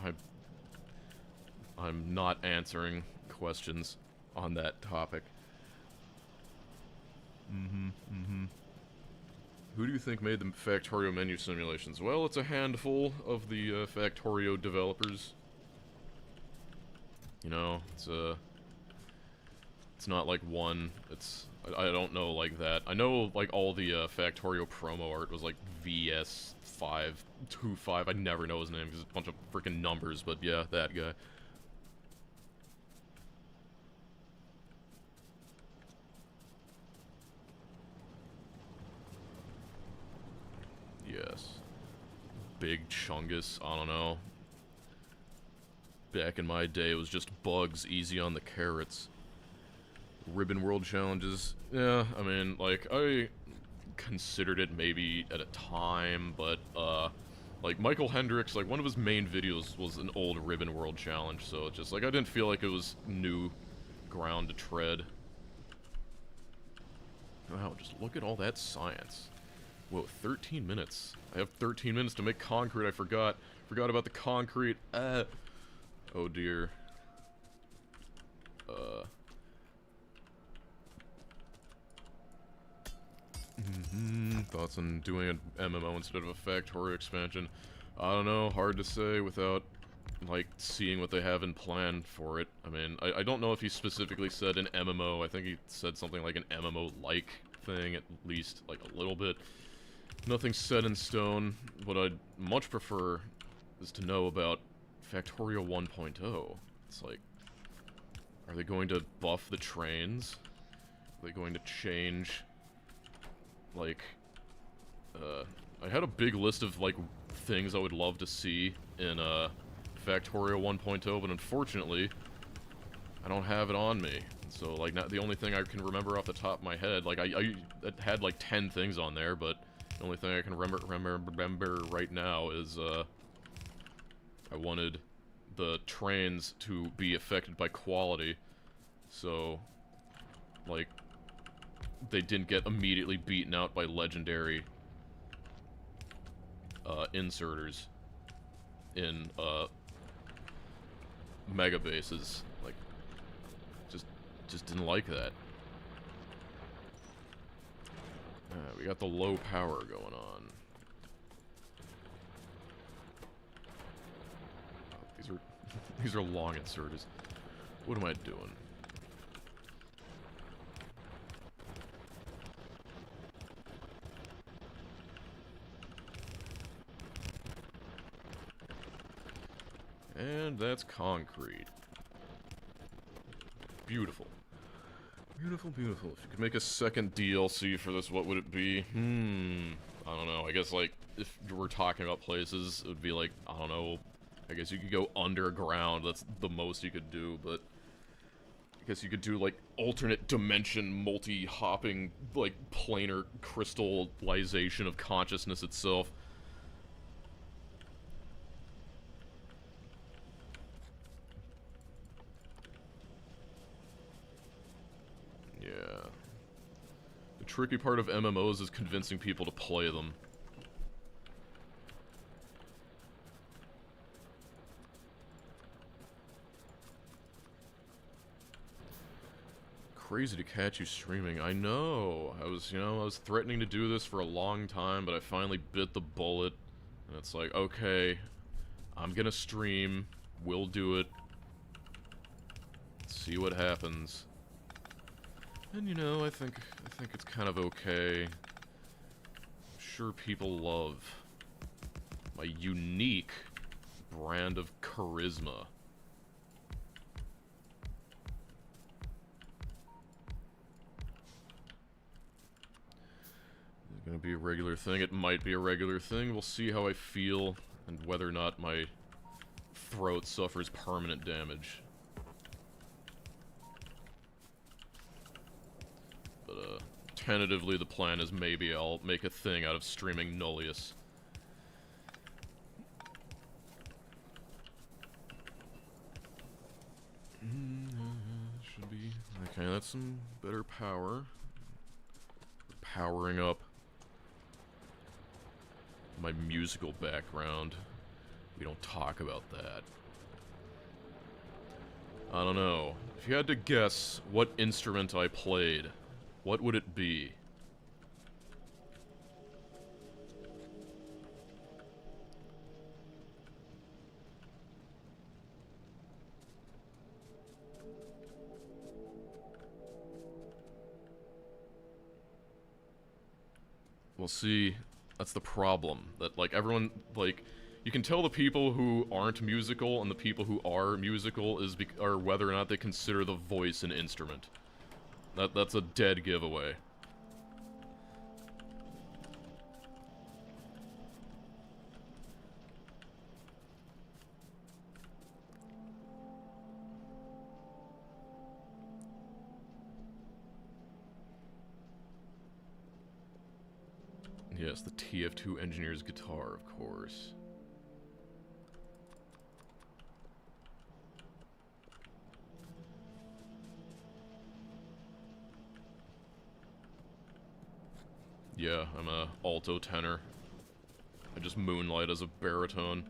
God. I'm not answering questions on that topic. Who do you think made the Factorio menu simulations? Well, it's a handful of the Factorio developers. You know, it's not like one, I don't know like that. I know like all the Factorio promo art was like VS525, I never know his name because it's a bunch of freaking numbers, but yeah, that guy. Yes. Big Chungus, I don't know. Back in my day, it was just bugs, easy on the carrots. Ribbon World Challenges, yeah, I mean, like, I considered it maybe at a time, but, like, Michael Hendricks, like, one of his main videos was an old Ribbon World Challenge, so it's just, like, I didn't feel like it was new ground to tread. Wow, just look at all that science. Whoa, 13 minutes. I have 13 minutes to make concrete, I forgot. Forgot about the concrete. Oh dear. Thoughts on doing an MMO instead of a Factorio expansion? I don't know, hard to say without, like, seeing what they have in plan for it. I mean, I don't know if he specifically said an MMO. I think he said something like an MMO-like thing, at least, like, a little bit. Nothing set in stone. What I'd much prefer is to know about Factorio 1.0. It's like, are they going to buff the trains? Are they going to change, like, I had a big list of, like, things I would love to see in, Factorio 1.0, but unfortunately, I don't have it on me. So, like, not the only thing I can remember off the top of my head, like, I had, like, 10 things on there, but the only thing I can remember right now is, I wanted the trains to be affected by quality, so, like, they didn't get immediately beaten out by legendary, inserters in, mega bases. Like, just didn't like that. We got the low power going on. Oh, these are long inserters. What am I doing? And that's concrete. Beautiful. Beautiful, beautiful. If you could make a second DLC for this, what would it be? I don't know. I guess, like, if you were talking about places, it would be like, I don't know. I guess you could go underground. That's the most you could do, but I guess you could do, like, alternate dimension, multi-hopping, like, planar crystallization of consciousness itself. Yeah. The tricky part of MMOs is convincing people to play them. Crazy to catch you streaming. I know. I was threatening to do this for a long time, but I finally bit the bullet. And it's like, okay, I'm gonna stream. We'll do it. See what happens. And I think it's kind of okay. I'm sure people love my unique brand of charisma. Is it gonna be a regular thing? It might be a regular thing. We'll see how I feel and whether or not my throat suffers permanent damage. But, tentatively the plan is maybe I'll make a thing out of streaming Nullius. Should be... Okay, that's some better power. Powering up my musical background. We don't talk about that. I don't know. If you had to guess what instrument I played, what would it be? Well, see, that's the problem. That, like, everyone, like, you can tell the people who aren't musical and the people who are musical are whether or not they consider the voice an instrument. That's a dead giveaway. Yes, the TF2 engineer's guitar, of course. Yeah, I'm a alto tenor. I just moonlight as a baritone.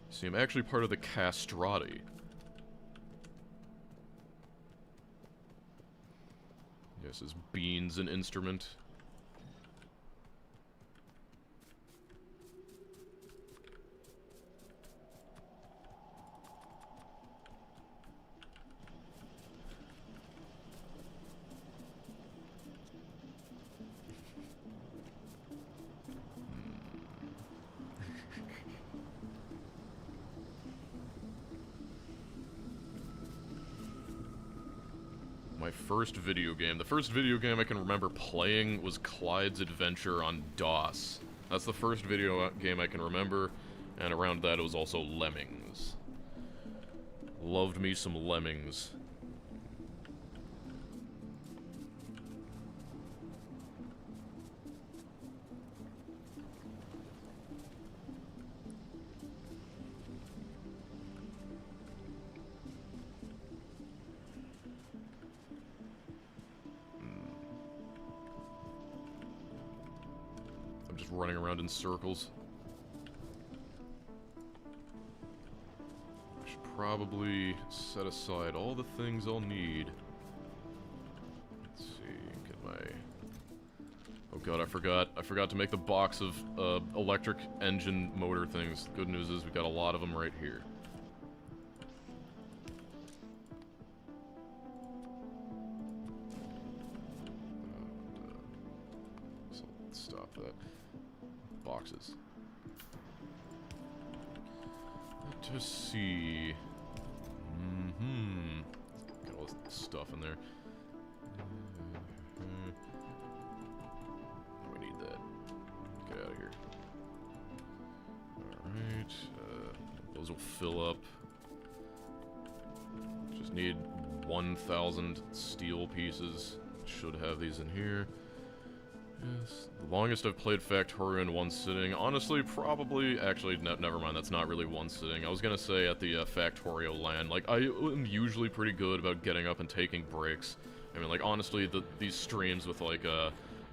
See, I'm actually part of the castrati. guess is beans an instrument? My first video game. The first video game I can remember playing was Clyde's Adventure on DOS. That's the first video game I can remember, and around that it was also Lemmings. Loved me some Lemmings. I'm just running around in circles. I should probably set aside all the things I'll need. Let's see, get my... Oh god, I forgot to make the box of electric engine motor things. Good news is we got a lot of them right here. So let's stop that. Boxes. Let's see. Got all this stuff in there. We need that. Get out of here. Alright. Those will fill up. Just need 1,000 steel pieces. Should have these in here. Yes. The longest I've played Factorio in one sitting. Honestly, probably... Actually, never mind. That's not really one sitting. I was gonna say at the Factorio LAN. Like, I am usually pretty good about getting up and taking breaks. I mean, like, honestly, these streams with, like,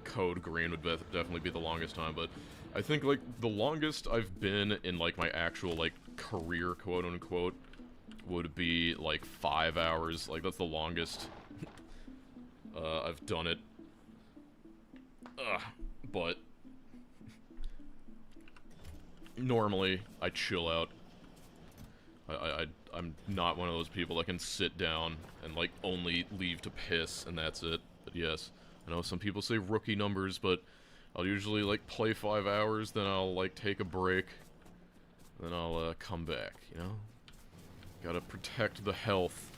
Code Green would definitely be the longest time, but I think, like, the longest I've been in, like, my actual, like, career, quote-unquote, would be, like, 5 hours. Like, that's the longest I've done it. But normally I chill out. I'm not one of those people that can sit down and like only leave to piss and that's it. But yes, I know some people say rookie numbers, but I'll usually like play 5 hours, then I'll like take a break, then I'll come back, you know? Gotta protect the health.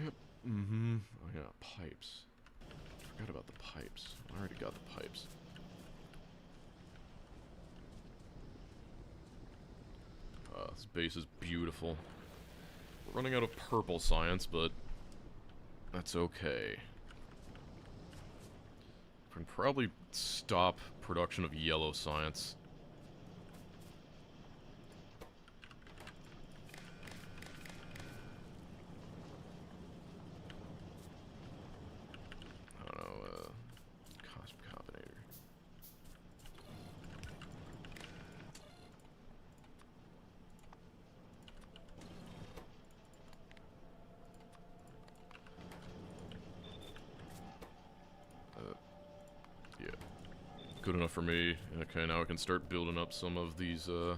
Yep. Oh yeah, pipes. Forgot about the pipes. I already got the pipes. This base is beautiful. We're running out of purple science, but that's okay. We can probably stop production of yellow science. Good enough for me. Okay, now I can start building up some of these, I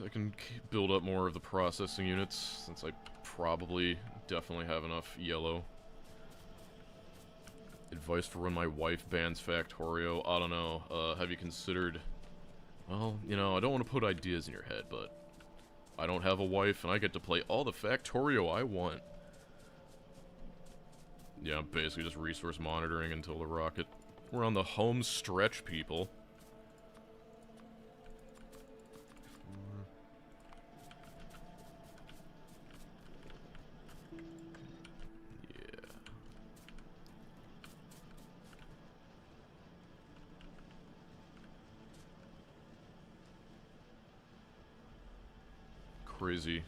can build up more of the processing units, since I probably definitely have enough yellow. Advice for when my wife bans Factorio. I don't know, have you considered... Well, you know, I don't want to put ideas in your head, but... I don't have a wife, and I get to play all the Factorio I want. Yeah, basically just resource monitoring until the rocket... We're on the home stretch, people. Yeah. Crazy.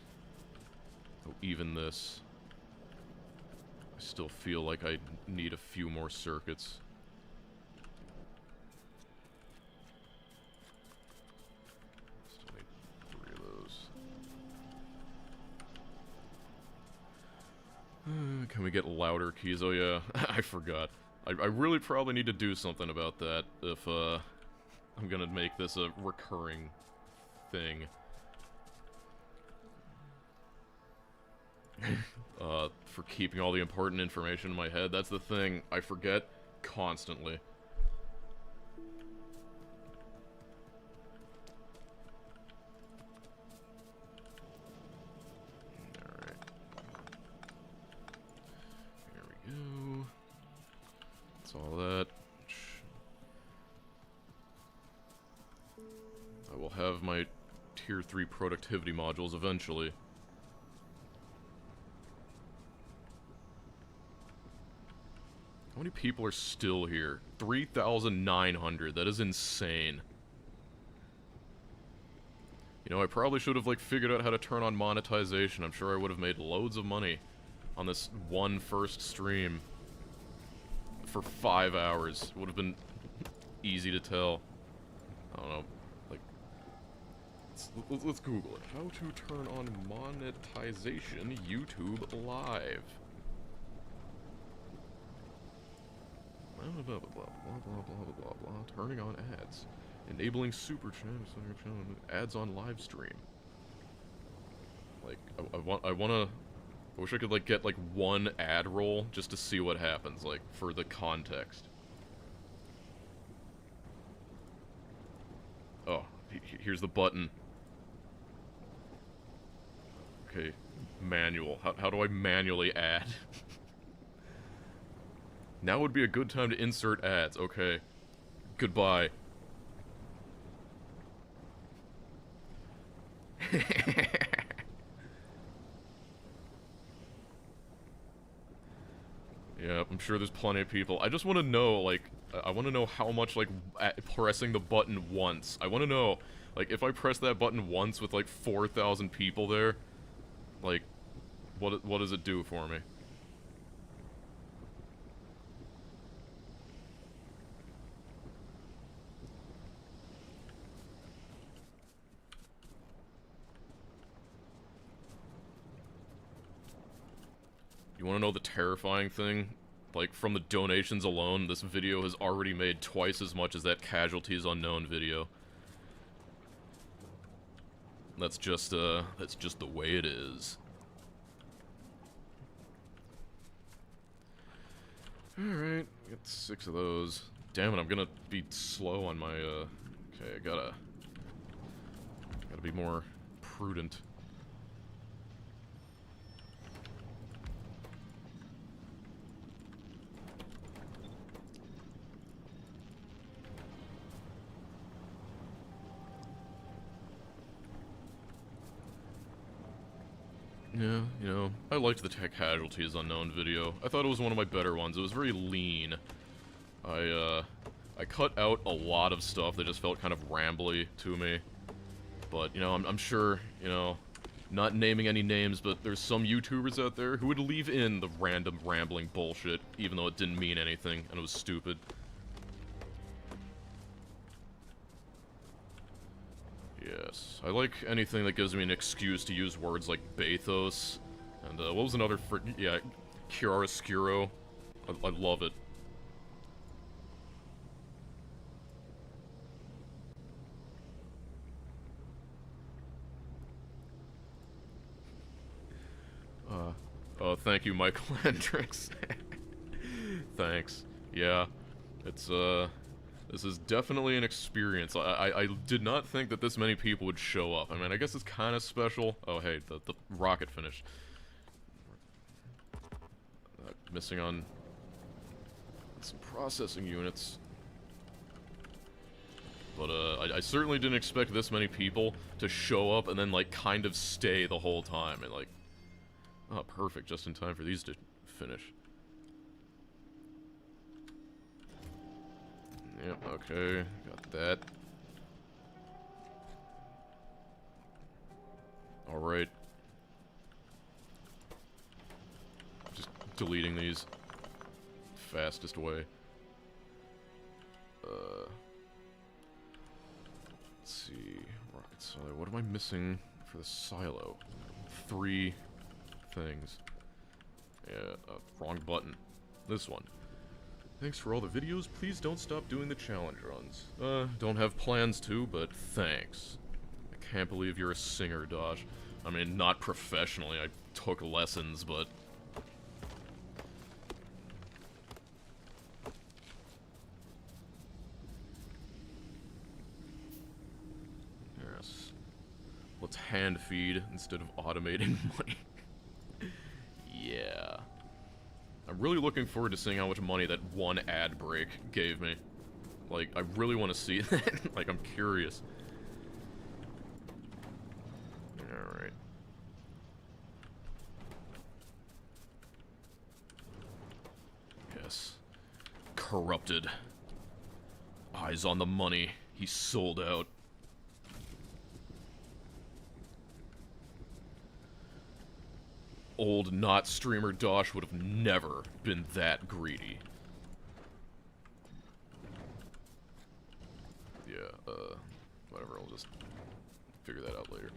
Oh, even this. I still feel like I need a few more circuits. Can we get louder keys? Oh yeah, I forgot. I really probably need to do something about that if I'm gonna make this a recurring thing. For keeping all the important information in my head. That's the thing. I forget constantly. Alright. Here we go. That's all that. I will have my Tier 3 productivity modules eventually. How many people are still here? 3,900. That is insane. You know, I probably should have, like, figured out how to turn on monetization. I'm sure I would have made loads of money on this one first stream for 5 hours. It would have been easy to tell. I don't know. Like, let's Google it. How to turn on monetization YouTube Live. Blah, blah, blah, blah, blah, blah, blah, blah, blah. Turning on ads. Enabling super channels, ads on live stream. Like, I wish I could, like, get, like, one ad roll just to see what happens, like, for the context. Oh, here's the button. Okay, manual. How do I manually add? Now would be a good time to insert ads. Okay. Goodbye. Yeah, I'm sure there's plenty of people. I just want to know, like, I want to know how much, like, pressing the button once. I want to know, like, if I press that button once with, like, 4,000 people there, like, what does it do for me? You want to know the terrifying thing? Like, from the donations alone, this video has already made twice as much as that Casualties Unknown video. That's just the way it is. Alright, get 6 of those. Damn it, I'm gonna be slow on my, okay, I gotta be more prudent. Yeah, you know, I liked the Tech Casualties Unknown video. I thought it was one of my better ones. It was very lean. I cut out a lot of stuff that just felt kind of rambly to me. But, you know, I'm sure, you know, not naming any names, but there's some YouTubers out there who would leave in the random rambling bullshit, even though it didn't mean anything, and it was stupid. Yes. I like anything that gives me an excuse to use words like bathos, and, what was another yeah, chiaroscuro. I love it. Thank you, Michael Hendricks. Thanks. Yeah. It's, this is definitely an experience. I did not think that this many people would show up. I mean, I guess it's kind of special. Oh, hey, the rocket finished. Missing on some processing units. But, I certainly didn't expect this many people to show up and then, like, kind of stay the whole time. And, like, oh, perfect. Just in time for these to finish. Yep, okay. Got that. Alright. Just deleting these. Fastest way. Let's see. Rocket silo. What am I missing for the silo? 3 things. Yeah, wrong button. This one. Thanks for all the videos. Please don't stop doing the challenge runs. Don't have plans to, but thanks. I can't believe you're a singer, Dosh. I mean, not professionally. I took lessons, but... Yes. Let's hand feed instead of automating money. Yeah. I'm really looking forward to seeing how much money that one ad break gave me. Like, I really want to see that. Like, I'm curious. Alright. Yes. Corrupted. Eyes on the money. He sold out. Old not streamer Dosh would have never been that greedy. Yeah, whatever, I'll just figure that out later.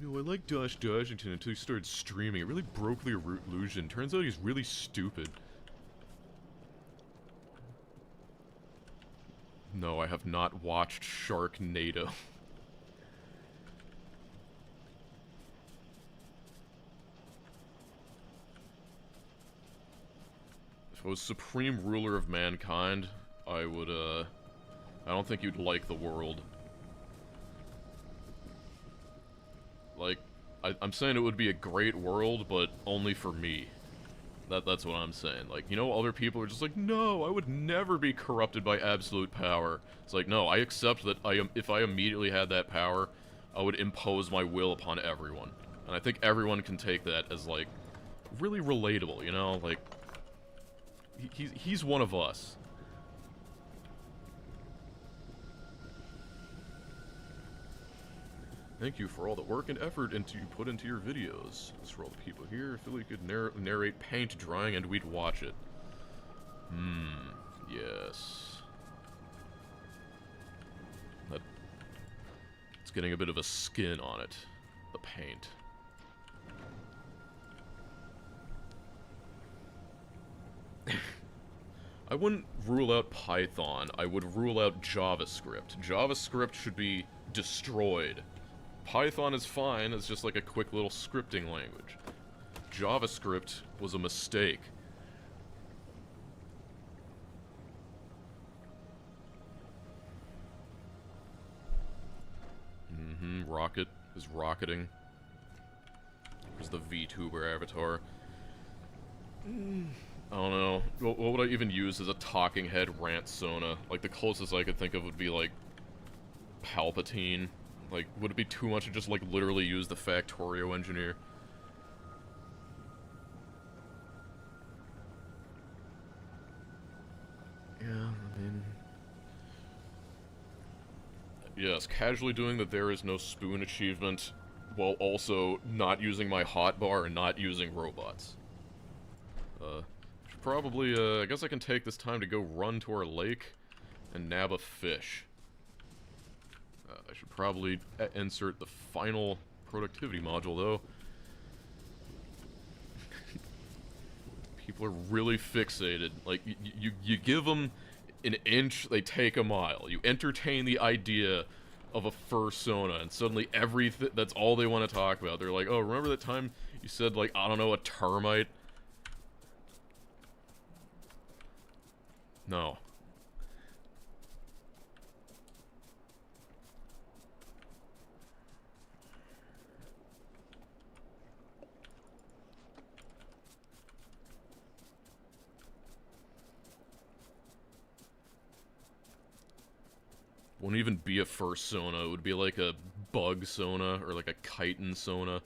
You know, I like DoshDoshington until he started streaming. It really broke the illusion. Turns out he's really stupid. No, I have not watched Sharknado. If I was supreme ruler of mankind, I would, I don't think you'd like the world. Like, I'm saying it would be a great world, but only for me. That's what I'm saying. Like, you know, other people are just like, no, I would never be corrupted by absolute power. It's like, no, I accept that if I immediately had that power, I would impose my will upon everyone. And I think everyone can take that as, like, really relatable, you know? Like, he's one of us. Thank you for all the work and effort you put into your videos. As for all the people here, I feel like you could narrate paint drying and we'd watch it. Yes. It's getting a bit of a skin on it. The paint. I wouldn't rule out Python. I would rule out JavaScript. JavaScript should be destroyed. Python is fine, it's just like a quick little scripting language. JavaScript was a mistake. Rocket is rocketing. There's the VTuber avatar. I don't know. What would I even use as a talking head rant Sona? Like, the closest I could think of would be, like, Palpatine. Like, would it be too much to just, like, literally use the Factorio engineer? Yeah, I mean... Yes, casually doing the there is no spoon achievement, while also not using my hotbar and not using robots. Should probably, I guess I can take this time to go run to our lake and nab a fish. I should probably insert the final productivity module, though. People are really fixated. Like, you give them an inch, they take a mile. You entertain the idea of a fursona, and suddenly everything, that's all they want to talk about. They're like, oh, remember that time you said, like, I don't know, a termite? No. Wouldn't even be a fursona, it would be like a bug sona, or like a chitin sona.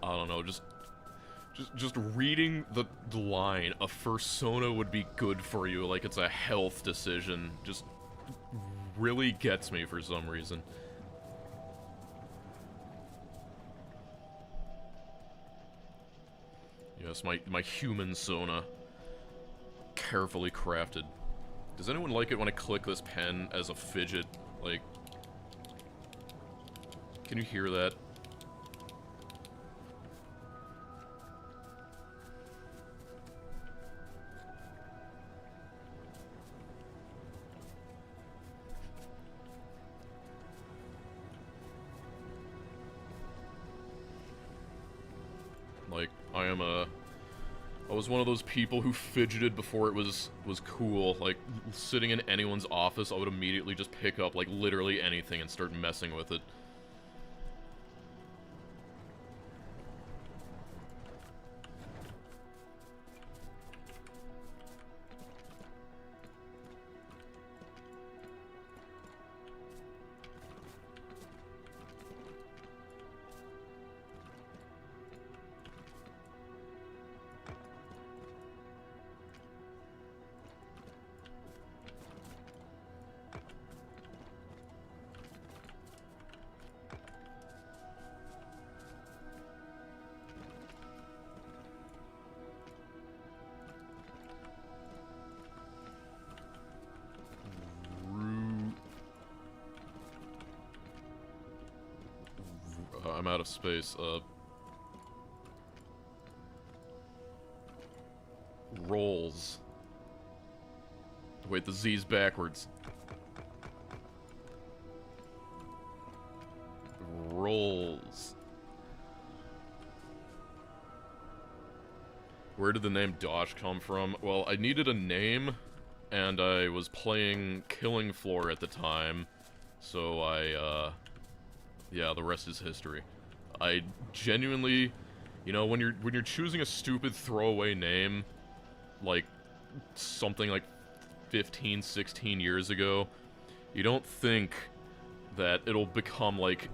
I don't know, just reading the line, a fursona would be good for you, like it's a health decision, just really gets me for some reason. Yes, my human Sona. Carefully crafted. Does anyone like it when I click this pen as a fidget? Like... Can you hear that? Like, I was one of those people who fidgeted before it was cool. Like, sitting in anyone's office, I would immediately just pick up, like, literally anything and start messing with it. I'm out of space. Rolls. Wait, the Z's backwards. Rolls. Where did the name Dosh come from? Well, I needed a name, and I was playing Killing Floor at the time, so yeah, the rest is history. I genuinely, you know, when you're choosing a stupid throwaway name, like something like 15, 16 years ago, you don't think that it'll become like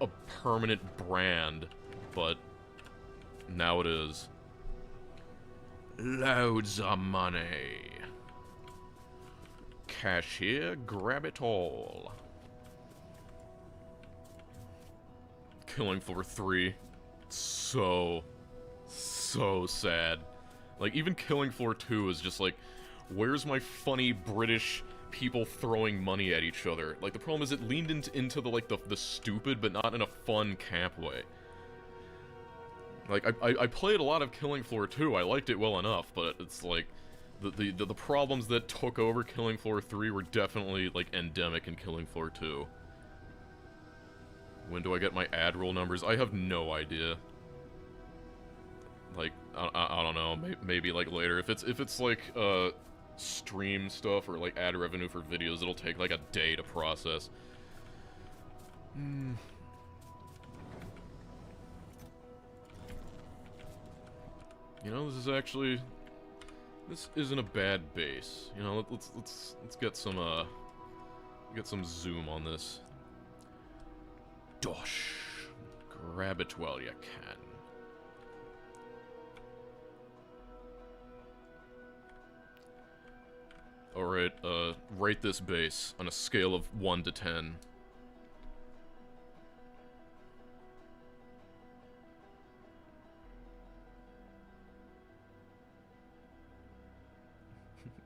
a permanent brand, but now it is. Loads of money. Cashier, grab it all. Killing Floor 3. So sad. Like, even Killing Floor 2 is just like, where's my funny British people throwing money at each other? Like, the problem is it leaned into the stupid, but not in a fun camp way. Like, I played a lot of Killing Floor 2, I liked it well enough, but it's like, the problems that took over Killing Floor 3 were definitely, like, endemic in Killing Floor 2. When do I get my ad roll numbers? I have no idea. Like, I don't know, maybe like later. If it's like, stream stuff or like ad revenue for videos, it'll take like a day to process. You know, this isn't a bad base. You know, let's get some zoom on this. Dosh. Grab it while you can. Alright, rate this base on a scale of 1 to 10.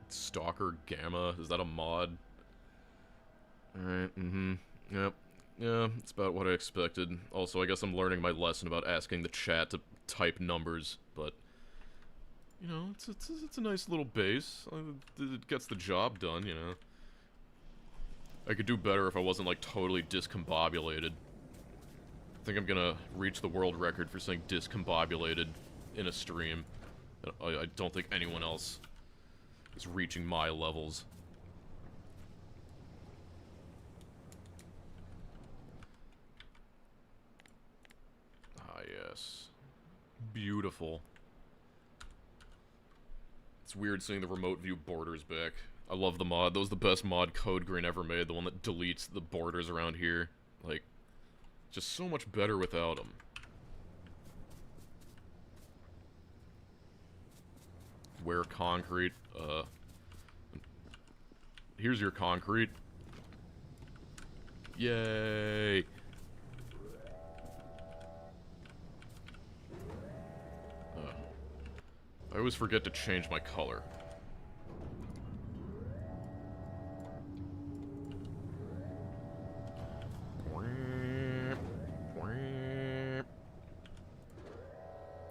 Stalker Gamma, is that a mod? Alright, yep. Yeah, it's about what I expected. Also, I guess I'm learning my lesson about asking the chat to type numbers, but... You know, it's a nice little base. It gets the job done, you know. I could do better if I wasn't, like, totally discombobulated. I think I'm gonna reach the world record for saying discombobulated in a stream. I don't think anyone else is reaching my levels. Ah, yes. Beautiful. It's weird seeing the remote view borders back. I love the mod. That was the best mod Code Green ever made, the one that deletes the borders around here. Like, just so much better without them. Where concrete, here's your concrete. Yay! I always forget to change my color.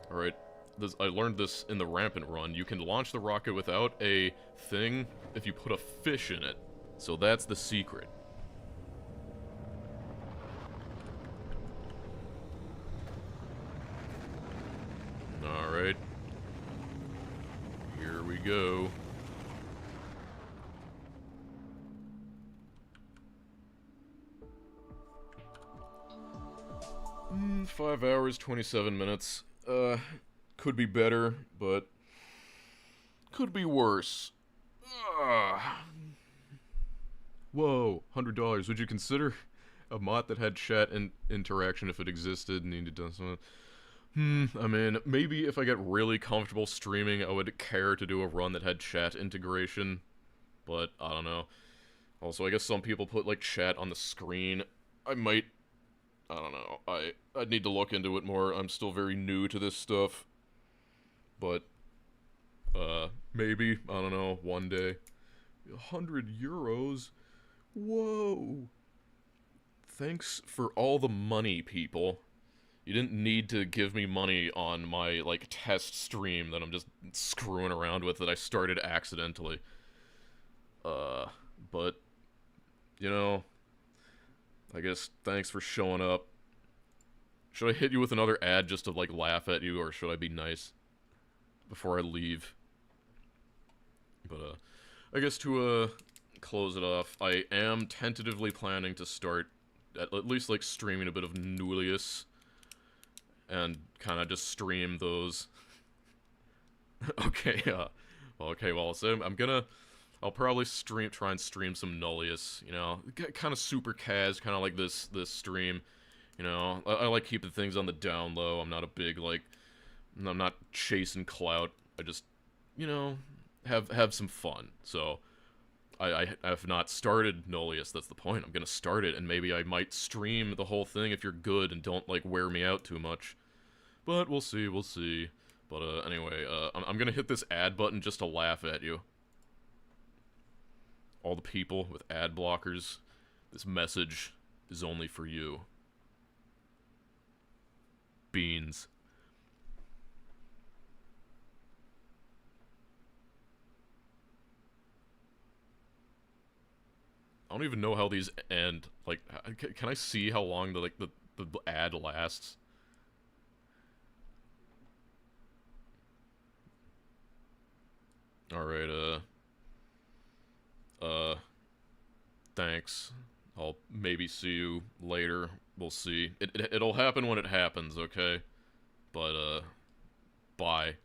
Alright, I learned this in the Rampant Run. You can launch the rocket without a thing if you put a fish in it. So that's the secret. Alright. Here we go. Mm, 5 hours, 27 minutes. Could be better, but could be worse. Whoa, $100. Would you consider a mod that had chat and interaction if it existed and needed to do something? I mean, maybe if I get really comfortable streaming, I would care to do a run that had chat integration, but I don't know. Also, I guess some people put, like, chat on the screen. I don't know. I'd need to look into it more. I'm still very new to this stuff. But, maybe, I don't know, one day. €100? Whoa. Thanks for all the money, people. You didn't need to give me money on my, like, test stream that I'm just screwing around with that I started accidentally. But, you know, I guess thanks for showing up. Should I hit you with another ad just to, like, laugh at you, or should I be nice before I leave? But, I guess to, close it off, I am tentatively planning to start at least, like, streaming a bit of Nullius. And kind of just stream those. Okay, well, so I'll probably try and stream some Nullius, you know, kind of super cas, kind of like this stream, you know. I like keeping things on the down low. I'm not a big, like, I'm not chasing clout. I just, you know, have some fun. So I have not started Nullius. That's the point. I'm gonna start it, and maybe I might stream the whole thing if you're good and don't, like, wear me out too much. But we'll see, we'll see. But anyway, I'm gonna hit this ad button just to laugh at you. All the people with ad blockers. This message is only for you. Beans. I don't even know how these end. Like, can I see how long the ad lasts? Alright, thanks. I'll maybe see you later. We'll see. It'll happen when it happens, okay? But, bye.